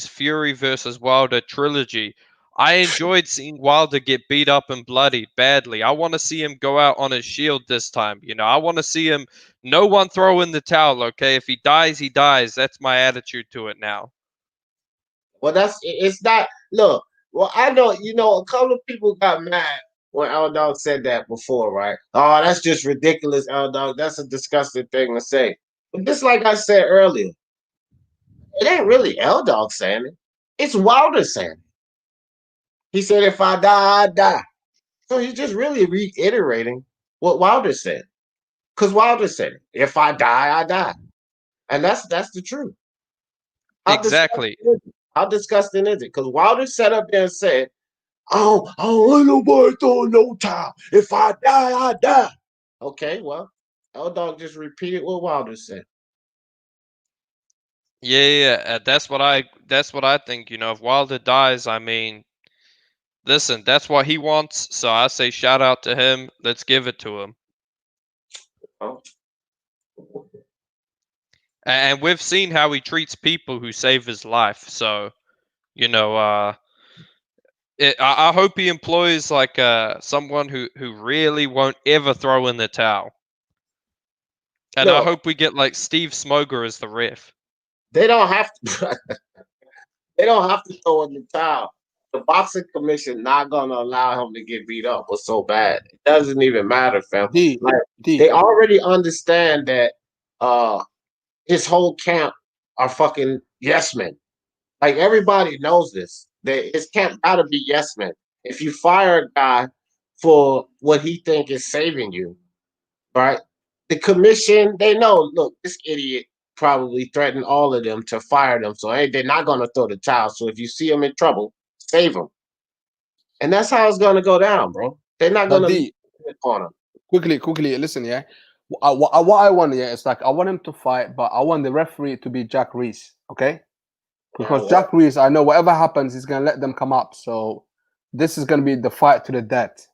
Fury versus Wilder trilogy. I enjoyed seeing Wilder get beat up and bloodied badly. I want to see him go out on his shield this time. I want to see him. No one throw in the towel. Okay, if he dies, he dies. That's my attitude to it now. Well, it's not. Look, well, I know a couple of people got mad when L Dog said that before, right? Oh, that's just ridiculous, L Dog. That's a disgusting thing to say. But just like I said earlier, it ain't really L Dog saying it. It's Wilder saying it. He said, "If I die, I die." So he's just really reiterating what Wilder said, because Wilder said it. If I die, I die, and that's the truth. How Exactly. disgusting is it? How disgusting is it? Because Wilder sat up there and said, I don't want nobody throwing no towel. If I die, I die. Okay, well, L Dog just repeated what Wilder said. Yeah. That's what I think. If Wilder dies, I mean, listen, that's what he wants. So I say, shout out to him. Let's give it to him. Oh. And we've seen how he treats people who save his life. So, I hope he employs like someone who really won't ever throw in the towel. And I Look, hope we get like Steve Smoger as the ref. they don't have to. They don't have to throw in the towel. The boxing commission not gonna allow him to get beat up or so bad. It doesn't even matter, fam. Like they already understand that his whole camp are fucking yes men. Like everybody knows this. That his camp gotta be yes men. If you fire a guy for what he think is saving you, right? The commission, they know, look, this idiot probably threatened all of them to fire them. So hey, they're not gonna throw the towel. So if you see them in trouble, save them. And that's how it's gonna go down, bro. They're not gonna leave on him. Quickly, listen, yeah. What I want, yeah, is like I want him to fight, but I want the referee to be Jack Reese, okay? Because Jack Reese, I know whatever happens, he's gonna let them come up. So this is gonna be the fight to the death.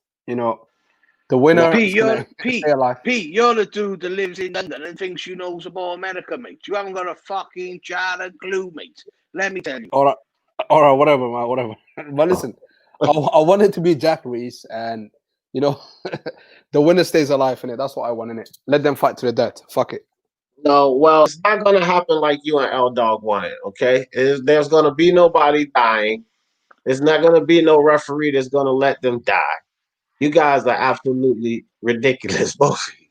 The winner Pete, is gonna stay alive. Pete, you're the dude that lives in London and thinks you knows about America, mate. You haven't got a fucking jar of glue, mate. Let me tell you. All right, whatever, man, whatever. But listen, I want it to be Jack Reese, and the winner stays alive in it. That's what I want in it. Let them fight to the death. Fuck it. No, well, it's not gonna happen like you and L Dog wanted, okay? There's gonna be nobody dying. There's not gonna be no referee that's gonna let them die. You guys are absolutely ridiculous, both of you.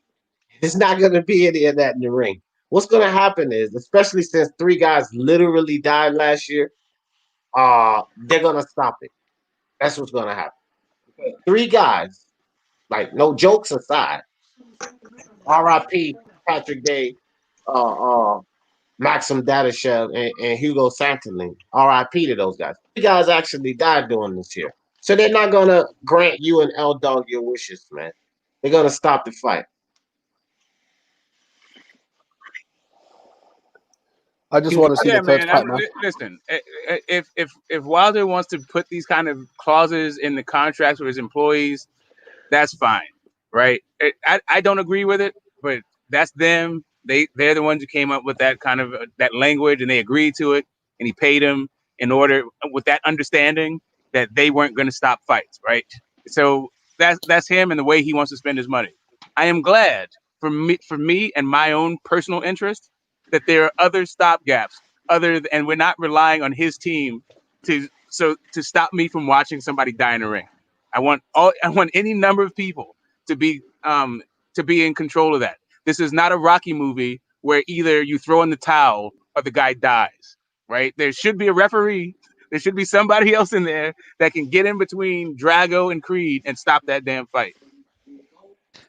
There's not gonna be any of that in the ring. What's gonna happen is, especially since 3 guys literally died last year, they're gonna stop it. That's what's gonna happen. 3 guys, like no jokes aside, R.I.P. Patrick Day, Maxim Dadashev, and Hugo Santilin. R.I.P. to those guys. 3 guys actually died during this year. So they're not gonna grant you and L Dog your wishes, man. They're gonna stop the fight. I just want to see the third man. fight, man. Listen, if Wilder wants to put these kind of clauses in the contracts with his employees, that's fine, right? I don't agree with it, but that's them. They're the ones who came up with that kind of that language, and they agreed to it, and he paid them in order with that understanding that they weren't going to stop fights, right? So that's him and the way he wants to spend his money. I am glad for me and my own personal interest that there are other stopgaps and we're not relying on his team to stop me from watching somebody die in a ring. I want any number of people to be in control of that. This is not a Rocky movie where either you throw in the towel or the guy dies, right? There should be a referee. There should be somebody else in there that can get in between Drago and Creed and stop that damn fight.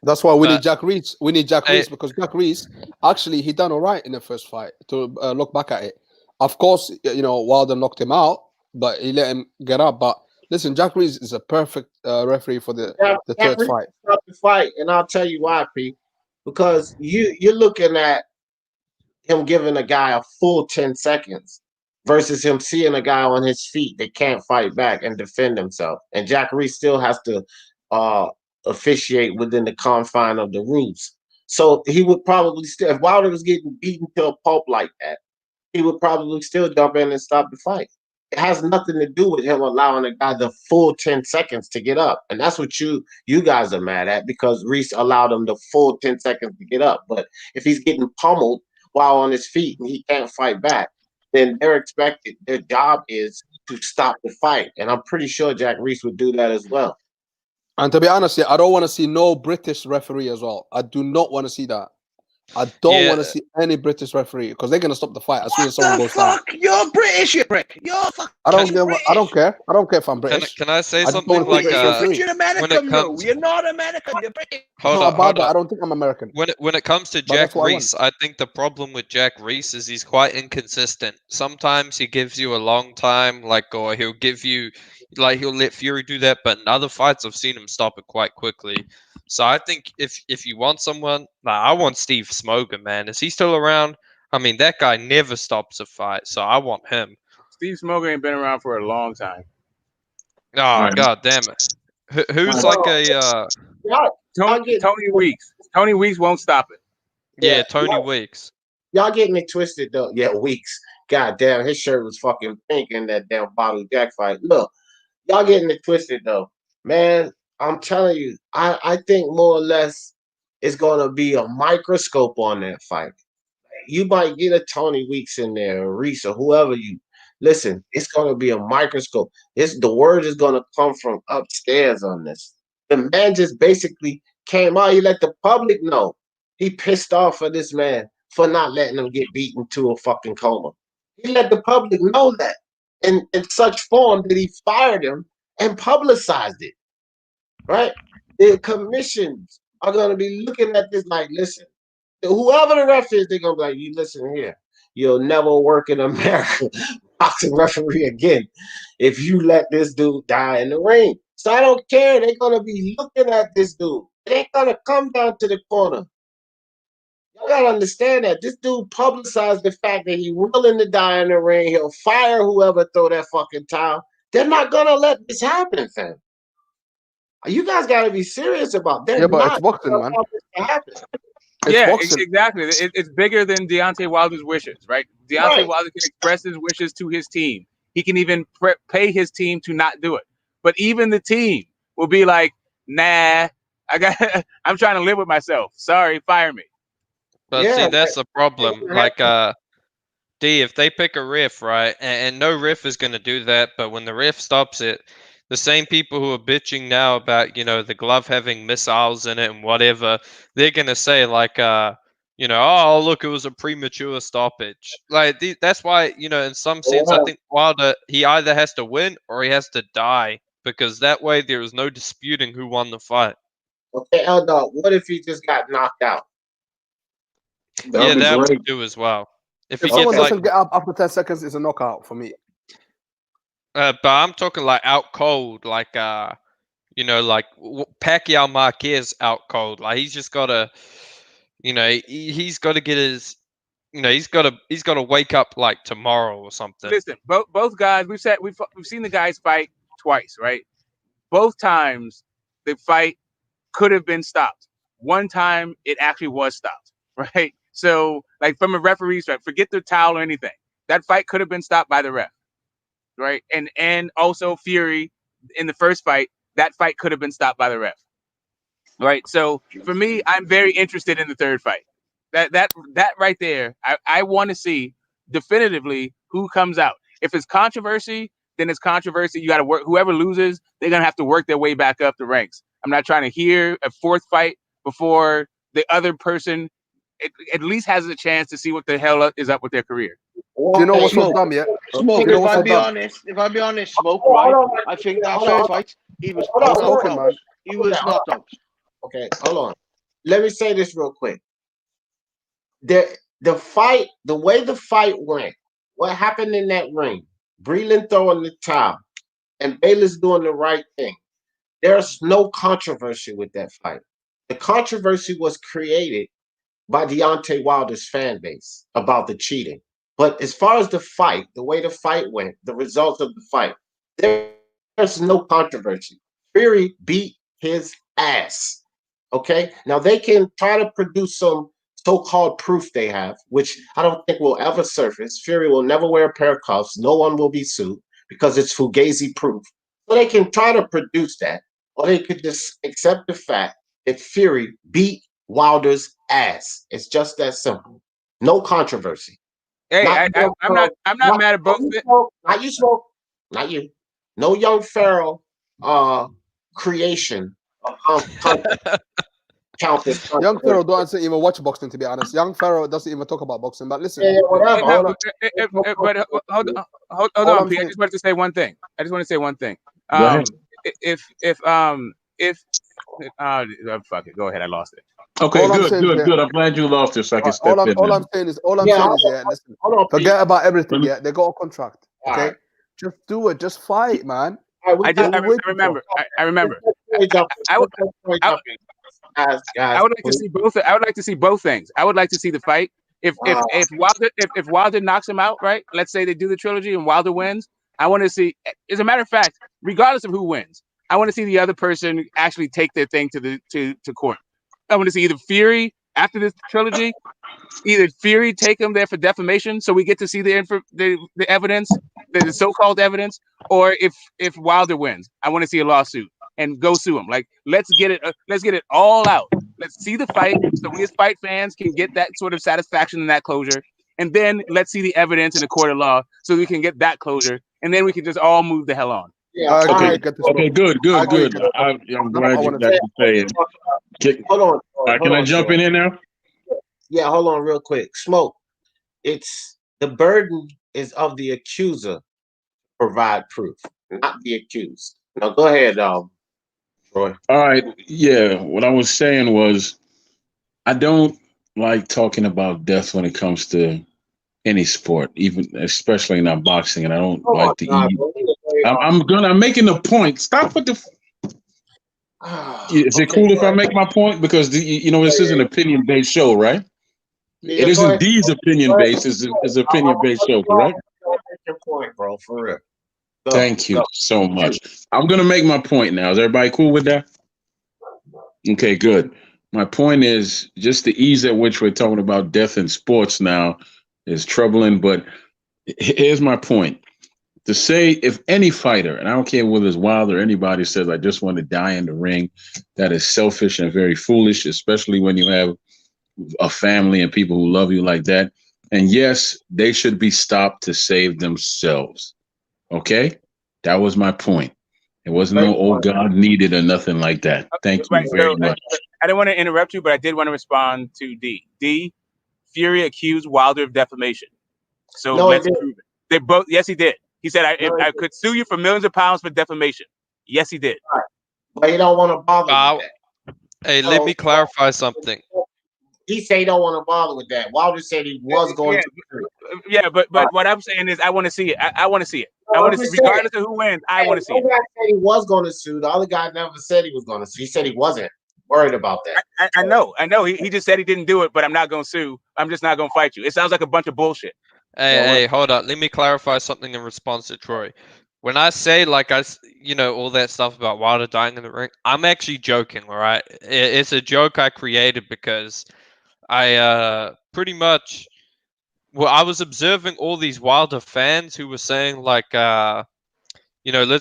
That's why we But- need Jack Reese. We need Jack Hey- Reese because Jack Reese actually he done all right in the first fight. To look back at it, of course, you know Wilder knocked him out, but he let him get up. But listen, Jack Reese is a perfect referee for the Jack third Reese fight. stopped the fight, and I'll tell you why, P. Because you're looking at him giving a guy a full 10 seconds versus him seeing a guy on his feet that can't fight back and defend himself. And Jack Reese still has to officiate within the confine of the rules. So he would probably still, if Wilder was getting beaten to a pulp like that, he would probably still jump in and stop the fight. It has nothing to do with him allowing a guy the full 10 seconds to get up. And that's what you guys are mad at, because Reese allowed him the full 10 seconds to get up. But if he's getting pummeled while on his feet and he can't fight back, then their job is to stop the fight. And I'm pretty sure Jack Reese would do that as well. And to be honest, I don't want to see no British referee as well. I do not want to see that. I don't want to see any British referee because they're gonna stop the fight as soon as someone goes down. You're British, you prick. You're fucking I don't care. I don't care if I'm British. Can I say I just something don't like think British referee. You're American, no. You're not American. You're British. Hold Not on, about hold that. on. I don't think I'm American. When it comes to But Jack that's what I want. Reese, I think the problem with Jack Reese is he's quite inconsistent. Sometimes he gives you a long time, or he'll give you, he'll let Fury do that. But in other fights, I've seen him stop it quite quickly. So I think if you want someone, I want Steve Smoger, man. Is he still around? I mean, that guy never stops a fight, so I want him. Steve Smoger ain't been around for a long time. Oh, Right. God damn it. Who's like a... Tony Weeks. Tony Weeks won't stop it. Yeah, Tony Weeks. Y'all getting it twisted though. Yeah, Weeks. God damn, his shirt was fucking pink in that damn bottle Jack fight. Look, y'all getting it twisted though. Man, I'm telling you, I think more or less it's gonna be a microscope on that fight. You might get a Tony Weeks in there, or Reese, or whoever you listen, it's gonna be a microscope. The word is gonna come from upstairs on this. The man just basically came out, he let the public know. He pissed off at this man for not letting him get beaten to a fucking coma. He let the public know that in such form that he fired him and publicized it. Right? The commissions are going to be looking at this like, listen, whoever the ref is, they're going to be like, you listen here, you'll never work in America boxing referee again if you let this dude die in the ring. So I don't care. They're going to be looking at this dude. It ain't going to come down to the corner. Y'all got to understand that this dude publicized the fact that he's willing to die in the ring. He'll fire whoever throw that fucking towel. They're not going to let this happen, fam. You guys got to be serious about that. Yeah, but it's boxing, man. Exactly. It's bigger than Deontay Wilder's wishes, right? Deontay Wilder can express his wishes to his team. He can even pay his team to not do it. But even the team will be like, nah, I'm trying to live with myself. Sorry, fire me. But see, that's the problem. D, if they pick a ref, right, and no ref is going to do that, but when the ref stops it, the same people who are bitching now about, the glove having missiles in it and whatever, they're going to say oh, look, it was a premature stoppage. That's why, in some sense, I think Wilder, he either has to win or he has to die, because that way there is no disputing who won the fight. Okay, L-Dog, what if he just got knocked out? That would do as well. If he someone gets doesn't get up after 10 seconds, it's a knockout for me. But I'm talking out cold, Pacquiao Marquez out cold. He's just got to, he's got to get his, he's got to wake up tomorrow or something. Listen, both guys, we've seen the guys fight twice, right? Both times the fight could have been stopped. One time it actually was stopped, right? So, from a referee's right, forget the towel or anything. That fight could have been stopped by the ref, right? And also Fury in the first fight, that fight could have been stopped by the ref, right? So for me, I'm very interested in the third fight. That right there, I want to see definitively who comes out. If it's controversy, then it's controversy. You got to work. Whoever loses, they're gonna have to work their way back up the ranks. I'm not trying to hear a fourth fight before the other person at least has a chance to see what the hell is up with their career. Do you know what's so dumb, yeah? Smoke, if I be honest, Smoke, right? I think that first fight, he was knocked out. He was knocked out. Okay, hold on. Let me say this real quick. The fight, the way the fight went, what happened in that ring, Breland throwing the towel, and Bayless doing the right thing. There's no controversy with that fight. The controversy was created by Deontay Wilder's fan base about the cheating. But as far as the fight, the way the fight went, the results of the fight, there's no controversy. Fury beat his ass. Okay? Now they can try to produce some so-called proof they have, which I don't think will ever surface. Fury will never wear a pair of cuffs. No one will be sued because it's fugazi proof. So they can try to produce that, or they could just accept the fact that Fury beat Wilder's ass. It's just that simple. No controversy. Hey, I'm not mad at both. Not you, Smoke. Not you. No young Pharaoh creation of count this. Young Pharaoh doesn't even watch boxing, to be honest. Young Pharaoh doesn't even talk about boxing. But listen, whatever. But hold on, P. I just wanted to say one thing. Go ahead. Fuck it. Go ahead. I lost it. Okay, good. I'm glad you lost it, so I can step in. All I'm saying is, listen, forget about everything. Yeah, they got a contract. Okay, right. Just do it. Just fight, man. I remember. I would like to see both. I would like to see both things. I would like to see the fight. If Wilder knocks him out, right? Let's say they do the trilogy and Wilder wins. I want to see. As a matter of fact, regardless of who wins, I want to see the other person actually take their thing to court. I want to see either Fury after this trilogy, either Fury take him there for defamation, so we get to see the evidence, the so-called evidence, or if Wilder wins, I want to see a lawsuit and go sue him. Like, let's get it all out. Let's see the fight, so we as fight fans can get that sort of satisfaction and that closure, and then let's see the evidence in the court of law, so we can get that closure, and then we can just all move the hell on. Yeah. Okay. Good. I'm glad you got to say it. Hold on. Can I jump in here now? Yeah, hold on real quick. Smoke. It's the burden is of the accuser to provide proof, not the accused. Now go ahead, Troy. All right. Yeah. What I was saying was I don't like talking about death when it comes to any sport, even especially not boxing, and I don't like to eat. I'm making the point. Stop with the. Is it cool if I make my point? Because this is an opinion-based show, right? Yeah, it isn't D's opinion-based. It's opinion-based show, correct? Make your point, bro. For real. Thank you so much. I'm gonna make my point now. Is everybody cool with that? Okay, good. My point is just the ease at which we're talking about death in sports now is troubling. But here's my point. To say if any fighter, and I don't care whether it's Wilder or anybody, says, I just want to die in the ring, that is selfish and very foolish, especially when you have a family and people who love you like that. And yes, they should be stopped to save themselves. Okay? That was my point. It wasn't no, oh, God needed or nothing like that. Thank you very much. I didn't want to interrupt you, but I did want to respond to D. D, Fury accused Wilder of defamation. So let's prove it. They both, yes, he did. He said, I could sue you for millions of pounds for defamation. Yes, he did. But he don't want to bother with that. Hey, let me clarify something. He said he don't want to bother with that. Wilder said he was going to. Yeah, but what I'm saying is I want to see it. I want to see it. I want to see, regardless of who wins, I want to see it. The guy said he was going to sue. The other guy never said he was going to sue. He said he wasn't worried about that. I know. He just said he didn't do it, but I'm not going to sue. I'm just not going to fight you. It sounds like a bunch of bullshit. Hey, hold up. Let me clarify something in response to Troy. When I say, all that stuff about Wilder dying in the ring, I'm actually joking, all right? It's a joke I created because I pretty much, I was observing all these Wilder fans who were saying, let's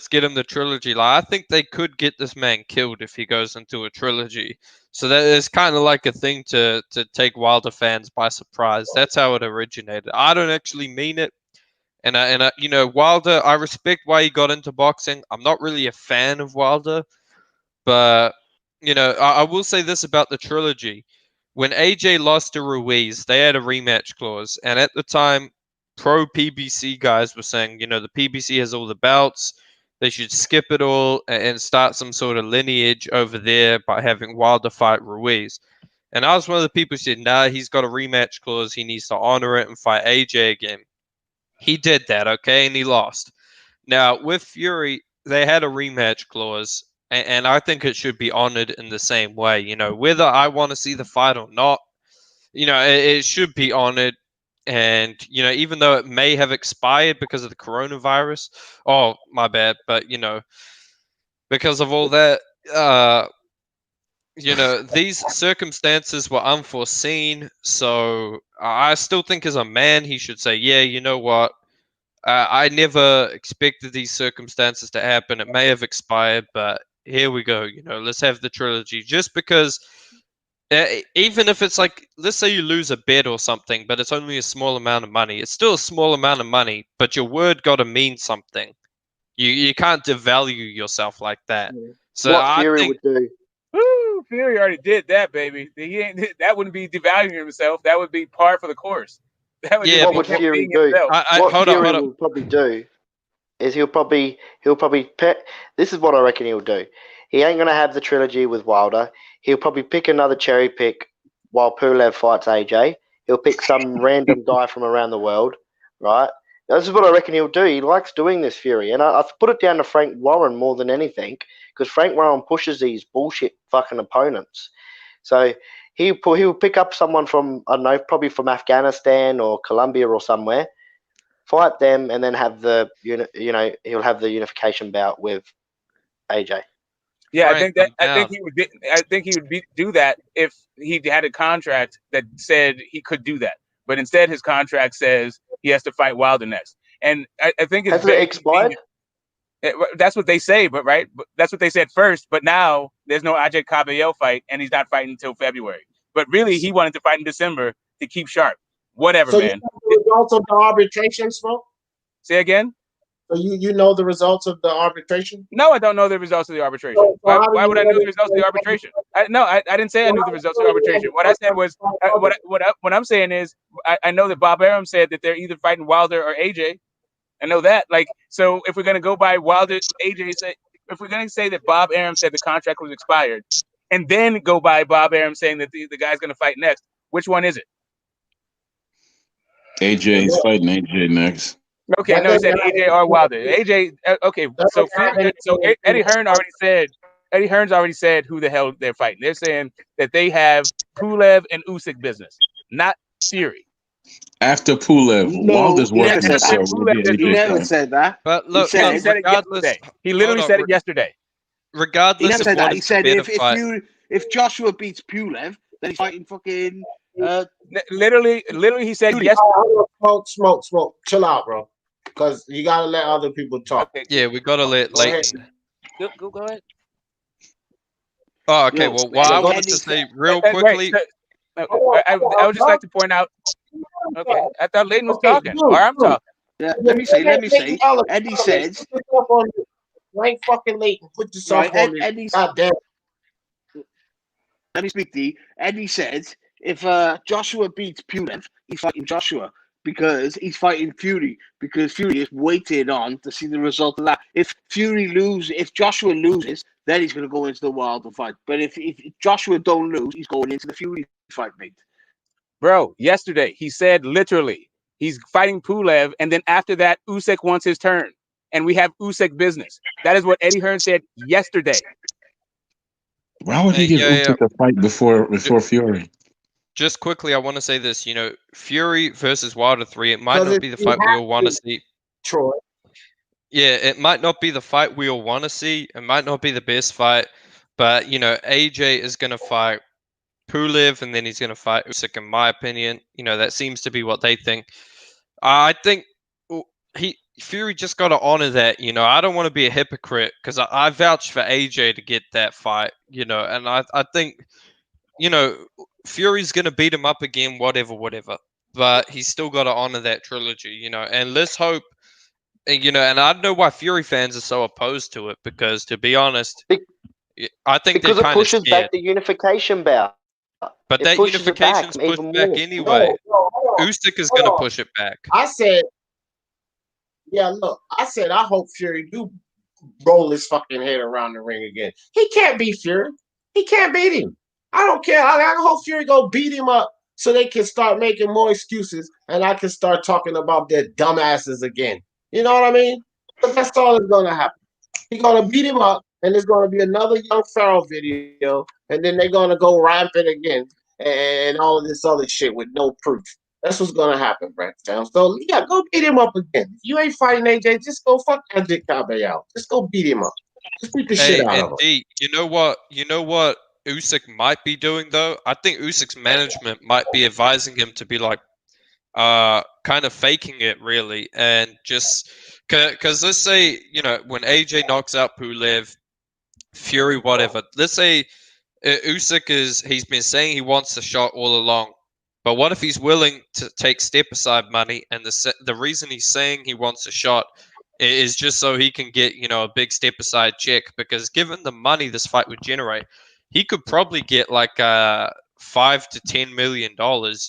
get him the trilogy. Like, I think they could get this man killed if he goes into a trilogy. So that is kind of like a thing to take Wilder fans by surprise. That's how it originated. I don't actually mean it. And Wilder, I respect why he got into boxing. I'm not really a fan of Wilder, but I will say this about the trilogy. When AJ lost to Ruiz, they had a rematch clause, and at the time, pro PBC guys were saying, the PBC has all the belts. They should skip it all and start some sort of lineage over there by having Wilder fight Ruiz. And I was one of the people who said, nah, he's got a rematch clause. He needs to honor it and fight AJ again. He did that, okay, and he lost. Now, with Fury, they had a rematch clause, and I think it should be honored in the same way. You know, whether I want to see the fight or not, you know, it should be honored. And, you know, even though it may have expired because of the coronavirus, oh, my bad, but, you know, because of all that, you know, these circumstances were unforeseen. So I still think as a man, he should say, yeah, you know what? I never expected these circumstances to happen. It may have expired, but here we go. You know, let's have the trilogy. Just because, even if it's like, let's say you lose a bet or something, but it's only a small amount of money. It's still a small amount of money, but your word got to mean something. You can't devalue yourself like that. So what I Fury think, would do. Woo, Fury already did that, baby. He ain't, that wouldn't be devaluing himself. That would be par for the course. That would yeah. just What be would him Fury being do? himself. What Hold Fury up. will probably do is he'll probably this is what I reckon he'll do. He ain't gonna have the trilogy with Wilder. He'll probably pick another cherry pick while Pulev fights AJ. He'll pick some random guy from around the world, right? This is what I reckon he'll do. He likes doing this, Fury, and I've put it down to Frank Warren more than anything because Frank Warren pushes these bullshit fucking opponents. So he'll pick up someone from, I don't know, probably from Afghanistan or Colombia or somewhere, fight them, and then have the he'll have the unification bout with AJ. Yeah, Frank, I think he would do that if he had a contract that said he could do that. But instead, his contract says he has to fight Wilder next. And I think it's Has it expired? That's what they say, but right, that's what they said first. But now there's no AJ Cabello fight, and he's not fighting until February. But really, he wanted to fight in December to keep sharp. Whatever, So man. you know the results of the arbitration, Smoke? Say again? So you know the results of the arbitration? No, I don't know the results of the arbitration. So Why how would do I you know know the results of the arbitration? I didn't say I knew the results of the arbitration. What I said was, what I'm saying is, I know that Bob Arum said that they're either fighting Wilder or AJ. I know that. Like, so if we're gonna go by Wilder, AJ said, if we're gonna say that Bob Arum said the contract was expired, and then go by Bob Arum saying that the guy's gonna fight next, which one is it? AJ is fighting AJ next. Okay, no, he said AJ or Wilder. AJ. Okay, so Eddie Hearn already said. Eddie Hearn's already said who the hell they're fighting. They're saying that they have Pulev and Usyk business, not Fury. After Pulev, No, Wilder's he never working said so that. He never said that. But He look, said, He said it regardless, yesterday. He literally said it yesterday. he regardless never of said what that. He is the said better fight, if Joshua beats Pulev, then he's fighting fucking. Literally, he said yes. Smoke. Chill out, bro. Because you gotta let other people talk. Okay, yeah, we gotta let Go ahead. Leighton. go ahead. Oh, okay. No, Well, what I wanted to say real quickly. I would just like to point out. Okay, I thought Leighton was talking, or I'm talking. Yeah, let me say. Eddie said. Right fucking Leighton. Put yourself Right, on this. Eddie's. Goddamn. Let me speak, D. Eddie said if Joshua beats Pulev, he's fighting Joshua because he's fighting Fury because Fury is waiting on to see the result of that. If Joshua loses, then he's going to go into the Wilder fight. But if Joshua don't lose, he's going into the Fury fight, mate. Bro, yesterday he said literally he's fighting Pulev, and then after that, Usyk wants his turn, and we have Usyk business. That is what Eddie Hearn said yesterday. Why would he give Usyk a fight before Fury? Just quickly, I want to say this. You know, Fury versus Wilder 3. It might not be the fight we all want to see. Troy. Yeah, it might not be the fight we all want to see. It might not be the best fight, but you know, AJ is going to fight Pulev, and then he's going to fight Usyk. In my opinion, you know, that seems to be what they think. I think Fury just got to honor that. You know, I don't want to be a hypocrite because I vouched for AJ to get that fight. You know, and I think, you know, Fury's going to beat him up again, whatever. But he's still got to honor that trilogy. You know, and let's hope. You know, and I don't know why Fury fans are so opposed to it because, to be honest, I think because they're it kind of pushes scared. back the unification bout. But that unification's pushed back anyway. Usyk is going to push it back. I said, yeah, look, I said I hope Fury do roll his fucking head around the ring again. He can't beat Fury. He can't beat him. I don't care. I hope Fury go beat him up so they can start making more excuses and I can start talking about their dumbasses again. You know what I mean? But that's all that's gonna happen. He's gonna beat him up, and there's gonna be another Young Pharaoh video, and then they're gonna go rampant again and all of this other shit with no proof. That's what's gonna happen, Brett. So yeah, go beat him up again. If you ain't fighting AJ, just go fuck that Dick out. Just go beat him up. Just beat the shit out of him. Indeed. You know what? Usyk might be doing though. I think Usyk's management might be advising him to be like, kind of faking it really, and just because let's say when AJ knocks out Pulev, Fury, whatever. Let's say Usyk he's been saying he wants the shot all along. But what if he's willing to take step-aside money, and the reason he's saying he wants a shot is just so he can get, a big step-aside check? Because given the money this fight would generate, he could probably get like $5 to $10 million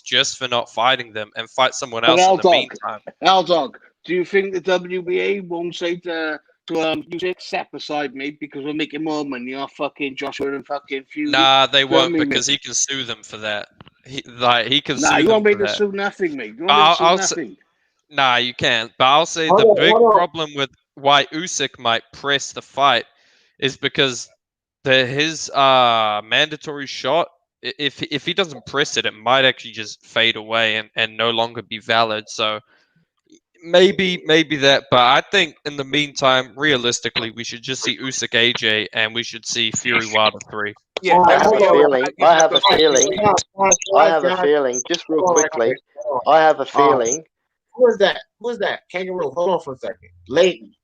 just for not fighting them and fight someone else in the meantime. L-Dog, do you think the WBA won't say to Usyk, step aside, mate, because we're making more money off fucking Joshua and fucking Fury? Nah, they won't, because he can sue them for that. He can sue them for that. Nah, you won't be able to sue nothing, mate. You won't be able to sue nothing. Nah, you can't. But I'll say the big problem with why Usyk might press the fight is because his mandatory shot, if he doesn't press it, it might actually just fade away and no longer be valid. So maybe that, but I think in the meantime, realistically, we should just see Usyk AJ, and we should see Fury Wilder 3. Yeah, I have a feeling. Just real quickly, I have a feeling. Who is that? Kangaroo. Hold on for a second. Leighton.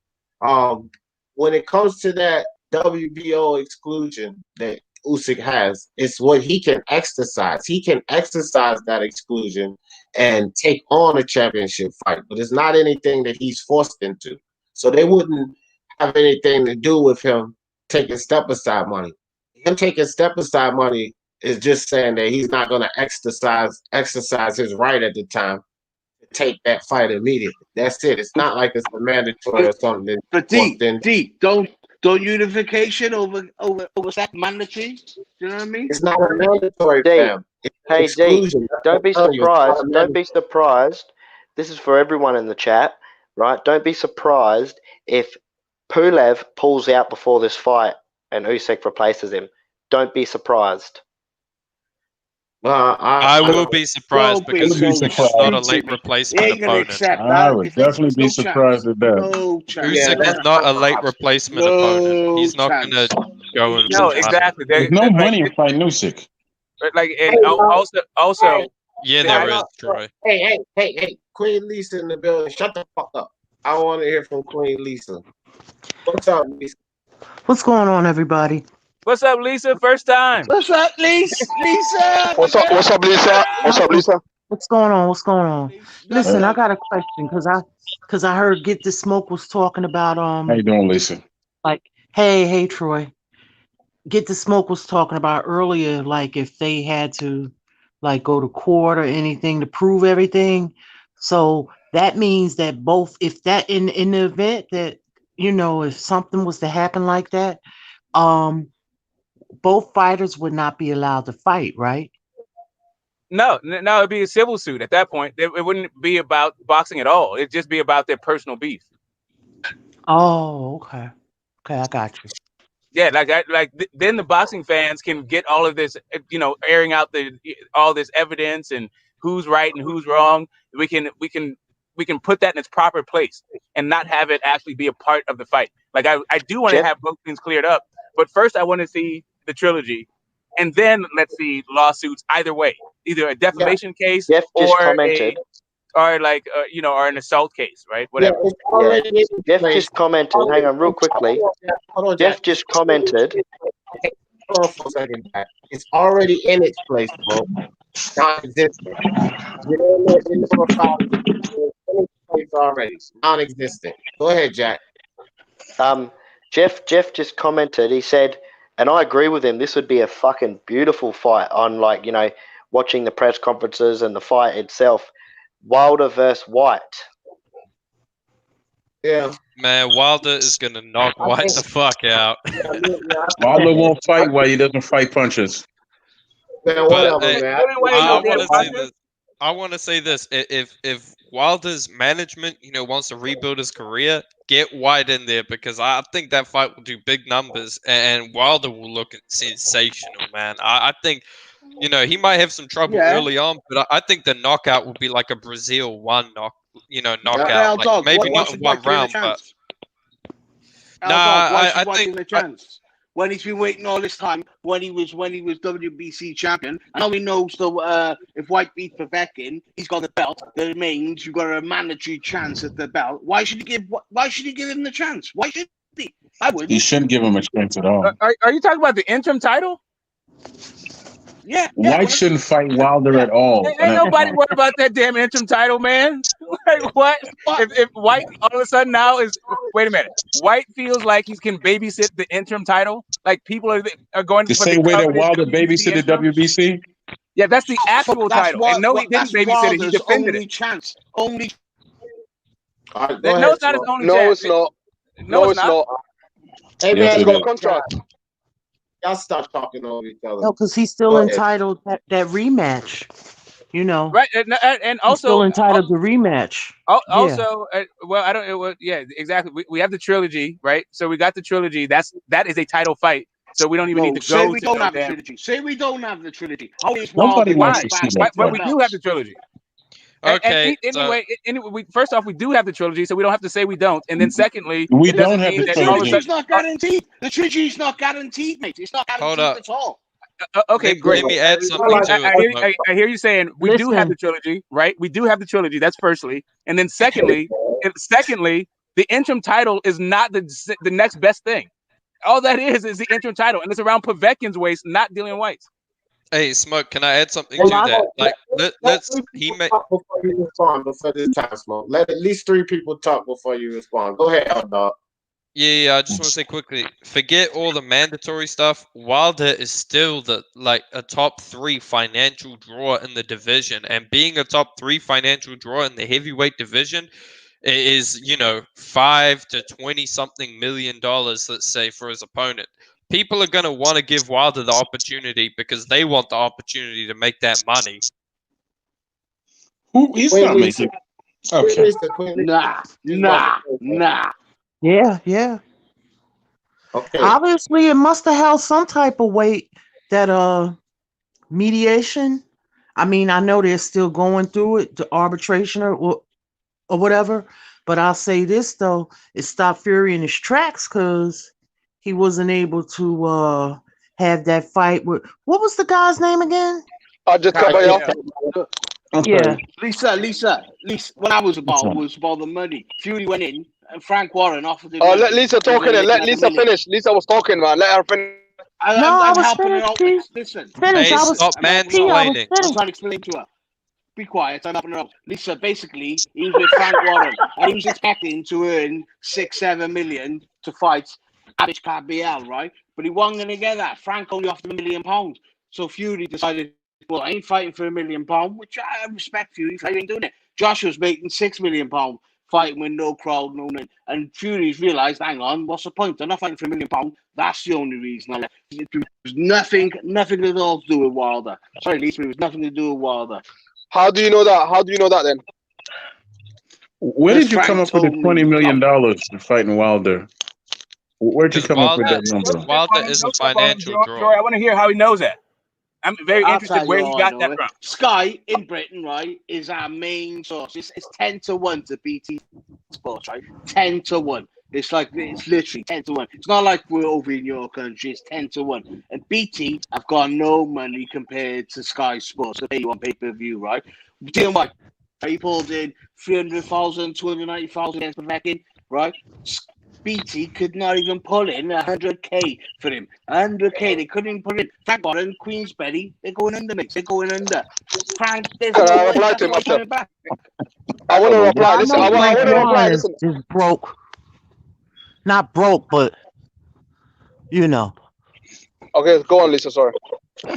When it comes to that WBO exclusion that Usyk has, it's what he can exercise. He can exercise that exclusion and take on a championship fight, but it's not anything that he's forced into. So they wouldn't have anything to do with him taking step-aside money. Him taking step-aside money is just saying that he's not going to exercise his right at the time to take that fight immediately. That's it. It's not like it's a mandatory or something. But D, don't unification over that mandatory. Do you know what I mean? It's not a mandatory, fam. Hey D, don't be surprised. Don't be surprised. This is for everyone in the chat, right? Don't be surprised if Pulev pulls out before this fight and Usyk replaces him. Don't be surprised. I will be surprised because Usyk is not a late replacement opponent. I would definitely be surprised at that. Usyk is not a late replacement opponent. He's not going to go and exactly. There's no money in fighting Usyk. Also, yeah, there is, Troy. Hey, Queen Lisa in the building. Shut the fuck up. I want to hear from Queen Lisa. What's up, Lisa? What's going on, everybody? What's up, Lisa? First time. What's up, Lisa? What's up, Lisa? What's up, Lisa? What's going on? Listen, I got a question because I heard Get the Smoke was talking about How you doing, Lisa? Like, hey, Troy. Get the Smoke was talking about earlier, like if they had to like go to court or anything to prove everything. So that means that both, if that in the event that, if something was to happen like that, both fighters would not be allowed to fight, right? No, it'd be a civil suit at that point. It wouldn't be about boxing at all. It'd just be about their personal beef. Oh, okay, I got you. Yeah, then the boxing fans can get all of this, airing out all this evidence and who's right and who's wrong. We can put that in its proper place and not have it actually be a part of the fight. Like I do want to have both things cleared up, but first I want to see the trilogy, and then let's see lawsuits either way, either a defamation case or an assault case, right? Whatever. Jeff just commented. Hang on, real quickly. Jeff just commented. Hold on for a second. It's already in its place, bro. Non-existent. It's already non-existent. Go ahead, Jack. Jeff just commented. He said, and I agree with him. This would be a fucking beautiful fight. On watching the press conferences and the fight itself. Wilder versus White. Yeah. Man, Wilder is gonna knock White the fuck out. Wilder won't fight while he doesn't fight punches. Man, But whatever, hey, man. I want to say this. I want to say this. If Wilder's management, wants to rebuild his career, get White in there because I think that fight will do big numbers and Wilder will look sensational, man. I think, he might have some trouble early on, but I think the knockout will be like a Brazil knockout. Now, Like dog, maybe why not should in one White give him a round, but chance? nah, Dog, why should I White think give him a chance? When he's been waiting all this time, when he was WBC champion, and now he knows that if White beats Povetkin, he's got the belt. That means you've got a mandatory chance at the belt. Why should he give him the chance? Why should he? I wouldn't. He shouldn't give him a chance at all. Are you talking about the interim title? Yeah. White shouldn't fight Wilder at all. Ain't nobody worried about that damn interim title, man. Like what? If White all of a sudden now is wait a minute, White feels like he can babysit the interim title. Like people are going The for same the way that coveted Wilder WBC babysitted interim. WBC. Yeah, that's the actual title. And no, he didn't That's babysit it. He Wilder's defended only it. chance. Only. All right, No, it's not his only No, chance. it's not. No, it's not. Hey, Yes, man, He's it got a is. contract. y'all stop talking over each other. No, because he's still Go ahead. entitled that rematch. Right, and he's also still entitled to rematch. Yeah. also, well, I don't. Well, yeah, exactly. We have the trilogy, right? So we got the trilogy. That is a title fight. So we don't even need to say go we to don't no have the damn. trilogy. Say we don't have the trilogy. How is Nobody Wilder wants going to back see that But fight. we do have the trilogy. Okay. Anyway, first off, we do have the trilogy, so we don't have to say we don't. And then secondly, We it doesn't don't have mean the that all of a trilogy's sudden. not guaranteed. The trilogy's not guaranteed, mate. It's not Hold guaranteed up. at all. Okay, Let great. me add something to it. I hear you saying we do have Listen. the trilogy, right? We do have the trilogy. That's firstly, and then secondly, the interim title is not the next best thing. All that is the interim title, and it's around Povetkin's waist, not Dillian White's. Hey, Smoke, can I add something Well, to I that? don't- Like, let let's. three He people may. talk before you respond before this time, Smoke. Let at least 3 people talk before you respond. Go ahead, dog. Yeah, I just want to say quickly, forget all the mandatory stuff. Wilder is still a top 3 financial draw in the division, and being a top 3 financial draw in the heavyweight division is, $5 to 20 something million, let's say, for his opponent. People are going to want to give Wilder the opportunity because they want the opportunity to make that money. He's Queen not Lisa. making. Okay. Queen Lisa. Nah. Yeah. Okay. Obviously, it must have held some type of weight that mediation. I mean, I know they're still going through it, the arbitration or whatever. But I'll say this though, it stopped Fury in his tracks because he wasn't able to have that fight with what was the guy's name again? Yeah. Lisa. What I was about the money. Fury went in and Frank Warren offered him. Let Lisa talk in it. Let Lisa finish. Lisa was talking, man. Let her finish. I'm helping her out. Listen. Finish. Hey, I was stop mansplaining. I'm trying to explain to her. Be quiet. I'm helping her out. Lisa, basically, he was with Frank Warren and he was expecting to earn 6-7 million to fight Abish KBL, right? But he wasn't going to get that. Frank only offered him £1 million. So Fury decided, well, I ain't fighting for £1 million, which I respect Fury for ain't doing it. Joshua's making £6 million fighting with no crowd, no name. And Fury's realised, hang on, what's the point? They're not fighting for £1 million. That's the only reason I left. It was nothing at all to do with Wilder. Sorry, Lisa, it was nothing to do with Wilder. How do you know that then? Where did you come up with the $20 million for fighting Wilder? Where'd you come up with that number? Wilder is a financial draw. Joy, I want to hear how he knows that. I'm very I'll interested tell where you he all, got I that know from. Sky in Britain, right, is our main source. It's 10-1 to BT Sports, right? 10-1. It's literally 10-1. It's not like we're over in your country. It's 10-1. And BT have got no money compared to Sky Sports. They pay you on pay-per-view, right? Deal what? He pulled in 300,000, 290,000 against Povetkin, right? BT could not even pull in 100k for him. 100k, they couldn't even put in. Frank Warren, Queensberry, they're going under, mate. They're going under. Frank, there's Can no I way. reply That's to him why he's after? coming back. I want to reply. Listen, I want to reply. Warren Listen. is broke. Not broke, but you know. Okay, go on, Lisa. Sorry.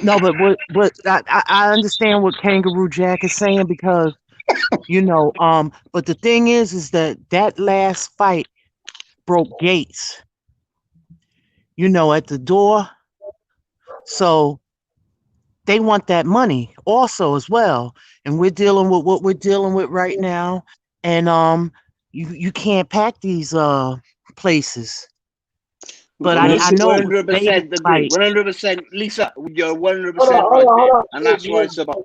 No, but I understand what Kangaroo Jack is saying because You know, but the thing is that last fight broke gates, you know, at the door. So they want that money also as well. And we're dealing with what we're dealing with right now. And you can't pack these places. But I know it was Vegas 100% agree. fight. 100%, Lisa, you're Hold 100% on, right there, hold on. and that's why it's about.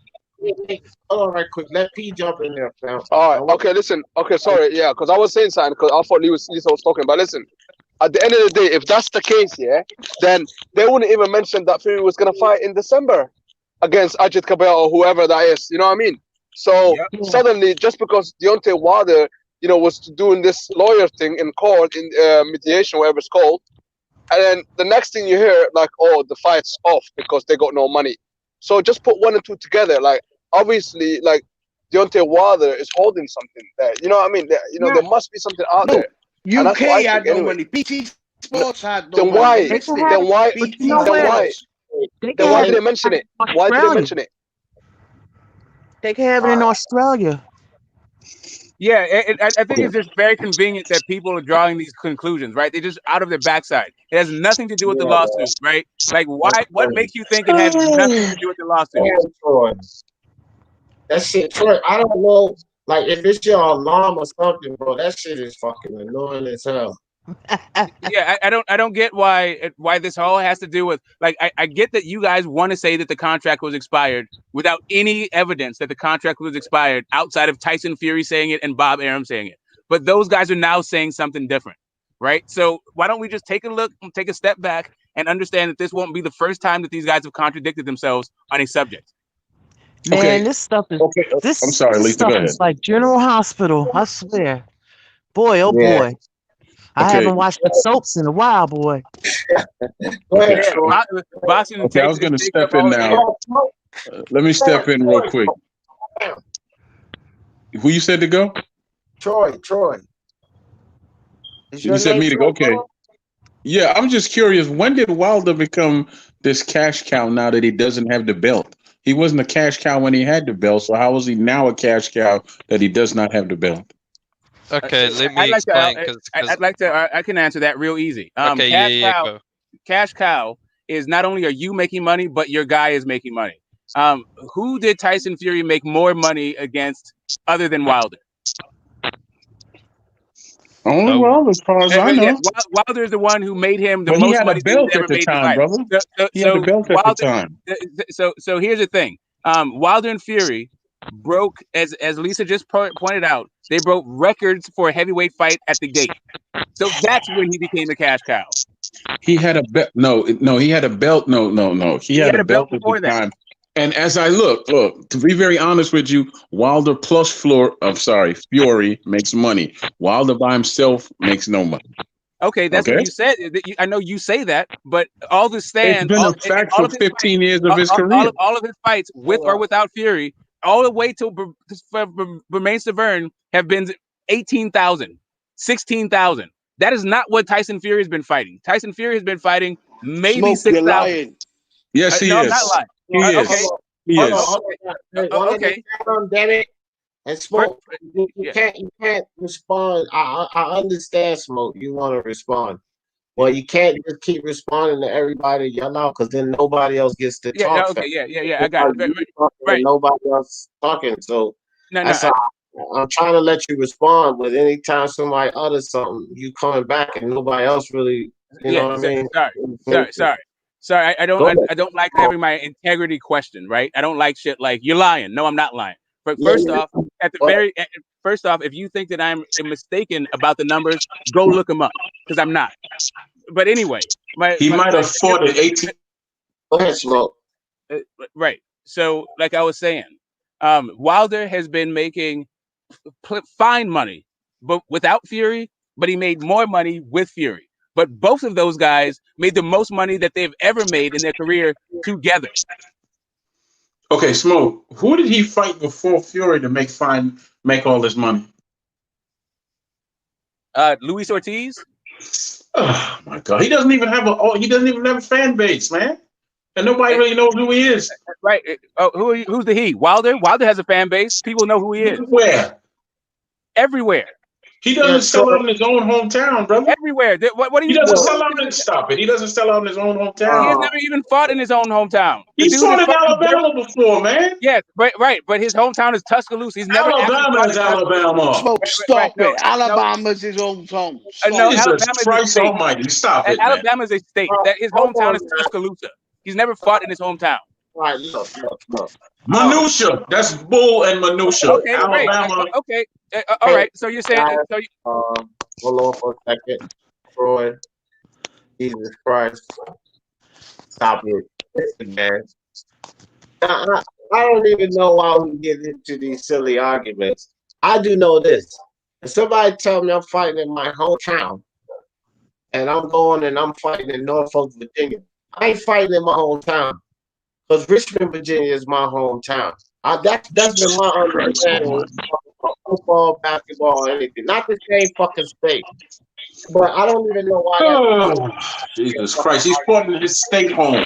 Hold on, right quick. Let P jump in there, fam. All I right. want. Okay. Listen. Okay. Sorry. Yeah. Because I was saying something. Because I thought Lisa was talking. But listen. At the end of the day, if that's the case, yeah, then they wouldn't even mention that Fury was gonna fight in December against Ajit Kabel or whoever that is. You know what I mean? So Yeah. suddenly, just because Deontay Wilder, was doing this lawyer thing in court in mediation, whatever it's called, and then the next thing you hear, like, oh, the fight's off because they got no money. So just put one and two together. Like, obviously, like Deontay Wilder is holding something there. You know what I mean? There must be something out No, there, and that's what I UK think had no anyway. money. BT Sports had no Then money. They why? They can missed it. have Then it, why? but you BT know Then what? why? Sports. They Then can why have did it they mention in it? Why did they Australia. mention it? They can have it in Australia. Yeah, I think it's just very convenient that people are drawing these conclusions, right? They're just out of their backside. It has nothing to do with the Yeah, man. lawsuit, right? Like, That's why? What crazy. makes you think it has nothing to do with the lawsuit? Damn, Troy. That shit, Troy. I don't know. Like, if it's your alarm or something, bro, that shit is fucking annoying as hell. Yeah, I don't get why this all has to do with, like, I get that you guys want to say that the contract was expired without any evidence that the contract was expired outside of Tyson Fury saying it and Bob Arum saying it. But those guys are now saying something different, right? So why don't we just take a look, take a step back, and understand that this won't be the first time that these guys have contradicted themselves on a subject. Man, Okay. this stuff is Okay. I'm this sorry, this Lisa. Go stuff ahead. is like General Hospital. I swear. Boy, oh Yeah. boy. I Okay. haven't watched the soaps in a while, boy. Go ahead, Okay. Yeah, Troy. boxing Okay. I was takes going to takes up step in all of the now. air. Let me step in real quick. Who you said to go? Troy. Is your You said name me to go. Troy? Okay. Yeah, I'm just curious. When did Wilder become this cash cow now that he doesn't have the belt? He wasn't a cash cow when he had the belt, so how is he now a cash cow that he does not have the belt? Okay, let me explain because I'd like to. I can answer that real easy. okay, go. Cash cow is not only are you making money, but your guy is making money. Who did Tyson Fury make more money against other than Wilder? Only Wilder, as far as I Yeah, know. Wilder is the one who made him the But he most had a money that he's belt ever at the made in his time, life. brother. He had the So belt at the Wilder. time. So here's the thing. Wilder and Fury broke, as Lisa just pointed out, they broke records for a heavyweight fight at the gate. So that's when he became the cash cow. He had a belt. No, he had a belt. No. He had a belt at the before that. time. And as I look, to be very honest with you, Wilder plus Fury makes money. Wilder by himself makes no money. Okay, that's what you said. I know you say that, but all the stands, It's been a fact for 15 years of his career. all of his fights, with or without Fury, all the way to Bermain Severn, have been 18,000, 16,000. That is not what Tyson Fury has been fighting. Tyson Fury has been fighting maybe Smoke, you're 6,000. lying. Yes, he No, is. I'm not lying. He is. Okay. He is. Hold on. Okay. Damn it. And Smoke, you can't respond. I understand, Smoke. You want to respond. Well, you can't just keep responding to everybody yell out because then nobody else gets to Yeah, talk. okay, yeah, I got it. Right. Nobody else talking. So No, I'm trying to let you respond, but anytime somebody utters something, you coming back and nobody else really, you know what I mean? Sorry. I don't like having my integrity questioned, right? I don't like shit like you're lying. No, I'm not lying. But first off, if you think that I'm mistaken about the numbers, go look them up because I'm not. But anyway, he might have fought at 18. Go ahead, Smoke. Right. So, like I was saying, Wilder has been making fine money, but without Fury. But he made more money with Fury. But both of those guys made the most money that they've ever made in their career together. Okay, Smoke. Who did he fight before Fury to make all this money? Luis Ortiz. Oh my God, he doesn't even have a fan base, man. and nobody really knows who he is. Right. Who's the he? Wilder? Wilder has a fan base. People know who he is. Where? Everywhere. He doesn't sell out in his own hometown, brother. Everywhere. What do He you? doesn't sell out in stop it. He doesn't sell out in his own hometown. He has never even fought in his own hometown. The He dude fought is in fucking Alabama before, man. Yes, but his hometown is Tuscaloosa. He's never Alabama is Alabama. Smoke, stop it. Alabama's his hometown. No, Jesus Alabama is a Christ state. Almighty! Stop it, man. Alabama is a state. That his hometown is Tuscaloosa. He's never fought in his hometown. All right, look. Minutia. That's bull and minutia. Okay, Alabama. great. Okay, all right. So you're saying? Hold on for a second, Troy. Jesus Christ! Stop it, listen, man. I don't even know why we get into these silly arguments. I do know this. If somebody tell me I'm fighting in my hometown, and I'm going and I'm fighting in Norfolk, Virginia, I ain't fighting in my hometown. Because Richmond, Virginia is my hometown. That's been my understanding of football, basketball, anything. Not the same fucking state. But I don't even know why. Jesus Christ, he's putting his state home.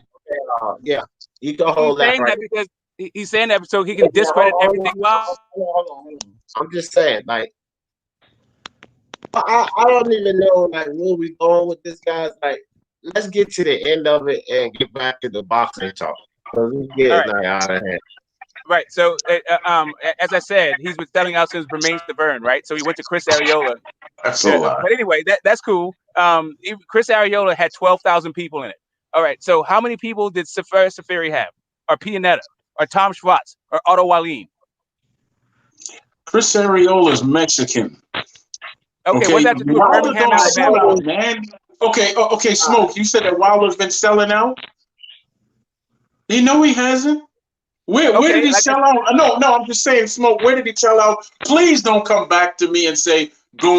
Yeah, you can hold he's saying that right. that because he's saying that so he can discredit everything. Hold on. I'm just saying, like, I don't even know, like, where we going with this, guys. Like, let's get to the end of it and get back to the boxing talk. So we get out of hand. Right. So, as I said, he's been selling out since Bermain Stavern, right? So he went to Chris Arreola. That's a lot. But anyway, that's cool. Chris Arreola had 12,000 people in it. All right. So how many people did Safari have? Or Pianetta? Or Tom Schwartz? Or Otto Wallin? Chris Arreola is Mexican. Okay, what's that to do with Wilder Birmingham, don't sell Alabama? out, man. Okay, Smoke. You said that Wilder's been selling out. You know he hasn't. Where did he sell out? No, I'm just saying, Smoke. Where did he sell out? Please don't come back to me and say go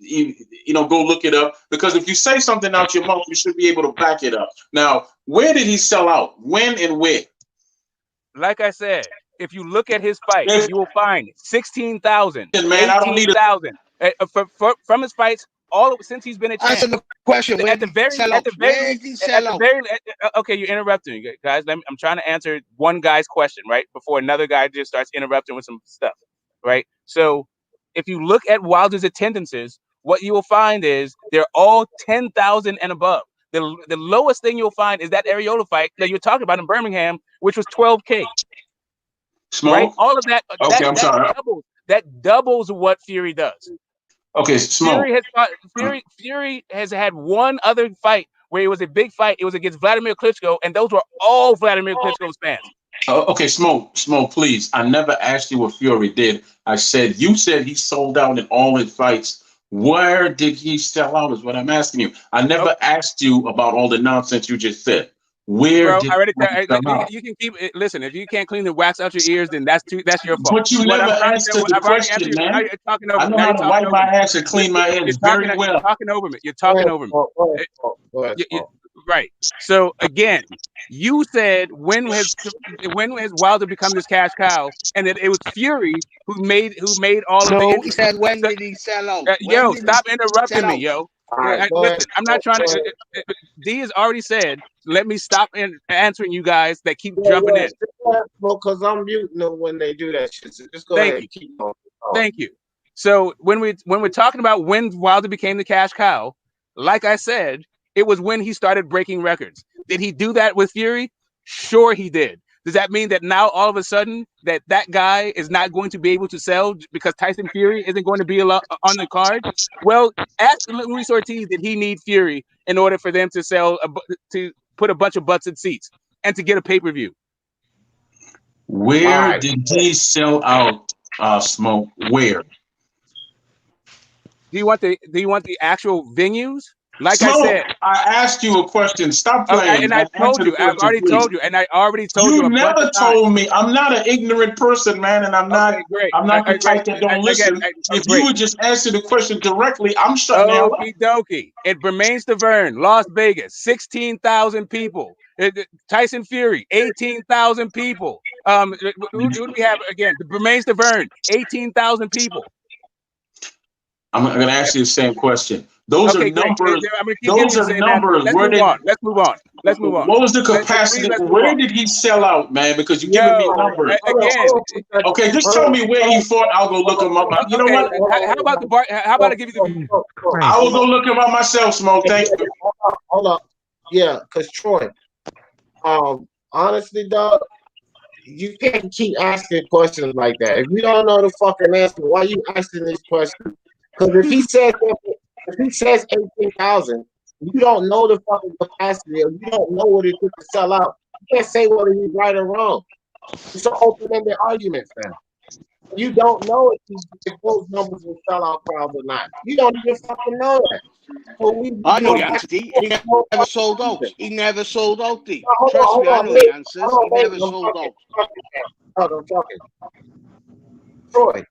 look it up, because if you say something out your mouth, you should be able to back it up. Now, where did he sell out? When and where? Like I said, if you look at his fight, you will find 16,000, man, I don't need 18,000 from his fights. Since he's been a champ. Answer the question. Okay, you're interrupting me, guys. I'm trying to answer one guy's question, right? Before another guy just starts interrupting with some stuff, right? So if you look at Wilder's attendances, what you will find is they're all 10,000 and above. The lowest thing you'll find is that Arreola fight that you're talking about in Birmingham, which was 12K. Smoke? Right? All of that. Okay, I'm sorry. That doubles what Fury does. Okay, Smoke. Fury has had one other fight where it was a big fight. It was against Vladimir Klitschko, and those were all Vladimir Klitschko's fans. Okay, Smoke, please. I never asked you what Fury did. You said he sold out in all his fights. Where did he sell out is what I'm asking you. I never asked you about all the nonsense you just said. Where did you can keep it. Listen, if you can't clean the wax out your ears, then that's your fault. But you never answered the question, man. I know how to wipe my ass and clean my ears very well. You're talking over me. You're talking over me. Right. So again, you said when has Wilder become this cash cow, and that it was Fury who made all of the. He said, when did he sell out? Stop interrupting me, yo. Right, listen, I'm not trying to. D has already said, let me stop answering you guys that keep jumping in. Because I'm muting them when they do that shit. So just go ahead and keep on. Thank you. So when we're talking about when Wilder became the cash cow, like I said, it was when he started breaking records. Did he do that with Fury? Sure, he did. Does that mean that now all of a sudden that guy is not going to be able to sell because Tyson Fury isn't going to be on the card? Well, ask Luis Ortiz, did he need Fury in order for them to sell to put a bunch of butts in seats and to get a pay-per-view? Where did he sell out, Smoke? Where? Do you want the actual venues? Like Smoke, I said, I asked you a question. Stop playing. And I told you. I've already told you. And I already told you. You never told me. I'm not an ignorant person, man, and I'm not. I'm not the type that don't listen. If you would just answer the question directly, I'm shutting down. Okie dokie. At Bermain Stavern, Las Vegas, 16,000 people. Tyson Fury, 18,000 people. Who do we have again? The Bermain Stavern, 18,000 people. I'm going to ask you the same question. Those are Okay, great. numbers. I'm gonna keep getting Those you to are say that. numbers. Let's Where move did on. Let's move on. Let's move on. what was the Please, capacity? let's move Where on. did he sell out, man? Because you're giving me Yo, numbers. again. Okay, just tell me where he fought. I'll go look him up. You know Okay, what? how about the bar? How about I give you the? I will go look him up myself, Smoke. Thank you. Hold up. Yeah, because Troy, honestly, dog, you can't keep asking questions like that. If you don't know the fucking answer, why you asking this question? Because if he says 18,000, you don't know the fucking capacity, or you don't know what it took to sell out. You can't say whether he's right or wrong. It's an open-ended argument, fam. You don't know if those numbers will sell out crowds or not. You don't even fucking know that. So I know the answer, D. He never sold out. He never sold out, D. Trust me, I know the answers. He never sold out. I'm talking. Troy,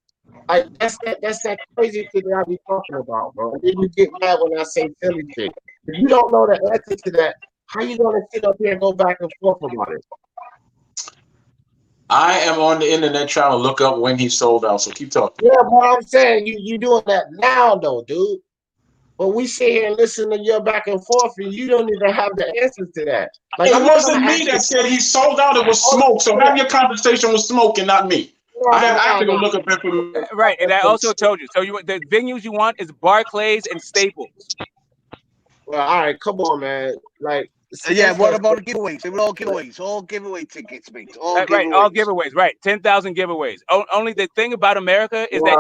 that's that crazy shit that I be talking about, bro. And then you get mad when I say silly shit. If you don't know the answer to that, how you gonna sit up here and go back and forth about it? I am on the internet trying to look up when he sold out. So keep talking. Yeah, but I'm saying you doing that now, though, dude. But we sit here and listen to your back and forth, and you don't even have the answers to that. Like, It wasn't me that said he sold out. It was Smoke. So have your conversation with Smoke and not me. I have to go look up information. Right, and I also told you. So the venues you want is Barclays and Staples. Well, all right, come on, man. Like, Yeah, what about the giveaways? They were all giveaways. All giveaway tickets, mate. All giveaways. Right, all giveaways. Right, 10,000 giveaways. Only the thing about America is that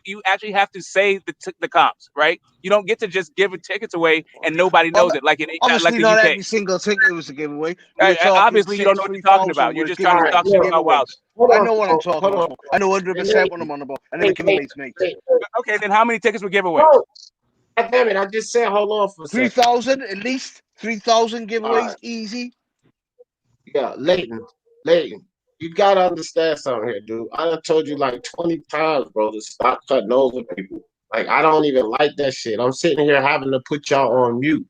you actually have to say the comps. Right, you don't get to just give tickets away and nobody knows it. Like Obviously, the not UK. every single ticket was a giveaway. We're talking Obviously, you don't know what you're talking 3,000 about. You're were just trying to talk shit about Wilder. I know what I'm talking about. I know 100% what I'm on about. And then the giveaways, mate. Okay, then how many tickets were giveaways? Oh, damn it! I just said hold on for a second. 3,000 at least. 3,000 giveaways, easy. Yeah, Leighton, you gotta understand something here, dude. I done told you like 20 times, bro, to stop cutting over people. Like, I don't even like that shit. I'm sitting here having to put y'all on mute.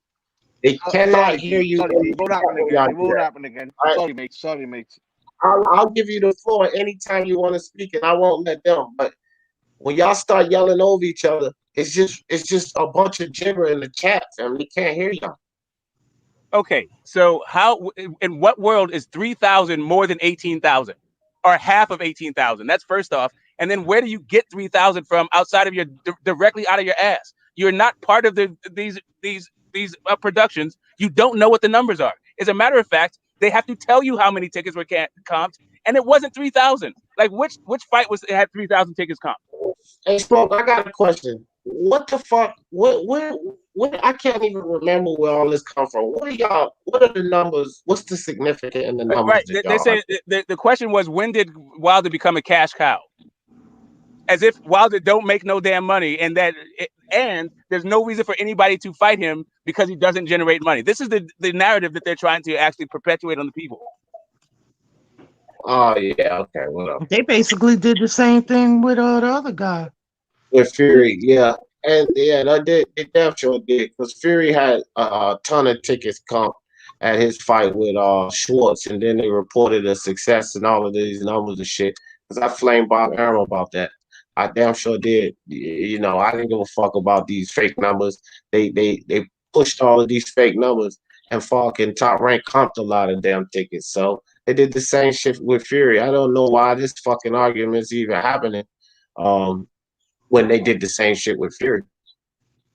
They cannot hear you. It won't happen again. It won't happen again. Sorry, mate. Sorry, mate. I'll give you the floor anytime you want to speak, and I won't let them. But when y'all start yelling over each other, it's just a bunch of gibber in the chat, and we can't hear y'all. Okay, so how in what world is 3,000 more than 18,000 or half of 18,000? That's first off. And then where do you get 3,000 from outside of your directly out of your ass? You're not part of these productions. You don't know what the numbers are. As a matter of fact, they have to tell you how many tickets were comped, and it wasn't 3,000. Like which fight had 3,000 tickets comped? Hey, Smoke, I got a question. What the fuck? What? I can't even remember where all this come from. What are the numbers? What's the significance in the numbers? Right. They say the question was, when did Wilder become a cash cow? As if Wilder don't make no damn money, and there's no reason for anybody to fight him because he doesn't generate money. This is the narrative that they're trying to actually perpetuate on the people. Oh yeah, okay, whatever. They basically did the same thing with the other guy. With Fury, yeah. And yeah, they damn sure did, because Fury had a ton of tickets come at his fight with Schwartz, and then they reported a success and all of these numbers and shit. Because I flamed Bob Arum about that. I damn sure did. You know, I didn't give a fuck about these fake numbers. They pushed all of these fake numbers, and fucking Top Rank comped a lot of damn tickets. So they did the same shit with Fury. I don't know why this fucking argument's even happening. When they did the same shit with Fury.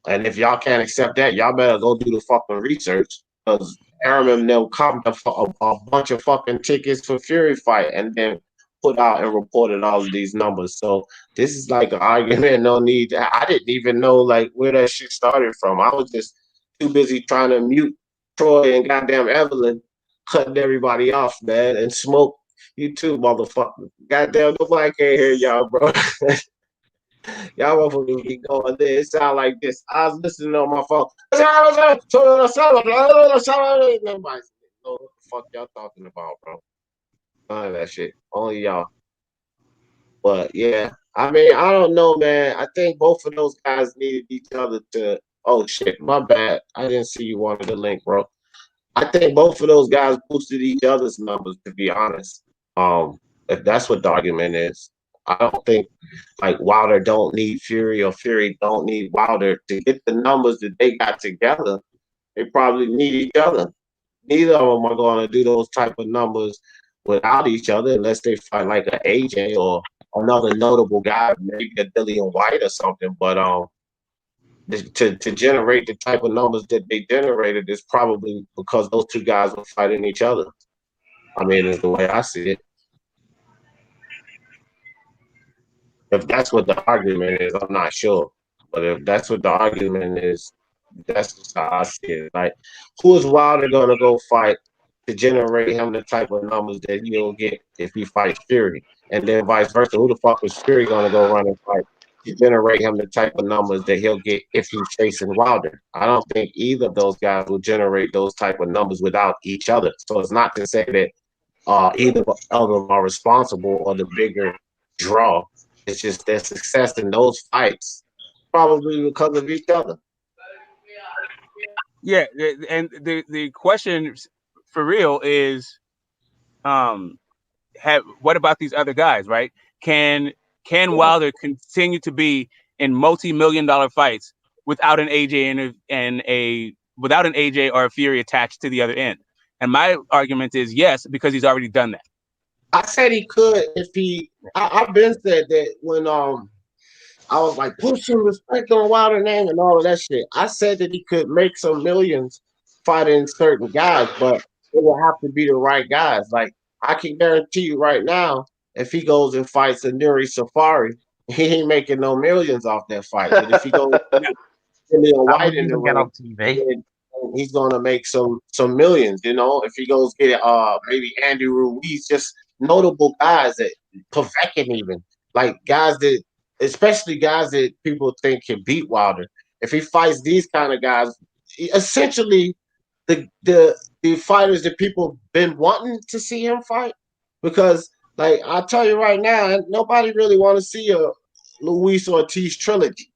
And if y'all can't accept that, y'all better go do the fucking research, because Arum and them comped a bunch of fucking tickets for Fury fight and then put out and reported all of these numbers. So this is like an argument, no need. I didn't even know like where that shit started from. I was just too busy trying to mute Troy and goddamn Evelyn, cutting everybody off, man, and Smoke. You too, motherfucker. Goddamn, nobody can hear y'all, bro. Y'all motherfuckers be going there. It sound like this. I was listening on my phone. Nobody know what the fuck y'all talking about, bro. None of that shit. Only y'all. But yeah, I mean, I don't know, man. I think both of those guys needed each other to. Oh shit, my bad. I didn't see you wanted the link, bro. I think both of those guys boosted each other's numbers, to be honest. If that's what the argument is. I don't think like Wilder don't need Fury or Fury don't need Wilder to get the numbers that they got together. They probably need each other. Neither of them are going to do those type of numbers without each other unless they fight like an AJ or another notable guy, maybe a Dillian White or something. But to generate the type of numbers that they generated is probably because those two guys were fighting each other. I mean, is the way I see it. If that's what the argument is, I'm not sure. But if that's what the argument is, that's just how I see it. Like, who is Wilder gonna go fight to generate him the type of numbers that he'll get if he fights Fury? And then vice versa, who the fuck is Fury gonna go run and fight to generate him the type of numbers that he'll get if he's facing Wilder? I don't think either of those guys will generate those type of numbers without each other. So it's not to say that either of them are responsible or the bigger draw. It's just their success in those fights probably because of each other. Yeah, and the question for real is, what about these other guys, right? Can Wilder continue to be in multi-million-dollar fights without an AJ without an AJ or a Fury attached to the other end? And my argument is yes, because he's already done that. I said he could if he. I've been said that when I was like, put some respect on Wilder's name and all of that shit. I said that he could make some millions fighting certain guys, but it will have to be the right guys. Like, I can guarantee you right now, if he goes and fights a Nuri Safari, he ain't making no millions off that fight. But if he goes Dillian White in the ring, he's gonna make some millions. You know, if he goes get maybe Andy Ruiz, just notable guys that Povetkin even, like guys that, especially guys that people think can beat Wilder. If he fights these kind of guys, essentially the fighters that people been wanting to see him fight, because like I'll tell you right now, nobody really want to see a Luis Ortiz trilogy,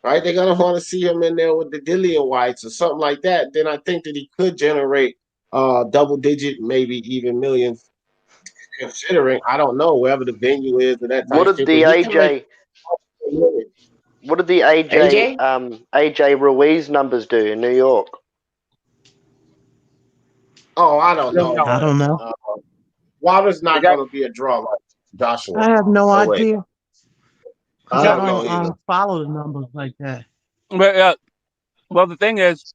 right? They're gonna want to see him in there with the Dillian Whites or something like that. Then I think that he could generate double digit, maybe even millions. Considering, I don't know, wherever the venue is and that type What of did shit. the AJ? What did the AJ Ruiz numbers do in New York? Oh, I don't know. I don't know. Wilder's not going to be a draw like Joshua. I have no idea. I don't know either. Follow the numbers like that. But well, the thing is,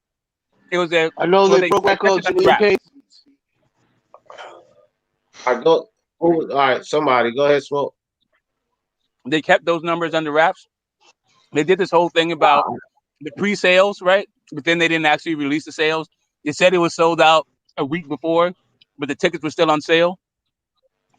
it was a. I know they broke records in the UK. All right, somebody go ahead, Smoke. They kept those numbers under wraps. They did this whole thing about the pre-sales, right? But then they didn't actually release the sales. They said it was sold out a week before, but the tickets were still on sale.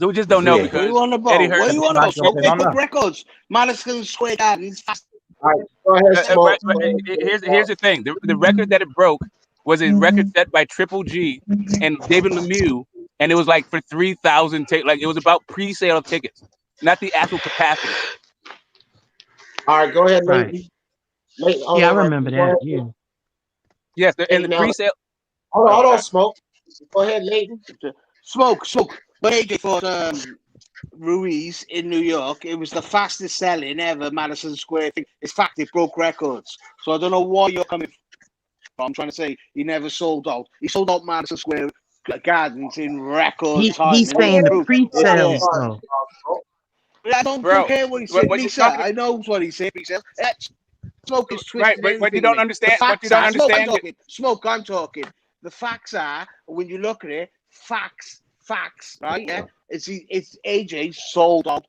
So we just don't know because What you on about? Eddie Hearn. What you on about? Smoke, they broke records. Madison Square Garden is fast. All right, go ahead, Smoke. Here's the thing. The record that it broke was a record set by Triple G and David Lemieux, and it was like for 3,000 tickets. Like it was about pre-sale of tickets, not the actual capacity. All right, go ahead, Right. Yeah, I remember that. Yeah. Yes, and the pre-sale. Hold on, Smoke. Go ahead, Leighton. Smoke. When AJ fought Ruiz in New York, it was the fastest selling ever Madison Square thing. In fact, it broke records. So I don't know why you're coming from. I'm trying to say he never sold out. He sold out Madison Square Gardens in record time. He's saying the pre-sales though. I don't care what he said, Lisa. I know what he said. Smoke is twisted. Right, but you don't understand. But you don't understand. Smoke, I'm talking. The facts are, when you look at it, facts, right? Yeah, it's AJ sold out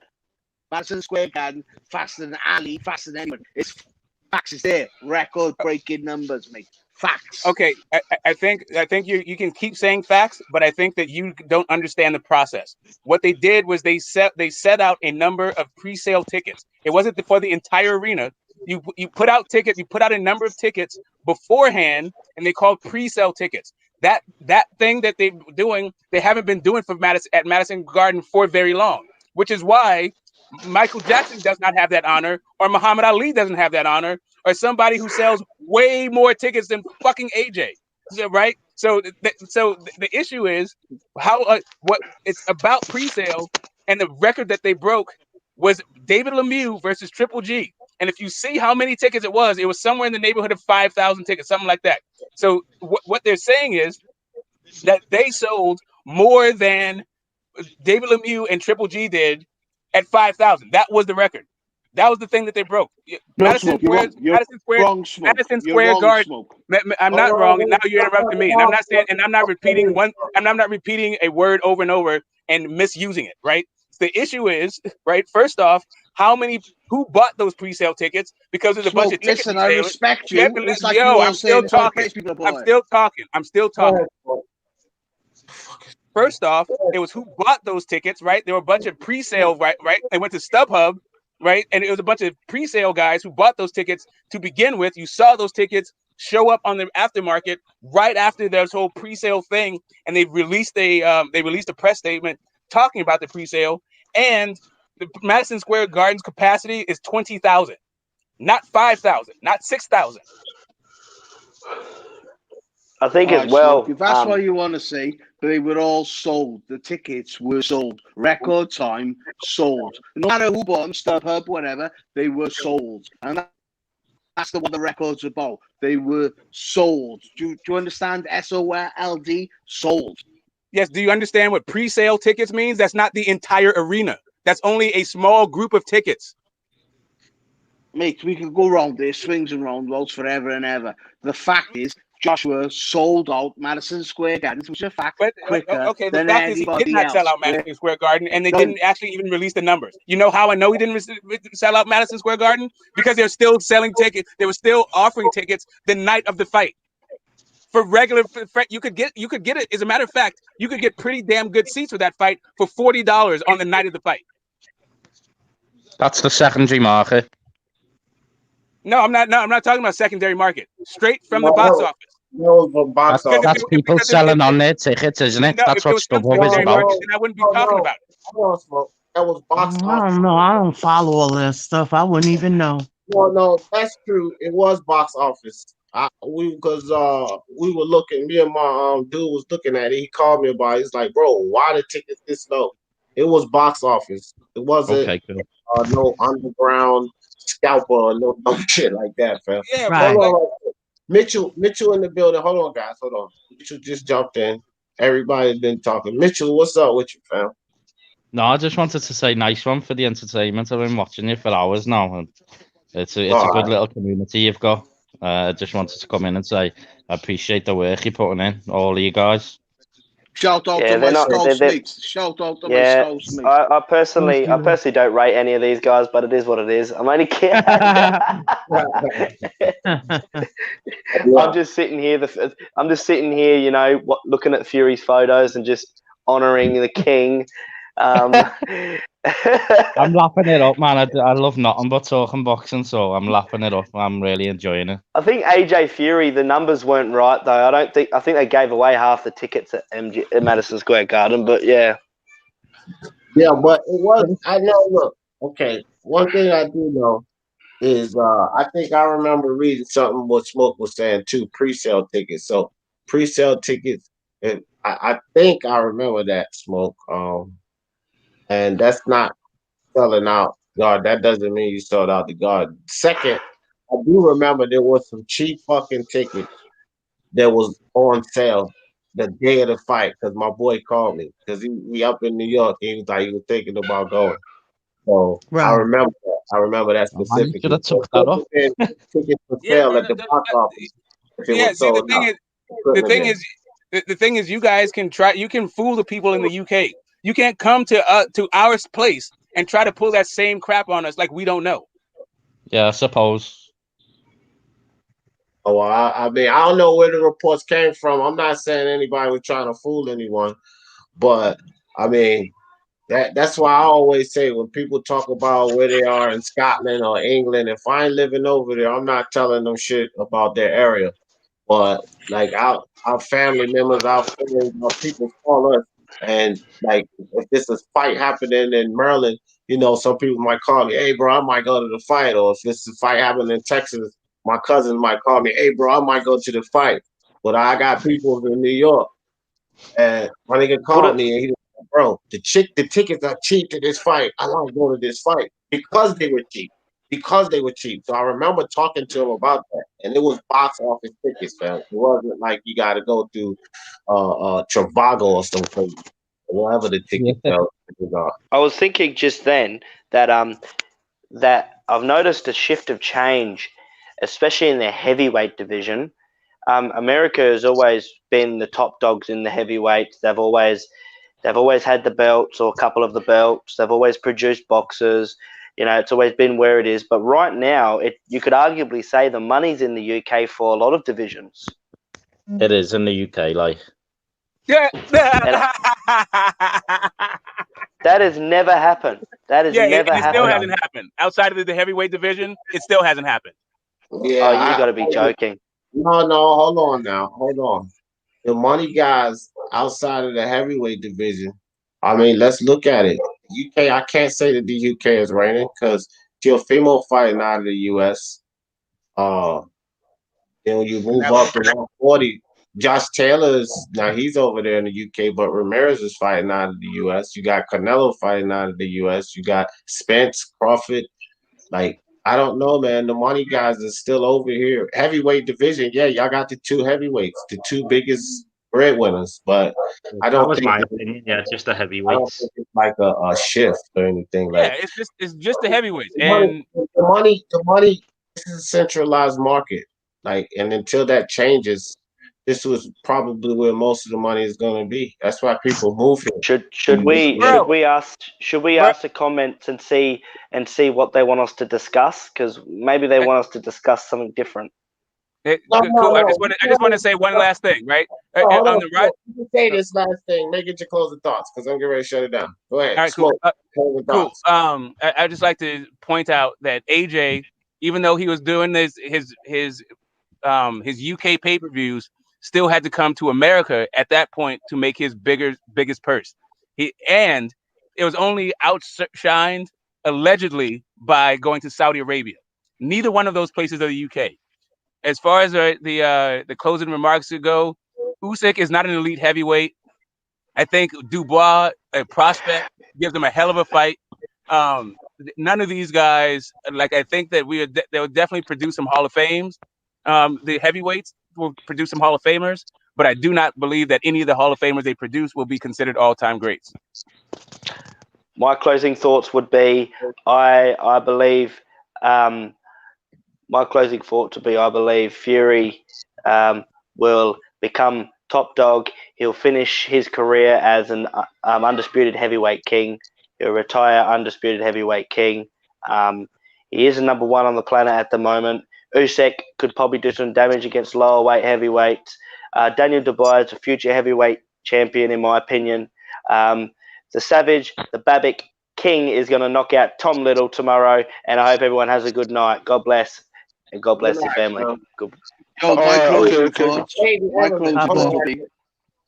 Madison Square Garden faster than Ali, faster than anyone. It's facts is there, record-breaking numbers, mate. Facts. Okay, I think you can keep saying facts, but I think that you don't understand the process. What they did was they set out a number of pre-sale tickets. It wasn't for the entire arena. You put out tickets. You put out a number of tickets beforehand, and they called pre-sale tickets. That thing that they're doing, they haven't been doing for Madison Garden for very long, which is why Michael Jackson does not have that honor, or Muhammad Ali doesn't have that honor, or somebody who sells way more tickets than fucking AJ, right? So the issue is how what it's about pre-sale, and the record that they broke was David Lemieux versus Triple G. And if you see how many tickets it was somewhere in the neighborhood of 5,000 tickets, something like that. So what they're saying is that they sold more than David Lemieux and Triple G did at 5,000. That was the record. That was the thing that they broke. No, Smoke, you're wrong. You're wrong, Smoke. You're Square wrong, Garden. Smoke. I'm not wrong, and now you're interrupting me. And I'm not saying, and I'm not repeating a word over and over and misusing it. Right. So the issue is, right. First off, who bought those pre-sale tickets? Because there's a bunch of ticket listen, I retailers. respect you. It's like you all I'm still saying it's like talking. people I'm still talking. First off, it was who bought those tickets, right? There were a bunch of pre-sale, right? They went to StubHub, right? And it was a bunch of pre-sale guys who bought those tickets to begin with. You saw those tickets show up on the aftermarket right after this whole pre-sale thing, and they released a press statement talking about the pre-sale. And the Madison Square Garden's capacity is 20,000, not 5,000, not 6,000. I think All as right, well. Smoke, if that's what you want to say, they were all sold. The tickets were sold. Record time sold. No matter who bought them, StubHub, whatever, they were sold. And that's what the record's about. They were sold. Do you understand? SOLD? Sold. Yes. Do you understand what pre-sale tickets means? That's not the entire arena. That's only a small group of tickets. Mate, we could go round there, swings and roundabouts forever and ever. The fact is, Joshua sold out Madison Square Garden, which is a fact, quicker Okay, the than fact is he did anybody not else. sell out Madison Square Garden, and they No. didn't actually even release the numbers. You know how I know he didn't sell out Madison Square Garden? Because they're still selling tickets. They were still offering tickets the night of the fight. For regular, you could get it. As a matter of fact, you could get pretty damn good seats for that fight for $40 on the night of the fight. That's the secondary market. No, I'm not. No, I'm not talking about secondary market. Straight from the box office. No, the box office. That's people selling on their tickets, isn't it? That's what StubHub is about. Then I wouldn't be talking about it. Hold on, Smoke. That was box I office. don't know. I don't follow all that stuff. I wouldn't even know. No, that's true. It was box office. We were looking. Me and my dude was looking at it. He called me about it. He's like, "Bro, why the tickets this low?" It was box office. It wasn't Okay, cool. no underground scalper or no shit like that, fam. Yeah, Right. Hold on. Mitchell in the building. Hold on, guys. Hold on. Mitchell just jumped in. Everybody's been talking. Mitchell, what's up with you, fam? No, I just wanted to say nice one for the entertainment. I've been watching you for hours now, and it's a good little community you've got. I just wanted to come in and say I appreciate the work you're putting in, all you guys. Shout out to my scouts, mates. Shout out to my scouts, mates. I personally don't rate any of these guys, but it is what it is. I'm only kidding. I'm just sitting here. You know, looking at Fury's photos and just honoring the king. I'm lapping it up, man. I love nothing but talking boxing, so I'm lapping it up. I'm really enjoying it. I think AJ Fury, the numbers weren't right though. I think they gave away half the tickets at Madison Square Garden, but yeah. Yeah, but it was. I know. Look, okay. One thing I do know is I think I remember reading something what Smoke was saying too. Pre-sale tickets. So pre-sale tickets. I think I remember that, Smoke. And that's not selling out guard. That doesn't mean you sold out the guard. Second, I do remember there was some cheap fucking tickets that was on sale the day of the fight because my boy called me because he up in New York. He was like he was thinking about going. So I remember that. I remember that specifically. You should have took that off. Tickets for sale at the box office. Yeah, see, the thing is, you guys can try. You can fool the people in the UK. You can't come to our place and try to pull that same crap on us like we don't know. Yeah, I suppose. Oh, I mean, I don't know where the reports came from. I'm not saying anybody was trying to fool anyone, but I mean, that's why I always say when people talk about where they are in Scotland or England, if I ain't living over there, I'm not telling them shit about their area. But like our family members, our friends, our people call us. And like, if this is fight happening in Maryland, you know, some people might call me, "Hey, bro, I might go to the fight." Or if this is fight happening in Texas, my cousin might call me, "Hey, bro, I might go to the fight." But I got people in New York, and my nigga called me, and he was like, bro, the tickets are cheap to this fight. I want to go to this fight because they were cheap. Because they were cheap. So I remember talking to him about that. And it was box office tickets, fam. It wasn't like you gotta go through Trivago or something. Whatever the ticket felt. I was thinking just then that that I've noticed a shift of change, especially in the heavyweight division. America has always been the top dogs in the heavyweights. They've always had the belts or a couple of the belts. They've always produced boxers. It's always been where it is. But right now, you could arguably say the money's in the UK for a lot of divisions. It is in the UK, like. Yeah. That has never happened. That has never it happened. still hasn't happened. Outside of the heavyweight division, it still hasn't happened. Yeah, you got to be joking. No, hold on now. Hold on. The money guys outside of the heavyweight division, I mean, let's look at it. UK, I can't say that the UK is reigning because Teofimo fighting out of the US. Then when you move up to 140, Josh Taylor's now he's over there in the UK, but Ramirez is fighting out of the US. You got Canelo fighting out of the US. You got Spence, Crawford. Like, I don't know, man. The money guys are still over here. Heavyweight division, yeah, y'all got the two heavyweights, the two biggest breadwinners. But I don't That was think my opinion. Yeah, just the I don't heavyweights. think it's like a shift or anything like. Yeah, it's just the heavyweights, The and money. This is a centralized market. Like, and until that changes, this was probably where most of the money is going to be. That's why people move here. Should we ask the comments and see what they want us to discuss? Because maybe they want us to discuss something different. Cool. I just want to say one last thing, right? On the right. You can say this last thing. Make it your closing thoughts, because I'm getting ready to shut it down. Go ahead. All right, cool. Closing Cool. thoughts. I just like to point out that AJ, even though he was doing his UK pay-per-views, still had to come to America at that point to make his biggest purse. And it was only outshined allegedly by going to Saudi Arabia. Neither one of those places are the UK. As far as the closing remarks go, Usyk is not an elite heavyweight. I think Dubois, a prospect, gives him a hell of a fight. None of these guys, like, I think that they'll definitely produce some Hall of Fames. The heavyweights will produce some Hall of Famers, but I do not believe that any of the Hall of Famers they produce will be considered all-time greats. My closing thoughts would be, I believe, my closing thought would be, I believe Fury will become top dog. He'll finish his career as an undisputed heavyweight king. He'll retire undisputed heavyweight king. He is the number one on the planet at the moment. Usyk could probably do some damage against lower weight heavyweights. Daniel Dubois is a future heavyweight champion, in my opinion. The Savage, the Babbitt King, is going to knock out Tom Little tomorrow, and I hope everyone has a good night. God bless, and God bless your family. Good. My closing thoughts.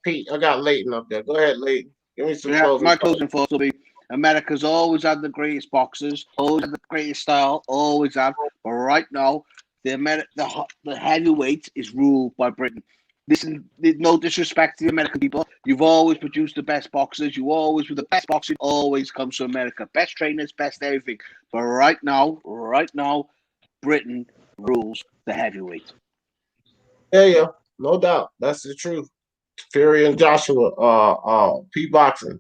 Pete, I got Leighton up there. Go ahead, Leighton. Give me some closing my closing thoughts will be, America's always had the greatest boxers, always had the greatest style, always have. But right now, the heavyweight is ruled by Britain. Listen, no disrespect to the American people. You've always produced the best boxers. You always, with the best boxing, always comes to America. Best trainers, best everything. But right now, Britain rules the heavyweight. Yeah, no doubt. That's the truth. Fury and Joshua, P boxing.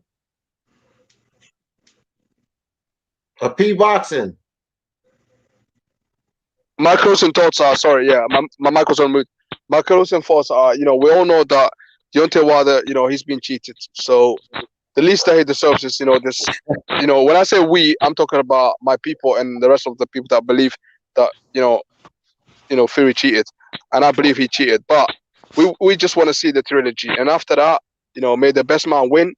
P boxing. My closing thoughts are, sorry, yeah, my mic was on mute. My closing thoughts are, we all know that Deontay Wilder, he's been cheated. So the least that he deserves is, this, when I say we, I'm talking about my people and the rest of the people that believe that, Fury cheated. And I believe he cheated. But we just want to see the trilogy. And after that, may the best man win.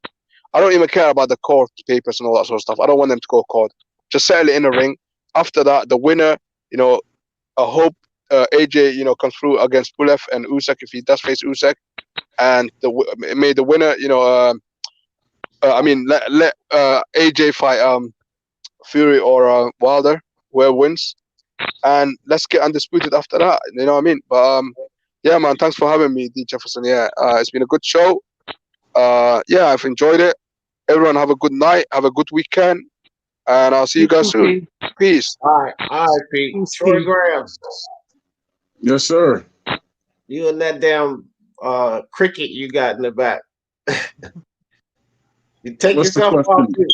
I don't even care about the court papers and all that sort of stuff. I don't want them to go court. Just settle it in the ring. After that, the winner, I hope AJ, comes through against Pulev and Usyk if he does face Usyk. And may the winner, let AJ fight Fury or Wilder, whoever wins. And let's get undisputed after that. You know what I mean? But yeah, man, thanks for having me, D. Jefferson. Yeah, it's been a good show. Yeah, I've enjoyed it. Everyone have a good night. Have a good weekend. And I'll see you guys soon. Peace. All right, Pete. Troy Graham. Yes, sir. You and that damn cricket you got in the back. You take What's the yourself off question? too.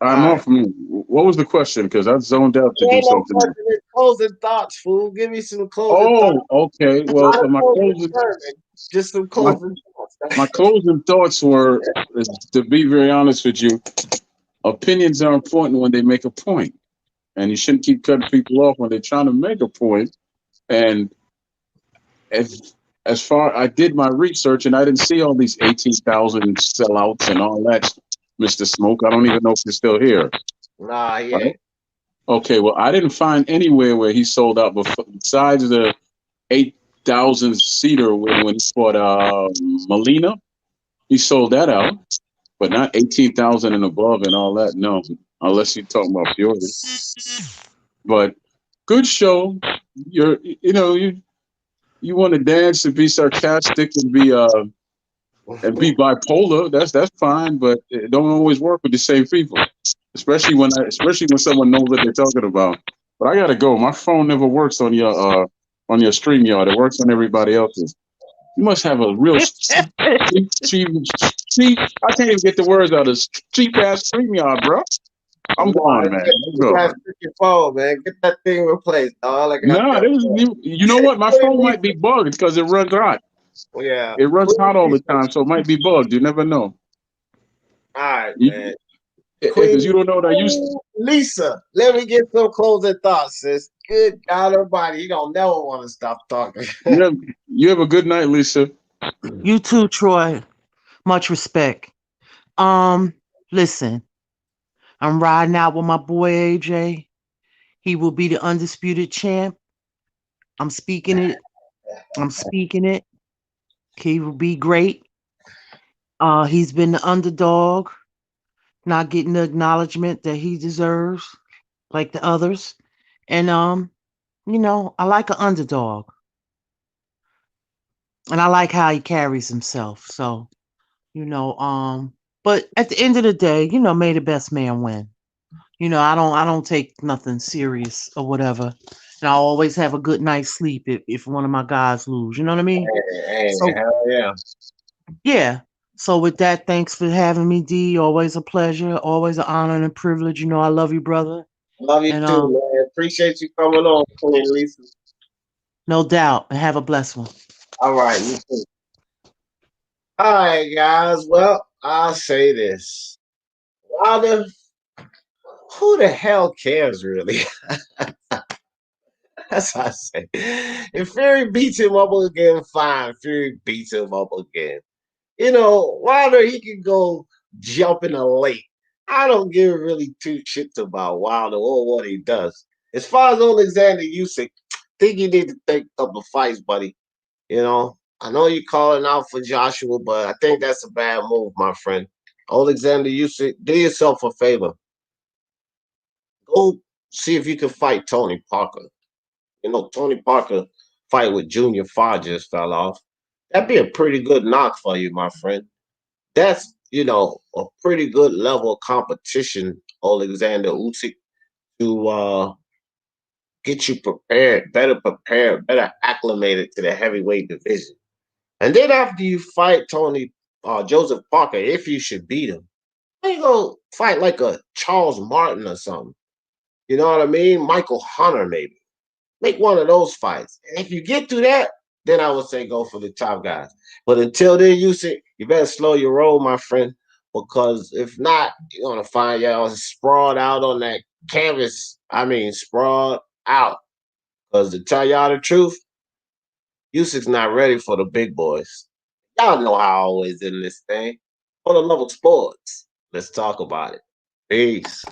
I'm off me. What was the question? Because I zoned out to There do ain't no something. question. It's closing thoughts, fool. Give me some closing thoughts. Okay. Well, Not a my closing closing, sermon, just some my, closing thoughts. my closing thoughts were, to be very honest with you, opinions are important when they make a point, and you shouldn't keep cutting people off when they're trying to make a point. And as far, I did my research, and I didn't see all these 18,000 sellouts and all that, Mr. Smoke. I don't even know if you're still here. Nah, yeah. Right? Okay, well, I didn't find anywhere where he sold out besides the 8,000 seater when he fought Molina. He sold that out, but not 18,000 and above and all that. No, unless you're talking about Fury. But good show. You want to dance and be sarcastic and be bipolar. That's fine, but it don't always work with the same people. Especially when someone knows what they're talking about. But I gotta go. My phone never works on your StreamYard. It works on everybody else's. You must have a real cheap. I can't even get the words out of cheap ass StreamYard, bro. I'm gone, man. I'm You guys gone. pick your phone, man. Get that thing replaced, dog. Like Nah, you know what? My phone might be bugged because it runs hot. Yeah. It runs hot all the time, so it might be bugged. You never know. All right, man. Because you don't know what I used to. Lisa, let me get some closing thoughts, sis. Good God Almighty, you don't never want to stop talking. You have a good night, Lisa. You too, Troy. Much respect. Listen, I'm riding out with my boy AJ. He will be the undisputed champ. I'm speaking it. He will be great. He's been the underdog, not getting the acknowledgement that he deserves, like the others. And I like an underdog. And I like how he carries himself. So, but at the end of the day, may the best man win. I don't take nothing serious or whatever. And I always have a good night's sleep if one of my guys lose. You know what I mean? Hey, So hell yeah. yeah. So with that, thanks for having me, D. Always a pleasure. Always an honor and a privilege. I love you, brother. Love you And too, man. Appreciate you coming on, Queen Lisa. no doubt. And have a blessed one. All right, you too. All right, guys. Well, I'll say this. Wilder, who the hell cares, really? That's what I say. If Fury beats him up again, fine. Fury beats him up again. Wilder, he can go jump in a lake. I don't give really two shits about Wilder or what he does. As far as Oleksandr Usyk, think you need to take a couple of fights, buddy. I know you're calling out for Joshua, but I think that's a bad move, my friend. Oleksandr Usyk, do yourself a favor. Go see if you can fight Tony Parker. Tony Parker fight with Junior Farr just fell off. That'd be a pretty good knock for you, my friend. That's, a pretty good level of competition, Oleksandr Usyk, to get you prepared, better acclimated to the heavyweight division. And then after you fight Joseph Parker, if you should beat him, then you go fight like a Charles Martin or something. You know what I mean? Michael Hunter, maybe. Make one of those fights. And if you get to that, then I would say go for the top guys. But until then, you better slow your roll, my friend, because if not, you're gonna find y'all sprawled out on that canvas. I mean, sprawled out. Because to tell y'all the truth, Usyk's not ready for the big boys. Y'all know how I always in this thing. For the love of sports, let's talk about it. Peace.